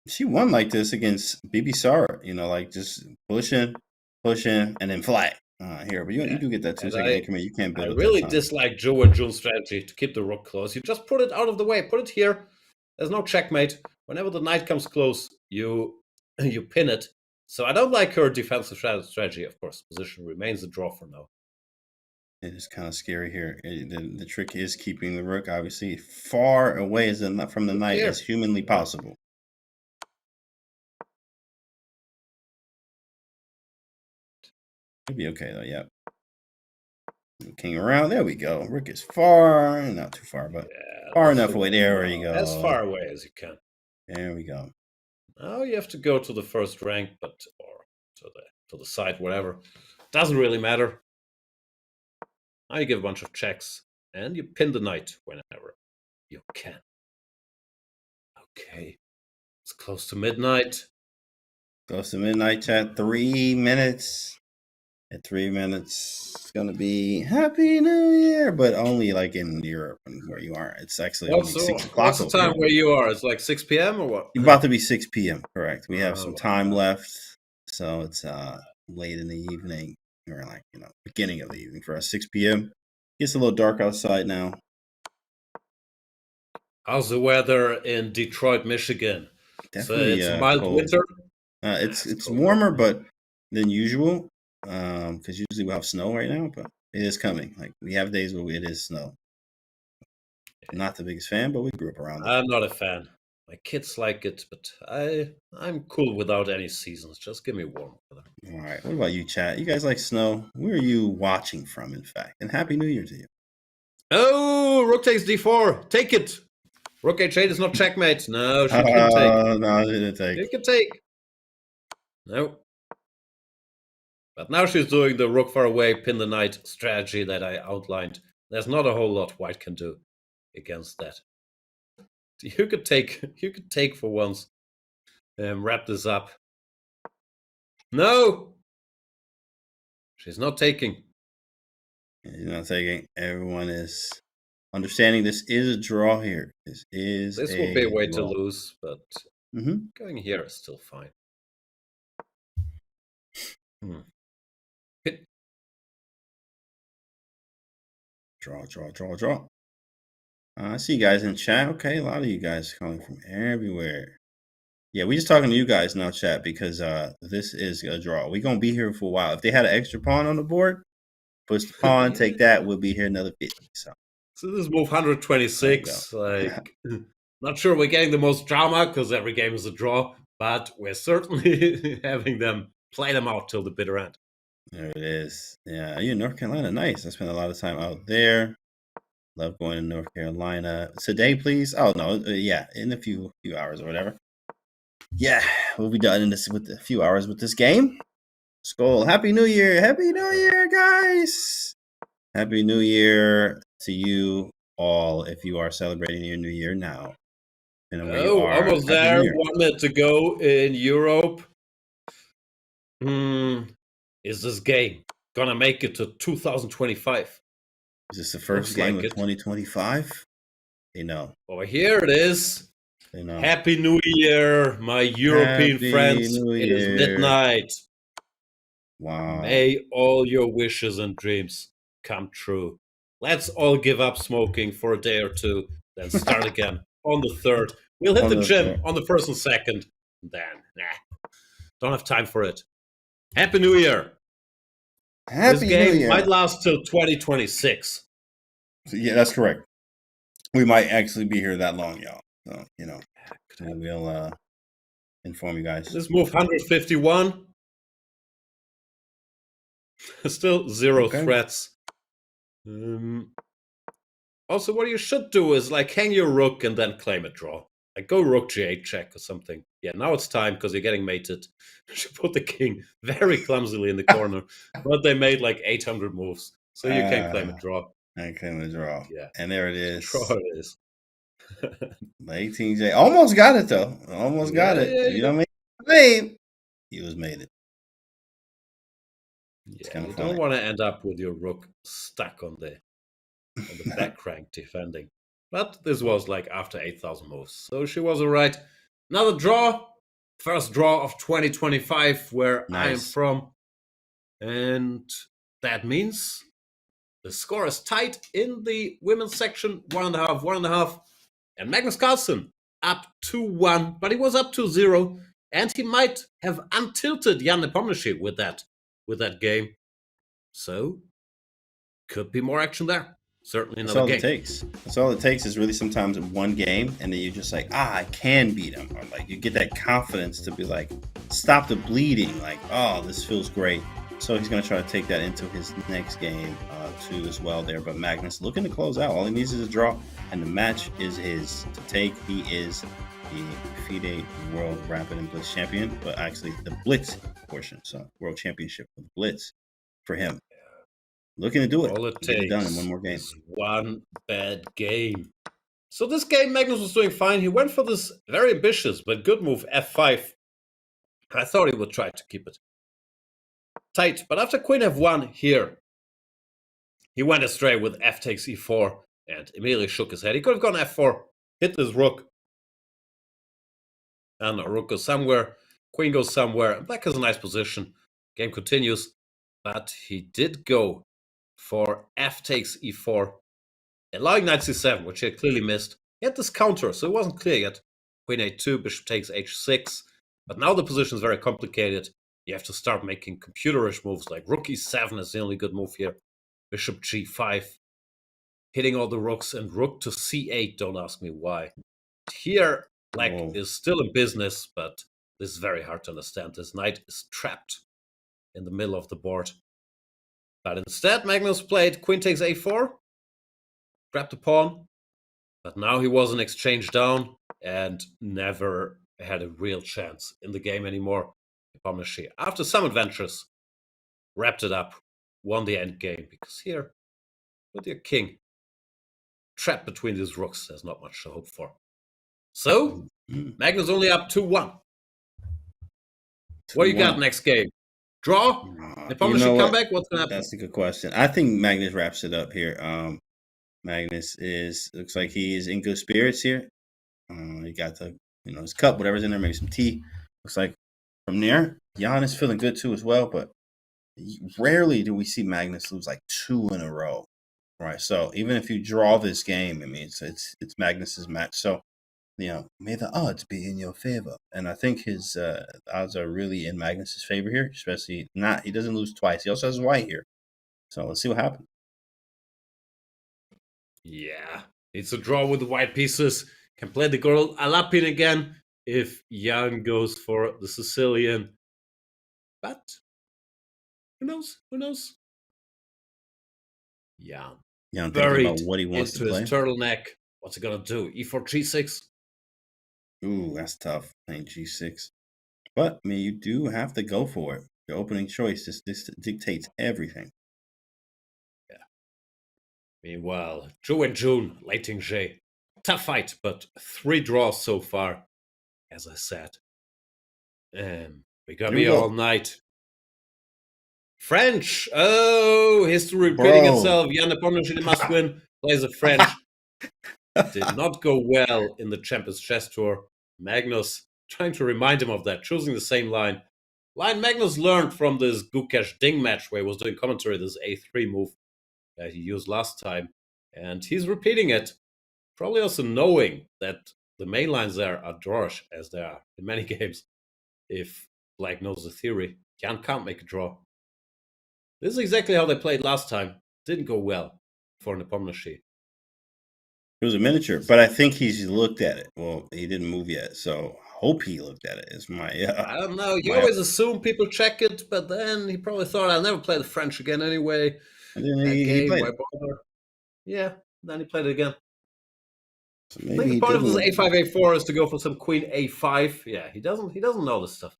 Speaker 23: She won like this against Bibisara. You know, like just pushing, and then flat. Here, but you do get that 2 second increment. You can't build.
Speaker 2: I really dislike Joe and June's strategy to keep the Rook close. You just put it out of the way. Put it here. There's no checkmate. Whenever the Knight comes close, you pin it. So I don't like her defensive strategy. Of course, position remains a draw for now.
Speaker 23: It is kind of scary here. The trick is keeping the Rook obviously far away from the Knight as humanly possible. It'll be okay though. Yep. King around. There we go. Rook is far, not too far, but far enough away. There you go.
Speaker 2: As far away as you can.
Speaker 23: There we go.
Speaker 2: Now you have to go to the first rank, or to the side, whatever. Doesn't really matter. Now you give a bunch of checks, and you pin the Knight whenever you can. Okay. It's close to midnight.
Speaker 23: Close to midnight, chat. 3 minutes. At 3 minutes, it's gonna be Happy New Year, but only like in Europe where you are. It's actually only 6 o'clock.
Speaker 2: What's the time where you are? It's like 6 p.m. or what?
Speaker 23: It's about to be 6 p.m. Correct. We have some time left, so it's late in the evening, or like beginning of the evening for us. 6 p.m. Gets a little dark outside now.
Speaker 2: How's the weather in Detroit, Michigan?
Speaker 23: Definitely,
Speaker 2: it's mild
Speaker 23: cold.
Speaker 2: winter.
Speaker 23: It's warmer, but than usual. Because usually we have snow right now, but it is coming. Like we have days where it is snow. Not the biggest fan, but we grew up around it.
Speaker 2: I'm not a fan. My kids like it, but I'm cool without any seasons. Just give me warm weather.
Speaker 23: All right. What about you, chat? You guys like snow? Where are you watching from, in fact? And Happy New Year to you.
Speaker 2: Oh, Rook takes d4. Take it. Rook h8 is not checkmate. No, she can take.
Speaker 23: No, she didn't take.
Speaker 2: You can take. No. But now she's doing the Rook far away, pin the Knight strategy that I outlined. There's not a whole lot White can do against that. You could take for once. Wrap this up. No! She's not taking.
Speaker 23: She's not taking. Everyone is understanding this is a draw here. This
Speaker 2: will be a way to lose, but going here is still fine.
Speaker 23: Draw. I see you guys in chat. Okay, a lot of you guys calling from everywhere. Yeah, we just talking to you guys now, chat, because this is a draw. We're going to be here for a while. If they had an extra pawn on the board, push the pawn, take that, we'll be here another 50. So
Speaker 2: this is move 126. Not sure we're getting the most drama because every game is a draw, but we're certainly having them play them out till the bitter end.
Speaker 23: There it is. Yeah, you in North Carolina. Nice. I spent a lot of time out there. Love going to North Carolina. Today, please. Oh, no. Yeah, in a few hours or whatever. Yeah, we'll be done with a few hours with this game. Skull. Happy New Year. Happy New Year, guys. Happy New Year to you all if you are celebrating your New Year now.
Speaker 2: Almost there. 1 minute to go in Europe. Is this game gonna make it to 2025?
Speaker 23: Is this the first game of 2025? You know.
Speaker 2: Over here it is.
Speaker 23: You know.
Speaker 2: Happy New Year, my European
Speaker 23: Happy
Speaker 2: friends.
Speaker 23: New
Speaker 2: It is
Speaker 23: Year.
Speaker 2: midnight.
Speaker 23: Wow.
Speaker 2: May all your wishes and dreams come true. Let's all give up smoking for a day or two, then start again on the 3rd. We'll hit
Speaker 23: On
Speaker 2: the
Speaker 23: the
Speaker 2: gym
Speaker 23: 3rd.
Speaker 2: on the 1st and 2nd. Then, don't have time for it. Happy New Year.
Speaker 23: Happy
Speaker 2: This game
Speaker 23: New Year.
Speaker 2: might last till 2026.
Speaker 23: Yeah, that's correct. We might actually be here that long, y'all. So, you know, we'll inform you guys.
Speaker 2: Let's move 151. Still 0 threats. Also, what you should do is like hang your rook and then claim a draw. Like go rook g8 check or something. Yeah, now it's time because you're getting mated. You should put the king very clumsily in the corner. But they made like 800 moves. So you can claim a draw.
Speaker 23: I claim a draw.
Speaker 2: Yeah.
Speaker 23: And there it is.
Speaker 2: Draw it is.
Speaker 23: 18J. Almost got it though. Almost got it.
Speaker 2: Yeah,
Speaker 23: You know what I mean? He was made it.
Speaker 2: Yeah, you don't want to end up with your rook stuck on the back rank defending. But this was like after 8,000 moves. So she was all right. Another draw. First draw of 2025 where I am from. And that means the score is tight in the women's section. 1.5, 1.5. And Magnus Carlsen up 2-1. But he was up 2-0. And he might have untilted Jan Nepomniachtchi with that game. So, could be more action there. Certainly another game.
Speaker 23: That's all it takes. That's all it takes is really sometimes one game, and then you're just like, I can beat him. Or like you get that confidence to be like, stop the bleeding. Like, oh, this feels great. So he's going to try to take that into his next game too as well there. But Magnus looking to close out. All he needs is a draw, and the match is his to take. He is the FIDE World Rapid and Blitz Champion, but actually the Blitz portion. So World Championship with Blitz for him. Looking to do it.
Speaker 2: All it
Speaker 23: Get
Speaker 2: takes
Speaker 23: done in one more game.
Speaker 2: is one bad game. So this game, Magnus was doing fine. He went for this very ambitious but good move, f5. I thought he would try to keep it tight. But after queen f1 here, he went astray with f takes e4 and immediately shook his head. He could have gone f4, hit this rook. And a rook goes somewhere, queen goes somewhere, and black has a nice position. Game continues, but he did go for f takes e4, allowing knight c7, which he had clearly missed. He had this counter, so it wasn't clear yet. Queen a2, bishop takes h6, but now the position is very complicated. You have to start making computerish moves, like rook e7 is the only good move here. Bishop g5, hitting all the rooks, and rook to c8, don't ask me why. Here, black is still in business, but this is very hard to understand. This knight is trapped in the middle of the board. But instead, Magnus played queen takes a4, grabbed the pawn, but now he was an exchange down and never had a real chance in the game anymore. Nepomniachtchi, after some adventures, wrapped it up, won the end game, because here, with your king trapped between these rooks, there's not much to hope for. So, Magnus only up 2-1. What do you got next game? Draw? Nepomniachtchi comeback? What's going to happen?
Speaker 23: That's a good question. I think Magnus wraps it up here. Magnus looks like he is in good spirits here. He got the his cup, whatever's in there, maybe some tea. Looks like from there, Jan is feeling good too as well. But rarely do we see Magnus lose like 2 in a row, right? So even if you draw this game, I mean it's Magnus's match. So may the odds be in your favor. And I think his odds are really in Magnus's favor here, especially he doesn't lose twice. He also has white here. So let's see what happens.
Speaker 2: Yeah, it's a draw with the white pieces. Can play the girl Alapin again if Jan goes for the Sicilian. But who knows? Who knows? Jan
Speaker 23: thinking
Speaker 2: buried
Speaker 23: about what he wants to
Speaker 2: into
Speaker 23: play.
Speaker 2: his turtleneck. What's he gonna do? E4 G6?
Speaker 23: Ooh, that's tough. Playing G6. But I mean, you do have to go for it. Your opening choice. This dictates everything.
Speaker 2: Yeah. Meanwhile, Zhou and June, Leiting J. Tough fight, but 3 draws so far, as I said. We got me all night. French! Oh, history repeating itself. Jan Nepomniachtchi must win. Plays a French. Did not go well in the Champions Chess Tour. Magnus trying to remind him of that, choosing the same line. Line Magnus learned from this Gukesh Ding match where he was doing commentary, this A3 move that he used last time. And he's repeating it, probably also knowing that the main lines there are drawish, as there are in many games. If Black knows the theory, Jan can't make a draw. This is exactly how they played last time. Didn't go well for Nepomniachtchi.
Speaker 23: It was a miniature, but I think he's looked at it. Well, he didn't move yet, so hope he looked at it. Is my
Speaker 2: I don't know. You always assume people check it, but then he probably thought, "I'll never play the French again anyway."
Speaker 23: And then he played it.
Speaker 2: Yeah, then he played it again.
Speaker 23: So
Speaker 2: I think the point of this A5 A4 is to go for some Queen A5. Yeah, he doesn't know this stuff.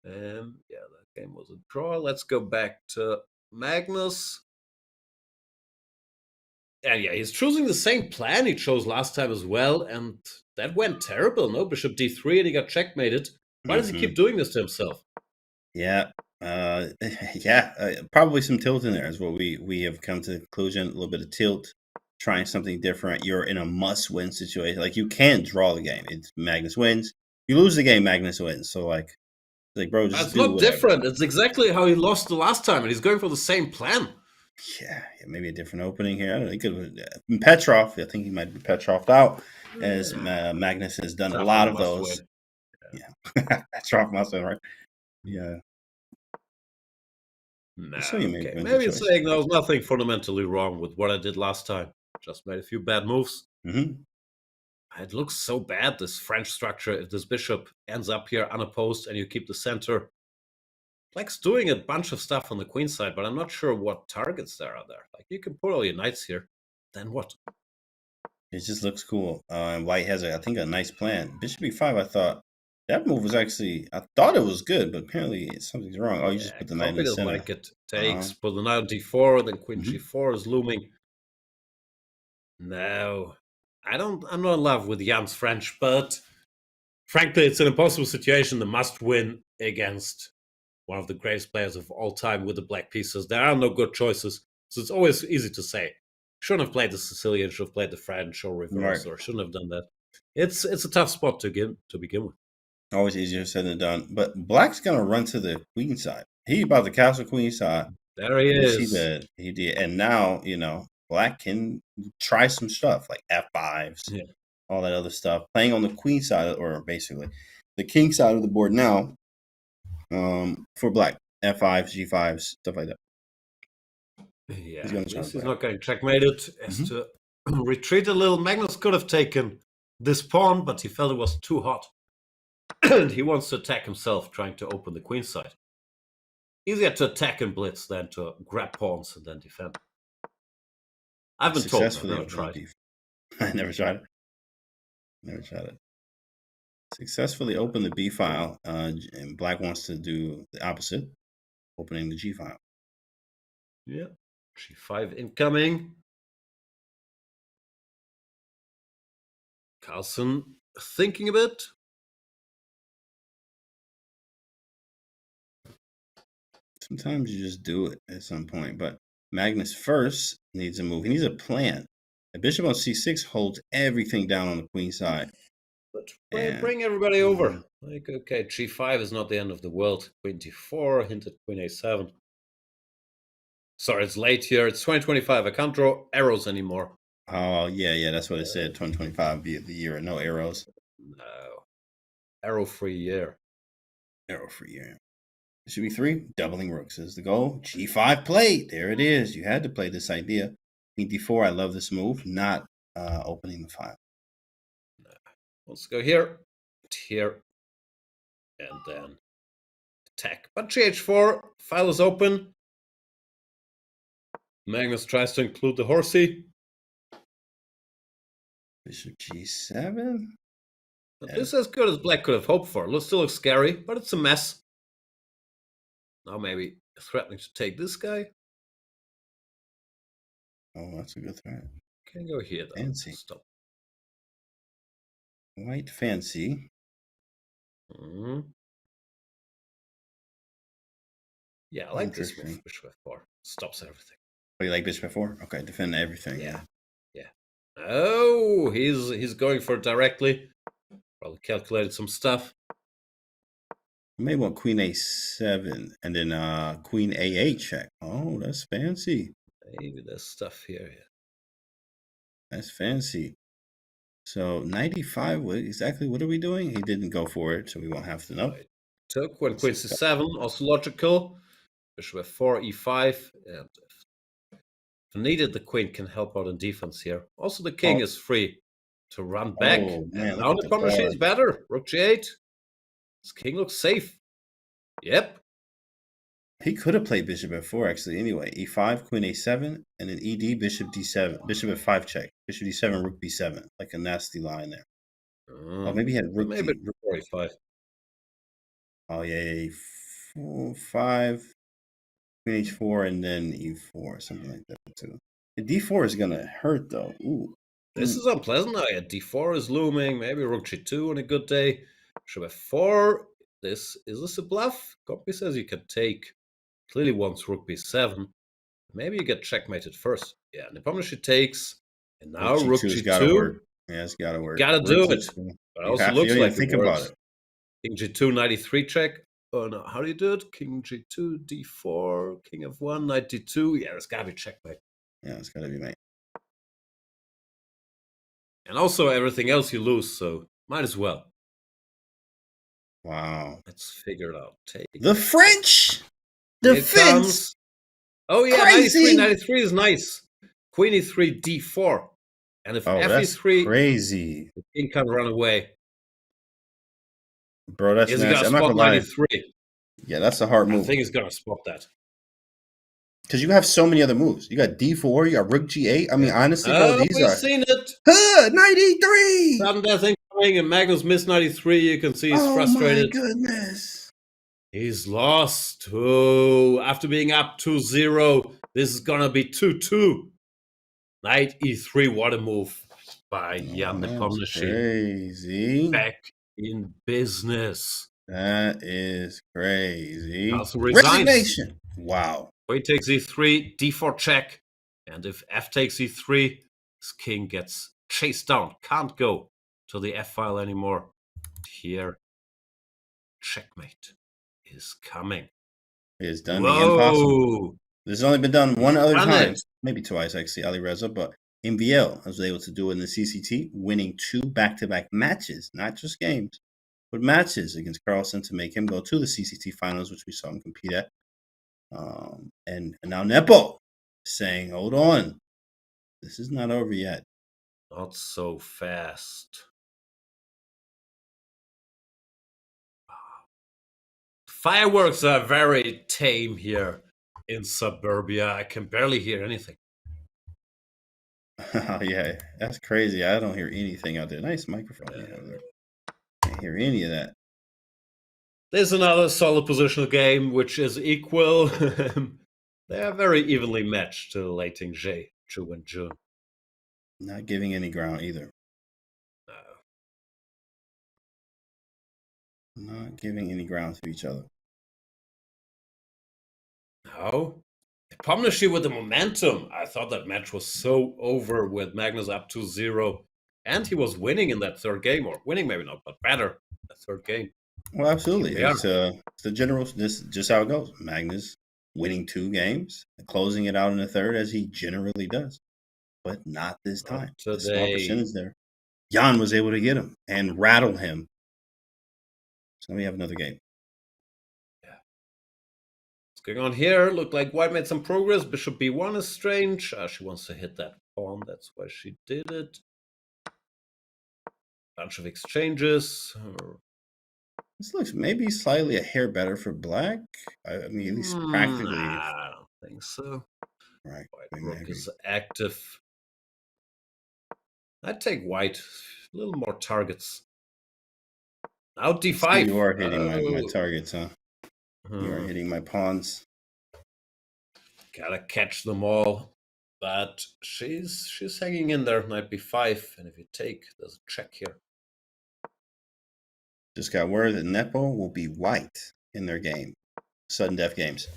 Speaker 2: Yeah, that game was a draw. Let's go back to Magnus. And yeah, he's choosing the same plan he chose last time as well, and that went terrible. No, Bishop D3, and he got checkmated. Why does he keep doing this to himself?
Speaker 23: Yeah, probably some tilt in there is what we have come to the conclusion. A little bit of tilt, trying something different. You're in a must-win situation. Like, you can't draw the game. It's Magnus wins. You lose the game, Magnus wins. So like bro, just
Speaker 2: that's not different. It's exactly how he lost the last time, and he's going for the same plan.
Speaker 23: Yeah, maybe a different opening here. I don't know. He could Petrov. I think he might be Petroved out, as Magnus has done a lot of those. Yeah, Petrov must win, right? Yeah.
Speaker 2: No, maybe it's saying there was nothing fundamentally wrong with what I did last time. Just made a few bad moves. It looks so bad, this French structure. If this bishop ends up here unopposed and you keep the center. Black's doing a bunch of stuff on the queen side, but I'm not sure what targets there are there. Like, you can put all your knights here. Then what?
Speaker 23: It just looks cool. And White has, I think, a nice plan. Bishop E5, I thought that move was actually, I thought it was good, but apparently something's wrong. Oh, you just put the knight in the center.
Speaker 2: Like it takes, put the knight on D4, then queen G4 is looming. No, I'm not in love with Jan's French, but frankly, it's an impossible situation. The must win against one of the greatest players of all time with the black pieces. There are no good choices, so it's always easy to say, shouldn't have played the Sicilian, should have played the French or reverse, or shouldn't have done that. It's a tough spot to begin with.
Speaker 23: Always easier said than done. But Black's gonna run to the queen side. He about to castle queen side.
Speaker 2: There he is.
Speaker 23: He did, and now Black can try some stuff like F5s, all that other stuff. Playing on the queen side, or basically the king side of the board now. For Black, F5s, G5s, stuff like that.
Speaker 2: Yeah, he's not getting checkmated. Has to retreat a little. Magnus could have taken this pawn, but he felt it was too hot. And he wants to attack himself, trying to open the queen side. Easier to attack and blitz than to grab pawns and then defend. I've been told. I've never tried.
Speaker 23: I never tried it. Successfully open the B file, and Black wants to do the opposite, opening the G file.
Speaker 2: Yeah, G5 incoming. Carlsen thinking a bit.
Speaker 23: Sometimes you just do it at some point, but Magnus first needs a move. He needs a plan. A bishop on C6 holds everything down on the queen side.
Speaker 2: But bring everybody over. Like, okay, G5 is not the end of the world. Queen D4, hinted Queen A7. Sorry, it's late here. It's 2025. I can't draw arrows anymore.
Speaker 23: Oh, yeah, that's what it said. 2025 be the year. No arrows.
Speaker 2: No. Arrow-free year.
Speaker 23: Arrow-free year. Should be 3. Doubling rooks is the goal. G5 played. There it is. You had to play this idea. Queen D4, I love this move. Not opening the file.
Speaker 2: No. Let's go here. Here. And then attack. But GH4, file is open. Magnus tries to include the horsey.
Speaker 23: Bishop G7.
Speaker 2: But this is as good as Black could have hoped for. It still looks scary, but it's a mess. Now maybe threatening to take this guy.
Speaker 23: Oh, that's a good threat.
Speaker 2: Can go here though.
Speaker 23: Fancy.
Speaker 2: Stop.
Speaker 23: White fancy.
Speaker 2: Yeah, I like this move. Bishop F4 stops everything.
Speaker 23: Oh, you like Bishop F4? Okay, defend everything.
Speaker 2: Yeah. Oh, he's going for it directly. Probably calculated some stuff.
Speaker 23: Maybe want queen a7 and then queen a8 check. Oh, that's fancy.
Speaker 2: Maybe there's stuff here. Yeah.
Speaker 23: That's fancy. So 95. What are we doing? He didn't go for it, so we won't have to know.
Speaker 2: Took when queen c7, also logical. Bishop f4, e5, and if needed, the queen can help out in defense here. Also, the king is free to run back.
Speaker 23: Oh, man,
Speaker 2: and now the Nepomniachtchi is better. Rook g8. This king looks safe. Yep.
Speaker 23: He could have played bishop f4 actually. Anyway, e5, queen a7, and then ed, bishop d7, bishop f5 check, bishop d7, rook b7, like a nasty line there. Oh, maybe he had rook.
Speaker 2: Maybe rook e5.
Speaker 23: Oh yeah, e5, queen h4, and then e4, something like that too. The d4 is gonna hurt though. Ooh.
Speaker 2: This is unpleasant. Oh, yeah, d4 is looming. Maybe rook g2 on a good day. Bishop f4. Is this a bluff? Copy says you can take. Clearly wants rook b7. Maybe you get checkmated first. Yeah, Nepomniachtchi takes. And now rook g2.
Speaker 23: Gotta work. Yeah, it's gotta work.
Speaker 2: Gotta do it. But it also looks like
Speaker 23: think about it.
Speaker 2: King g2, 93 check. Oh no, how do you do it? King g2, d4, king f1, knight d2. Yeah, it's gotta be checkmate.
Speaker 23: Yeah, it's gotta be mate.
Speaker 2: And also everything else you lose, so might as well.
Speaker 23: Wow.
Speaker 2: Let's figure it out. Take
Speaker 23: the French defense.
Speaker 2: Oh yeah,
Speaker 23: crazy.
Speaker 2: 93 is nice. Queen e3, d4. And if f e3,
Speaker 23: crazy.
Speaker 2: The king can run away.
Speaker 23: Bro, that's nice. I'm not gonna lie.
Speaker 2: 93.
Speaker 23: Yeah, that's a hard move.
Speaker 2: I think he's gonna spot that.
Speaker 23: Because you have so many other moves. You got d4, you got rook g8. I mean, honestly, bro, these are.
Speaker 2: Seen it.
Speaker 23: 93.
Speaker 2: Sudden death incoming, and Magnus missed 93. You can see he's frustrated.
Speaker 23: Oh my goodness.
Speaker 2: He's lost. Oh, after being up 2-0, this is gonna be 2-2. Knight e3. What a move by Jan Nepomniachtchi.
Speaker 23: Crazy.
Speaker 2: Back in business.
Speaker 23: That is crazy.
Speaker 2: Also resigns.
Speaker 23: Resignation. Wow.
Speaker 2: Queen takes e3, d4 check, and if f takes e3, this king gets chased down. Can't go to the f file anymore. Here, checkmate is coming.
Speaker 23: It is done. The impossible. This has only been done one other time, maybe twice actually, Alireza, but MVL was able to do it in the CCT, winning 2 back-to-back matches, not just games, but matches against Carlsen to make him go to the CCT finals, which we saw him compete at. And now Nepo saying, hold on, this is not over yet.
Speaker 2: Not so fast. Fireworks are very tame here in suburbia. I can barely hear anything.
Speaker 23: Yeah, that's crazy. I don't hear anything out there. Nice microphone over there. Can't hear any of that.
Speaker 2: There's another solid positional game, which is equal. They are very evenly matched to Lei Ting-Zhe, Chu and Jun.
Speaker 23: Not giving any ground either. No. Not giving any ground to each other.
Speaker 2: No. Nepomniachtchi with the momentum. I thought that match was so over with Magnus up 2-0. And he was winning in that third game, or winning maybe not, but better that third game.
Speaker 23: Well, absolutely. It's the general, this just how it goes. Magnus winning 2 games, closing it out in the third as he generally does. But not this time. The small percentage there. Jan was able to get him and rattle him. So we have another game.
Speaker 2: Yeah. What's going on here? Looked like White made some progress. Bishop b1 is strange. She wants to hit that pawn. That's why she did it. Bunch of exchanges.
Speaker 23: This looks maybe slightly a hair better for black. I mean, at least practically.
Speaker 2: I don't think so.
Speaker 23: Right.
Speaker 2: White rook is active. I'd take white. A little more targets. Now d5.
Speaker 23: You are hitting my targets, huh? You are hitting my pawns.
Speaker 2: Gotta catch them all. But she's hanging in there. Knight b5. And if you take, there's a check here.
Speaker 23: Just got word that Nepo will be white in their game. Sudden death games.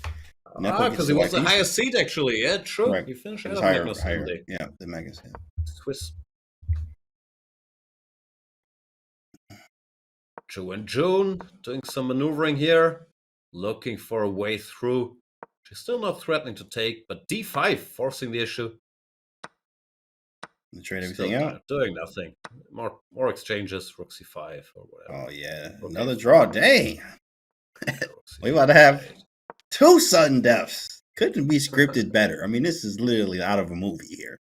Speaker 2: Because he was the highest seed, actually. Yeah, true.
Speaker 23: Right.
Speaker 2: He finished
Speaker 23: higher,
Speaker 2: Magnus.
Speaker 23: higher. Yeah, the Magnus. Yeah.
Speaker 2: Twist Ju and June doing some maneuvering here, looking for a way through. She's still not threatening to take, but d5 forcing the issue.
Speaker 23: Trade everything out.
Speaker 2: Doing nothing. More exchanges, rook c5 or whatever.
Speaker 23: Oh yeah,
Speaker 2: rook
Speaker 23: another
Speaker 2: a5.
Speaker 23: draw. Dang, we about to have 2 sudden deaths. Couldn't be scripted better. I mean, this is literally out of a movie here.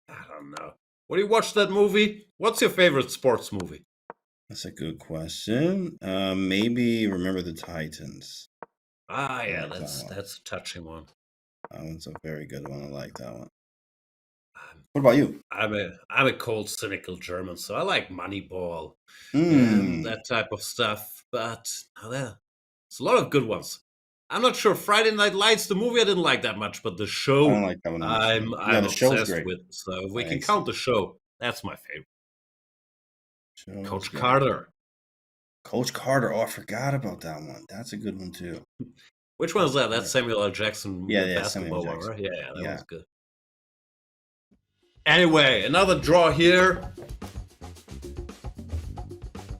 Speaker 2: I don't know. When you watch that movie, what's your favorite sports movie?
Speaker 23: That's a good question. Maybe Remember the Titans.
Speaker 2: Ah, yeah, that's a touching one.
Speaker 23: That one's a very good one. I like that one. What about you?
Speaker 2: I'm a cold, cynical German, so I like Moneyball and that type of stuff. But there's a lot of good ones. I'm not sure Friday Night Lights, the movie, I didn't like that much, but the show,
Speaker 23: I don't like that one.
Speaker 2: I'm obsessed with. So if we can count the show, that's my favorite. Coach Carter.
Speaker 23: Coach Carter. Oh, I forgot about that one. That's a good one too.
Speaker 2: Which one is that? That's Samuel L. Jackson.
Speaker 23: Basketball
Speaker 2: one, right? Yeah, that was good. Anyway, another draw here.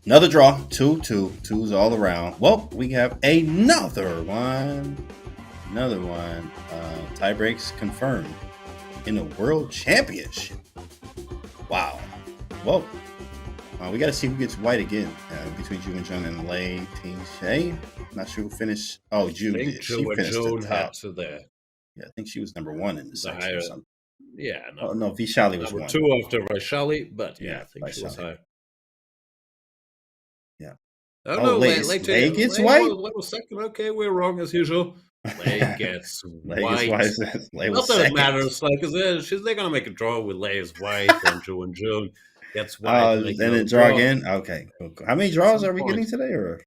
Speaker 23: Another draw. 2-2. Twos all around. Well, we have another one. Another one. Tie breaks confirmed in the World Championship. Wow. Well, we got to see who gets white again between Ju and June and Lei Ting-Shay. Not sure who finished. Oh, Ju did.
Speaker 2: Ju and June had to there.
Speaker 23: Yeah, I think she was number 1 in the section or something.
Speaker 2: Yeah,
Speaker 23: no, Vishali was
Speaker 2: number
Speaker 23: 1.
Speaker 2: 2 after Vaishali, but I think she was higher.
Speaker 23: Yeah.
Speaker 2: Oh, no, Lei
Speaker 23: gets white?
Speaker 2: Lei was second. Okay, we're wrong as usual. Lei gets white.
Speaker 23: Lei
Speaker 2: Not that it matters. Like, they're going to make a draw with Lei as white and Ju gets white.
Speaker 23: Then it draw again? Okay. Cool. How many draws are we getting today? Or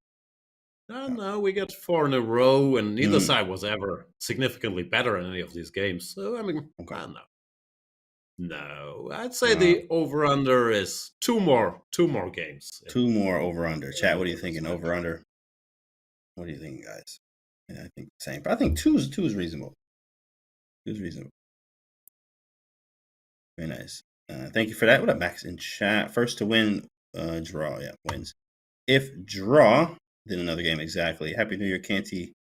Speaker 2: No, we got 4 in a row, and neither side was ever significantly better in any of these games. So, I mean, I don't know. No, I'd say the over-under is 2 more games.
Speaker 23: 2 more over-under. Chat, what are you thinking? Over-under? What do you think, guys? Yeah, I think the same. But I think 2 is reasonable. 2 is reasonable. Very nice. Thank you for that. What up, Max in chat? First to win, draw. Yeah, wins. If draw, then another game. Exactly. Happy New Year, Canty,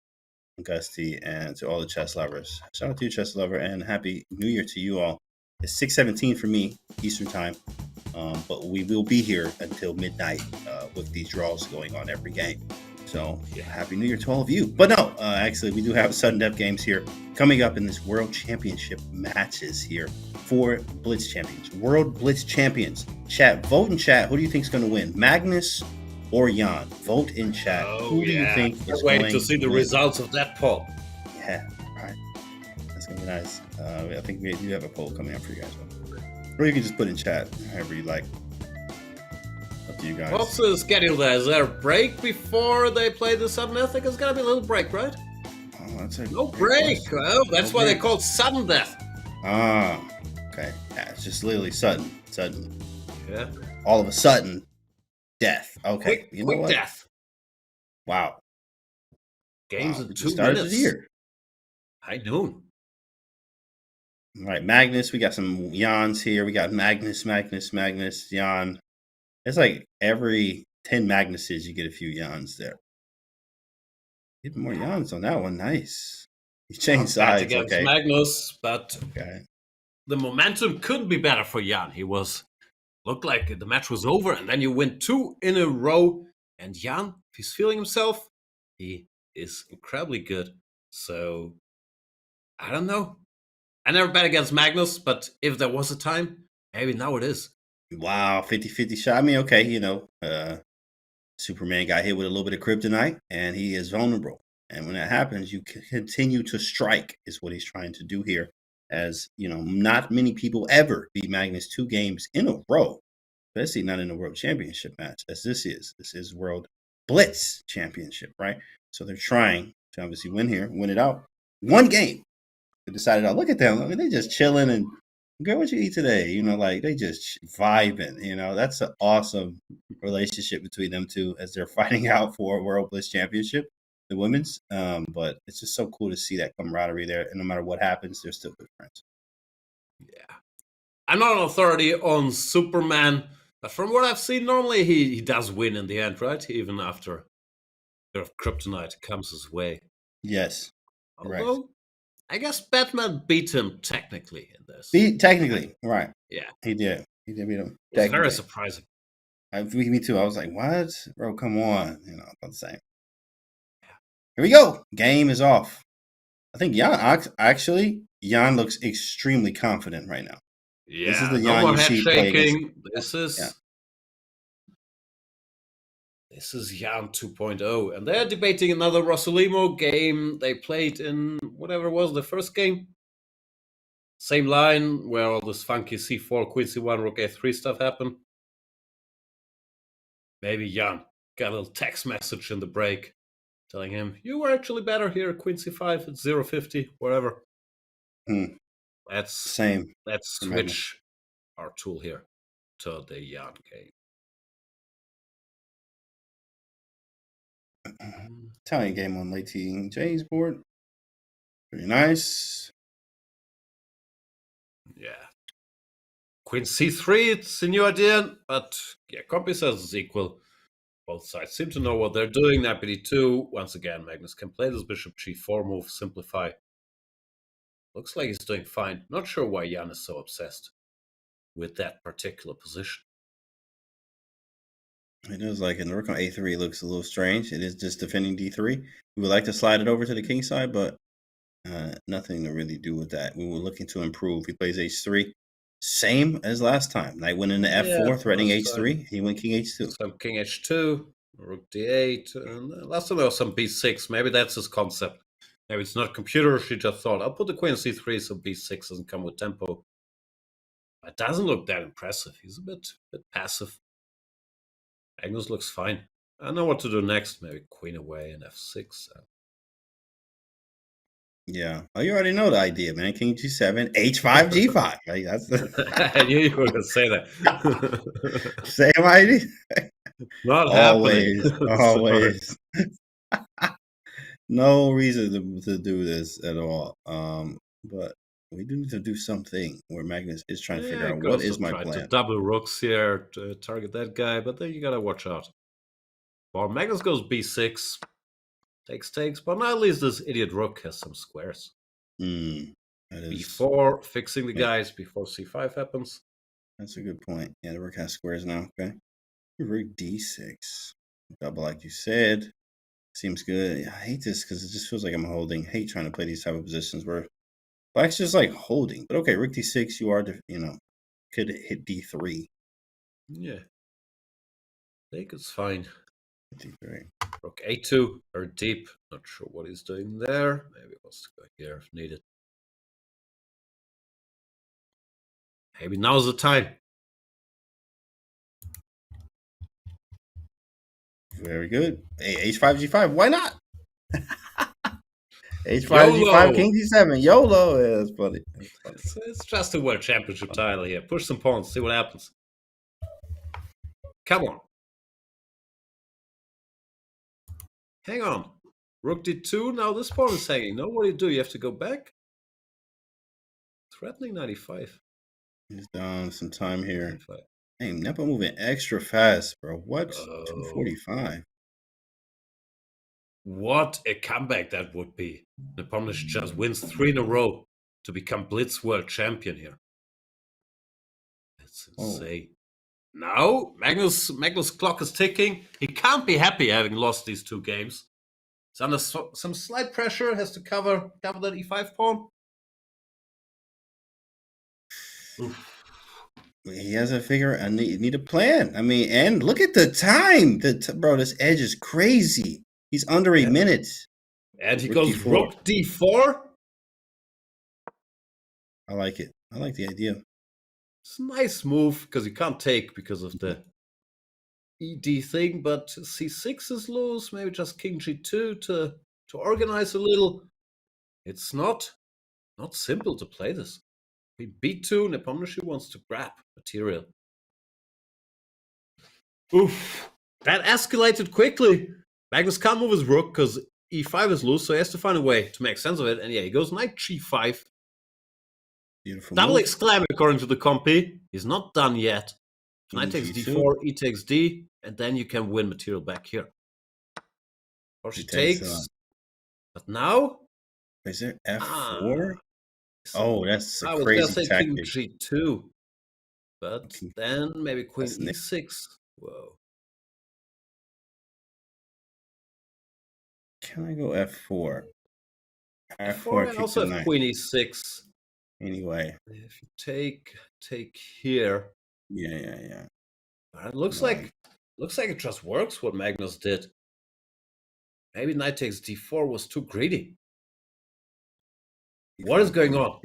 Speaker 23: Gusty, and to all the chess lovers. Shout out to you, chess lover, and Happy New Year to you all. It's 6:17 for me, Eastern time, but we will be here until midnight with these draws going on every game. So Happy New Year to all of you. But no, actually, we do have sudden death games here coming up in this World Championship matches here for Blitz Champions. World Blitz Champions. Chat, vote in chat. Who do you think is going to win? Magnus or Jan? Vote in chat. Who do you think is going to
Speaker 2: wait to see the results of that poll.
Speaker 23: Yeah, all right. That's going to be nice. I think we do have a poll coming up for you guys. Or you can just put in chat, however you like. Up to you guys.
Speaker 2: What's the schedule there? Is there a break before they play the sudden death? I think it's got to be a little break, right?
Speaker 23: Oh, that's a
Speaker 2: no break. Well, that's why they call it sudden death.
Speaker 23: Ah, okay. Yeah, it's just literally sudden.
Speaker 2: Yeah.
Speaker 23: All of a sudden, death. Okay.
Speaker 2: Quick death.
Speaker 23: Wow.
Speaker 2: Games in 2
Speaker 23: started
Speaker 2: minutes.
Speaker 23: The year.
Speaker 2: High noon.
Speaker 23: All right, Magnus. We got some Jans here. We got Magnus, Jan. It's like every 10 Magnuses, you get a few Jans there. Even more Jans on that one. Nice. You changed sides.
Speaker 2: Against
Speaker 23: okay.
Speaker 2: Magnus, but the momentum could be better for Jan. Looked like the match was over, and then you win 2 in a row. And Jan, if he's feeling himself, he is incredibly good. So, I don't know. I never bet against Magnus, but if there was a time, maybe now it is.
Speaker 23: Wow, 50-50 shot. I mean, okay, Superman got hit with a little bit of kryptonite, and he is vulnerable. And when that happens, you continue to strike, is what he's trying to do here. As, not many people ever beat Magnus 2 games in a row, especially not in a World Championship match, as this is. This is World Blitz Championship, right? So they're trying to obviously win here, win it out. 1 game. They decided, look at them. I mean, they're just chilling and, girl, what you eat today? They just vibing. That's an awesome relationship between them two as they're fighting out for World Blitz Championship, the women's. But it's just so cool to see that camaraderie there. And no matter what happens, they're still good friends.
Speaker 2: Yeah. I'm not an authority on Superman, But from what I've seen, normally he does win in the end, right? Even after a bit of kryptonite comes his way.
Speaker 23: Yes.
Speaker 2: Although, right. I guess Batman beat him technically in this.
Speaker 23: Technically, right.
Speaker 2: Yeah.
Speaker 23: He did. He did beat him.
Speaker 2: It's very surprising.
Speaker 23: Me too. I was like, what? Bro, come on. You know, about the same. Here we go. Game is off. I think Jan looks extremely confident right now.
Speaker 2: Yeah,
Speaker 23: this is the
Speaker 2: no
Speaker 23: Jan
Speaker 2: more
Speaker 23: you
Speaker 2: head
Speaker 23: see
Speaker 2: shaking. This is Jan 2.0. And they're debating another Rossolimo game they played in whatever was the first game. Same line where all this funky C4, Queen C1, Rook A3 stuff happened. Maybe Jan got a little text message in the break telling him, you were actually better here at Queen C5 at 0.50, whatever. Let's switch our tool here to the Jan game.
Speaker 23: Italian game on late J's board. Pretty nice.
Speaker 2: Yeah. Queen C3, it's a new idea, but yeah, Compy says it's equal. Both sides seem to know what they're doing. Knight BD2. Once again, Magnus can play this bishop G4 move, simplify. Looks like he's doing fine. Not sure why Jan is so obsessed with that particular position.
Speaker 23: It does like in the rook on A3 looks a little strange. It is just defending D3. We would like to slide it over to the king side, but nothing to really do with that. We were looking to improve. He plays H3. Same as last time. Knight went into F4, threatening H3. He went King H2.
Speaker 2: Some King H2, Rook D8. And last time there was some B6. Maybe that's his concept. Maybe it's not computer. She just thought, I'll put the Queen C3 so B6 doesn't come with tempo. It doesn't look that impressive. He's a bit passive. Magnus looks fine. I know what to do next. Maybe Queen away and F6.
Speaker 23: Yeah. Oh, you already know the idea, man. King G7, H5, G5. Like, that's
Speaker 2: I knew you were going to say that.
Speaker 23: Same idea.
Speaker 2: Not
Speaker 23: always.
Speaker 2: happening.
Speaker 23: Always. No reason to do this at all. But we do need to do something where Magnus is trying to figure out what is my plan.
Speaker 2: To double rooks here to target that guy, but then you got to watch out. Well, Magnus goes B6. Takes, but now at least this idiot rook has some squares. B4, fixing the guys before C5 happens.
Speaker 23: That's a good point. Yeah, the rook has squares now. Okay. Rook D6. Double like you said. Seems good. Yeah, I hate this because it just feels like I'm holding. Hate trying to play these type of positions where Black's just like holding. But okay, rook D6, you are, could hit D3.
Speaker 2: Yeah. I think it's fine.
Speaker 23: D3.
Speaker 2: Rook A2, very deep. Not sure what he's doing there. Maybe he wants to go here if needed. Maybe now's the time.
Speaker 23: Very good. Hey, H5, G5. Why not? H5, G5, King G7. YOLO. Yeah, that's funny.
Speaker 2: It's just a World Championship title here. Push some pawns, see what happens. Come on. Hang on. Rook D2. Now this pawn is hanging. No, what do you do? You have to go back? Threatening 95.
Speaker 23: He's down some time here. 95. Hey, Nepo moving extra fast, bro. What? 245.
Speaker 2: What a comeback that would be. Nepomniachtchi just wins 3 in a row to become Blitz World Champion here. That's insane. Now, Magnus' clock is ticking. He can't be happy having lost these 2 games. He's under some slight pressure. Has to cover that E5 pawn. Oof.
Speaker 23: He has to figure. I need a plan. I mean, and look at the time. Bro, this edge is crazy. He's under 8 minutes.
Speaker 2: And he goes Rook D4.
Speaker 23: I like it. I like the idea.
Speaker 2: It's a nice move because you can't take because of the ED thing, but C6 is loose. Maybe just King G2 to organize a little. It's not simple to play this. B2, Nepomniachtchi wants to grab material. Oof. That escalated quickly. Magnus can't move his rook because E5 is loose, so he has to find a way to make sense of it. And yeah, he goes Knight G5.
Speaker 23: Beautiful
Speaker 2: Double
Speaker 23: move.
Speaker 2: exclaim according to the compy. He's not done yet.
Speaker 4: Knight takes
Speaker 23: G2.
Speaker 4: d4, e takes d, and then you can win material back here. Or she takes. But now?
Speaker 23: Is there f4? Oh, that's a
Speaker 4: I was
Speaker 23: crazy
Speaker 4: gonna say
Speaker 23: tactic.
Speaker 4: king g2. But then maybe queen
Speaker 23: That's
Speaker 4: e6. Whoa.
Speaker 23: Can I go f4?
Speaker 4: F4 and
Speaker 23: kick
Speaker 4: also
Speaker 23: the
Speaker 4: have
Speaker 23: knight.
Speaker 4: queen e6.
Speaker 23: Anyway.
Speaker 4: If you take here.
Speaker 23: Yeah.
Speaker 4: But it looks like it just works what Magnus did. Maybe knight takes d4 was too greedy. What is going on?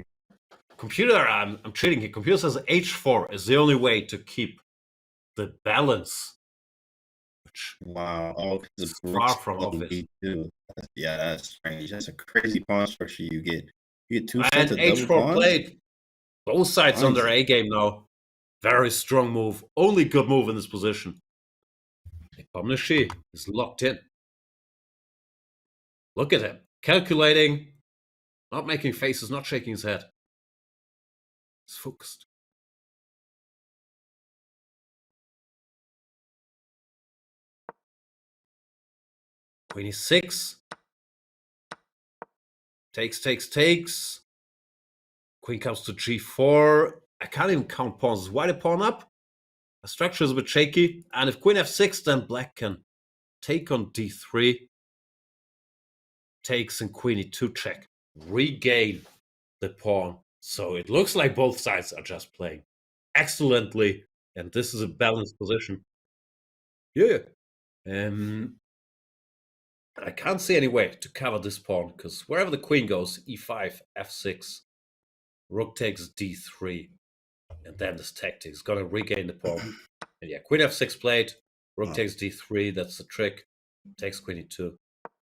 Speaker 4: Computer, I'm cheating here. Computer says h4 is the only way to keep the balance.
Speaker 23: Wow. Oh,
Speaker 4: it's far from obvious.
Speaker 23: Yeah, that's strange. That's a crazy pawn structure you get. You get two
Speaker 4: And
Speaker 23: sets of double
Speaker 4: h4
Speaker 23: pawns?
Speaker 4: played. Both sides on their A game now. Very strong move. Only good move in this position. Nepomniachtchi is locked in. Look at him. Calculating. Not making faces, not shaking his head. He's focused. Queen e6. Takes. Queen comes to g4. I can't even count pawns. Is white a pawn up? The structure is a bit shaky. And if queen f6, then black can take on d3. Takes and queen e2 check. Regain the pawn. So it looks like both sides are just playing excellently. And this is a balanced position. Yeah. I can't see any way to cover this pawn, because wherever the queen goes, e5, f6, rook takes d3, and then this tactic is going to regain the pawn. And yeah, queen f6 played, rook takes d3, that's the trick, takes queen e2.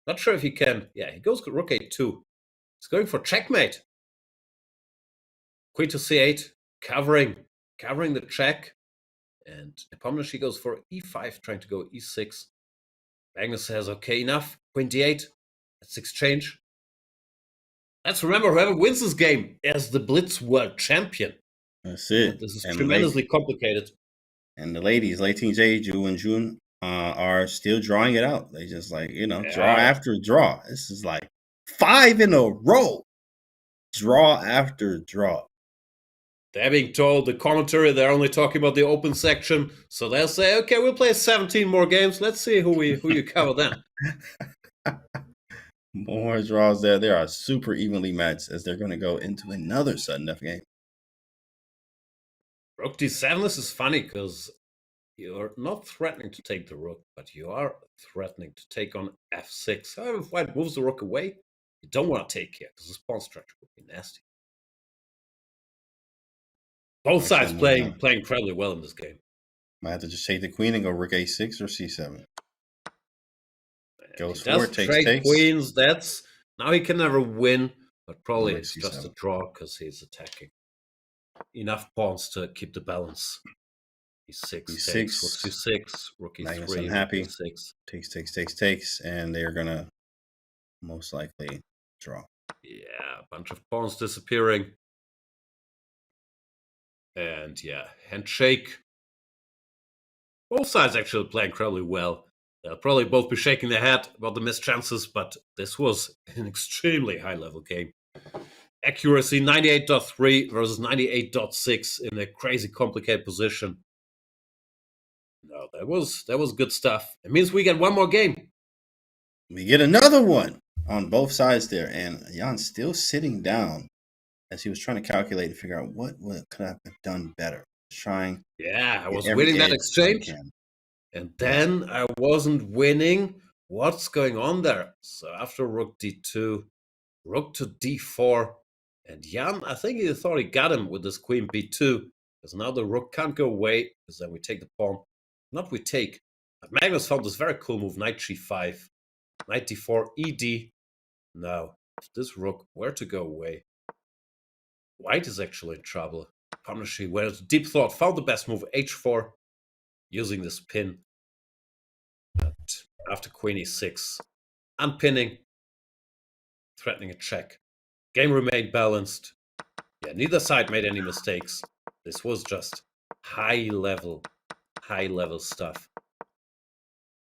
Speaker 4: Not sure if he can, yeah, he goes rook a2. He's going for checkmate. Queen to c8, covering the check, and Nepomniachtchi goes for e5, trying to go e6. Magnus says, okay, enough. Queen d8. Let's exchange. Let's remember, whoever wins this game is the Blitz World Champion.
Speaker 23: That's it.
Speaker 4: And this is tremendously complicated.
Speaker 23: And the ladies, Lei Ting-Jie, Ju and Jun, are still drawing it out. They just draw after draw. This is like 5 in a row. Draw after draw.
Speaker 2: They're being told, the commentary, they're only talking about the open section. So they'll say, okay, we'll play 17 more games. Let's see who you cover then.
Speaker 23: More draws there. They are super evenly matched as they're going to go into another sudden death game.
Speaker 2: Rook d7, this is funny because you're not threatening to take the rook, but you are threatening to take on f6. However, if white moves the rook away, you don't want to take here because this pawn structure would be nasty. Both sides playing incredibly well in this game.
Speaker 23: Might have to just take the queen and go rook a6 or c7. Goes
Speaker 2: for it, takes. Queens, that's now he can never win, but probably it's just a draw because he's attacking. Enough pawns to keep the balance. E6 takes, rook c6, rook e3,
Speaker 23: unhappy.
Speaker 2: rook e6.
Speaker 23: Takes, and they're gonna most likely draw.
Speaker 2: Yeah, a bunch of pawns disappearing. And yeah, handshake. Both sides actually play incredibly well. They'll probably both be shaking their head about the missed chances, but this was an extremely high-level game. Accuracy 98.3 versus 98.6 in a crazy complicated position. No, that was good stuff. It means we get one more game.
Speaker 23: We get another one on both sides there, and Jan's still sitting down as he was trying to calculate and figure out what could have been done better.
Speaker 2: I was winning that exchange, and then I wasn't winning. What's going on there? So after rook d2, rook to d4, and Jan, I think he thought he got him with this queen b2, because now the rook can't go away, because then we take the pawn. Not we take. But Magnus found this very cool move, knight g5, knight d4, ed. Now, if this rook were to go away, white is actually in trouble. Nepomniachtchi went into deep thought, found the best move, h4, using this pin. But after queen e6, unpinning, threatening a check. Game remained balanced. Yeah, neither side made any mistakes. This was just high-level
Speaker 4: high-level stuff.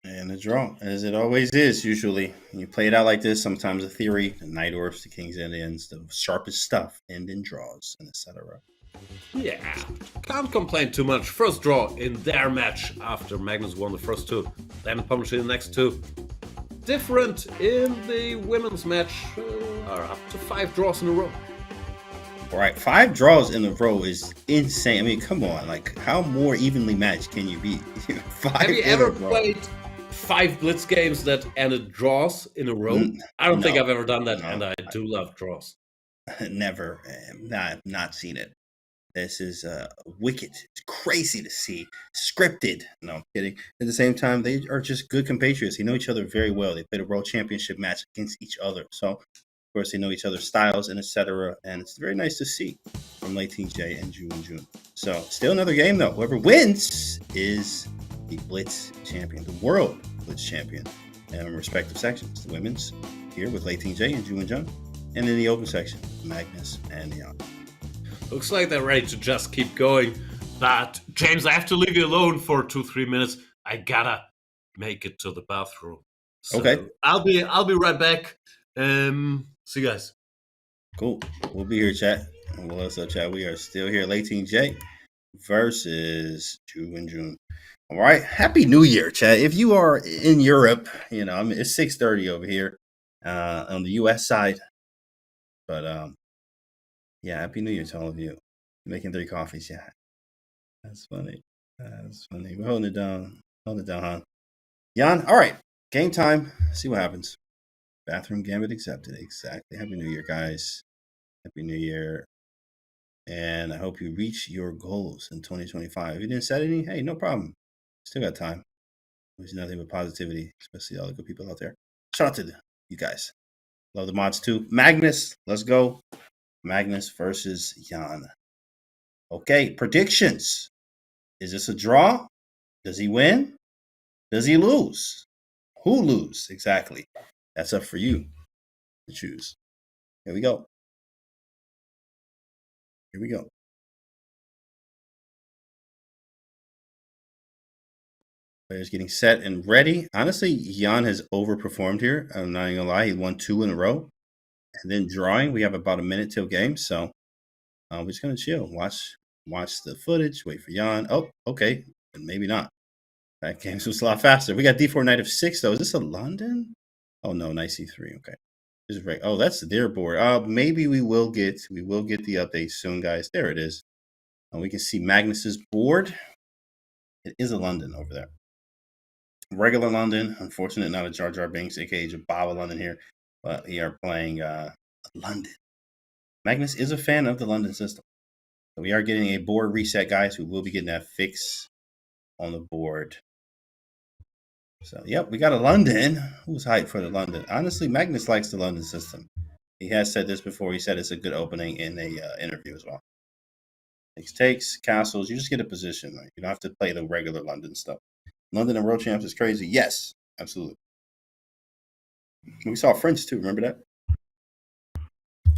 Speaker 23: And a draw, as it always is, usually. You play it out like this, sometimes a theory, the Knight Orcs, the King's Indians, the sharpest stuff, end in draws, and etc.
Speaker 4: Yeah, can't complain too much. First draw in their match after Magnus won the first two, then Nepomniachtchi the next two. Different in the women's match, are up to 5 draws in a row.
Speaker 23: All right, 5 draws in a row is insane. I mean, come on, like how more evenly matched can you be? 5
Speaker 4: Have you
Speaker 23: in
Speaker 4: ever
Speaker 23: a row.
Speaker 4: played 5 Blitz games that ended draws in a row? I don't think I've ever done that, and I do love draws.
Speaker 23: Never, not seen it. This is wicked. It's crazy to see. Scripted. No, I'm kidding. At the same time, they are just good compatriots. They know each other very well. They played a world championship match against each other. So, of course, they know each other's styles and etc. And it's very nice to see from LeiTingJie and Jun. So, still another game, though. Whoever wins is the Blitz champion, the world Blitz champion, in respective sections. The women's here with LeiTingJie and Jun. And in the open section, Magnus and Jan.
Speaker 4: Looks like they're ready to just keep going. But James, I have to leave you alone for 2-3 minutes. I gotta make it to the bathroom. So
Speaker 23: okay.
Speaker 4: I'll be right back. See you guys.
Speaker 23: Cool. We'll be here, chat. What's up, chat? We are still here. LeiTingJie versus Jun. All right. Happy New Year, chat. If you are in Europe, it's 6:30 over here on the U.S. side. But yeah, Happy New Year to all of you. Making 3 coffees, yeah. That's funny. We're holding it down. Huh? Jan, all right. Game time. See what happens. Bathroom gambit accepted. Exactly. Happy New Year, guys. Happy New Year. And I hope you reach your goals in 2025. If you didn't set any, hey, no problem. Still got time. There's nothing but positivity, especially all the good people out there. Shout out to you guys. Love the mods too. Magnus, let's go. Magnus versus Jan. Okay, predictions. Is this a draw? Does he win? Does he lose? Who lose? Exactly. That's up for you to choose. Here we go. Players getting set and ready. Honestly, Jan has overperformed here. I'm not even gonna lie. He won 2 in a row. And then drawing. We have about a minute till game, so we're just gonna chill. Watch the footage. Wait for Jan. Oh, okay. But maybe not. That game was a lot faster. We got D4 Knight of 6 though. Is this a London? Oh no, Knight C3. Okay. This is right. Oh, that's their board. Maybe we will get the update soon, guys. There it is. We can see Magnus's board. It is a London over there. Regular London. Unfortunate, not a Jar Jar Binks, aka Jababa London here. But we are playing London. Magnus is a fan of the London system. So we are getting a board reset, guys. We will be getting that fix on the board. So, yep, we got a London. Who's hyped for the London? Honestly, Magnus likes the London system. He has said this before. He said it's a good opening in a interview as well. Takes, castles. You just get a position. Right? You don't have to play the regular London stuff. London and World Champs is crazy. Yes, absolutely. We saw French too. Remember that?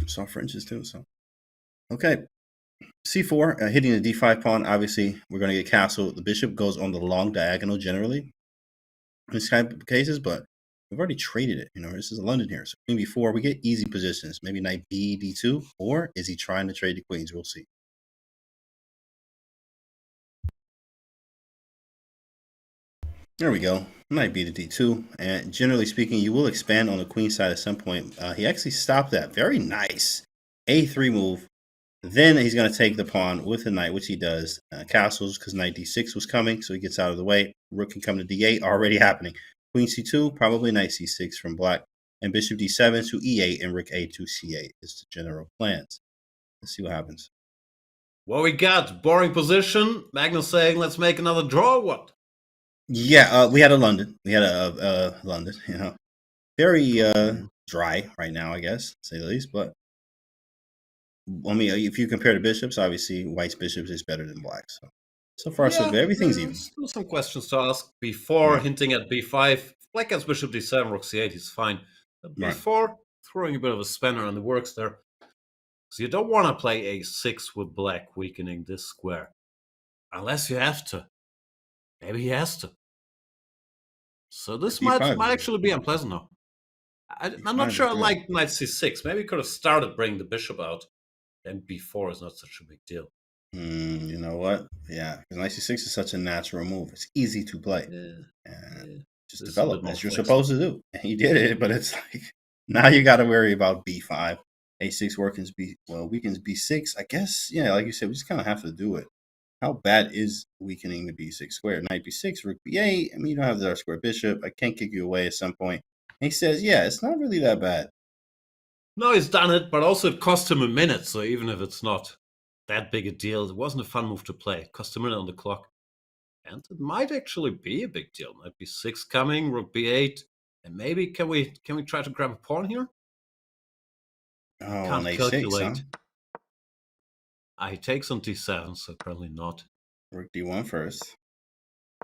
Speaker 23: We saw Frenches too. So, okay. C4 hitting the D5 pawn. Obviously, we're going to get castle. The bishop goes on the long diagonal generally in this type of cases, but we've already traded it. This is a London here. So queen B4, we get easy positions. Maybe knight B, D2, or is he trying to trade the queens? We'll see. There we go. Knight B to D2. And generally speaking, you will expand on the queen side at some point. He actually stopped that. Very nice. A3 move. Then he's going to take the pawn with the knight, which he does. Castles, because knight D6 was coming, so he gets out of the way. Rook can come to D8, already happening. Queen C2, probably knight C6 from black. And bishop D7 to E8 and rook A to C8 is the general plans. Let's see what happens.
Speaker 4: What we got? Boring position. Magnus saying, let's make another draw. What?
Speaker 23: Yeah, we had a London. We had a London, Very dry right now, I guess, to say the least. But, I mean, if you compare the bishops, obviously, white's bishops is better than black. So far, so good. Everything's even.
Speaker 4: Still some questions to ask before hinting at B5. Black has bishop D7, rook C8 is fine. But before throwing a bit of a spanner on the works there. So you don't want to play A6 with black weakening this square. Unless you have to. Maybe he has to. So this
Speaker 23: D5.
Speaker 4: might actually be unpleasant now. I'm not sure I like knight c6. Maybe he could have started bringing the bishop out. Then b4 is not such a big deal.
Speaker 23: You know what? Yeah, because knight c6 is such a natural move. It's easy to play. And just develop as you're supposed to do. And you did it, but it's like now you got to worry about b5. a6 weakens b6. I guess, yeah, like you said, we just kind of have to do it. How bad is weakening the b6 square? Knight b6, rook b8. I mean, you don't have the dark square bishop. I can't kick you away at some point. And he says, yeah, it's not really that bad.
Speaker 4: No, he's done it, but also it cost him a minute. So even if it's not that big a deal, it wasn't a fun move to play. It cost a minute on the clock. And it might actually be a big deal. Knight b6 coming, rook b8. And maybe can we try to grab a pawn here?
Speaker 23: Oh,
Speaker 4: Can't
Speaker 23: knight
Speaker 4: calculate.
Speaker 23: 6, huh?
Speaker 4: He takes on d7, so probably not.
Speaker 23: Rook d1 first.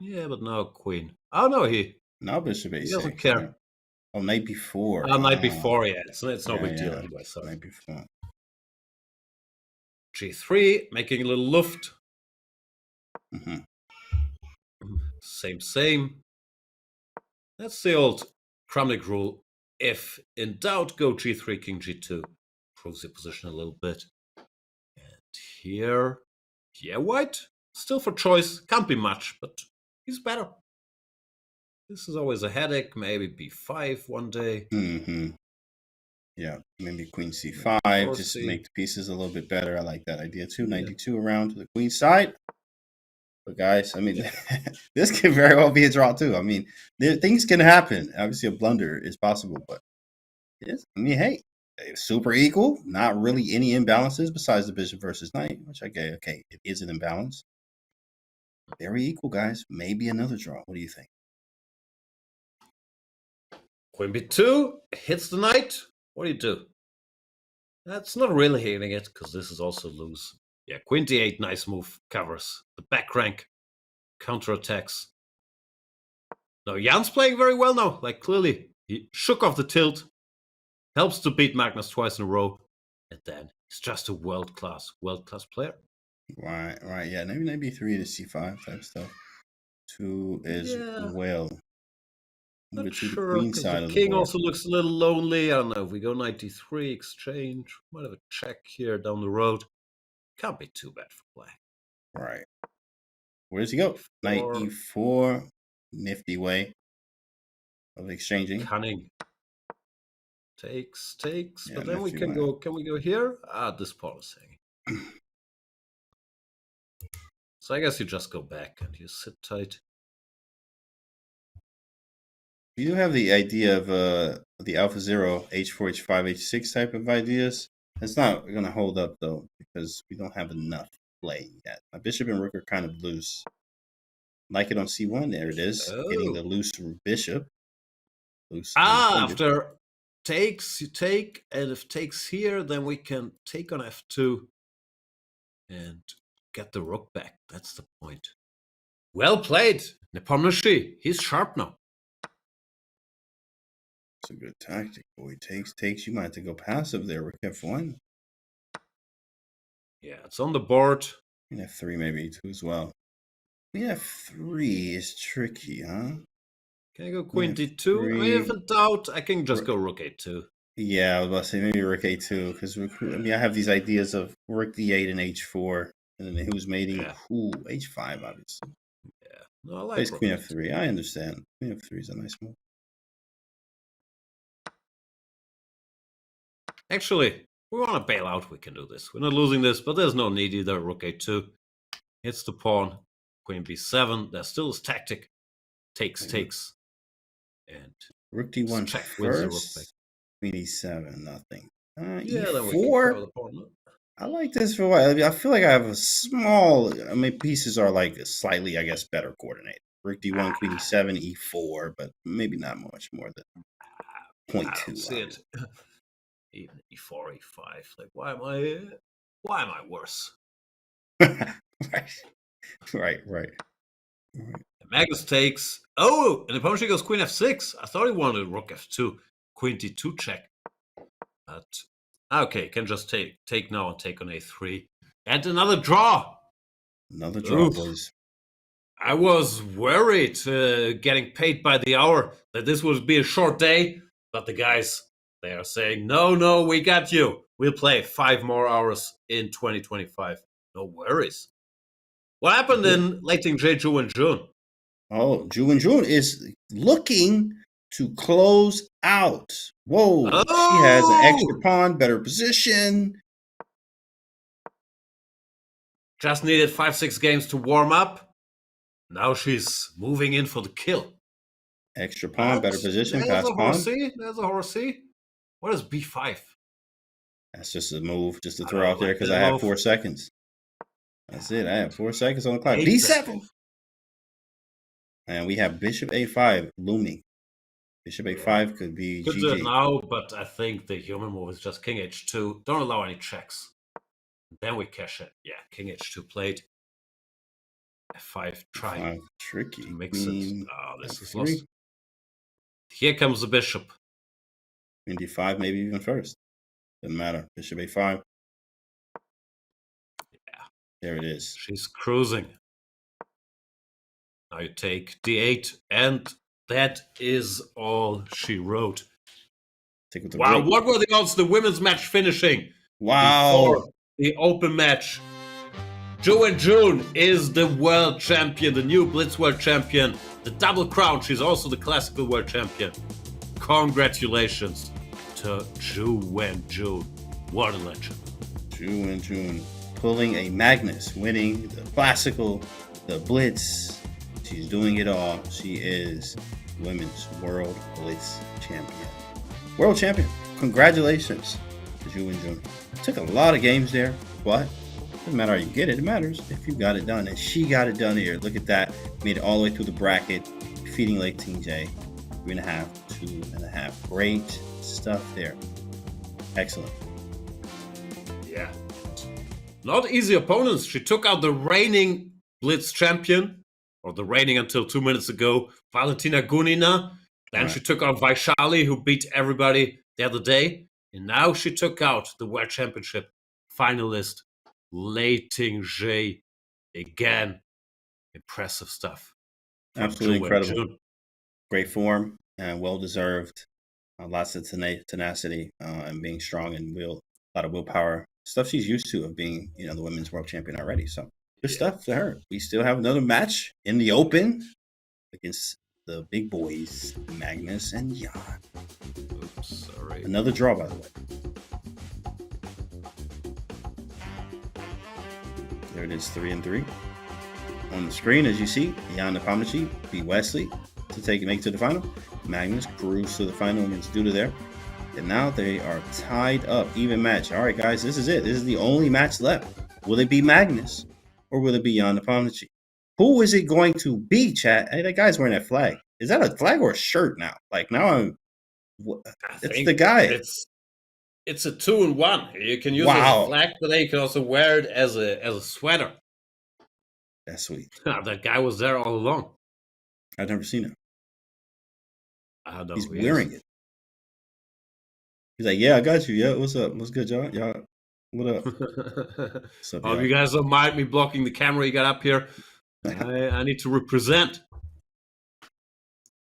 Speaker 4: Yeah, but no queen. Oh no,
Speaker 23: now bishop a6.
Speaker 4: He doesn't care.
Speaker 23: Yeah. Oh, night before.
Speaker 4: Night before, yeah. It's no big deal
Speaker 23: yeah.
Speaker 4: anyway. So
Speaker 23: Night before.
Speaker 4: g3, making a little luft.
Speaker 23: Mm-hmm.
Speaker 4: Same. That's the old Kramnik rule. If in doubt, go g3, king g2. Improves your position a little bit. And here, white. Still for choice. Can't be much, but he's better. This is always a headache. Maybe b5 one day.
Speaker 23: Mm-hmm. Yeah, maybe queen c5. Just make the pieces a little bit better. I like that idea too. Knight d2 around to the queen side. But guys, I mean, this can very well be a draw too. I mean, things can happen. Obviously, a blunder is possible, but hey, super equal. Not really any imbalances besides the bishop versus knight, which okay, it is an imbalance. Very equal, guys. Maybe another draw. What do you think?
Speaker 4: Queen b2 hits the knight. What do you do? That's not really hitting it because this is also loose. Yeah, queen d8, nice move, covers the back rank, counterattacks. No, Jan's playing very well now. Like clearly, he shook off the tilt, helps to beat Magnus twice in a row, and then he's just a world class player.
Speaker 23: Right. Yeah, maybe 3 to c5 type stuff. 2 is well.
Speaker 4: Not sure, because the king also looks a little lonely. I don't know, if we go knight d3, exchange, might have a check here down the road. Can't be too bad for black.
Speaker 23: Right. Where does he go? Knight e4, nifty way of exchanging.
Speaker 4: Cunning. Takes, yeah, but then we can go, we go here? This pawn is hanging. So I guess you just go back and you sit tight.
Speaker 23: You do have the idea of the Alpha Zero, H4, H5, H6 type of ideas. It's not going to hold up, though, because we don't have enough play yet. My bishop and rook are kind of loose. Like it on C1, there it is. Getting the loose bishop.
Speaker 4: After takes, you take, and if takes here, then we can take on F2 and get the rook back. That's the point. Well played, Nepomniachtchi. He's sharp now.
Speaker 23: It's a good tactic. Boy, takes. You might have to go passive there. Rook F1.
Speaker 4: Yeah, it's on the board.
Speaker 23: Queen F3 maybe too as well. Queen F3 is tricky, huh?
Speaker 4: Can I go Queen D2? I mean, if in doubt, I can just go Rook A2.
Speaker 23: Yeah, I was about to say maybe Rook A2 because I have these ideas of Rook D8 and H4, and then who's mating? Ooh, H5 obviously.
Speaker 4: Yeah, no, I like
Speaker 23: Queen F3. I understand. Queen F3 is a nice move.
Speaker 4: Actually, if we want to bail out, we can do this. We're not losing this, but there's no need either. Rook A2 hits the pawn. Queen B7. There's still his tactic. Takes. And
Speaker 23: Rook D1 first. Queen E7, nothing. E4. I like this for a while. I feel like I have a small. I mean, pieces are like slightly, I guess, better coordinated. Rook D1, Queen E7, E4, but maybe not much more than 0.2.
Speaker 4: See it. Even E4, E5. Like, why am I worse?
Speaker 23: Right.
Speaker 4: Magnus takes. Oh, and Nepomniachtchi goes Queen F6. I thought he wanted Rook F2, Queen D2 check. But okay, can just take now and take on A3. And another draw.
Speaker 23: Another draw, boys.
Speaker 4: I was worried getting paid by the hour that this would be a short day, but the guys, they are saying, no, we got you. We'll play 5 more hours in 2025. No worries. What happened in Leiting J, Ju, and June?
Speaker 23: Oh, Ju and June is looking to close out. Whoa, she has an extra pawn, better position.
Speaker 4: Just needed 5-6 games to warm up. Now she's moving in for the kill.
Speaker 23: Extra pawn, better position, pass pawn.
Speaker 4: There's a horsey. What is B5?
Speaker 23: That's just a move, just to throw out there because I have 4 seconds. That's it. I have 4 seconds on the clock. B7. And we have Bishop A5 looming. Bishop A5 could be
Speaker 4: Could
Speaker 23: GG.
Speaker 4: do it now, but I think the human move is just King H2. Don't allow any checks. Then we cash it. Yeah, King H2 played. F5 trying
Speaker 23: tricky.
Speaker 4: To mix it. Oh, this is lost. Here comes the bishop.
Speaker 23: Queen D5, maybe even first. Doesn't matter. Bishop A5.
Speaker 4: Yeah.
Speaker 23: There it is.
Speaker 4: She's cruising. Now you take D8, and that is all she wrote. Wow, what were the odds the women's match finishing?
Speaker 23: Wow.
Speaker 4: Before the open match. Ju and June is the world champion, the new Blitz world champion, the double crown. She's also the classical world champion. Congratulations to Ju and June. What a legend.
Speaker 23: Ju and June pulling a Magnus, winning the classical, the Blitz. She's doing it all. She is women's world Blitz champion. World champion. Congratulations to Ju and June. Took a lot of games there, but doesn't matter how you get it. It matters if you got it done. And she got it done here. Look at that. Made it all the way through the bracket. Defeating Leiting J. 3.5, 2.5. Great stuff there. Excellent.
Speaker 4: Yeah. Not easy opponents. She took out the reigning Blitz champion, or the reigning until 2 minutes ago, Valentina Gunina. Then she took out Vaishali, who beat everybody the other day. And now she took out the World Championship finalist, Leiting J. Again, impressive stuff.
Speaker 23: Absolutely incredible. Great form and well-deserved. Lots of tenacity and being strong and a lot of willpower. Stuff she's used to of being, the women's world champion already. So good stuff to her. We still have another match in the open against the big boys, Magnus and Jan.
Speaker 4: Oops, sorry.
Speaker 23: Another draw, by the way. There it is, 3-3. On the screen, as you see, Jan Nepomniachtchi beat Wesley to make it to the final. Magnus cruised to the final against Duda there. And now they are tied up, even match. All right, guys, this is it. This is the only match left. Will it be Magnus or will it be Jan Nepomniachtchi? Who is it going to be, chat? Hey, that guy's wearing that flag. Is that a flag or a shirt now? Like, now it's the guy.
Speaker 4: It's a 2-in-1. You can use it as a flag, but then you can also wear it as a sweater.
Speaker 23: That's sweet.
Speaker 4: That guy was there all along.
Speaker 23: I've never seen him.
Speaker 4: I don't know.
Speaker 23: He's wearing it. He's like, yeah, I got you. Yeah, what's up? What's good, y'all? Y'all, what up?
Speaker 4: What's up, you guys don't mind me blocking the camera you got up here. I need to represent.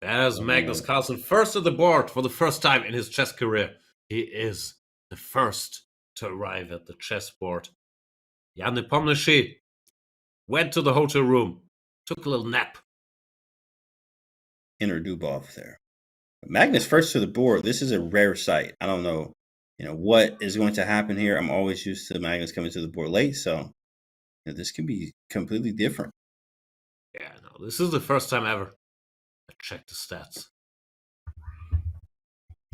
Speaker 4: As Magnus Carlsen, first at the board for the first time in his chess career. He is the first to arrive at the chessboard. Jan Nepomniachtchi went to the hotel room, took a little nap.
Speaker 23: Inner Dubov there. Magnus first to the board. This is a rare sight. I don't know, what is going to happen here. I'm always used to Magnus coming to the board late, so this can be completely different.
Speaker 4: Yeah, no, this is the first time ever. I checked the stats.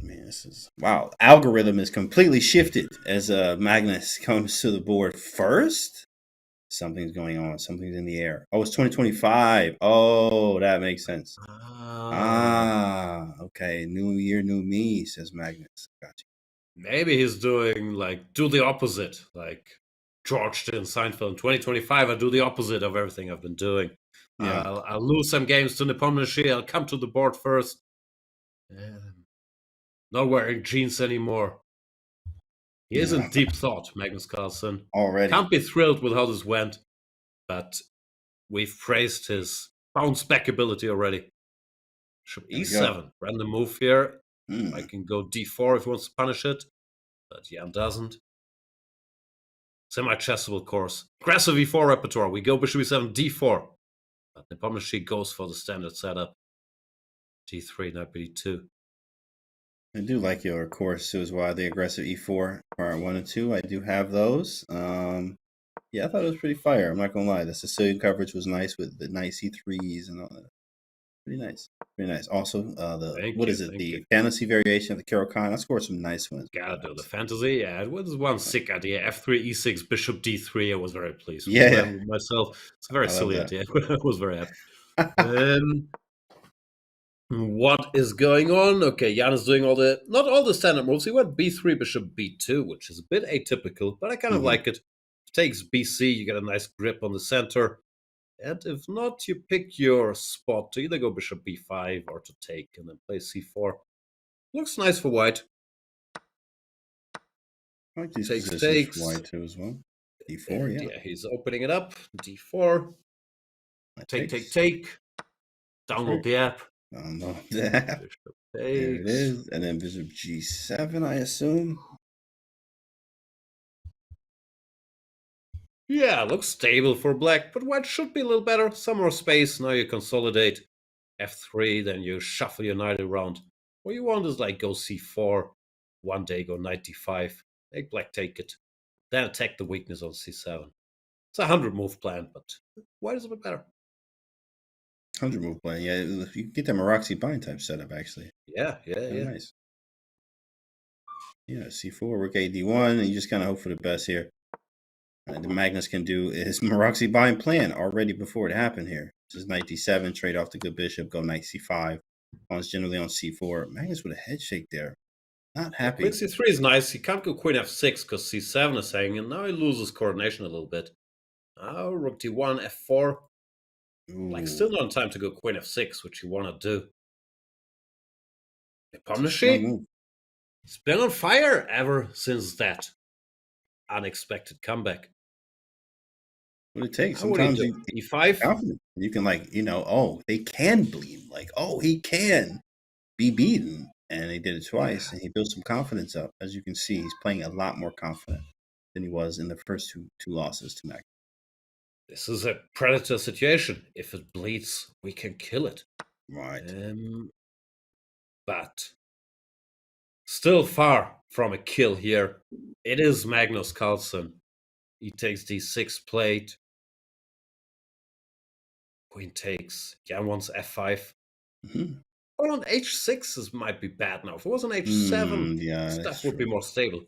Speaker 23: Man, this is wow. Algorithm is completely shifted as Magnus comes to the board first. Something's going on. Something's in the air. Oh, it's 2025. Oh, that makes sense. Okay. New year, new me, says Magnus. Gotcha.
Speaker 4: Maybe he's doing do the opposite. Like George did in Seinfeld in 2025, I do the opposite of everything I've been doing. Yeah. I'll lose some games to Nepomniachtchi. I'll come to the board first. Not wearing jeans anymore. He is in deep thought, Magnus Carlsen.
Speaker 23: Already.
Speaker 4: Can't be thrilled with how this went, but we've praised his bounce back ability already. Bishop E7, random move here. I can go D4 if he wants to punish it, but Jan doesn't. Semi-chessable course. Aggressive E4 repertoire. We go Bishop E7, D4. But Nepomniachtchi goes for the standard setup. D3, knight B2.
Speaker 23: I do like your course too as well. The aggressive E4 part 1 and 2. I do have those. Yeah, I thought it was pretty fire. I'm not gonna lie. The Sicilian coverage was nice with the nice E3s and all that. Pretty nice. Pretty nice. Also, the fantasy variation of the Carolina. I scored some nice ones.
Speaker 4: Gotta do the fantasy. Yeah, it was one sick idea. F3, E6, Bishop D3. I was very pleased with myself. It's a very silly idea. I was very happy. What is going on? Okay, Jan is doing not all the standard moves. He went B3, Bishop B2, which is a bit atypical, but I kind of like it. Takes BC, you get a nice grip on the center. And if not, you pick your spot to either go Bishop B5 or to take and then play C4. Looks nice for white.
Speaker 23: I like these takes for white too as well. D4,
Speaker 4: yeah, he's opening it up. D4. Take. Download the app.
Speaker 23: Download the app. There it is. And then Bishop G7, I assume.
Speaker 4: Yeah, looks stable for black, but white should be a little better. Some more space. Now you consolidate. F3, then you shuffle your knight around. What you want is like go C4, one day go knight D5, make black take it, then attack the weakness on C7. It's a 100 move plan, but white is a bit better.
Speaker 23: 100 move plan, yeah. You can get that Maroxy bind type setup actually.
Speaker 4: Yeah.
Speaker 23: Nice. Yeah, C4, rook AD1, and you just kind of hope for the best here. The Magnus can do his Maroxy bind plan already before it happened here. This is knight D7, trade off the good bishop, go knight C5. Pawns generally on C4. Magnus with a head shake there. Not happy.
Speaker 4: Queen C3 is nice. He can't go Queen F6 because C7 is hanging. Now he loses coordination a little bit. Now rook D1, F4. Like still not in time to go Queen F6, which you want to do. Nepomniachtchi, he's been on fire ever since that unexpected comeback.
Speaker 23: What it takes. Sometimes you
Speaker 4: E5.
Speaker 23: You can they can bleed. Like, he can be beaten. And he did it twice, and he built some confidence up. As you can see, he's playing a lot more confident than he was in the first two losses to Magnus.
Speaker 4: This is a predator situation. If it bleeds, we can kill it.
Speaker 23: Right.
Speaker 4: But still far from a kill here. It is Magnus Carlsen. He takes D6 plate. Queen takes. Jan wants F5. Well, on H6 might be bad now. If it was on H7, stuff would be more stable.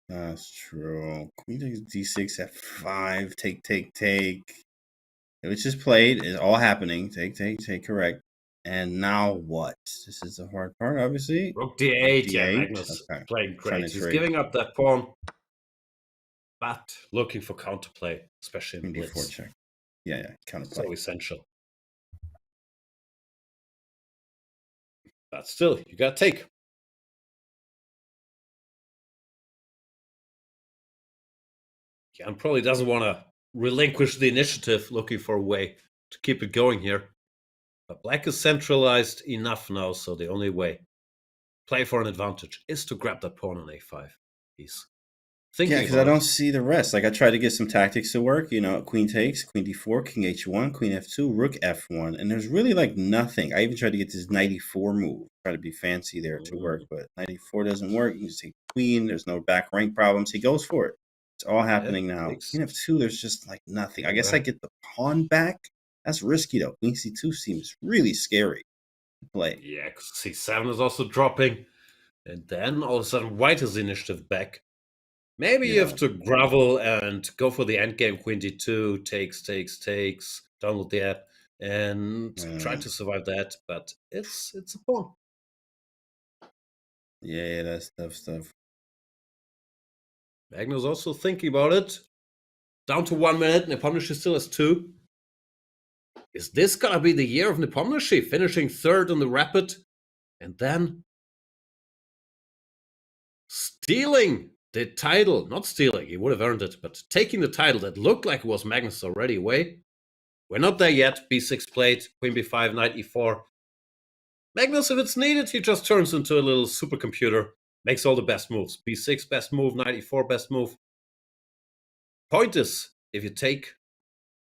Speaker 23: That's true. Queen takes D6, F5, take. It was just played. It's all happening. Take, correct. And now what? This is the hard part, obviously.
Speaker 4: Rook D8. Yeah, Magnus playing great. He's giving up that pawn, but looking for counterplay, especially in blitz.
Speaker 23: D4 check. Yeah, counterplay.
Speaker 4: So essential. But still, you got to take. Jan probably doesn't want to relinquish the initiative, looking for a way to keep it going here. But black is centralized enough now, so the only way play for an advantage is to grab that pawn on A5. He's thinking.
Speaker 23: Yeah, because I don't see the rest. Like, I try to get some tactics to work. Queen takes, Queen D4, King H1, Queen F2, Rook F1, and there's really like nothing. I even tried to get this knight E4 move, try to be fancy there to work, but knight E4 doesn't work. You just take Queen. There's no back rank problems. He goes for it. It's all happening now. Queen F2, there's just like nothing. I guess I get the pawn back. That's risky though. Queen C2 seems really scary to play.
Speaker 4: Yeah, because C7 is also dropping. And then all of a sudden white has the initiative back. Maybe you have to grovel and go for the endgame. Queen D2, takes, download the app, and try to survive that. But it's a pawn.
Speaker 23: Yeah, that's tough stuff.
Speaker 4: Magnus also thinking about it. Down to 1 minute. Nepomniachtchi still has 2. Is this gonna be the year of Nepomniachtchi, finishing 3rd on the Rapid, and then stealing the title? Not stealing, he would have earned it, but taking the title that looked like it was Magnus already away. We're not there yet. B6 played, queen b5, knight e4. Magnus, if it's needed, he just turns into a little supercomputer, makes all the best moves. b6, best move, knight e4, best move. Point is, if you take,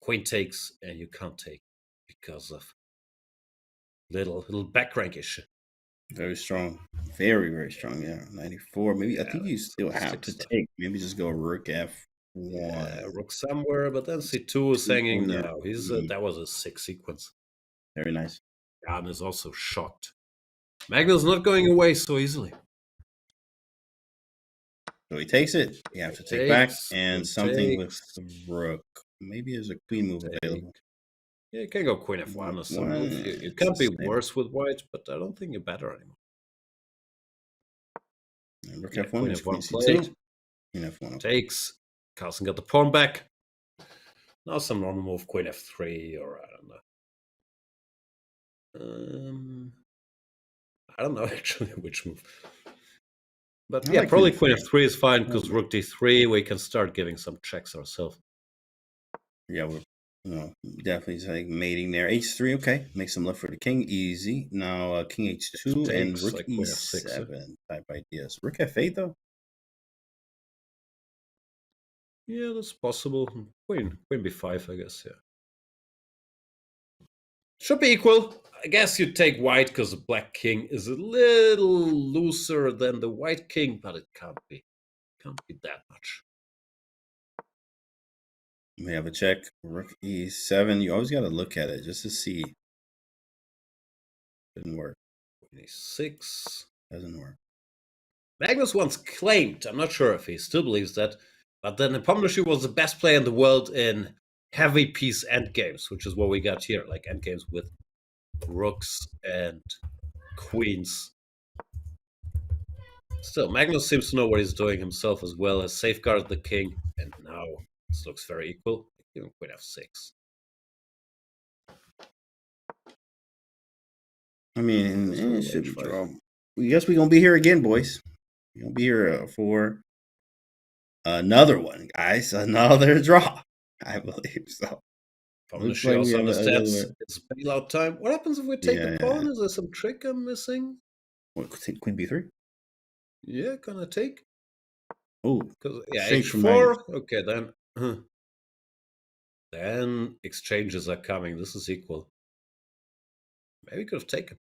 Speaker 4: queen takes, and you can't take because of little back rank issue.
Speaker 23: Very strong. Very, very strong. Yeah. 94. Maybe I think you still have to take. Maybe just go rook f1.
Speaker 4: Yeah, rook somewhere, but then c2 is hanging now. He's that was a 6 sequence.
Speaker 23: Very nice.
Speaker 4: Jan is also shocked. Magnus not going away so easily.
Speaker 23: So he takes it. You have to take back and something with the rook. Maybe there's a queen move available.
Speaker 4: Yeah, you can go queen f1 or something. You can't be worse with white, but I don't think you're better anymore.
Speaker 23: Rook f1,
Speaker 4: queen
Speaker 23: queen
Speaker 4: f1
Speaker 23: c2.
Speaker 4: played.
Speaker 23: Queen f1.
Speaker 4: Takes. Carlsen got the pawn back. Now some normal move, queen f3, or I don't know actually which move. But yeah, probably queen f3 is fine because rook d3, we can start giving some checks ourselves.
Speaker 23: Yeah, we're definitely like mating there. h3, okay. Make some love for the king, easy. Now king h2 and rook
Speaker 4: like
Speaker 23: e7 type ideas. Rook f8 though?
Speaker 4: Yeah, that's possible. Queen b5, I guess, yeah. Should be equal. I guess you take white because the black king is a little looser than the white king, but it can't be. Can't be that much.
Speaker 23: We have a check. Rook e7. You always got to look at it just to see. Didn't work.
Speaker 4: Queen e6.
Speaker 23: Doesn't work.
Speaker 4: Magnus once claimed, I'm not sure if he still believes that, but then Nepomniachtchi was the best player in the world in heavy piece endgames, which is what we got here, like endgames with rooks and queens. Still, Magnus seems to know what he's doing himself as well as safeguard the king, and now this looks very equal. Even queen f6.
Speaker 23: I mean, it should be draw. I guess we're going to be here again, boys. We're going to be here for another one, guys. Another draw, I believe so.
Speaker 4: She also understands it's bailout time. What happens if we take the pawn? Is there some trick I'm missing?
Speaker 23: What, queen b3?
Speaker 4: Yeah, gonna take.
Speaker 23: Oh,
Speaker 4: yeah, h4. Okay, then. Then exchanges are coming. This is equal. Maybe we could have taken.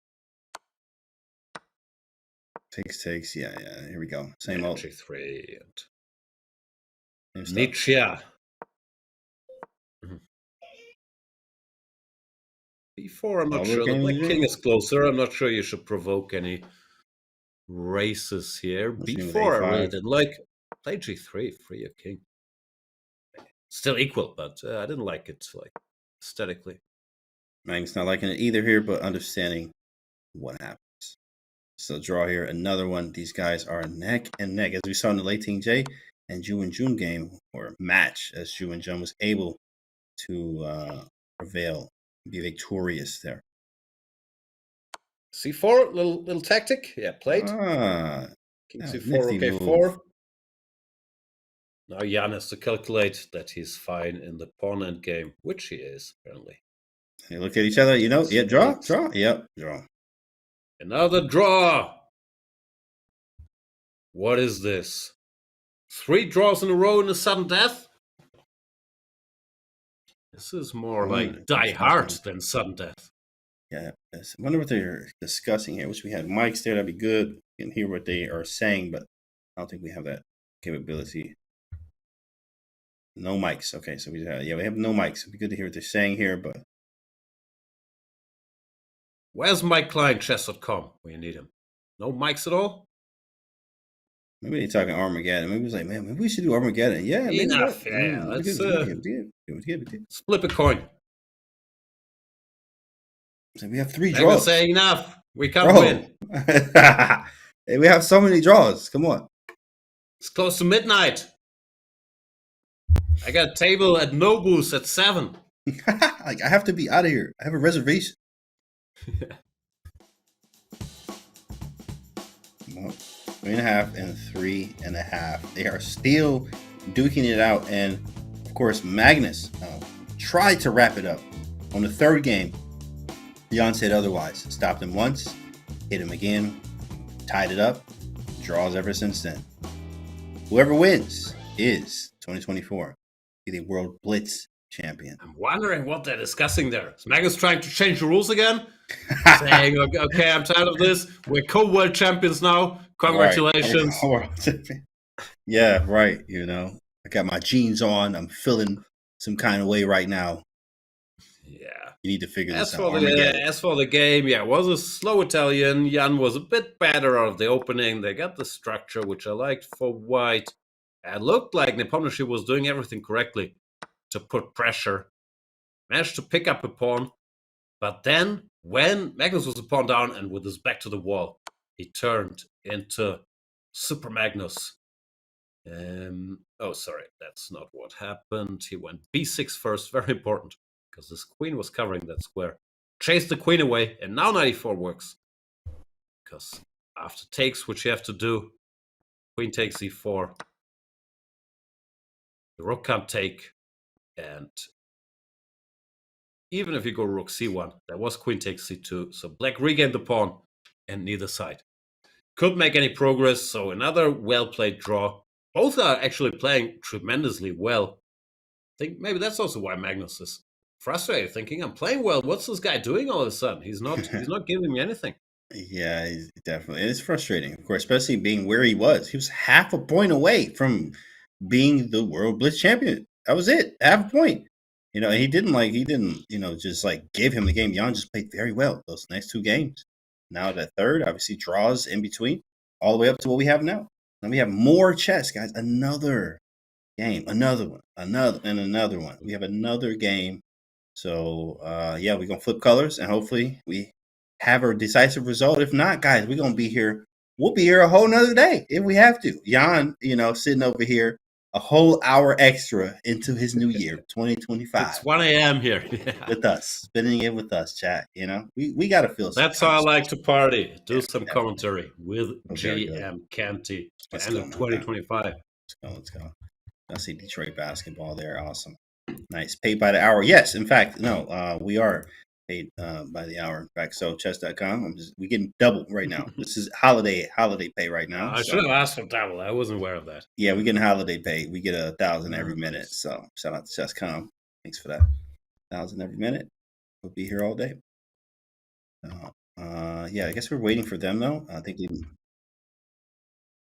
Speaker 23: Takes. Yeah. Here we go. Same old.
Speaker 4: G3 and Nietzsche. B4, I'm not sure. The black king is closer. I'm not sure you should provoke any races here. B4, I really didn't like. Play G3, free your king. Still equal, but I didn't like it, like, aesthetically.
Speaker 23: Magnus not liking it either here, but understanding what happens. So draw here, another one. These guys are neck and neck, as we saw in the late Team J and Ju and Jun game, or match, as Ju and Jun was able to prevail, be victorious there.
Speaker 4: C4, little tactic. Yeah, played. King C4, okay, 4. Now Jan has to calculate that he's fine in the pawn end game, which he is, apparently.
Speaker 23: They look at each other, yeah, draw. Yep, draw.
Speaker 4: Another draw. What is this? 3 draws in a row in a sudden death? This is more like Die Hard than sudden death.
Speaker 23: Yeah, I wonder what they're discussing here. I wish we had mics there. That'd be good. You can hear what they are saying, but I don't think we have that capability. No mics. Okay, so we have no mics. It'd be good to hear what they're saying here, but
Speaker 4: where's Mike Klein, chess.com, when you need him? No mics at all?
Speaker 23: Maybe they're talking Armageddon. Maybe it's like, man, maybe we should do Armageddon. Yeah,
Speaker 4: enough. Yeah, let's flip a coin.
Speaker 23: So we have 3 draws.
Speaker 4: Say enough. We can't win.
Speaker 23: Hey, we have so many draws. Come on.
Speaker 4: It's close to midnight. I got a table at Nobu's at 7.
Speaker 23: Like, I have to be out of here. I have a reservation. Well, 3.5 and 3.5. They are still duking it out, and of course Magnus tried to wrap it up On the third game, Jan said otherwise. Stopped him once, hit him again, tied it up, draws ever since then. Whoever wins is 2024 FIDE World Blitz champion.
Speaker 4: I'm wondering what they're discussing there. Is Magnus trying to change the rules again? Saying, okay, I'm tired of this. We're co-world champions now. Congratulations.
Speaker 23: Right. Yeah, right. You know, I got my jeans on. I'm feeling some kind of way right now.
Speaker 4: Yeah.
Speaker 23: You need to figure this out.
Speaker 4: As for the game, yeah, it was a slow Italian. Jan was a bit better out of the opening. They got the structure, which I liked for white. It looked like Nepomniachtchi was doing everything correctly to put pressure. Managed to pick up a pawn. But then, when Magnus was a pawn down and with his back to the wall, he turned into Super Magnus. Oh, sorry, that's not what happened. He went b6 first, very important, because his queen was covering that square. Chased the queen away, and now knight e4 works. Because after takes, which you have to do, queen takes e4. The rook can't take, and even if you go rook c1, there was queen takes c2, so black regained the pawn, and neither side could make any progress, so another well-played draw. Both are actually playing tremendously well. I think maybe that's also why Magnus is frustrated, thinking, I'm playing well, what's this guy doing all of a sudden? He's not giving me anything.
Speaker 23: Yeah, definitely. It's frustrating, of course, especially being where he was. He was half a point away from being the World Blitz champion. That was it, half a point. You know, and he didn't, just give him the game. Jan just played very well those next two games. Now that third, obviously draws in between, all the way up to what we have now. Now we have more chess, guys. Another game, another one, another one. We have another game. So, yeah, we're going to flip colors, and hopefully we have a decisive result. If not, guys, we're going to be here. We'll be here a whole nother day if we have to. Jan, sitting over here a whole hour extra into his new year, 2025.
Speaker 4: It's 1 a.m. here. Yeah.
Speaker 23: With us, spending it with us, chat. We got to feel
Speaker 4: that's how I like to party. Do some commentary with GM Canty at the end of 2025.
Speaker 23: Let's go. I see Detroit basketball there. Awesome. Nice. Paid by the hour. Yes, in fact, no, we are paid by the hour. In fact, so chess.com, we're getting double right now. This is holiday pay right now.
Speaker 4: I should have asked for double. I wasn't aware of that.
Speaker 23: Yeah, we're getting holiday pay. We get 1,000 every minute. So shout out to chess.com. Thanks for that. 1,000 every minute. We'll be here all day. Yeah, I guess we're waiting for them though. I think we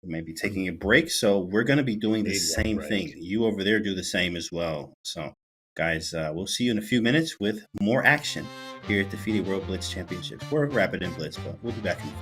Speaker 23: may be taking a break. So we're going to be doing the same thing. You over there do the same as well. So guys, we'll see you in a few minutes with more action here at the FIDE World Blitz Championship. We're Rapid and Blitz, but we'll be back in a few.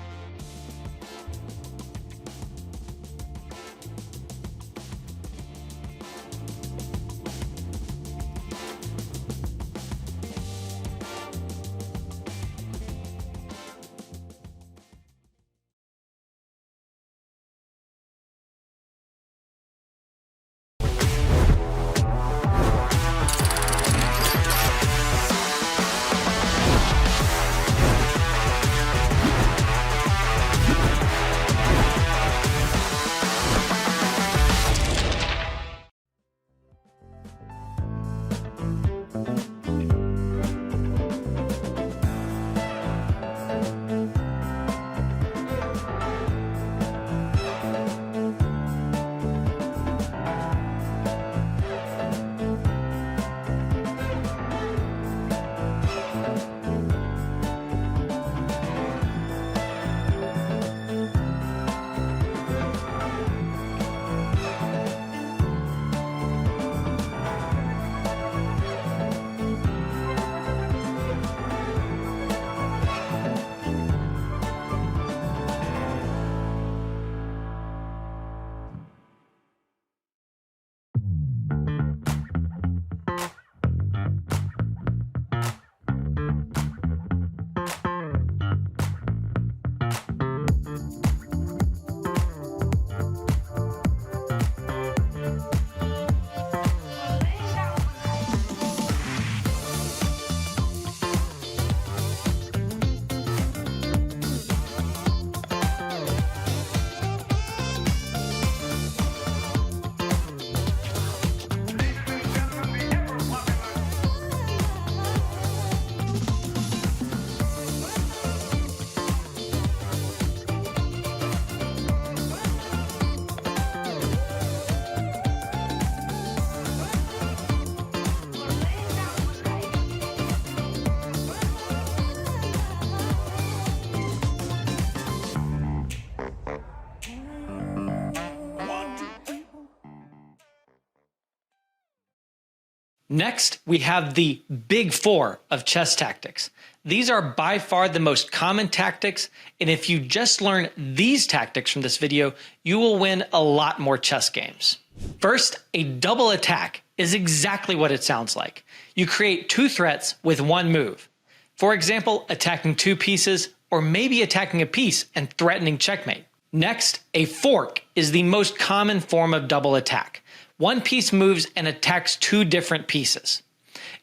Speaker 20: Next, we have the big four of chess tactics. These are by far the most common tactics, and if you just learn these tactics from this video, you will win a lot more chess games. First, a double attack is exactly what it sounds like. You create two threats with one move. For example, attacking two pieces, or maybe attacking a piece and threatening checkmate. Next, a fork is the most common form of double attack. One piece moves and attacks two different pieces.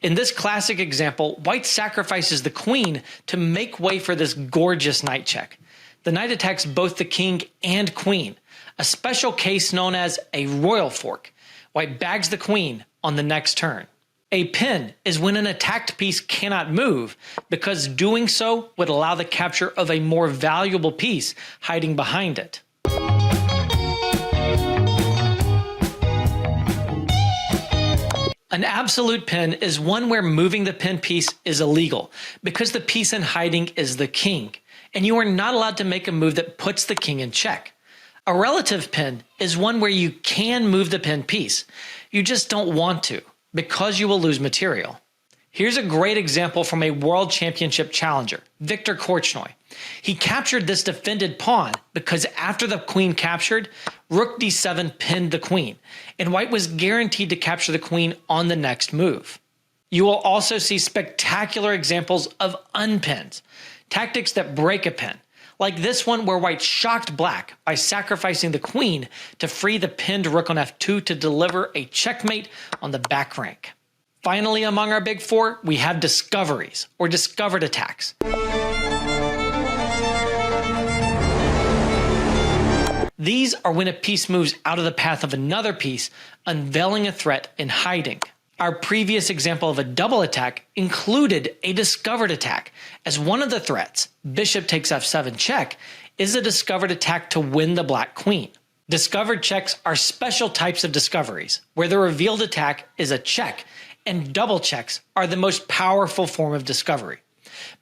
Speaker 20: In this classic example, white sacrifices the queen to make way for this gorgeous knight check. The knight attacks both the king and queen, a special case known as a royal fork. White bags the queen on the next turn. A pin is when an attacked piece cannot move, because doing so would allow the capture of a more valuable piece hiding behind it. An absolute pin is one where moving the pin piece is illegal, because the piece in hiding is the king, and you are not allowed to make a move that puts the king in check. A relative pin is one where you can move the pin piece. You just don't want to, because you will lose material. Here's a great example from a World Championship challenger, Viktor Korchnoi. He captured this defended pawn because after the queen captured, rook d7 pinned the queen, and white was guaranteed to capture the queen on the next move. You will also see spectacular examples of unpins, tactics that break a pin, like this one where white shocked black by sacrificing the queen to free the pinned rook on f2 to deliver a checkmate on the back rank. Finally, among our big four, we have discoveries, or discovered attacks. These are when a piece moves out of the path of another piece, unveiling a threat in hiding. Our previous example of a double attack included a discovered attack, as one of the threats, bishop takes f7 check, is a discovered attack to win the black queen. Discovered checks are special types of discoveries, where the revealed attack is a check, and double checks are the most powerful form of discovery.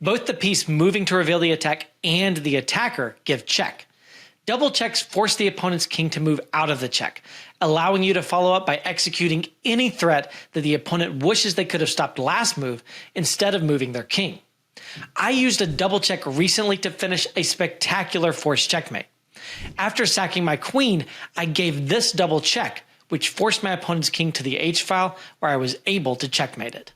Speaker 20: Both the piece moving to reveal the attack and the attacker give check. Double checks force the opponent's king to move out of the check, allowing you to follow up by executing any threat that the opponent wishes they could have stopped last move instead of moving their king. I used a double check recently to finish a spectacular forced checkmate. After sacking my queen, I gave this double check, which forced my opponent's king to the h-file, where I was able to checkmate it.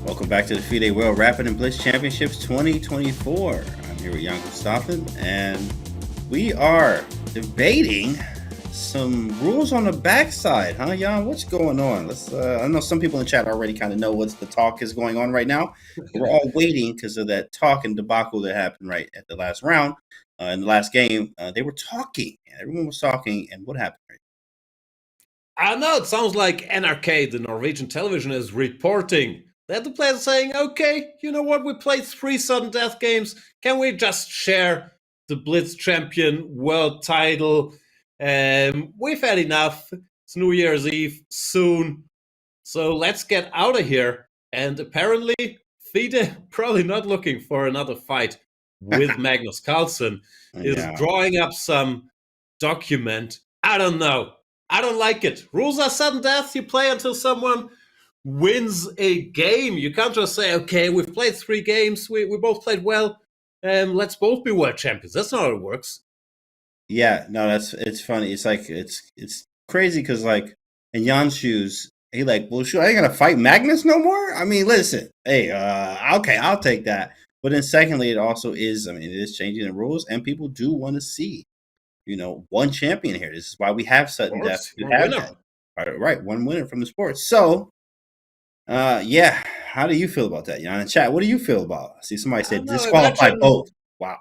Speaker 23: Welcome back to the FIDE World Rapid and Blitz Championships 2024. I'm here with Jan Gustafsson, and we are debating some rules on the backside, huh, Jan? What's going on? Let's. I know some people in the chat already kind of know what's the talk is going on right now. We're all waiting because of that talk and debacle that happened right at the last round. In the last game, they were talking. Everyone was talking, and what happened?
Speaker 4: I know, it sounds like NRK, the Norwegian television, is reporting that the players are saying, okay, you know what, we played 3 sudden death games. Can we just share the Blitz Champion world title? We've had enough. It's New Year's Eve soon. So let's get out of here. And apparently, FIDE, probably not looking for another fight with Magnus Carlsen, is drawing up some document. I don't know. I don't like it. Rules are sudden death. You play until someone wins a game. You can't just say, okay, we've played 3 games. We both played well. Let's both be world champions. That's not how it works.
Speaker 23: Yeah, no, it's funny. It's like it's crazy because like in Jan's shoes, he like, well, sure, I ain't gonna fight Magnus no more. I mean, listen, hey, okay, I'll take that. But then secondly, it also is. I mean, it is changing the rules, and people do want to see, one champion here. This is why we have sudden death. Right, one winner from the sport. So, yeah, how do you feel about that, Jan? In chat, what do you feel about? I see somebody said disqualify both. Wow.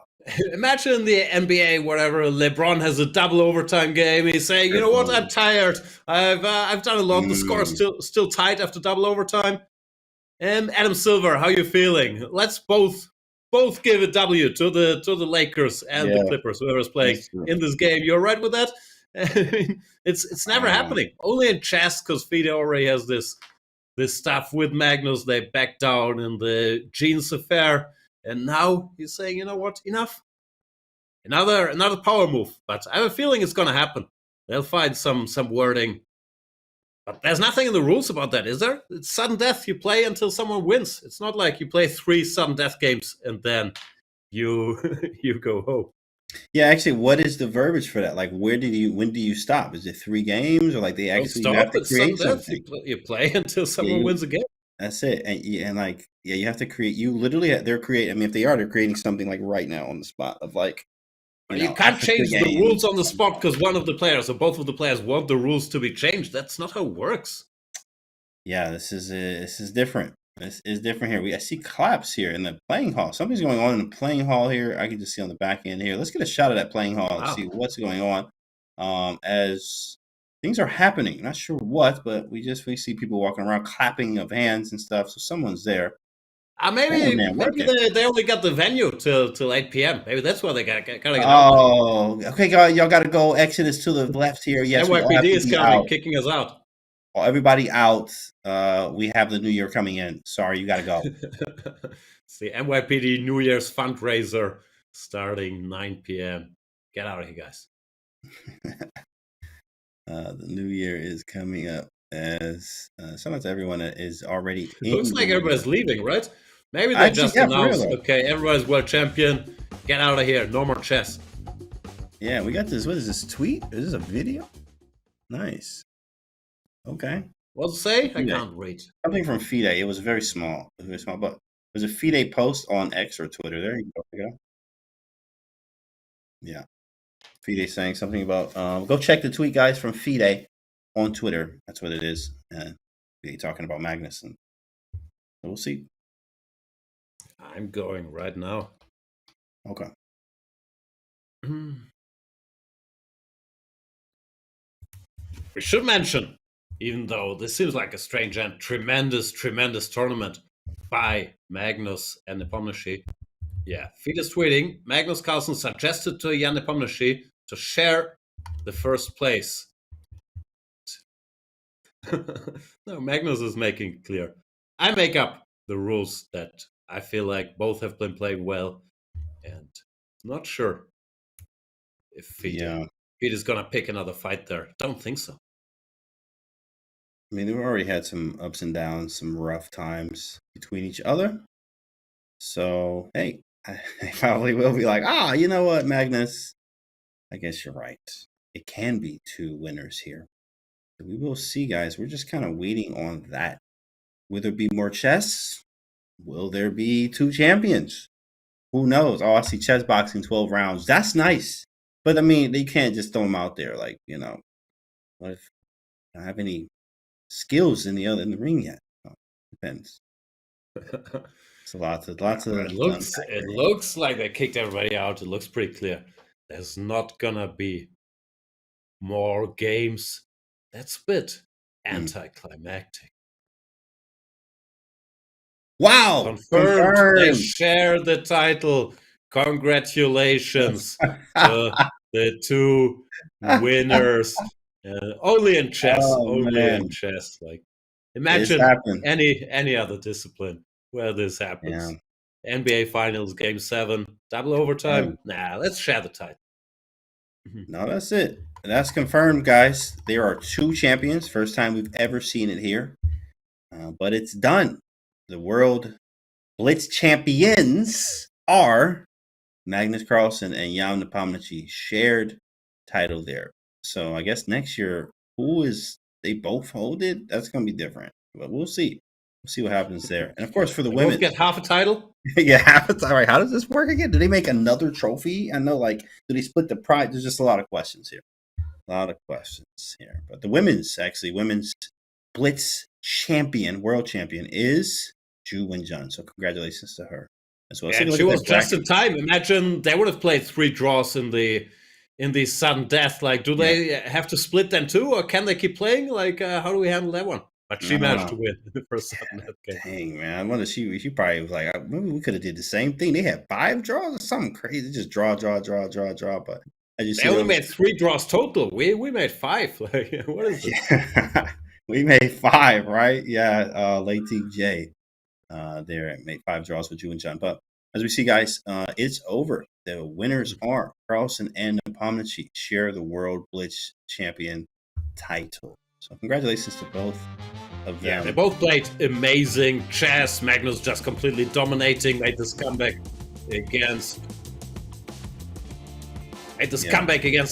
Speaker 4: Imagine the NBA, whatever. LeBron has a double overtime game. He's saying, "You know what? I'm tired. I've done a lot. The score is still tight after double overtime." Adam Silver, how you feeling? Let's both give a W to the Lakers and the Clippers, whoever's playing in this game. You're right with that? I mean, it's never happening. Only in chess, because FIDE already has this stuff with Magnus. They backed down in the jeans affair. And now he's saying, you know what, enough. Another power move. But I have a feeling it's going to happen. They'll find some wording. But there's nothing in the rules about that, is there? It's sudden death. You play until someone wins. It's not like you play 3 sudden death games and then you go home.
Speaker 23: Yeah, actually, what is the verbiage for that? Like, when do you stop? Is it 3 games, or like they actually have to create something?
Speaker 4: You play until someone wins a game.
Speaker 23: That's it, and you have to create. You literally, they're creating. I mean, if they're creating something like right now on the spot of like.
Speaker 4: You can't change the rules on the spot because one of the players or both of the players want the rules to be changed. That's not how it works.
Speaker 23: Yeah, this is different. This is different here. I see claps here in the playing hall. Something's going on in the playing hall here. I can just see on the back end here. Let's get a shot of that playing hall and see what's going on. As things are happening. Not sure what, but we see people walking around clapping of hands and stuff. So someone's there.
Speaker 4: Maybe they only got the venue till 8 p.m. Maybe that's why they gotta get out.
Speaker 23: Oh, okay, y'all got to go. Exodus to the left here. Yes,
Speaker 4: NYPD is coming, kicking us out.
Speaker 23: Oh, everybody out. We have the New Year coming in. Sorry, you got to go.
Speaker 4: It's the NYPD New Year's fundraiser starting 9 p.m. Get out of here, guys.
Speaker 23: The New Year is coming up as sometimes everyone is already.
Speaker 4: It looks like everybody's leaving, right? Maybe they just announced, okay, everybody's world champion. Get out of here. No more chess.
Speaker 23: Yeah, we got this. What is this tweet? Is this a video? Nice. Okay.
Speaker 4: What's it say? I can't read.
Speaker 23: Something from FIDE. It was very small. But it was a FIDE post on X or Twitter. There you go. Yeah. FIDE saying something about go check the tweet, guys, from FIDE on Twitter. That's what it is. FIDE talking about Magnus, and so we'll see.
Speaker 4: I'm going right now.
Speaker 23: Okay.
Speaker 4: We should mention, even though this seems like a strange and tremendous tournament by Magnus and Nepomniachtchi. Yeah, FIDE is tweeting, Magnus Carlsen suggested to Jan Nepomniachtchi to share the first place. No, Magnus is making clear. I make up the rules that I feel like both have been playing well, and not sure if FIDE is going to pick another fight there. Don't think so.
Speaker 23: I mean, they've already had some ups and downs, some rough times between each other. So, hey, I probably will be like, you know what, Magnus? I guess you're right. It can be 2 winners here. So we will see, guys. We're just kind of waiting on that. Will there be more chess? will there be 2 champions? Who knows? Oh, I see chess boxing 12 rounds. That's nice. But I mean, they can't just throw them out there. Like, what if I don't have any skills in the ring yet? Oh, depends. It's lots of.
Speaker 4: It looks like they kicked everybody out. It looks pretty clear. There's not gonna be more games. That's a bit anticlimactic.
Speaker 23: Wow!
Speaker 4: Confirmed. They share the title. Congratulations to the 2 winners. Only in chess. In chess. Like, imagine any other discipline where this happens. Yeah. NBA Finals, Game 7, double overtime. Nah, let's share the title.
Speaker 23: No, that's it. That's confirmed, guys. There are 2 champions. First time we've ever seen it here. But it's done. The World Blitz Champions are Magnus Carlsen and Jan Nepomniachtchi, shared title there. So I guess next year, they both hold it? That's going to be different. But we'll see. We'll see what happens there. And of course, for the women.
Speaker 4: Both get half a title?
Speaker 23: Yeah, half a title. All right, how does this work again? Do they make another trophy? I know, do they split the prize? There's just a lot of questions here. But the women's Blitz world champion is Ju Wenjun. So congratulations to her as well.
Speaker 4: And she was just in time. Imagine they would have played 3 draws in the sudden death. Like, do they have to split them too, or can they keep playing? Like, how do we handle that one? But she managed to win the first sudden death game.
Speaker 23: Dang, man. I wonder she probably was like, maybe we could have did the same thing. They had 5 draws or something crazy. Just draw. But
Speaker 4: they only made 3 draws total. We made 5. Like, what is it?
Speaker 23: We made 5, right? Yeah, Lady J there made 5 draws with Ju Wenjun. But as we see, guys, it's over. The winners are Carlsen and Nepomniachtchi share the World Blitz Champion title. So congratulations to both of them.
Speaker 4: Yeah, they both played amazing chess. Magnus just completely dominating, made this comeback against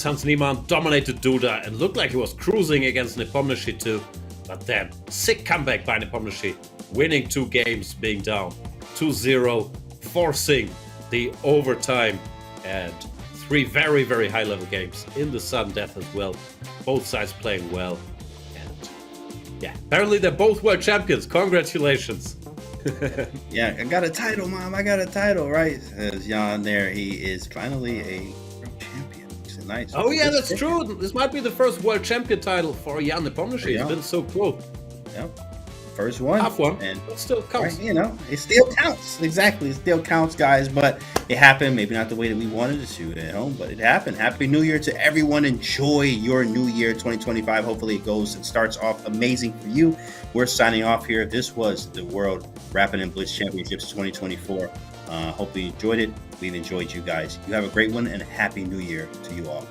Speaker 4: Hans Niemann, dominated Duda, and looked like he was cruising against Nepomniachtchi too. But then, sick comeback by Nepomniachtchi, winning 2 games, being down 2-0, forcing the overtime, and 3 very, very high-level games in the sudden death as well. Both sides playing well. And yeah, apparently they're both world champions. Congratulations.
Speaker 23: Yeah, I got a title, Mom. I got a title, right? As Jan there, he is finally a world champion. It's nice.
Speaker 4: Oh, yeah, that's true. This might be the first world champion title for Jan Nepomniachtchi. It's been so cool.
Speaker 23: Yep. First one.
Speaker 4: Half one,
Speaker 23: and
Speaker 4: it still counts.
Speaker 23: Right, it still counts. Exactly. It still counts, guys. But it happened. Maybe not the way that we wanted it to at home, but it happened. Happy New Year to everyone. Enjoy your new year, 2025. Hopefully it starts off amazing for you. We're signing off here. This was the World Rapid and Blitz Championships 2024. Hopefully you enjoyed it. We've enjoyed you guys. You have a great one, and a Happy New Year to you all.